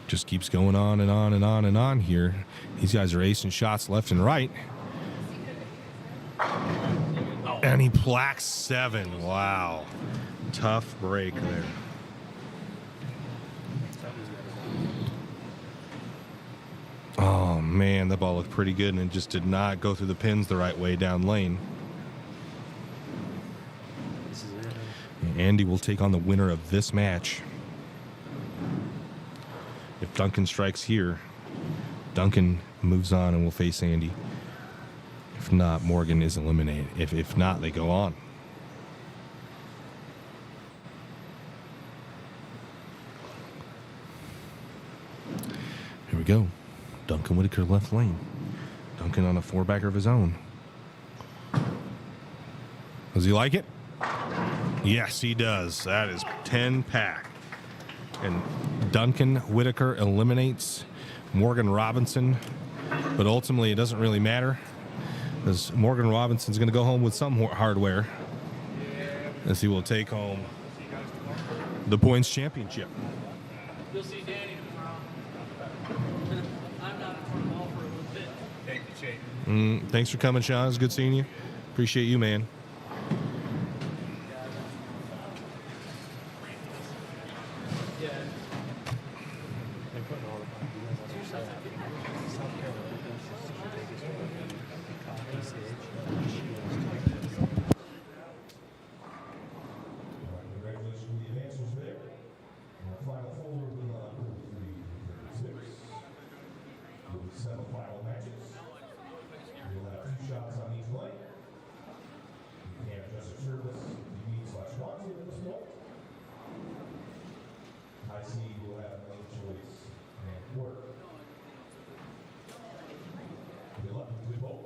S1: Just keeps going on and on and on and on here. These guys are acing shots left and right. And he placks 7. Wow. Tough break there. Oh, man, that ball looked pretty good, and it just did not go through the pins the right way down lane. Andy will take on the winner of this match. If Duncan strikes here, Duncan moves on and will face Andy. If not, Morgan is eliminated. If not, they go on. Here we go. Duncan Whitaker left lane. Duncan on a 4-bagger of his own. Does he like it? Yes, he does. That is 10-pack. And Duncan Whitaker eliminates Morgan Robinson. But ultimately, it doesn't really matter, because Morgan Robinson's going to go home with some hardware, as he will take home the points championship.
S3: You'll see Danny tomorrow. I'm not in front of the ball for a little bit. Thank you, Shane.
S1: Thanks for coming, Sean. It's good seeing you. Appreciate you, man.
S6: Congratulations with the advancers there. Our final folder will be 36. With 7 final matches. We'll have 2 shots on each lane. You can adjust your service if you need/want to in this bowl. IC will have lane choice and quarter. Good luck with the bowl.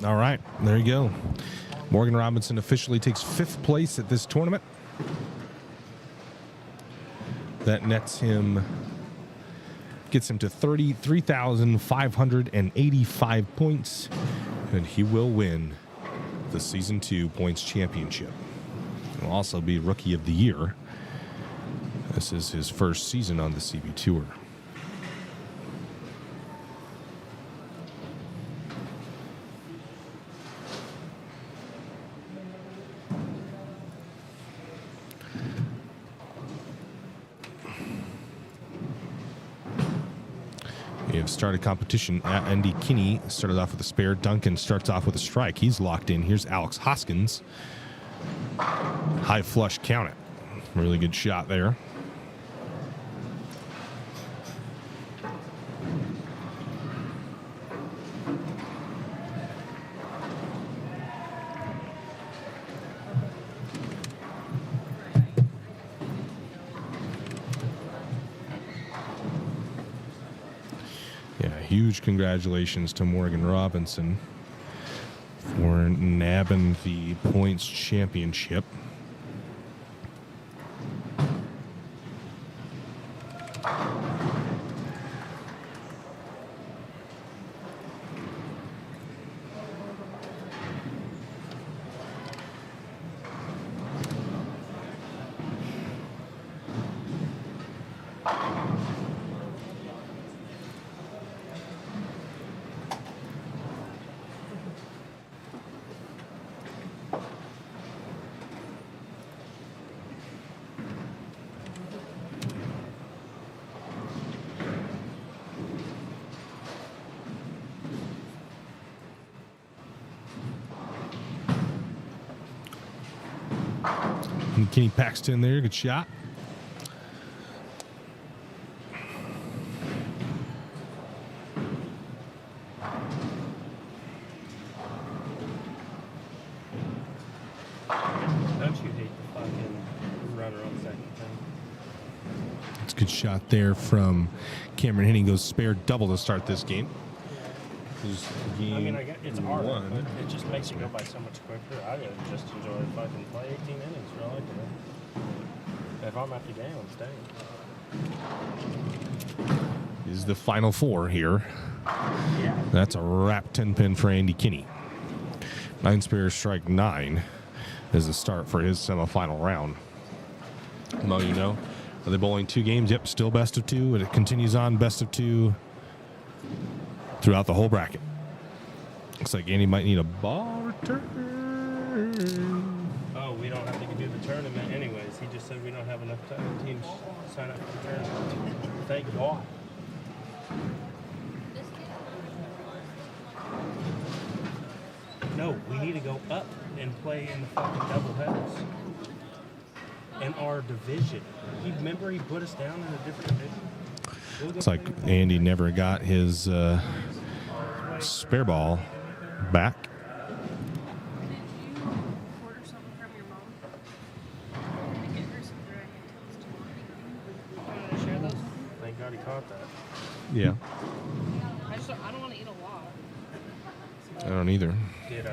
S1: All right, there you go. Morgan Robinson officially takes 5th place at this tournament. That nets him, gets him to 33,585 points, and he will win the Season 2 Points Championship. He'll also be Rookie of the Year. This is his first season on the CB Tour. We have started competition. Andy Kinney started off with a spare. Duncan starts off with a strike. He's locked in. Here's Alex Hoskins. High flush, count it. Really good shot there. Huge congratulations to Morgan Robinson for nabbing the points championship. And Kenny Paxton there, good shot.
S4: Don't you hate the fucking runner on second thing?
S1: It's a good shot there from Cameron Henning. Goes spare double to start this game.
S4: I mean, it's hard, but it just makes it go by so much quicker. I just enjoy fucking play 18 innings, really. If I'm at the game, I'm staying.
S1: This is the final 4 here.
S4: Yeah.
S1: That's a wrap 10-pin for Andy Kinney. 9 spare, strike 9 is the start for his semifinal round. Mo, you know, are they bowling 2 games? Yep, still best of 2, and it continues on best of 2 throughout the whole bracket. Looks like Andy might need a ball return.
S4: Oh, we don't have to do the tournament anyways. He just said we don't have enough teams sign up for the tournament. Thank God. No, we need to go up and play in the fucking doubleheaders. In our division. Remember he put us down in a different division?
S1: Looks like Andy never got his spare ball back.
S2: Did you order something from your mom? Get her some bread and toast. You want to share those?
S4: Thank God he caught that.
S1: Yeah,
S2: I don't want to eat a lot.
S1: I don't either.
S2: You need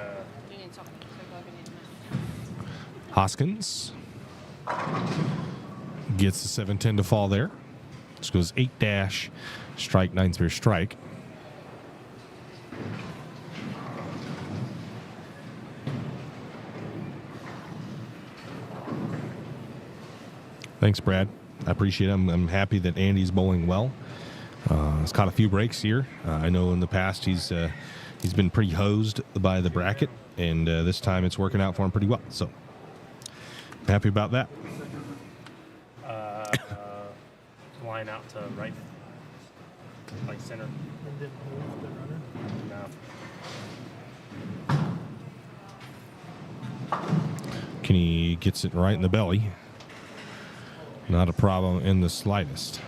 S2: something. So go ahead and eat them.
S1: Hoskins gets the 7-10 to fall there. This goes 8 dash, strike, 9 spare strike. Thanks, Brad. I appreciate it. I'm happy that Andy's bowling well. He's caught a few breaks here. I know in the past he's been pretty hosed by the bracket, and this time it's working out for him pretty well. So happy about that.
S4: Line out to right, like center.
S8: And then move the runner.
S4: No.
S1: Kenny gets it right in the belly. Not a problem in the slightest.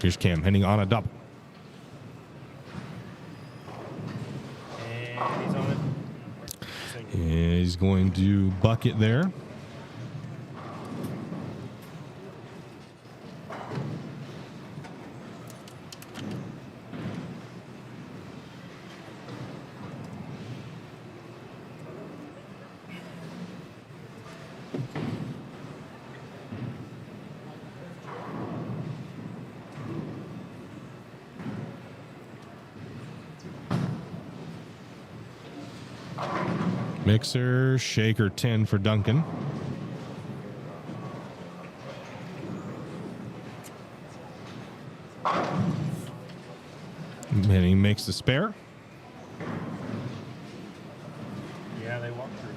S1: Here's Cam Henning on a double.
S4: And he's on it.
S1: And he's going to bucket there. Mixer, shaker 10 for Duncan. And he makes the spare.
S4: Yeah, they walk through.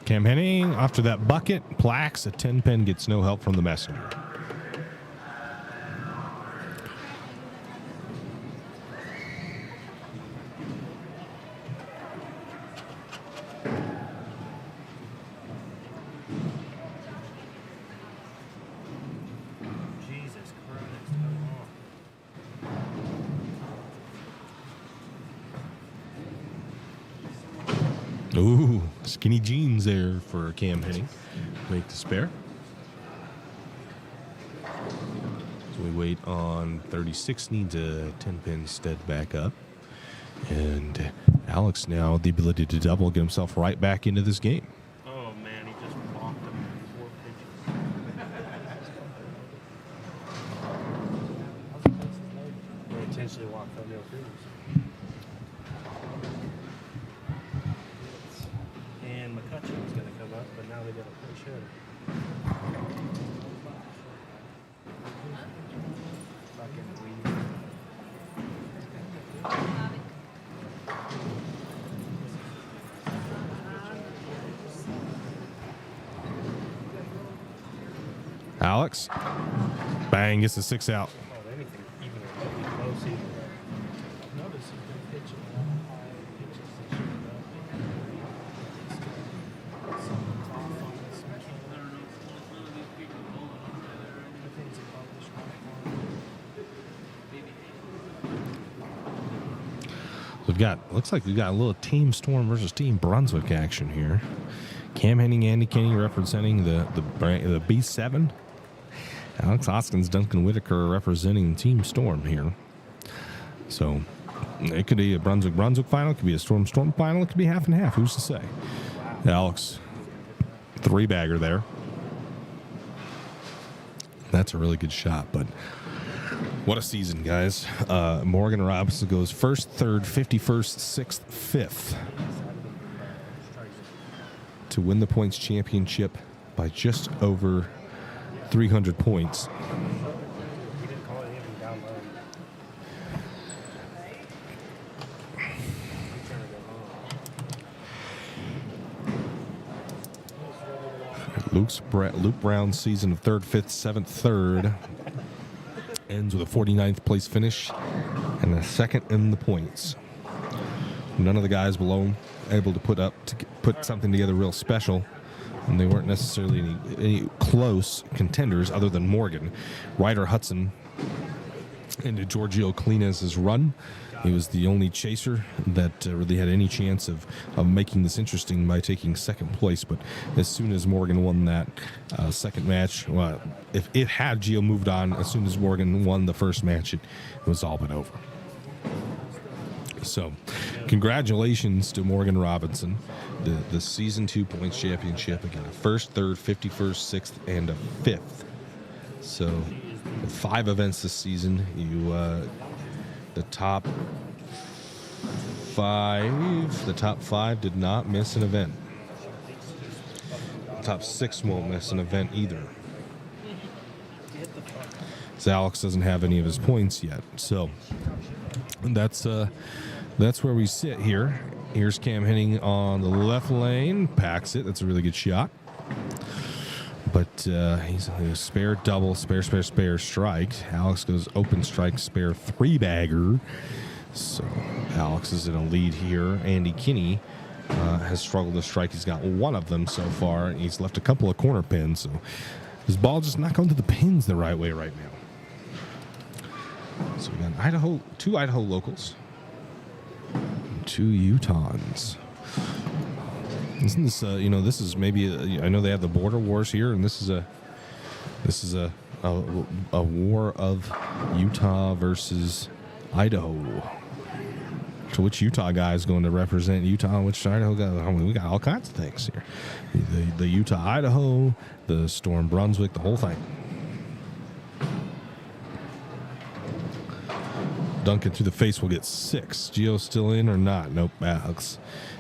S1: Cam Henning, after that bucket, Plax, a 10-pin, gets no help from the messenger.
S4: Jesus Christ.
S1: Ooh, skinny jeans there for Cam Henning. Make the spare. So we wait on 36, needs a 10-pin stead back up. And Alex now the ability to double, get himself right back into this game.
S4: Oh man, he just walked him in 4 pitches. They intentionally walked on Neil Cruz. And McCutcheon was going to come up, but now they got a push hitter. Fucking weed.
S1: Alex, bang, gets the 6 out.
S4: Oh, anything even remotely close either.
S8: Notice he's been pitching a lot of high pitches this year, though. Something's off on this mechanic.
S2: I don't know. One of these people bowling up there.
S8: I think it's above the strike line.
S1: Looks like we've got a little Team Storm versus Team Brunswick action here. Cam Henning, Andy Kinney representing the B7. Alex Hoskins, Duncan Whitaker representing Team Storm here. So it could be a Brunswick final, it could be a Storm final, it could be half and half. Who's to say? Alex, 3-bagger there. That's a really good shot, but what a season, guys. Morgan Robinson goes 1st, 3rd, 51st, 6th, 5th to win the points championship by just over 300 points.
S4: He didn't call anything down low. He's trying to go home.
S1: Luke Brown's season of 3rd, 5th, 7th, 3rd ends with a 49th place finish and a 2nd in the points. None of the guys below him able to put something together real special, and they weren't necessarily any close contenders other than Morgan. Ryder Hudson into Giorgio Clinaz's run. He was the only chaser that really had any chance of making this interesting by taking 2nd place. But as soon as Morgan won that second match, well, if it had Gio moved on, as soon as Morgan won the first match, it was all but over. So, congratulations to Morgan Robinson, the Season 2 points championship. Again, a 1st, 3rd, 51st, 6th, and a 5th. So, 5 events this season. The top 5 did not miss an event. The top 6 won't miss an event either. So Alex doesn't have any of his points yet. So that's where we sit here. Here's Cam Henning on the left lane, packs it. That's a really good shot. But he's a spare double, spare strike. Alex goes open strike, spare 3-bagger. So Alex is in a lead here. Andy Kinney has struggled to strike. He's got one of them so far, and he's left a couple of corner pins. So his ball just not going to the pins the right way right now. So we got 2 Idaho locals. 2 Utahns. Isn't this this is maybe I know they have the border wars here, and this is a war of Utah versus Idaho. So which Utah guy is going to represent Utah? Which Idaho guy? I mean, we got all kinds of things here. The Utah Idaho, the Storm Brunswick, the whole thing. Duncan through the face will get 6. Gio still in or not? Nope. Alex.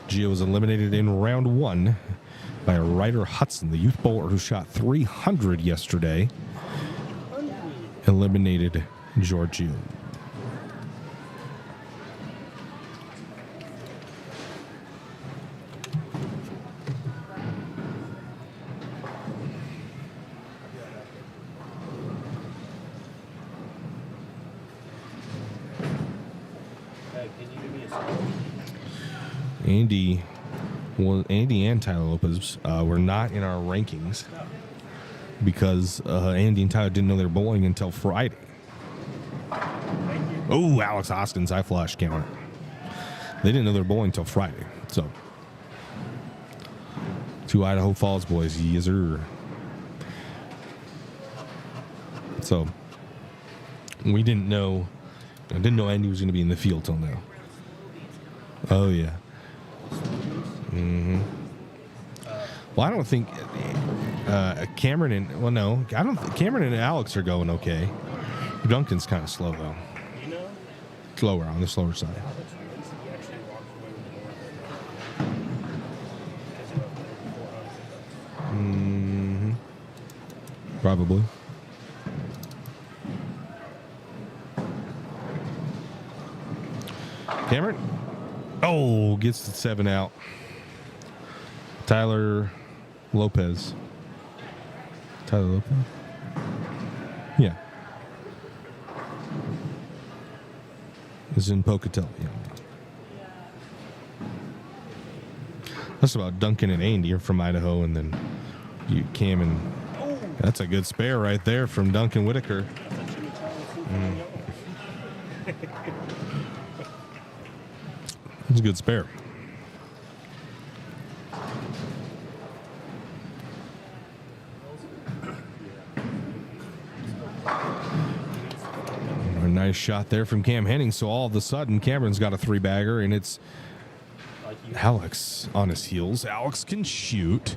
S1: Gio was eliminated in round 1 by Ryder Hudson, the youth bowler who shot 300 yesterday. Eliminated Giorgio. Andy and Tyler Lopez were not in our rankings because Andy and Tyler didn't know they were bowling until Friday. Oh, Alex Hoskins, high flush counter. They didn't know they were bowling until Friday. So, 2 Idaho Falls boys, yes sir. So, we didn't know. I didn't know Andy was going to be in the field till now. Oh yeah. Mm-hmm. Well, I don't think Cameron and I don't. Cameron and Alex are going okay. Duncan's kind of slow though. Slower on the slower side. Mm-hmm. Probably. Cameron. Oh, gets the 7 out. Tyler Lopez. Tyler Lopez? Yeah. Is in Pocatello. Yeah. That's about Duncan and Andy are from Idaho, and then you Cam and that's a good spare right there from Duncan Whitaker. It's a good spare. A nice shot there from Cam Henning. So all of a sudden, Cameron's got a 3-bagger, and it's Alex on his heels. Alex can shoot.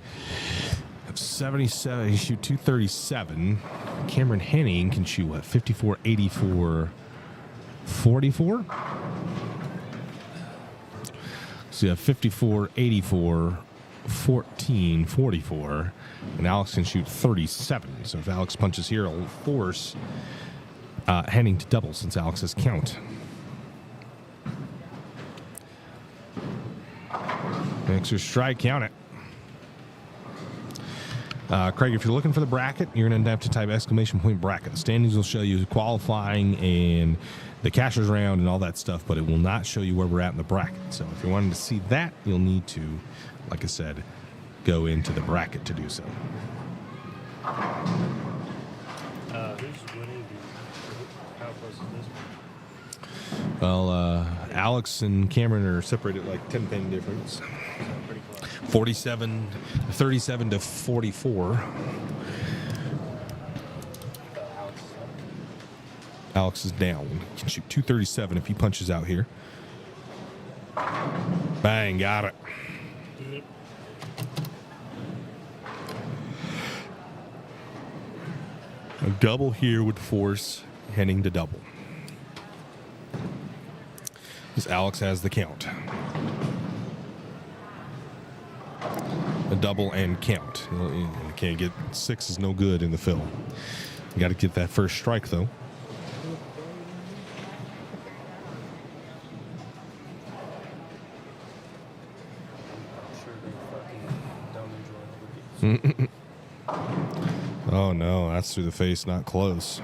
S1: 77. He shoot 237. Cameron Henning can shoot what? 54, 84, 44. So you have 54, 84, 14, 44, and Alex can shoot 37. So if Alex punches here, it'll force Henning to double since Alex has count. Extra strike, count it. Craig, if you're looking for the bracket, you're going to have to type ! bracket. The standings will show you qualifying and the cashers round and all that stuff, but it will not show you where we're at in the bracket. So if you're wanting to see that, you'll need to, like I said, go into the bracket to do so.
S4: Who's winning? How close is this one?
S1: Well, Alex and Cameron are separated like 10-pin difference.
S4: So pretty close.
S1: 37 to 44. Alex is down. He can shoot 237 if he punches out here. Bang, got it. A double here would force Henning to double. Because Alex has the count. A double and count. You can't get 6 is no good in the fill. You got to get that first strike though. Oh no, that's through the face, not close.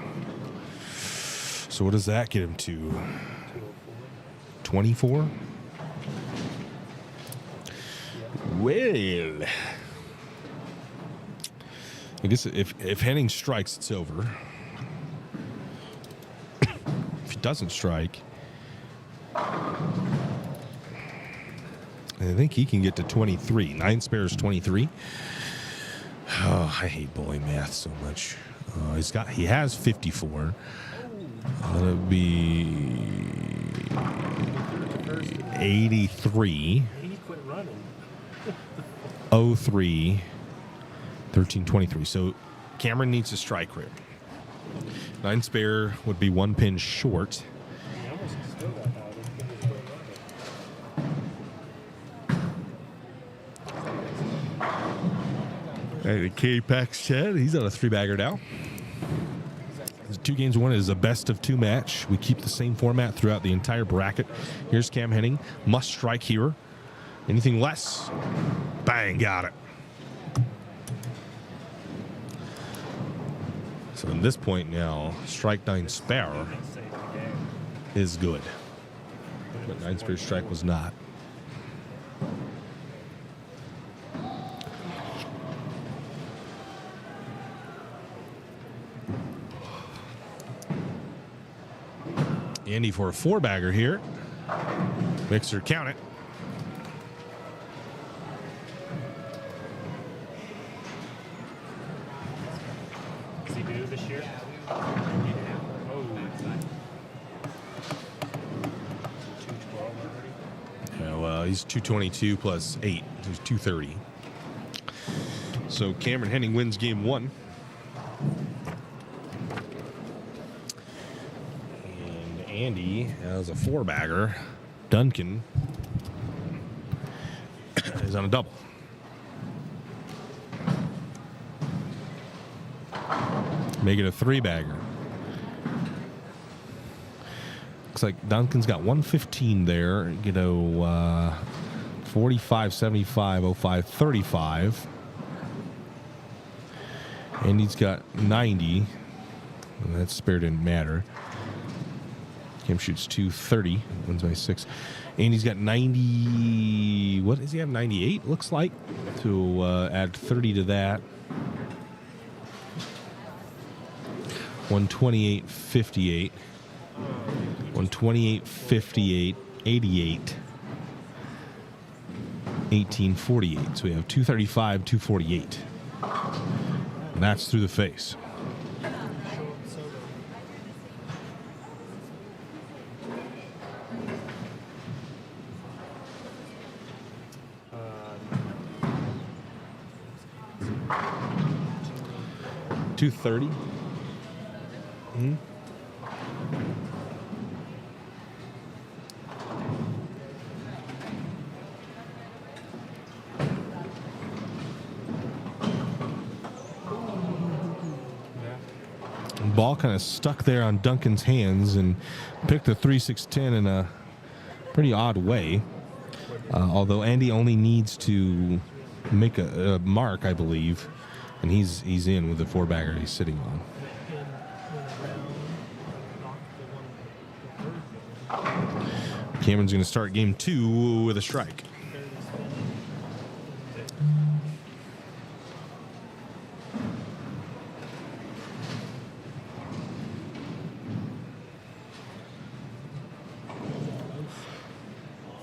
S1: So what does that get him to? 24? Well, I guess if Henning strikes, it's over. If he doesn't strike, I think he can get to 23. 9 spares 23. Oh, I hate bowling math so much. He has 54. That'll be 83.
S4: He quit running.
S1: 03. 13, 23. So Cameron needs a strike rate. 9 spare would be 1 pin short.
S4: He almost still got out. His pin is still running.
S1: Hey, K-Pax Chad, he's on a 3-bagger now. His 2 games won is a best of 2 match. We keep the same format throughout the entire bracket. Here's Cam Henning. Must strike here. Anything less, bang, got it. So at this point now, strike 9 spare is good. But 9 spare strike was not. Andy for a 4-bagger here. Mixer, count it.
S4: Is he due this year? Oh. 212 already?
S1: Yeah, well, he's 222 plus 8. He's 230. So Cameron Henning wins game 1. And Andy has a 4-bagger. Duncan is on a double. Make it a 3-bagger. Looks like Duncan's got 115 there. 45, 75, 05, 35. And he's got 90. And that spare didn't matter. Cam shoots 230. Wins by 6. And he's got 90. What does he have? 98, looks like. To add 30 to that. 128.58. 128.58. 88. 1848. So we have 235, 248. And that's through the face. $230. Hmm. Ball kind of stuck there on Duncan's hands and picked a 3-6-10 in a pretty odd way. Although Andy only needs to make a mark, I believe, and he's in with the 4-bagger he's sitting on. Cameron's going to start game 2 with a strike.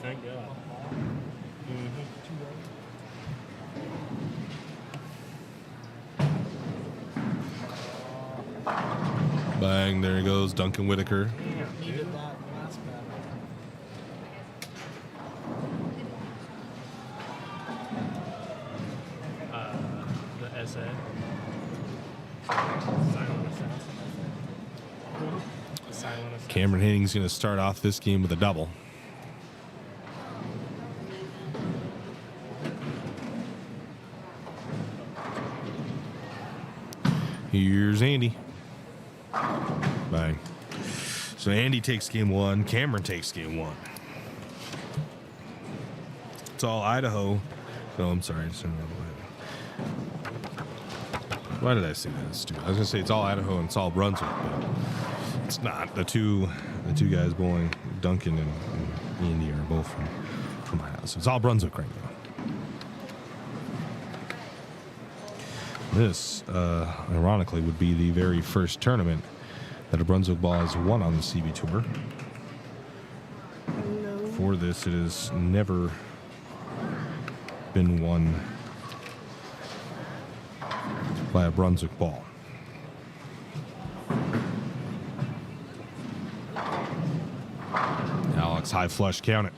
S4: Thank God.
S1: Bang, there he goes, Duncan Whitaker.
S8: Needed that last battle.
S4: The SA. Silent assassin. Silent assassin.
S1: Cameron Henning's going to start off this game with a double. Here's Andy. Bang. So Andy takes game 1. Cameron takes game 1. It's all Idaho. No, I'm sorry. Why did I say that? That's stupid. I was going to say it's all Idaho and it's all Brunswick, but it's not. The two guys bowling, Duncan and Andy, are both from Idaho. So it's all Brunswick right now. This, ironically, would be the very first tournament that a Brunswick ball has won on the CB Tour. For this, it has never been won by a Brunswick ball. Alex high flush, count it.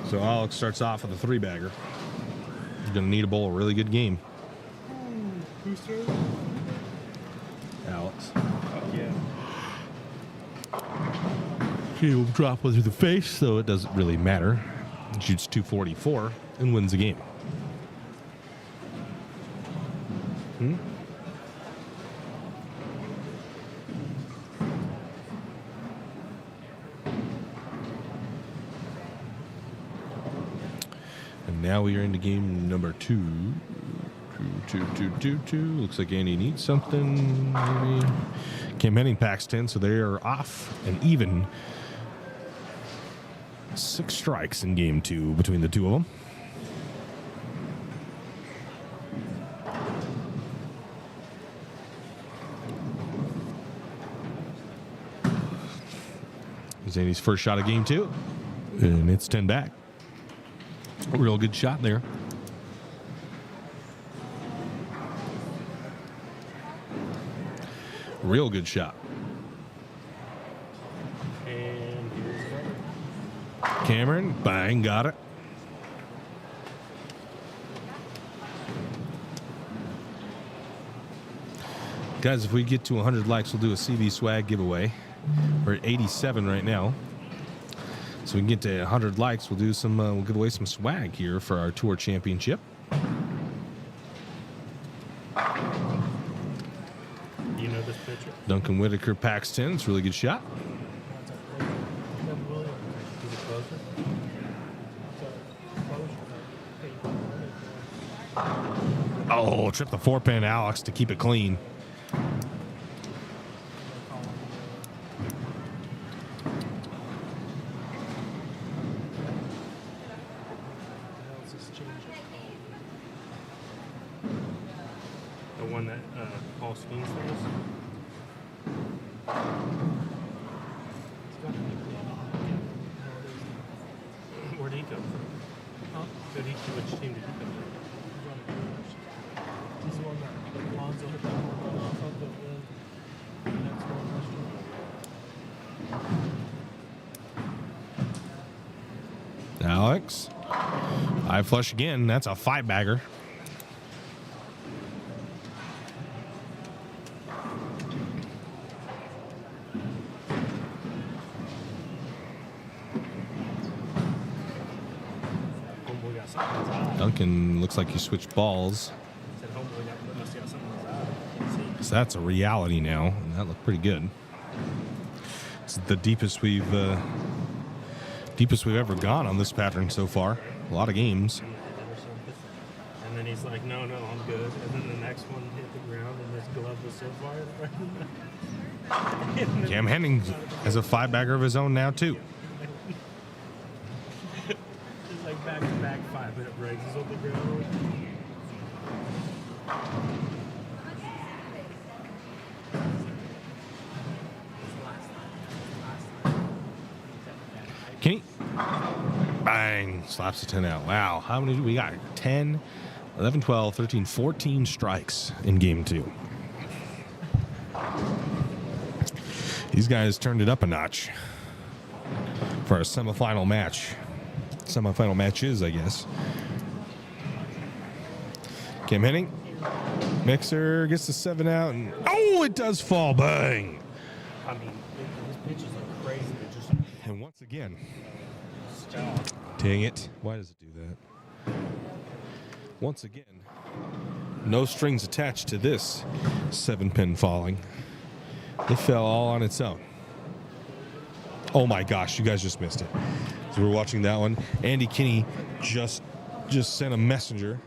S1: So Alex starts off with a 3-bagger. He's going to need a bowl, a really good game.
S8: Who's through?
S1: Alex.
S4: Yeah.
S1: He will drop one through the face, so it doesn't really matter. He shoots 244 and wins the game. And now we are into game number 2. Two. Looks like Andy needs something. Maybe. Cam Henning packs 10, so they are off and even. 6 strikes in game 2 between the two of them. Here's Andy's first shot of game 2, and it's 10 back. A real good shot there. Real good shot.
S4: And here's another.
S1: Cameron, bang, got it. Guys, if we get to 100 likes, we'll do a CB swag giveaway. We're at 87 right now. So we can get to 100 likes, we'll do some. We'll give away some swag here for our tour championship.
S4: You know this picture?
S1: Duncan Whitaker packs 10. It's a really good shot.
S4: Is it closer?
S1: Oh, trip the 4-pin, Alex, to keep it clean.
S4: The one that Paul Skeens throws? Where'd he come from?
S8: Huh?
S4: Which team did he come from?
S8: He's the one that Lonzo hit that one off of the next one.
S1: Alex. High flush again. That's a 5-bagger.
S4: Homeboy got something in his eye.
S1: Duncan looks like he switched balls.
S4: Said homeboy must have got something in his eye. Can't see.
S1: So that's a reality now. And that looked pretty good. It's the deepest we've ever gone on this pattern so far. A lot of games.
S4: And then he's like, no, I'm good. And then the next one hit the ground and his glove was so far.
S1: Cam Henning has a 5-bagger of his own now too.
S4: It's like back-to-back 5-minute breaks. He's on the ground.
S1: Kenny. Bang. Slaps the 10 out. Wow. How many do we got? 10, 11, 12, 13, 14 strikes in game 2. These guys turned it up a notch for a semifinal match. Semifinal matches, I guess. Cam Henning. Mixer gets the 7 out. And oh, it does fall. Bang.
S4: I mean, his pitches are crazy. They're just
S1: And once again.
S4: stop.
S1: Dang it. Why does it do that? Once again, no strings attached to this 7-pin falling. It fell all on its own. Oh my gosh, you guys just missed it. So we're watching that one. Andy Kinney just sent a messenger.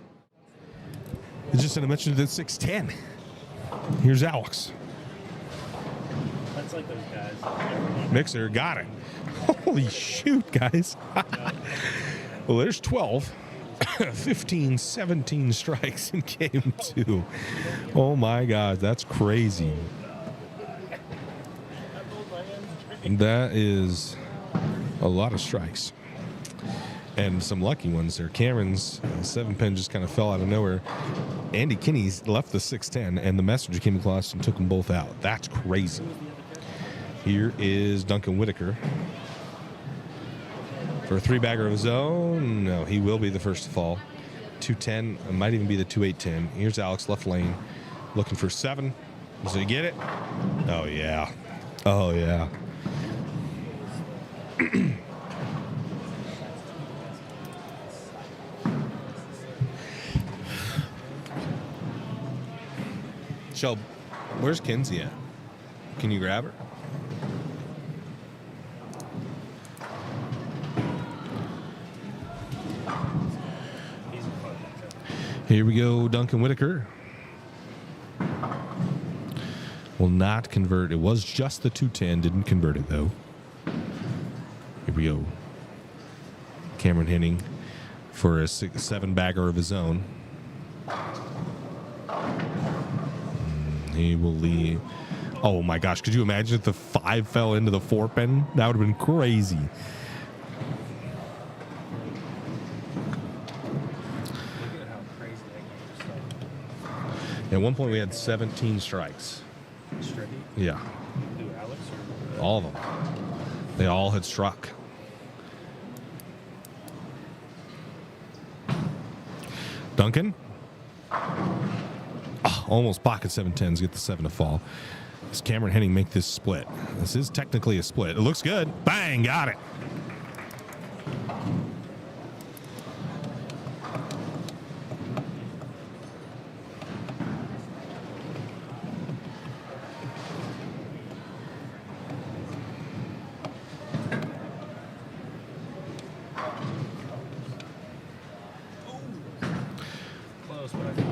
S1: He just sent a messenger to 610. Here's Alex.
S4: That's like those guys.
S1: Mixer got it. Holy shoot, guys. Well, there's 12, 15, 17 strikes in game 2. Oh my God, that's crazy. That is a lot of strikes. and some lucky ones there. Cameron's 7-pin just kind of fell out of nowhere. Andy Kinney's left the 610, and the messenger came across and took them both out. That's crazy. Here is Duncan Whitaker for a 3-bagger of his own. No, he will be the first to fall. 210, it might even be the 2810. Here's Alex, left lane, looking for 7. Does he get it? Oh, yeah. Oh, yeah. Shelb, where's Kinsey at? Can you grab her? Here we go, Duncan Whitaker. Will not convert. It was just the 210, didn't convert it though. Here we go. Cameron Henning for a 7-bagger of his own. He will leave. Oh my gosh, could you imagine if the 5 fell into the 4-pin? That would have been crazy. At one point, we had 17 strikes.
S4: Straight?
S1: Yeah.
S4: Who, Alex or?
S1: All of them. They all had struck. Duncan? Oh, almost pocket 7-10s, get the 7 to fall. Does Cameron Henning make this split? This is technically a split. It looks good. Bang, got it.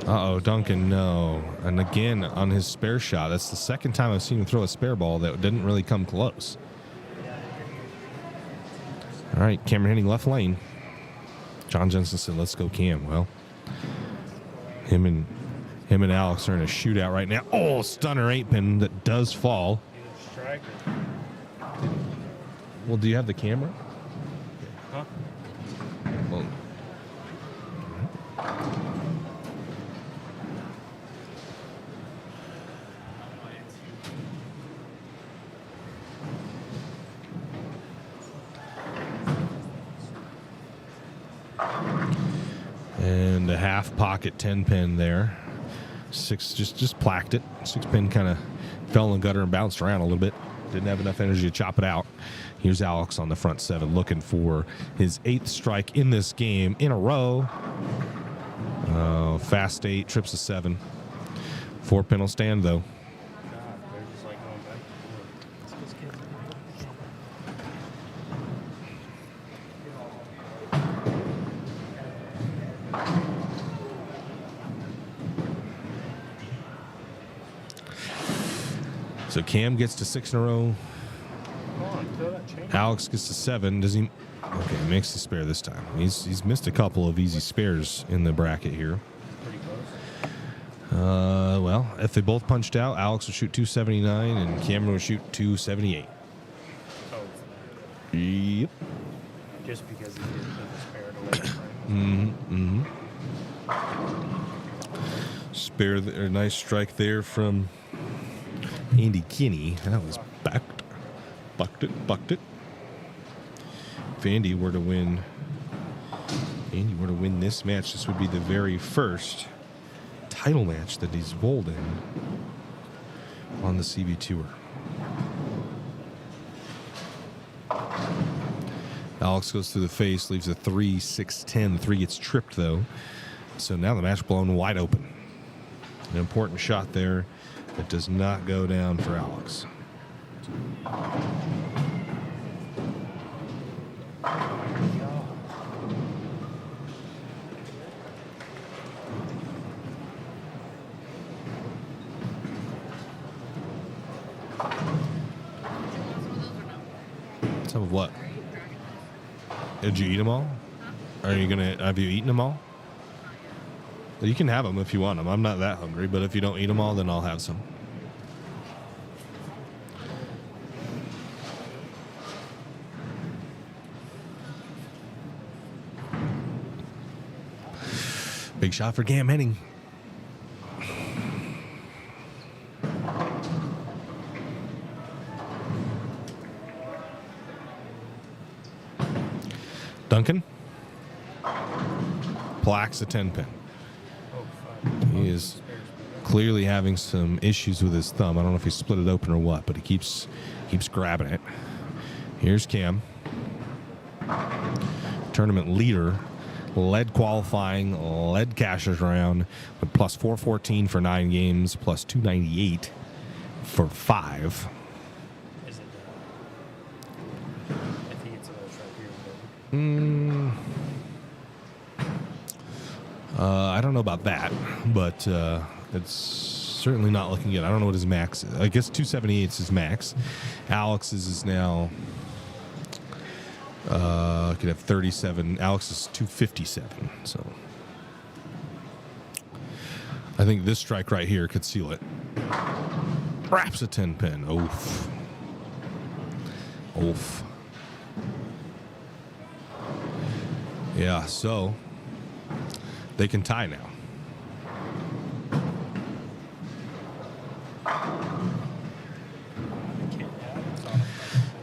S1: Uh-oh, Duncan, no. And again, on his spare shot, that's the second time I've seen him throw a spare ball that didn't really come close. All right, Cameron Henning left lane. John Jensen said, let's go, Cam. Well, him and Alex are in a shootout right now. Oh, stunner 8-pin that does fall. Well, do you have the camera?
S4: Huh?
S1: Well, and a half pocket 10-pin there. 6 just plaqued it. 6-pin kind of fell in the gutter and bounced around a little bit. Didn't have enough energy to chop it out. Here's Alex on the front 7 looking for his 8th strike in this game in a row. Fast 8, trips a 7. 4-pin will stand though.
S4: They're just like going back and forth.
S1: So Cam gets to 6 in a row.
S4: Come on, throw that chain.
S1: Alex gets to 7. Does he? Okay, makes the spare this time. He's missed a couple of easy spares in the bracket here.
S4: Pretty close.
S1: Well, if they both punched out, Alex would shoot 279 and Cameron would shoot 278.
S4: Oh,
S1: Yep.
S4: just because he didn't put the spare away.
S1: Spare, a nice strike there from Andy Kinney. That was bucked it. If Andy were to win this match, this would be the very first title match that he's bowled in on the CB Tour. Alex goes through the face, leaves a 3, 6, 10. The 3 gets tripped though. So now the match blown wide open. An important shot there that does not go down for Alex. Some of what? Did you eat them all? Are you gonna? Have you eaten them all? You can have them if you want them. I'm not that hungry, but if you don't eat them all, then I'll have some. Big shot for Cam Henning. Duncan. Plaques a 10-pin. He is clearly having some issues with his thumb. I don't know if he split it open or what, but he keeps grabbing it. Here's Cam. Tournament leader. Led qualifying, led cashers round, with plus 414 for 9 games, plus 298 for 5.
S4: Is it? I think it's right here.
S1: I don't know about that, but it's certainly not looking good. I don't know what his max is. I guess 278 is his max. Alex's is now could have 37. Alex is 257. So I think this strike right here could seal it. Wraps a 10-pin. Oof. Oof. Yeah, so they can tie now.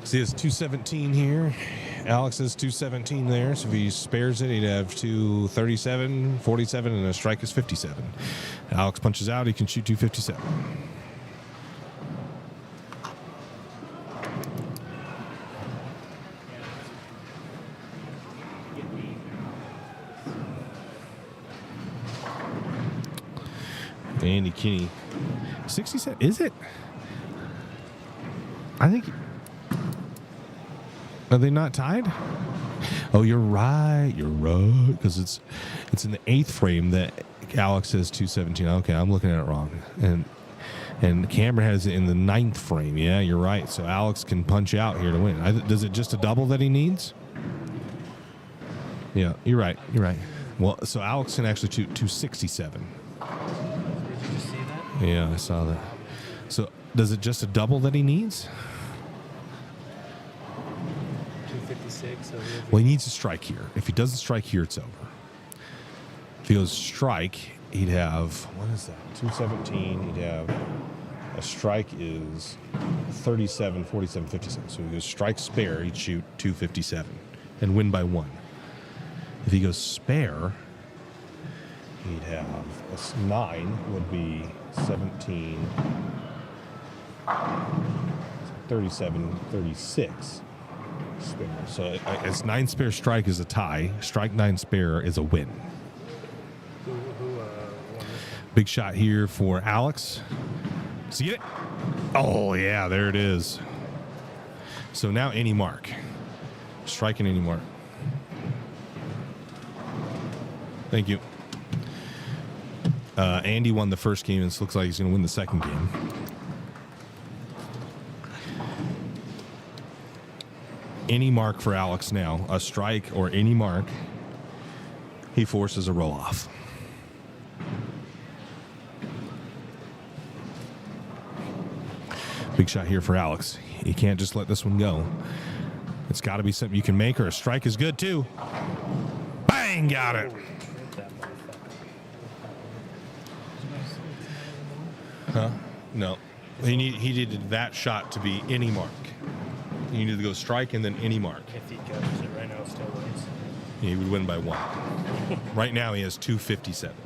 S1: See, it's 217 here. Alex is 217 there. So if he spares it, he'd have 237, 47, and a strike is 57. Alex punches out, he can shoot 257. Andy Kinney. 67. Is it? I think. Are they not tied? Oh, you're right. You're right. Because it's in the 8th frame that Alex says 217. Okay, I'm looking at it wrong. And Cameron has it in the 9th frame. Yeah, you're right. So Alex can punch out here to win. Does it just a double that he needs? Yeah, you're right. You're right. Well, so Alex can actually shoot 267.
S4: Did you just see that?
S1: Yeah, I saw that. So does it just a double that he needs?
S4: 256. So
S1: Well, he needs a strike here. If he doesn't strike here, it's over. If he goes strike, he'd have, what is that? 217. He'd have, a strike is 37, 47, 57. So if he goes strike spare, he'd shoot 257 and win by 1. If he goes spare, he'd have a 9 would be 17, 37, 36 spare. So it's 9 spare strike is a tie. Strike 9 spare is a win.
S4: Who won this one?
S1: Big shot here for Alex. See it? Oh, yeah, there it is. So now any mark. Striking any mark. Thank you. Andy won the first game, and it looks like he's going to win the second game. Any mark for Alex now, a strike or any mark, he forces a roll-off. Big shot here for Alex. He can't just let this one go. It's got to be something you can make, or a strike is good too. Bang, got it. Huh? No. He needed that shot to be any mark. He needed to go strike and then any mark.
S4: If he catches it right now, it still wins.
S1: He would win by 1. Right now he has 257.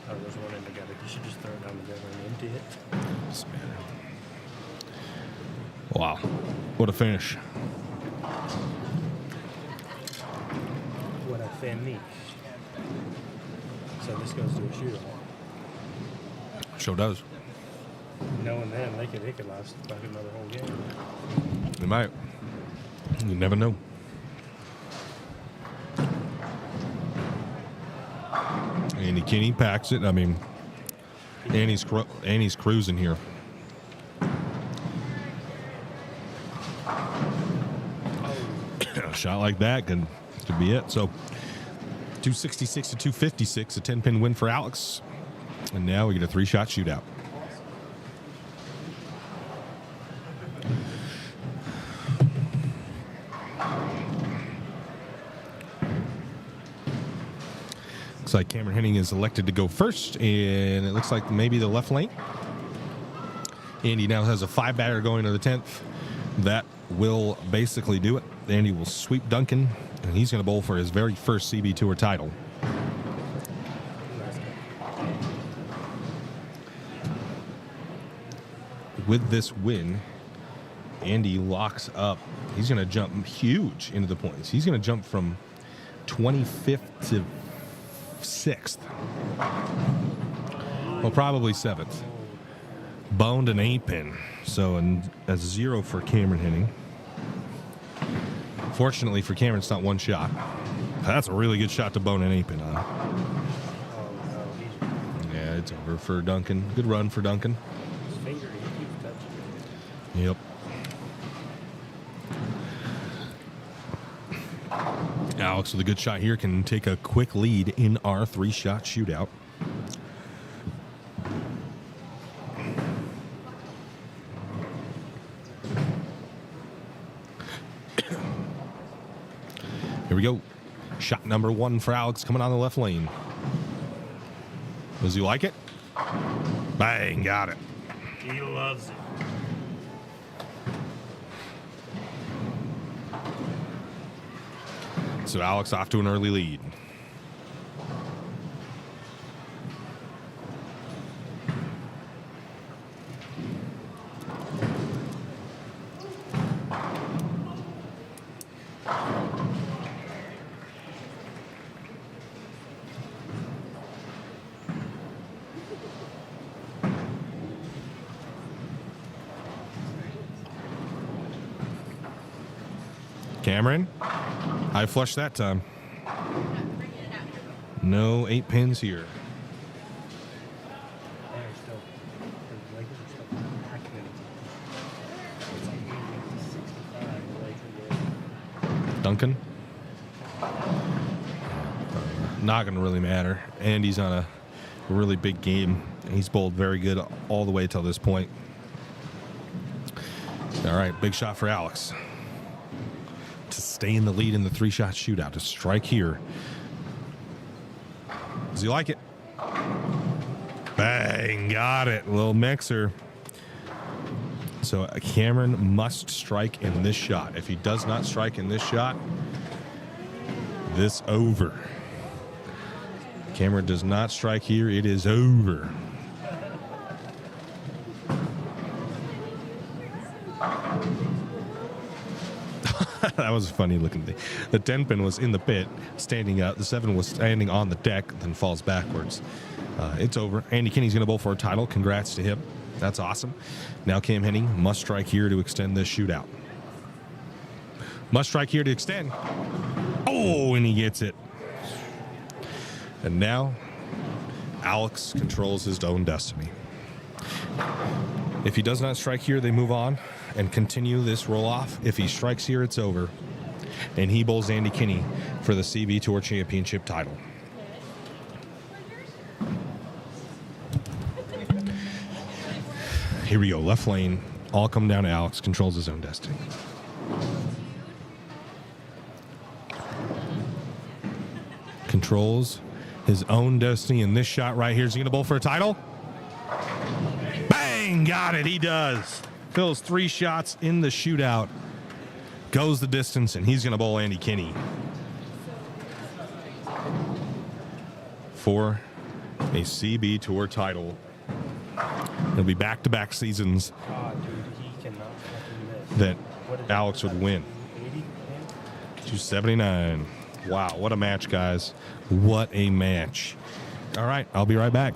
S4: Oh, there's one in together. You should just throw it down together and empty it.
S1: Wow. What a finish.
S4: What a finish. So this goes to a shootout.
S1: Sure does.
S4: Knowing them, they could last like another whole game.
S1: They might. You never know. Andy Kinney packs it. I mean, Andy's cruising here. A shot like that could be it. So 266 to 256, a 10-pin win for Alex. And now we get a 3-shot shootout. Looks like Cameron Henning is elected to go first, and it looks like maybe the left lane. Andy now has a 5-batter going to the 10th. That will basically do it. Andy will sweep Duncan, and he's going to bowl for his very first CB Tour title. With this win, Andy locks up. He's going to jump huge into the points. He's going to jump from 25th to 6th. Well, probably 7th. Boned an 8-pin. So a 0 for Cameron Henning. Fortunately for Cameron, it's not one shot. That's a really good shot to bone an 8-pin on. Yeah, it's over for Duncan. Good run for Duncan.
S4: His finger, he keeps touching it.
S1: Yep. Alex with a good shot here can take a quick lead in our 3-shot shootout. Here we go. Shot number 1 for Alex coming on the left lane. Does he like it? Bang, got it.
S4: He loves it.
S1: So Alex off to an early lead. Cameron, high flush that time. No 8 pins here. Duncan. Not going to really matter. Andy's on a really big game. He's bowled very good all the way till this point. All right, big shot for Alex. To stay in the lead in the 3-shot shootout. To strike here. Does he like it? Bang, got it. Little mixer. So Cameron must strike in this shot. If he does not strike in this shot, this over. Cameron does not strike here. It is over. That was a funny looking thing. The 10-pin was in the pit, standing up. The 7 was standing on the deck, then falls backwards. It's over. Andy Kinney's going to bowl for a title. Congrats to him. That's awesome. Now Cam Henning must strike here to extend this shootout. Must strike here to extend. Oh, and he gets it. And now Alex controls his own destiny. If he does not strike here, they move on and continue this roll-off. If he strikes here, it's over. And he bowls Andy Kinney for the CB Tour Championship title. Here we go. Left lane. All come down to Alex. Controls his own destiny. Controls his own destiny in this shot right here. Is he going to bowl for a title? Bang! Got it. He does. Fills 3 shots in the shootout. Goes the distance, and he's going to bowl Andy Kinney for a CB Tour title. It'll be back-to-back seasons that Alex would win. 279. Wow, what a match, guys. What a match. All right, I'll be right back.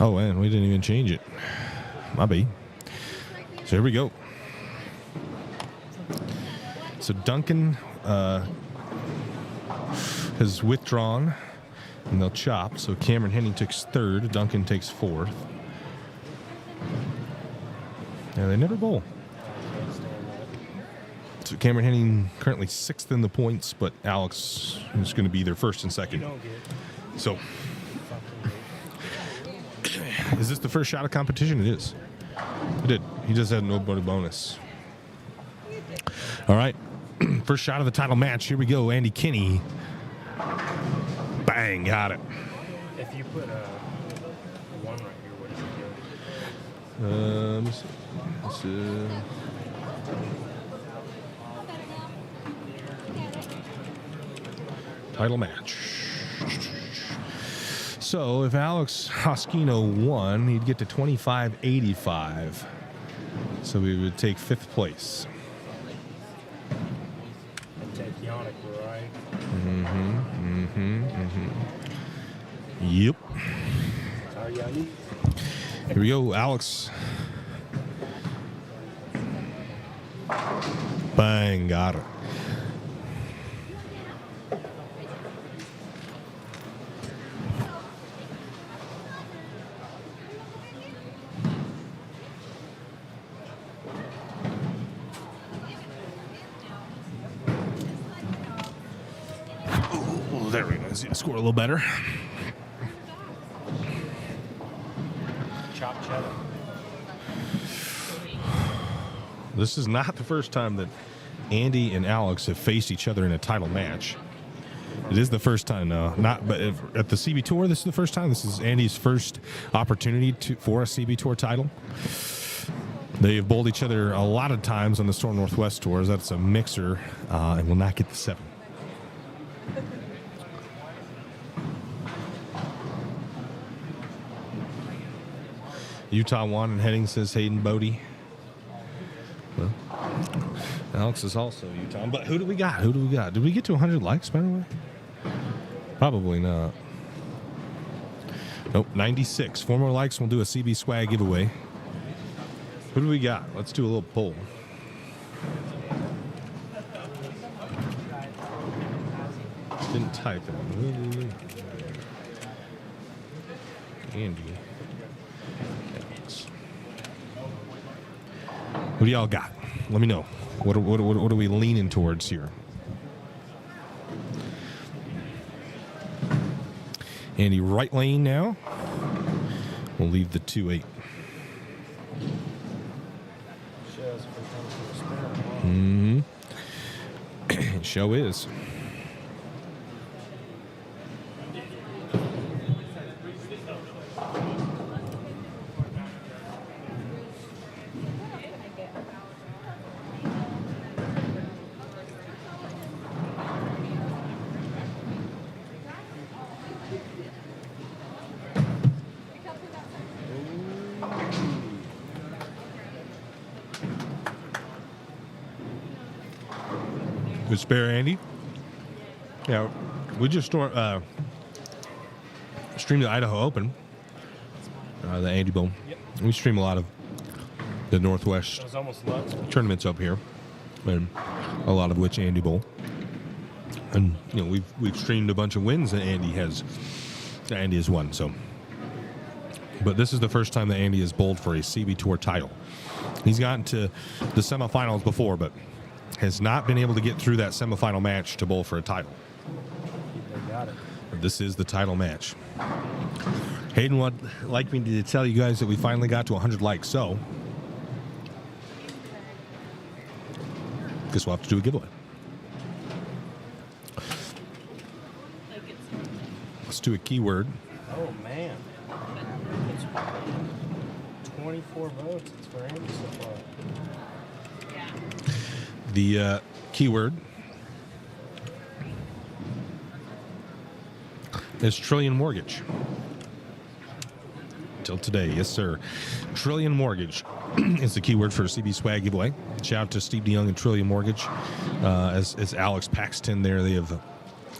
S1: Oh, and we didn't even change it. My bad. So here we go. So Duncan has withdrawn, and they'll chop. So Cameron Henning takes third. Duncan takes fourth. Yeah, they never bowl. So Cameron Henning currently sixth in the points, but Alex is going to be their first and second. So, is this the first shot of competition? It is. It did. He just had nobody bonus. All right. First shot of the title match. Here we go. Andy Kinney. Bang. Got it.
S4: If you put a 1 right here, what does it go?
S1: Let me see. Title match. So if Alex Hoskino won, he'd get to 25.85. So we would take 5th place.
S4: And take Yannick, right?
S1: Yep.
S4: Sorry, Yannick.
S1: Here we go, Alex. Bang, got it. Oh, there we go. See, score a little better.
S4: Chop cheddar.
S1: This is not the first time that Andy and Alex have faced each other in a title match. It is the first time, not. But at the CB Tour, this is the first time. This is Andy's first opportunity for a CB Tour title. They have bowled each other a lot of times on the Storm Northwest tours. That's a mixer, and will not get the 7. Utah won and heading, says Hayden Bodie. Well, Alex is also Utah. But who do we got? Who do we got? Did we get to 100 likes, by the way? Probably not. Nope, 96. 4 more likes, we'll do a CB swag giveaway. Who do we got? Let's do a little poll. Didn't type it. Andy. What do y'all got? Let me know. What are we leaning towards here? Andy right lane now. We'll leave the 2-8. Show is. Good spare, Andy. Yeah, we just streamed the Idaho Open, the Andy Bowl.
S4: Yep.
S1: We stream a lot of the Northwest
S4: It was almost nuts.
S1: tournaments up here, and a lot of which Andy Bowl. And you know, we've streamed a bunch of wins that Andy has won. So, but this is the first time that Andy has bowled for a CB Tour title. He's gotten to the semifinals before, but has not been able to get through that semifinal match to bowl for a title.
S4: They got it.
S1: This is the title match. Hayden would like me to tell you guys that we finally got to 100 likes, so guess we'll have to do a giveaway. Let's do a keyword.
S4: Oh, man. It's 24 votes. It's for Andy so far.
S1: The keyword is Trillion Mortgage. Till today, yes, sir. Trillion Mortgage is the keyword for a CB Swag giveaway. Shout out to Steve DeYoung and Trillion Mortgage. As Alex Paxton there, they have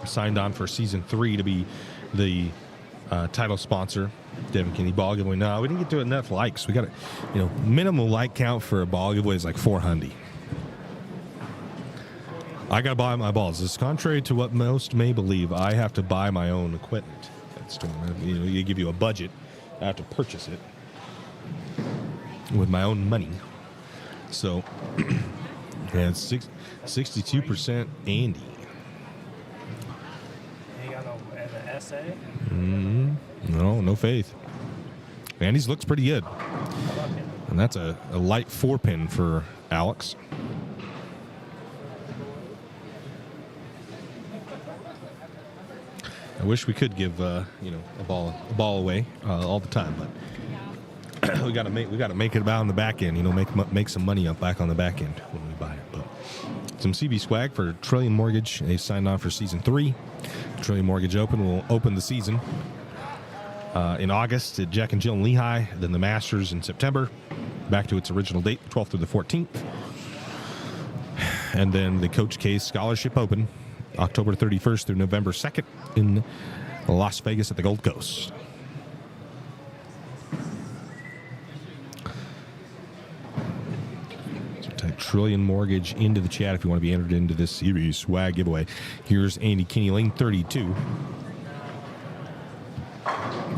S1: signed on for season 3 to be the title sponsor Devin Kinney ball giveaway. No, we didn't get to enough likes. We got to, minimal like count for a ball giveaway is like 400. I got to buy my balls. It's contrary to what most may believe. I have to buy my own equipment. That's you give you a budget. I have to purchase it with my own money. So, yeah, it's 62% Andy.
S4: You got an essay?
S1: No faith. Andy's looks pretty good. And that's a light 4-pin for Alex. I wish we could give a ball away all the time, but we got to make it about on the back end. Make some money up back on the back end when we buy it. But some CB swag for Trillion Mortgage. They signed on for season 3. Trillion Mortgage Open will open the season in August at Jack and Jill in Lehigh. Then the Masters in September, back to its original date, 12th through the 14th. And then the Coach K Scholarship Open, October 31st through November 2nd in Las Vegas at the Gold Coast. So type Trillion Mortgage into the chat if you want to be entered into this series swag giveaway. Here's Andy Kinney, lane 32.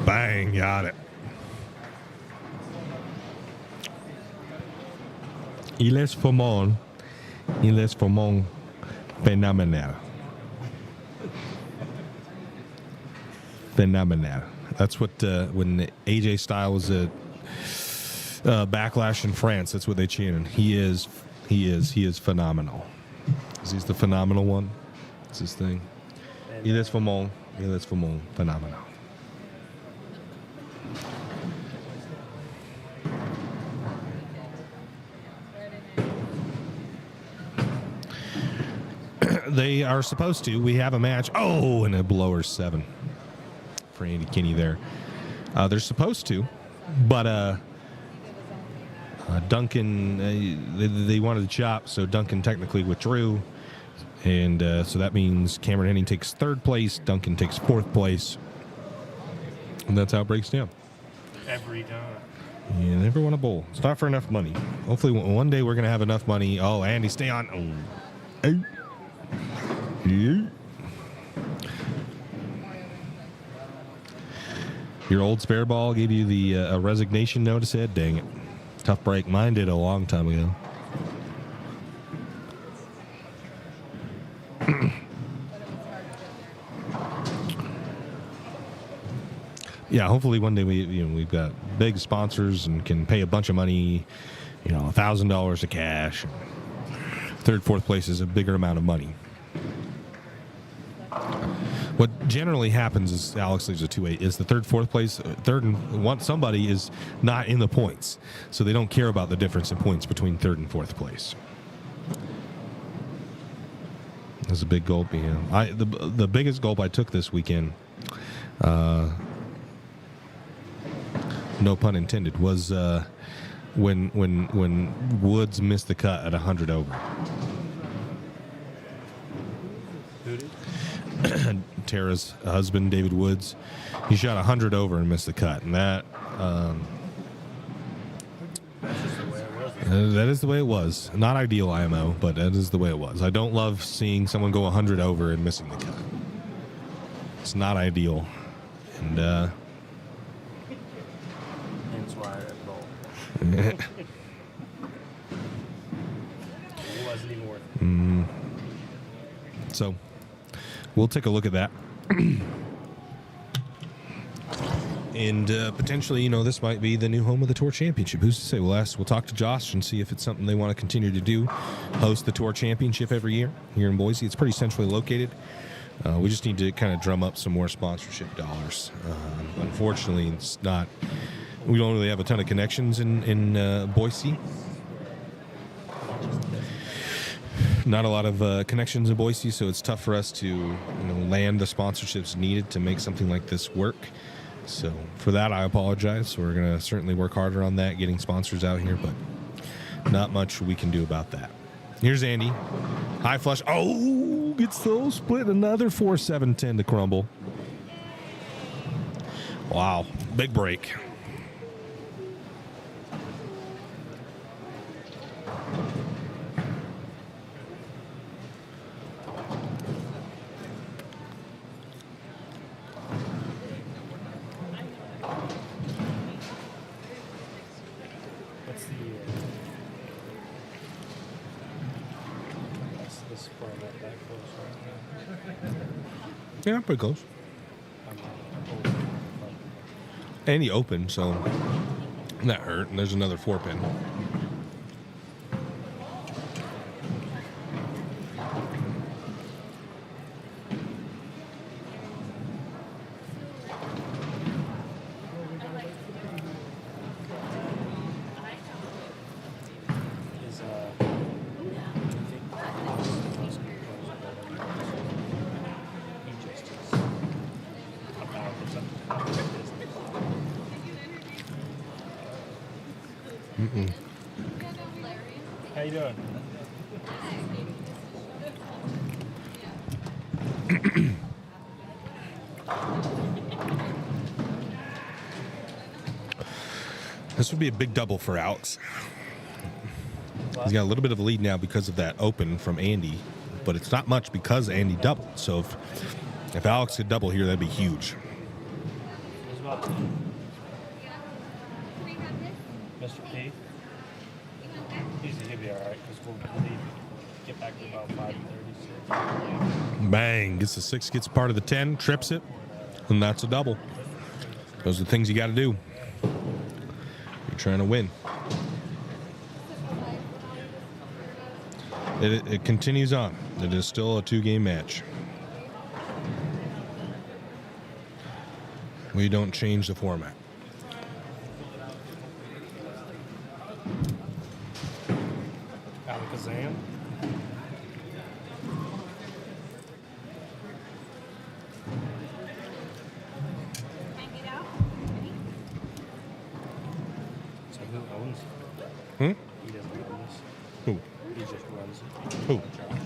S1: Bang, got it. Il est formant phenomenal. Phenomenal. That's what when AJ Styles was at Backlash in France, that's what they chanted. He is phenomenal. He's the phenomenal one. It's his thing. Il est formant phenomenal. They are supposed to. We have a match. Oh, and a blower 7 for Andy Kinney there. They're supposed to, but Duncan, they wanted to chop, so Duncan technically withdrew. And so that means Cameron Henning takes 3rd place, Duncan takes 4th place. And that's how it breaks down.
S4: Every time.
S1: You never won a bowl. It's not for enough money. Hopefully one day we're going to have enough money. Oh, Andy, stay on. Oh. Yeah. Your old spare ball gave you the resignation notice, Ed? Dang it. Tough break. Mine did a long time ago. Yeah, hopefully one day we've got big sponsors and can pay a bunch of money, $1,000 of cash. 3rd, 4th place is a bigger amount of money. What generally happens is Alex leaves a 2-8 is the 3rd, 4th place, 3rd and somebody is not in the points, so they don't care about the difference in points between 3rd and 4th place. That's a big gulp. The biggest gulp I took this weekend, no pun intended, was when Woods missed the cut at 100 over.
S4: Who did?
S1: Tara's husband, David Woods, he shot 100 over and missed the cut, and that is the way it was. Not ideal IMO, but that is the way it was. I don't love seeing someone go 100 over and missing the cut. It's not ideal, and
S4: Hence why that bowl. It wasn't even worth it.
S1: So we'll take a look at that. And potentially, this might be the new home of the Tour Championship. Who's to say? We'll talk to Josh and see if it's something they want to continue to do. Host the Tour Championship every year here in Boise. It's pretty centrally located. We just need to kind of drum up some more sponsorship dollars. Unfortunately, it's not. We don't really have a ton of connections in Boise. Not a lot of connections in Boise, so it's tough for us to land the sponsorships needed to make something like this work. So for that, I apologize. We're going to certainly work harder on that, getting sponsors out here, but not much we can do about that. Here's Andy. High flush. Oh, gets those split. Another 4-7-10 to crumble. Wow, big break.
S4: What's the score not that close right now?
S1: Yeah, pretty close. And he opened, so that hurt. And there's another 4-pin.
S4: How you doing?
S1: This would be a big double for Alex. He's got a little bit of a lead now because of that open from Andy, but it's not much because Andy doubled. So if Alex could double here, that'd be huge.
S4: Mr. P. He'll be all right because we'll get back to about 5:36.
S1: Bang, gets the 6, gets part of the 10, trips it, and that's a double. Those are the things you got to do. You're trying to win. It continues on. It is still a 2-game match. We don't change the format.
S4: Alakazam. So who owns it?
S1: Hmm?
S4: He doesn't own this.
S1: Who?
S4: He just runs it.
S1: Who?
S4: Josh.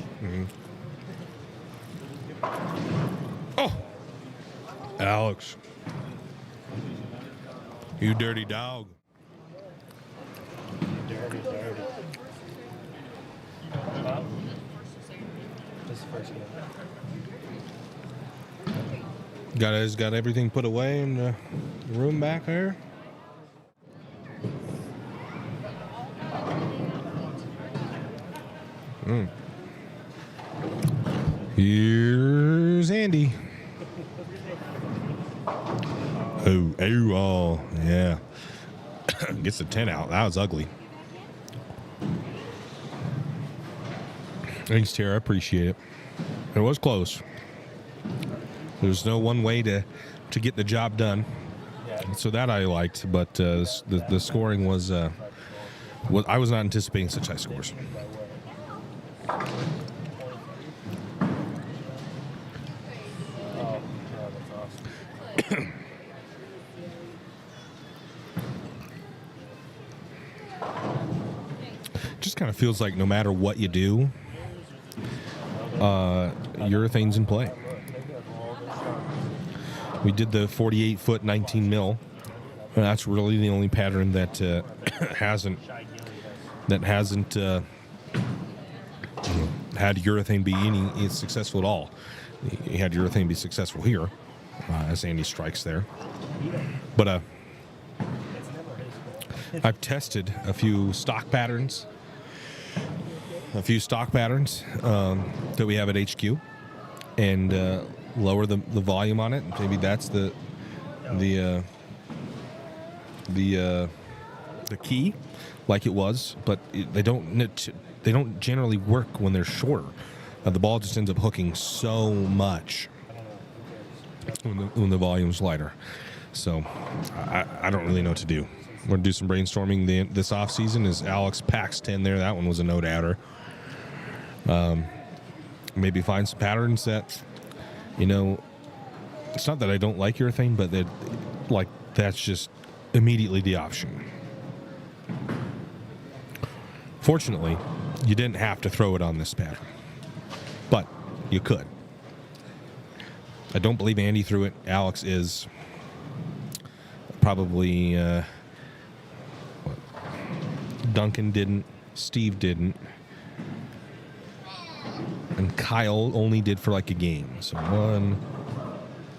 S1: Oh! Alex. You dirty dog.
S4: Dirty. Well, this is the first game.
S1: Got everything put away in the room back there. Here's Andy. Oh, yeah. Gets the 10 out. That was ugly. Thanks, Tara. I appreciate it. It was close. There's no one way to get the job done. So that I liked, but the scoring was I was not anticipating such high scores.
S4: Oh, that's awesome.
S1: Just kind of feels like no matter what you do, urethane's in play. We did the 48-foot 19 mil. And that's really the only pattern that hasn't had urethane be any successful at all. You had urethane be successful here, as Andy strikes there. But I've tested a few stock patterns that we have at HQ, and lower the volume on it. Maybe that's the key, like it was, but they don't generally work when they're shorter. The ball just ends up hooking so much when the volume's lighter. So I don't really know what to do. We're going to do some brainstorming this off season. As Alex packs 10 there, that one was a no-doubter. Maybe find some patterns that, it's not that I don't like urethane, but that's just immediately the option. Fortunately, you didn't have to throw it on this pattern, but you could. I don't believe Andy threw it. Alex is probably Duncan didn't, Steve didn't, and Kyle only did for like a game. So 1,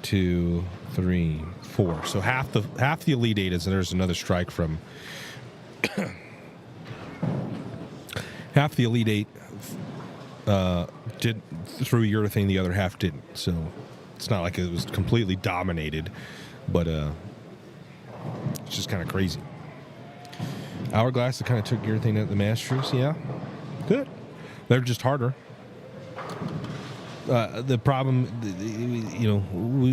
S1: 2, 3, 4. So half the Elite Eight is, and there's another strike from half the Elite Eight did through urethane, the other half didn't. So it's not like it was completely dominated, but it's just kind of crazy. Hourglass that kind of took urethane at the Masters, yeah, good. They're just harder. The problem,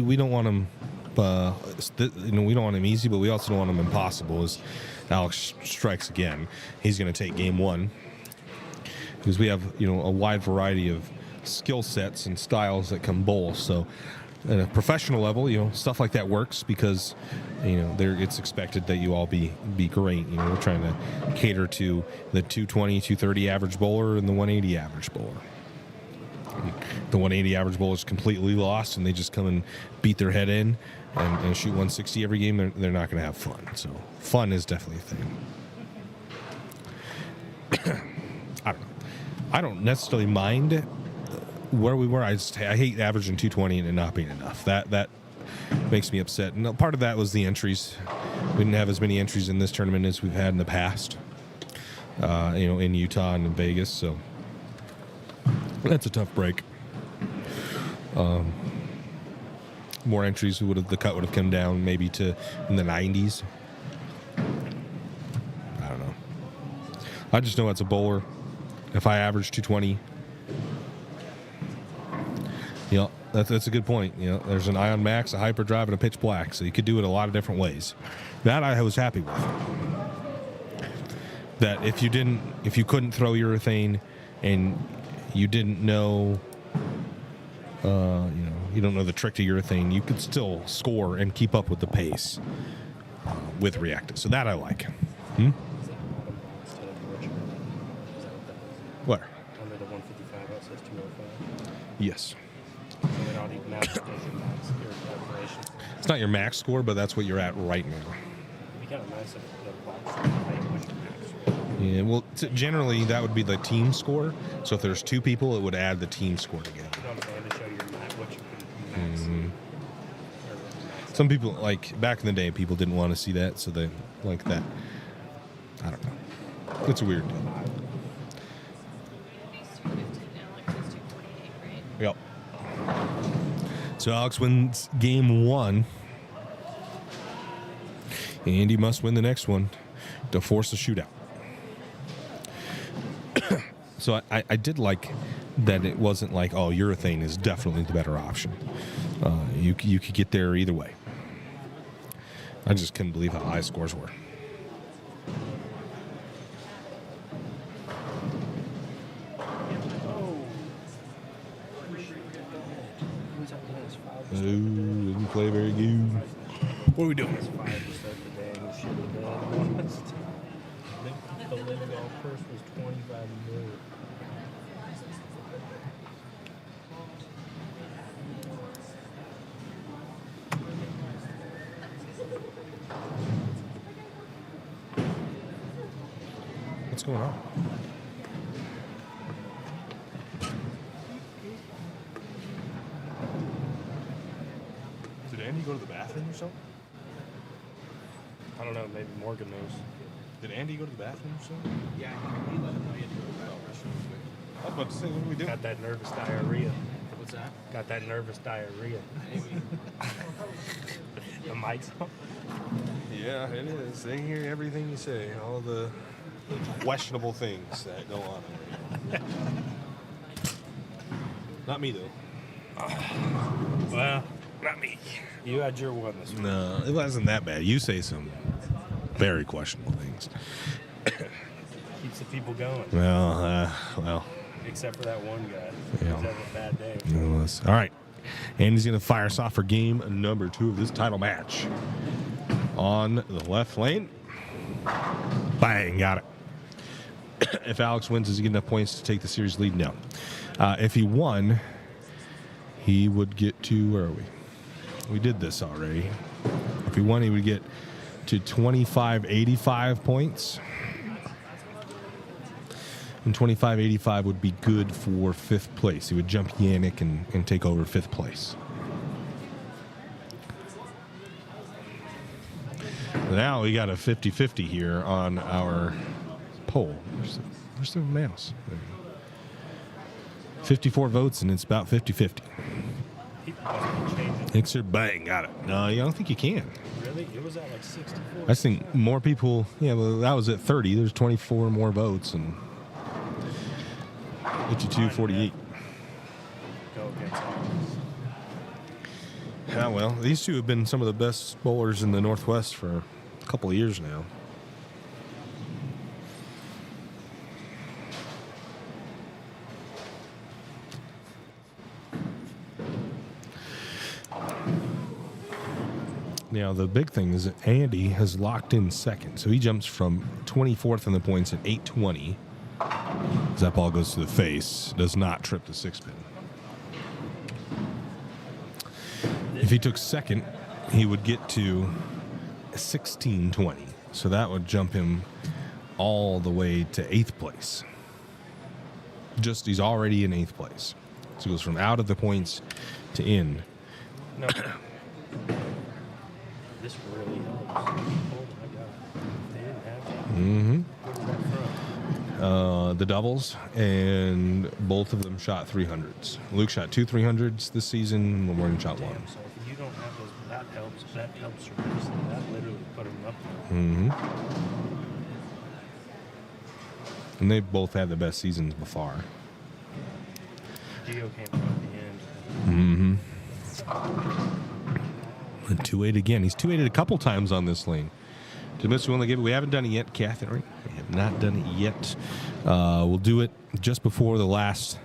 S1: we don't want them. We don't want him easy, but we also don't want him impossible. As Alex strikes again, he's going to take game 1 because we have a wide variety of skill sets and styles that can bowl. So at a professional level, stuff like that works because it's expected that you all be great. We're trying to cater to the 220, 230 average bowler and the 180 average bowler. The 180 average bowler is completely lost, and they just come and beat their head in and shoot 160 every game. They're not going to have fun. So fun is definitely a thing. I don't know. I don't necessarily mind where we were. I hate averaging 220 and it not being enough. That makes me upset. And part of that was the entries. We didn't have as many entries in this tournament as we've had in the past. In Utah and in Vegas. So that's a tough break. More entries the cut would have come down maybe to in the 90s. I don't know. I just know as a bowler, if I average 220, that's a good point. There's an ion max, a hyperdrive, and a pitch black, so you could do it a lot of different ways. That I was happy with. That if you couldn't throw urethane and you didn't know, you don't know the trick to urethane, you could still score and keep up with the pace with reactive. So that I like. What?
S4: Under the 155, it says 205.
S1: Yes.
S4: So it already matches your max preparation.
S1: It's not your max score, but that's what you're at right now.
S4: You got a nice box. What's your max score?
S1: Yeah, well, generally that would be the team score. So if there's 2 people, it would add the team score together.
S4: You know what I'm saying? To show your max, what you can max.
S1: Mm-hmm. Some people, like back in the day, people didn't want to see that, so they like that. I don't know. It's a weird deal. Yep. So Alex wins game 1. And he must win the next one to force a shootout. So I did like that it wasn't like, oh, urethane is definitely the better option. You could get there either way. I just couldn't believe how high scores were. Oh, didn't play very good. What are we doing?
S4: The live golf purse was $25 million.
S1: What's going on? Did Andy go to the bathroom or something?
S4: I don't know, maybe Morgan knows.
S1: Did Andy go to the bathroom or something?
S5: Yeah, he let him know you had to go to the restroom.
S1: I was about to say, what do we do?
S4: Got that nervous diarrhea.
S5: What's that?
S4: Got that nervous diarrhea. The mic's on.
S1: Yeah, it is. They hear everything you say, all the questionable things that go on. Not me, though.
S4: Well, not me. You had your one this week.
S1: No, it wasn't that bad. You say some very questionable things.
S4: Keeps the people going.
S1: Well.
S4: Except for that one guy.
S1: Yeah.
S4: He's having a bad day.
S1: It was. All right. Andy's going to fire us off for game number 2 of this title match. On the left lane. Bang, got it. If Alex wins, does he get enough points to take the series lead? No. If he won, he would get to, where are we? We did this already. If he won, he would get to 25.85 points. And 25.85 would be good for 5th place. He would jump Yannick and take over 5th place. Now we got a 50-50 here on our poll. Where's the mouse? 54 votes, and it's about 50-50. Mixer, bang, got it. No, I don't think you can.
S4: Really? It was at like 64.
S1: I just think more people, yeah, well, that was at 30. There's 24 more votes, and 52-48.
S4: Go against all.
S1: Yeah, well, these two have been some of the best bowlers in the Northwest for a couple of years now. Now, the big thing is that Andy has locked in second. So he jumps from 24th in the points at 820. As that ball goes to the face, does not trip the 6-pin. If he took second, he would get to 1620. So that would jump him all the way to 8th place. Just, he's already in 8th place. So he goes from out of the points to in.
S4: No. This really helps. Oh my god. They didn't have that.
S1: Mm-hmm.
S4: Where was that from?
S1: The doubles, and both of them shot 300s. Luke shot 2 300s this season. Morgan shot one.
S4: Damn, so if you don't have those, that helps tremendously. That literally put them up there.
S1: Mm-hmm. And they both had the best seasons before.
S4: Gio came out at the end.
S1: Mm-hmm. And 2-8 again. He's 2-8'd a couple times on this lane. To miss one, we haven't done it yet, Catherine. We have not done it yet. We'll do it just before the last,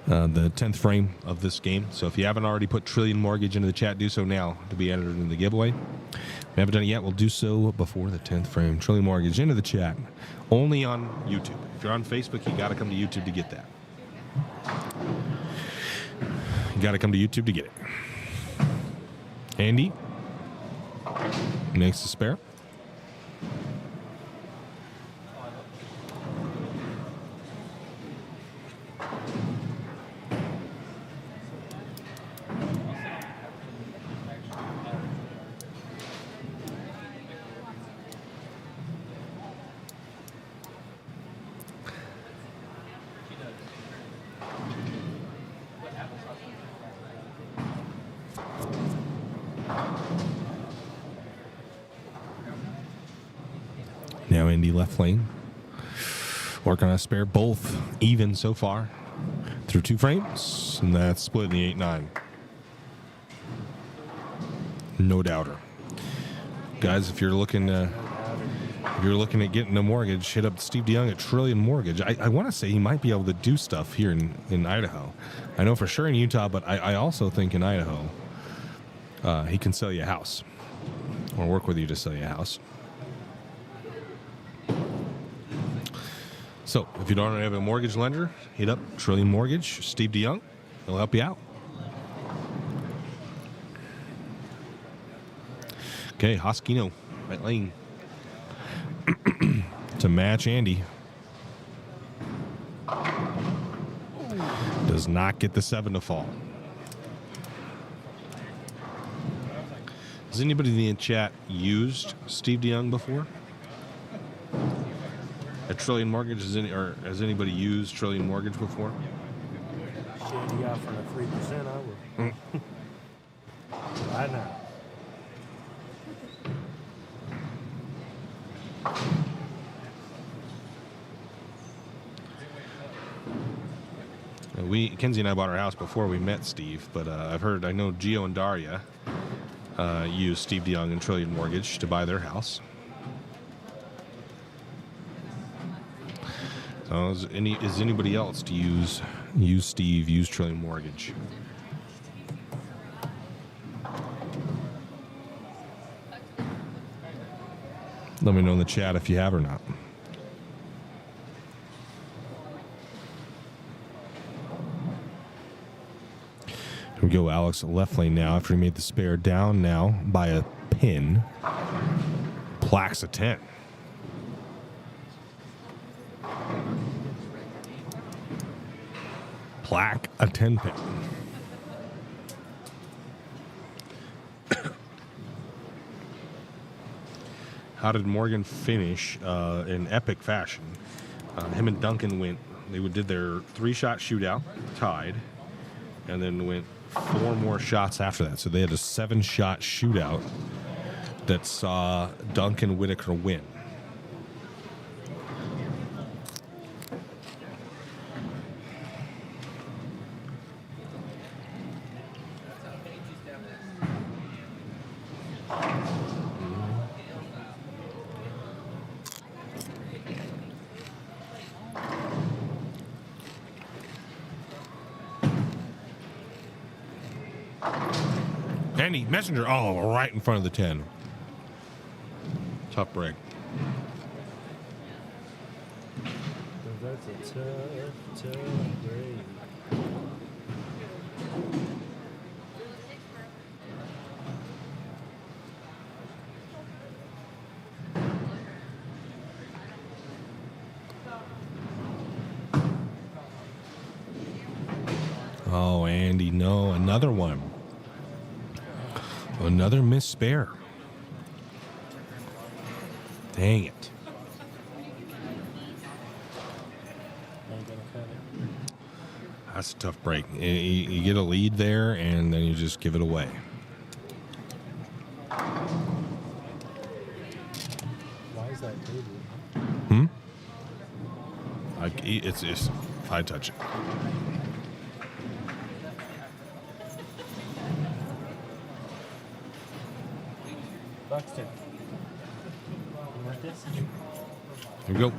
S1: the 10th frame of this game. So if you haven't already put Trillion Mortgage into the chat, do so now to be entered in the giveaway. We haven't done it yet. We'll do so before the 10th frame. Trillion Mortgage into the chat. Only on YouTube. If you're on Facebook, you got to come to YouTube to get that. You got to come to YouTube to get it. Andy makes the spare. Now Andy left lane. Working on a spare, both even so far through 2 frames, and that's split in the 8-9. No doubter. Guys, if you're looking at getting a mortgage, hit up Steve DeYoung at Trillion Mortgage. I want to say he might be able to do stuff here in Idaho. I know for sure in Utah, but I also think in Idaho he can sell you a house or work with you to sell you a house. So, if you don't have a mortgage lender, hit up Trillion Mortgage, Steve DeYoung. He'll help you out. Okay, Hoskino, right lane. To match Andy. Does not get the 7 to fall. Has anybody in the chat used Steve DeYoung before? A Trillion Mortgage, has anybody used Trillion Mortgage before?
S4: Shit, you got for the 3%, I would. I know.
S1: Kenzie and I bought our house before we met Steve, but I know Gio and Daria used Steve DeYoung and Trillion Mortgage to buy their house. So is anybody else to use Steve, use Trillion Mortgage? Let me know in the chat if you have or not. Here we go, Alex, left lane now after he made the spare down now by a pin. Plaque's a 10. Plaque a 10 pin. How did Morgan finish in epic fashion? Him and Duncan did their 3-shot shootout, tied, and then went 4 more shots after that. So they had a 7-shot shootout that saw Duncan Whitaker win. Andy Messenger, right in front of the 10. Tough break.
S4: That's a tough break.
S1: Oh, Andy, no, another one. Another missed spare. Dang it. That's a tough break. You get a lead there, and then you just give it away.
S4: Why is that table?
S1: It's if I touch it.
S4: Buxton. You want this?
S1: Here we go.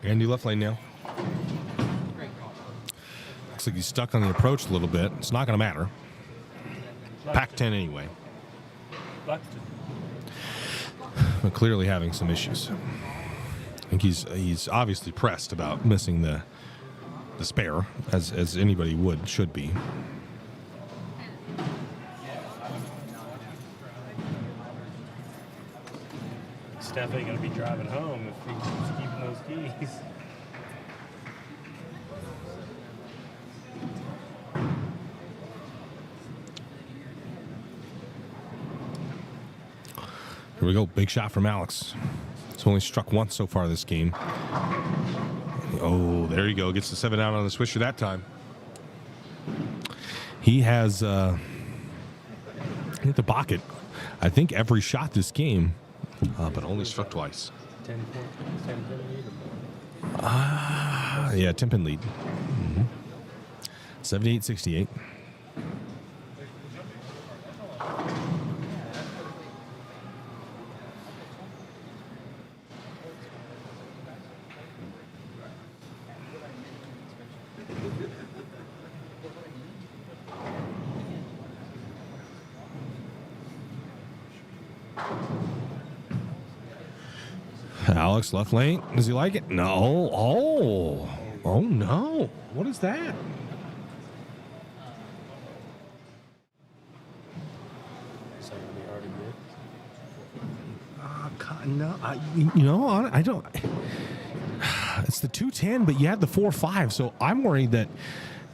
S1: Andy left lane now. Looks like he's stuck on the approach a little bit. It's not going to matter. Pack 10 anyway.
S4: Buxton.
S1: But clearly having some issues. I think he's obviously pressed about missing the spare, as anybody should be.
S4: Steph ain't gonna be driving home if he keeps keeping those keys.
S1: Here we go. Big shot from Alex. It's only struck once so far this game. Oh, there you go. Gets the 7 out on the swisher that time. He has hit the bucket, I think, every shot this game, but only struck twice.
S4: 10 pin lead or more?
S1: Yeah, 10 pin lead. 78-68. Alex, left lane. Does he like it? No. Oh, no. What is that?
S4: Is that gonna be hard to get?
S1: No. I don't. It's the 210, but you had the 4-5, so I'm worried that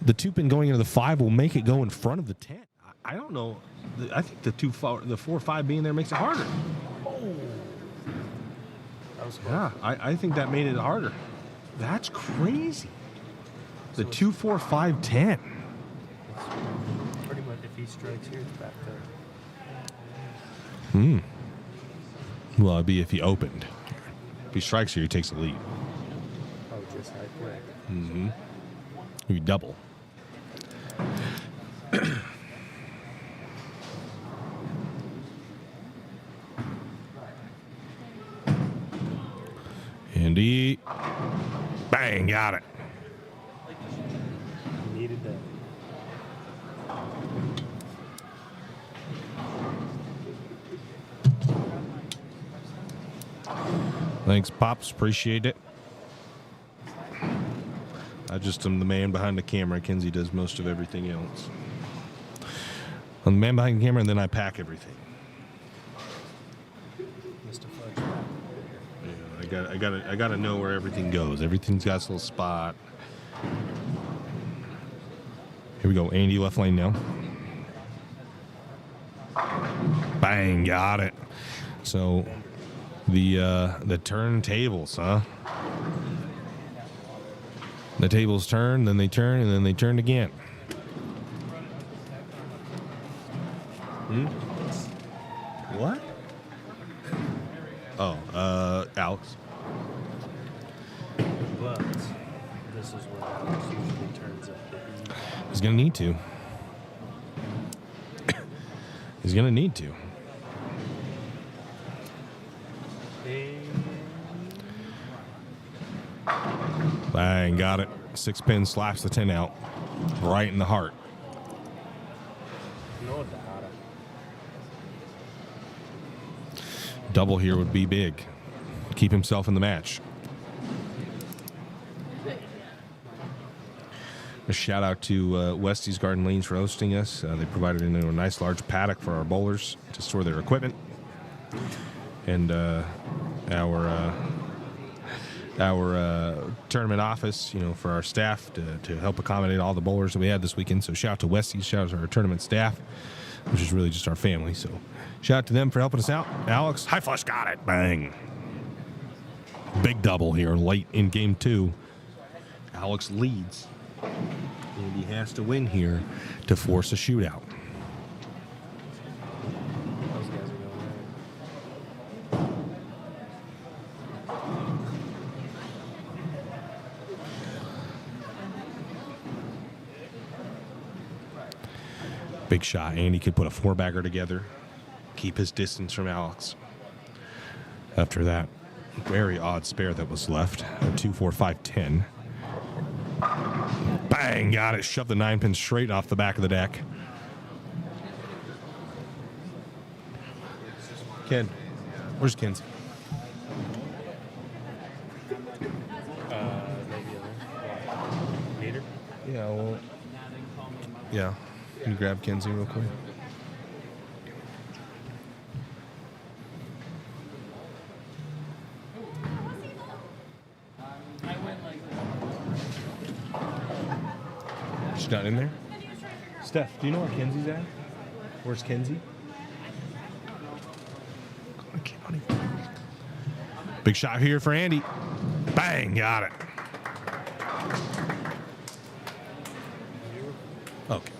S1: the 2-pin going into the 5 will make it go in front of the 10. I don't know. I think the 4-5 being there makes it harder. Yeah, I think that made it harder. That's crazy. The 2-4-5-10.
S4: Pretty much, if he strikes here, it's back there.
S1: Well, it'd be if he opened. If he strikes here, he takes the lead.
S4: Oh, just high play.
S1: It'd be double. Andy, bang, got it.
S4: Needed that.
S1: Thanks, Pops. Appreciate it. I just am the man behind the camera. Kenzie does most of everything else. I'm the man behind the camera, and then I pack everything.
S4: Mr. Fudge
S1: I gotta know where everything goes. Everything's got its little spot. Here we go. Andy left lane now. Bang, got it. So the turntables, huh? The tables turn, then they turn, and then they turn again. What? Oh, Alex.
S4: But this is where Alex usually turns up the E.
S1: He's gonna need to. He's gonna need to. Bang, got it. 6 pin slaps the 10 out. Right in the heart.
S4: No doubt.
S1: Double here would be big. Keep himself in the match. A shout out to Westy's Garden Lanes for hosting us. They provided a nice large paddock for our bowlers to store their equipment. And our tournament office, for our staff to help accommodate all the bowlers that we had this weekend. So shout out to Westy, shout out to our tournament staff, which is really just our family. So shout out to them for helping us out. Alex, high flush, got it. Bang. Big double here late in game 2. Alex leads. And he has to win here to force a shootout.
S4: Those guys are going
S1: Big shot. Andy could put a 4-bagger together, keep his distance from Alex. After that very odd spare that was left, a 2, 4, 5, 10. Bang, got it. Shoved the 9-pin straight off the back of the deck. Ken, where's Ken's?
S4: maybe a meter.
S1: Yeah, well, yeah. Can you grab Kenzie real quick? She's not in there? Steph, do you know where Kenzie's at? Where's Kenzie? Big shot here for Andy. Bang, got it. Okay.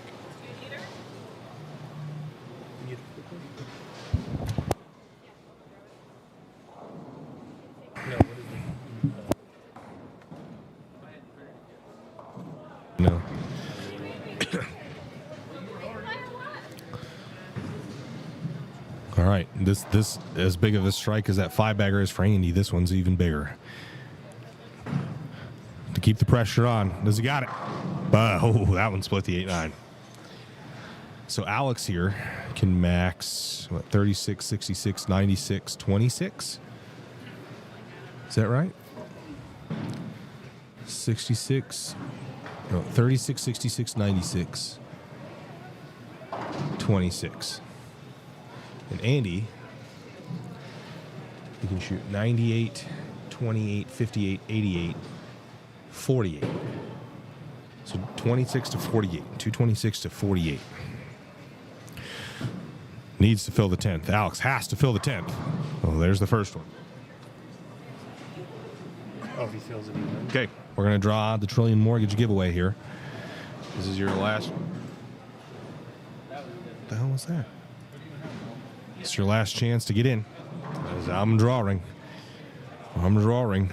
S1: No. All right, this as big of a strike as that 5-bagger is for Andy. This one's even bigger. To keep the pressure on. Does he got it? Oh, that one split the 8-9. So Alex here can max 36, 66, 96, 26. Is that right? 66. No, 36, 66, 96, 26. And Andy, he can shoot 98, 28, 58, 88, 48. So 26 to 48, 226 to 48. Needs to fill the 10th. Alex has to fill the 10th. Oh, there's the first one.
S4: Oh, if he fills it in.
S1: Okay, we're going to draw the Trillion Mortgage giveaway here. This is your last. What the hell was that? It's your last chance to get in. I'm drawing. I'm drawing.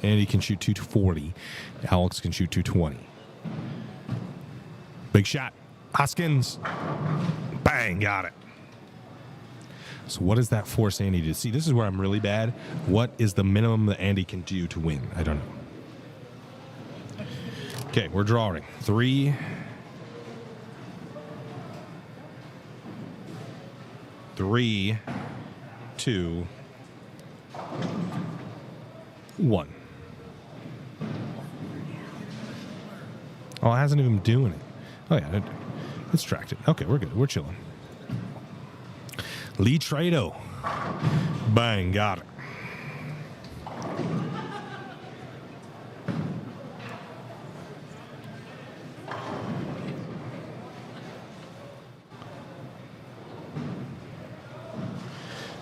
S1: Andy can shoot 240. Alex can shoot 220. Big shot. Hoskins. Bang, got it. So what does that force Andy to see? This is where I'm really bad. What is the minimum that Andy can do to win? I don't know. Okay, we're drawing. 3. 3, 2, 1. Oh, it hasn't even been doing it. Oh, yeah. It's tracked it. Okay, we're good. We're chilling. Lee Trado. Bang, got it.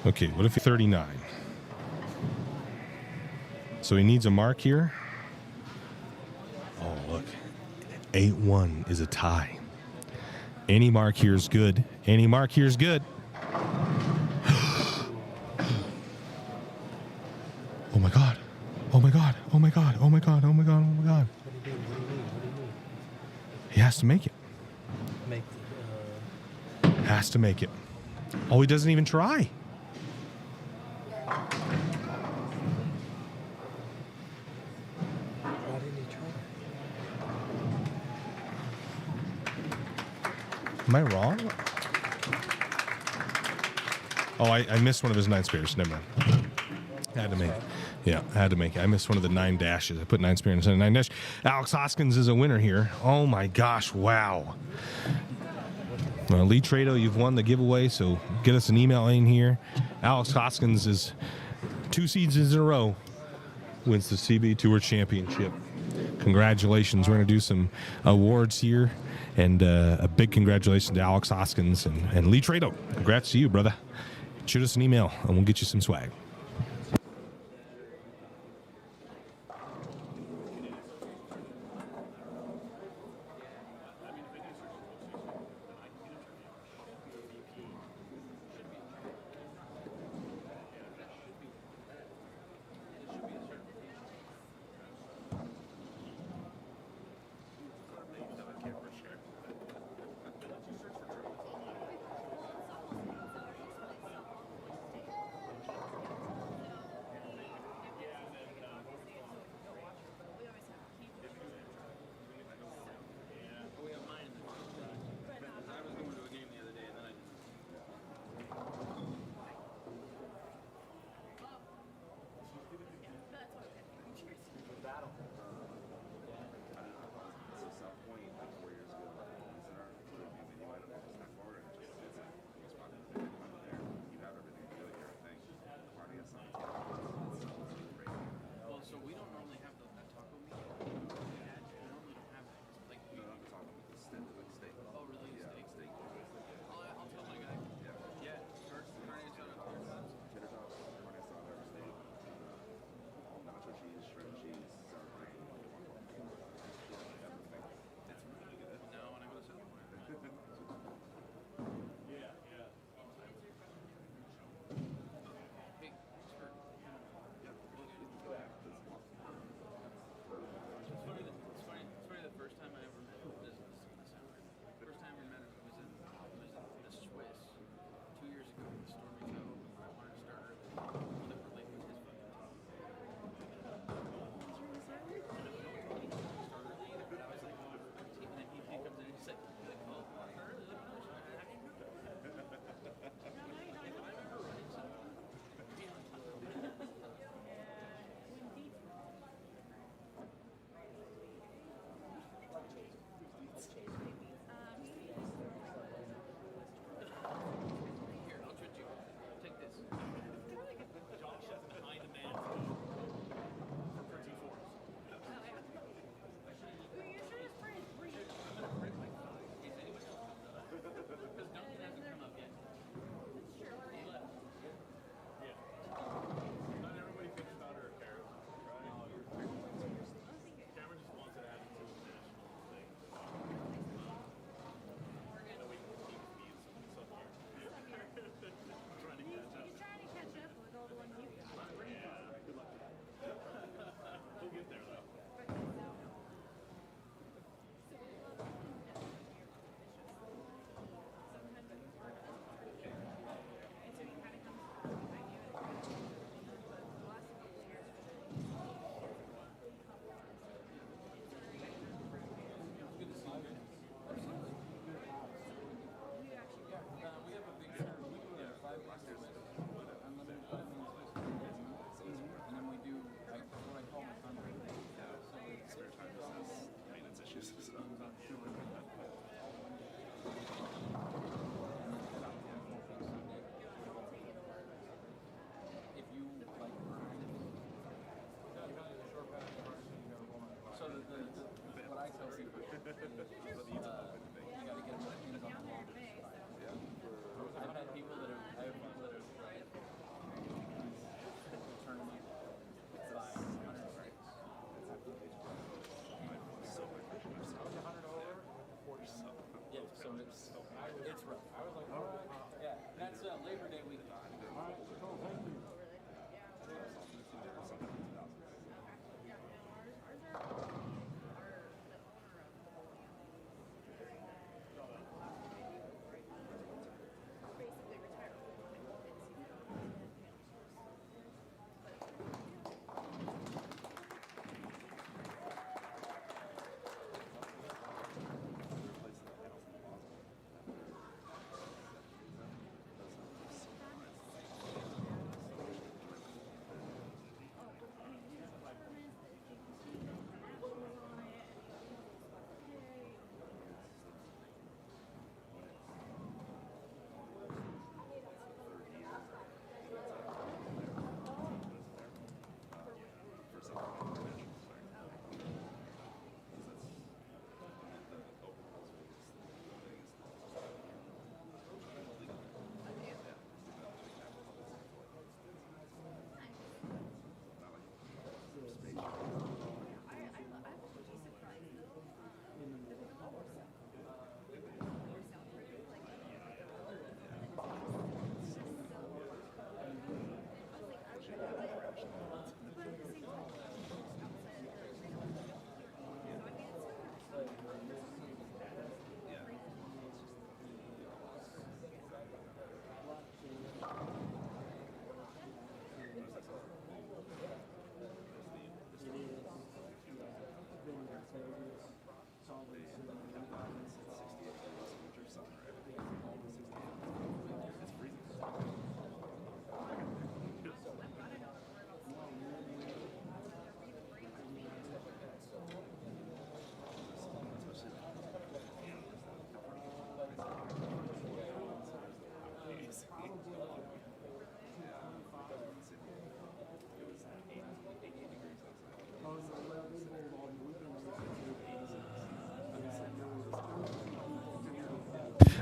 S1: Okay, what if 39? So he needs a mark here. Oh, look. 8-1 is a tie. Any mark here is good. Any mark here is good. Oh my God. Oh my God. Oh my God. Oh my God. Oh my God. Oh my God.
S4: What do you mean?
S1: He has to make it.
S4: Make
S1: Has to make it. Oh, he doesn't even try.
S4: why didn't he try?
S1: Am I wrong? Oh, I missed one of his 9 spares. Never mind. Had to make it. Yeah, had to make it. I missed one of the 9 dashes. I put 9 spare instead of 9 dash. Alex Hoskins is a winner here. Oh my gosh, wow. Lee Trado, you've won the giveaway, so get us an email in here. Alex Hoskins is 2 seasons in a row wins the CB Tour Championship. Congratulations. We're going to do some awards here, and a big congratulations to Alex Hoskins and Lee Trado. Congrats to you, brother. Shoot us an email, and we'll get you some swag.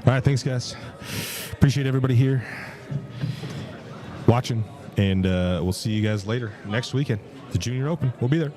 S1: All right, thanks, guys. Appreciate everybody here watching, and we'll see you guys later next weekend. The Junior Open. We'll be there.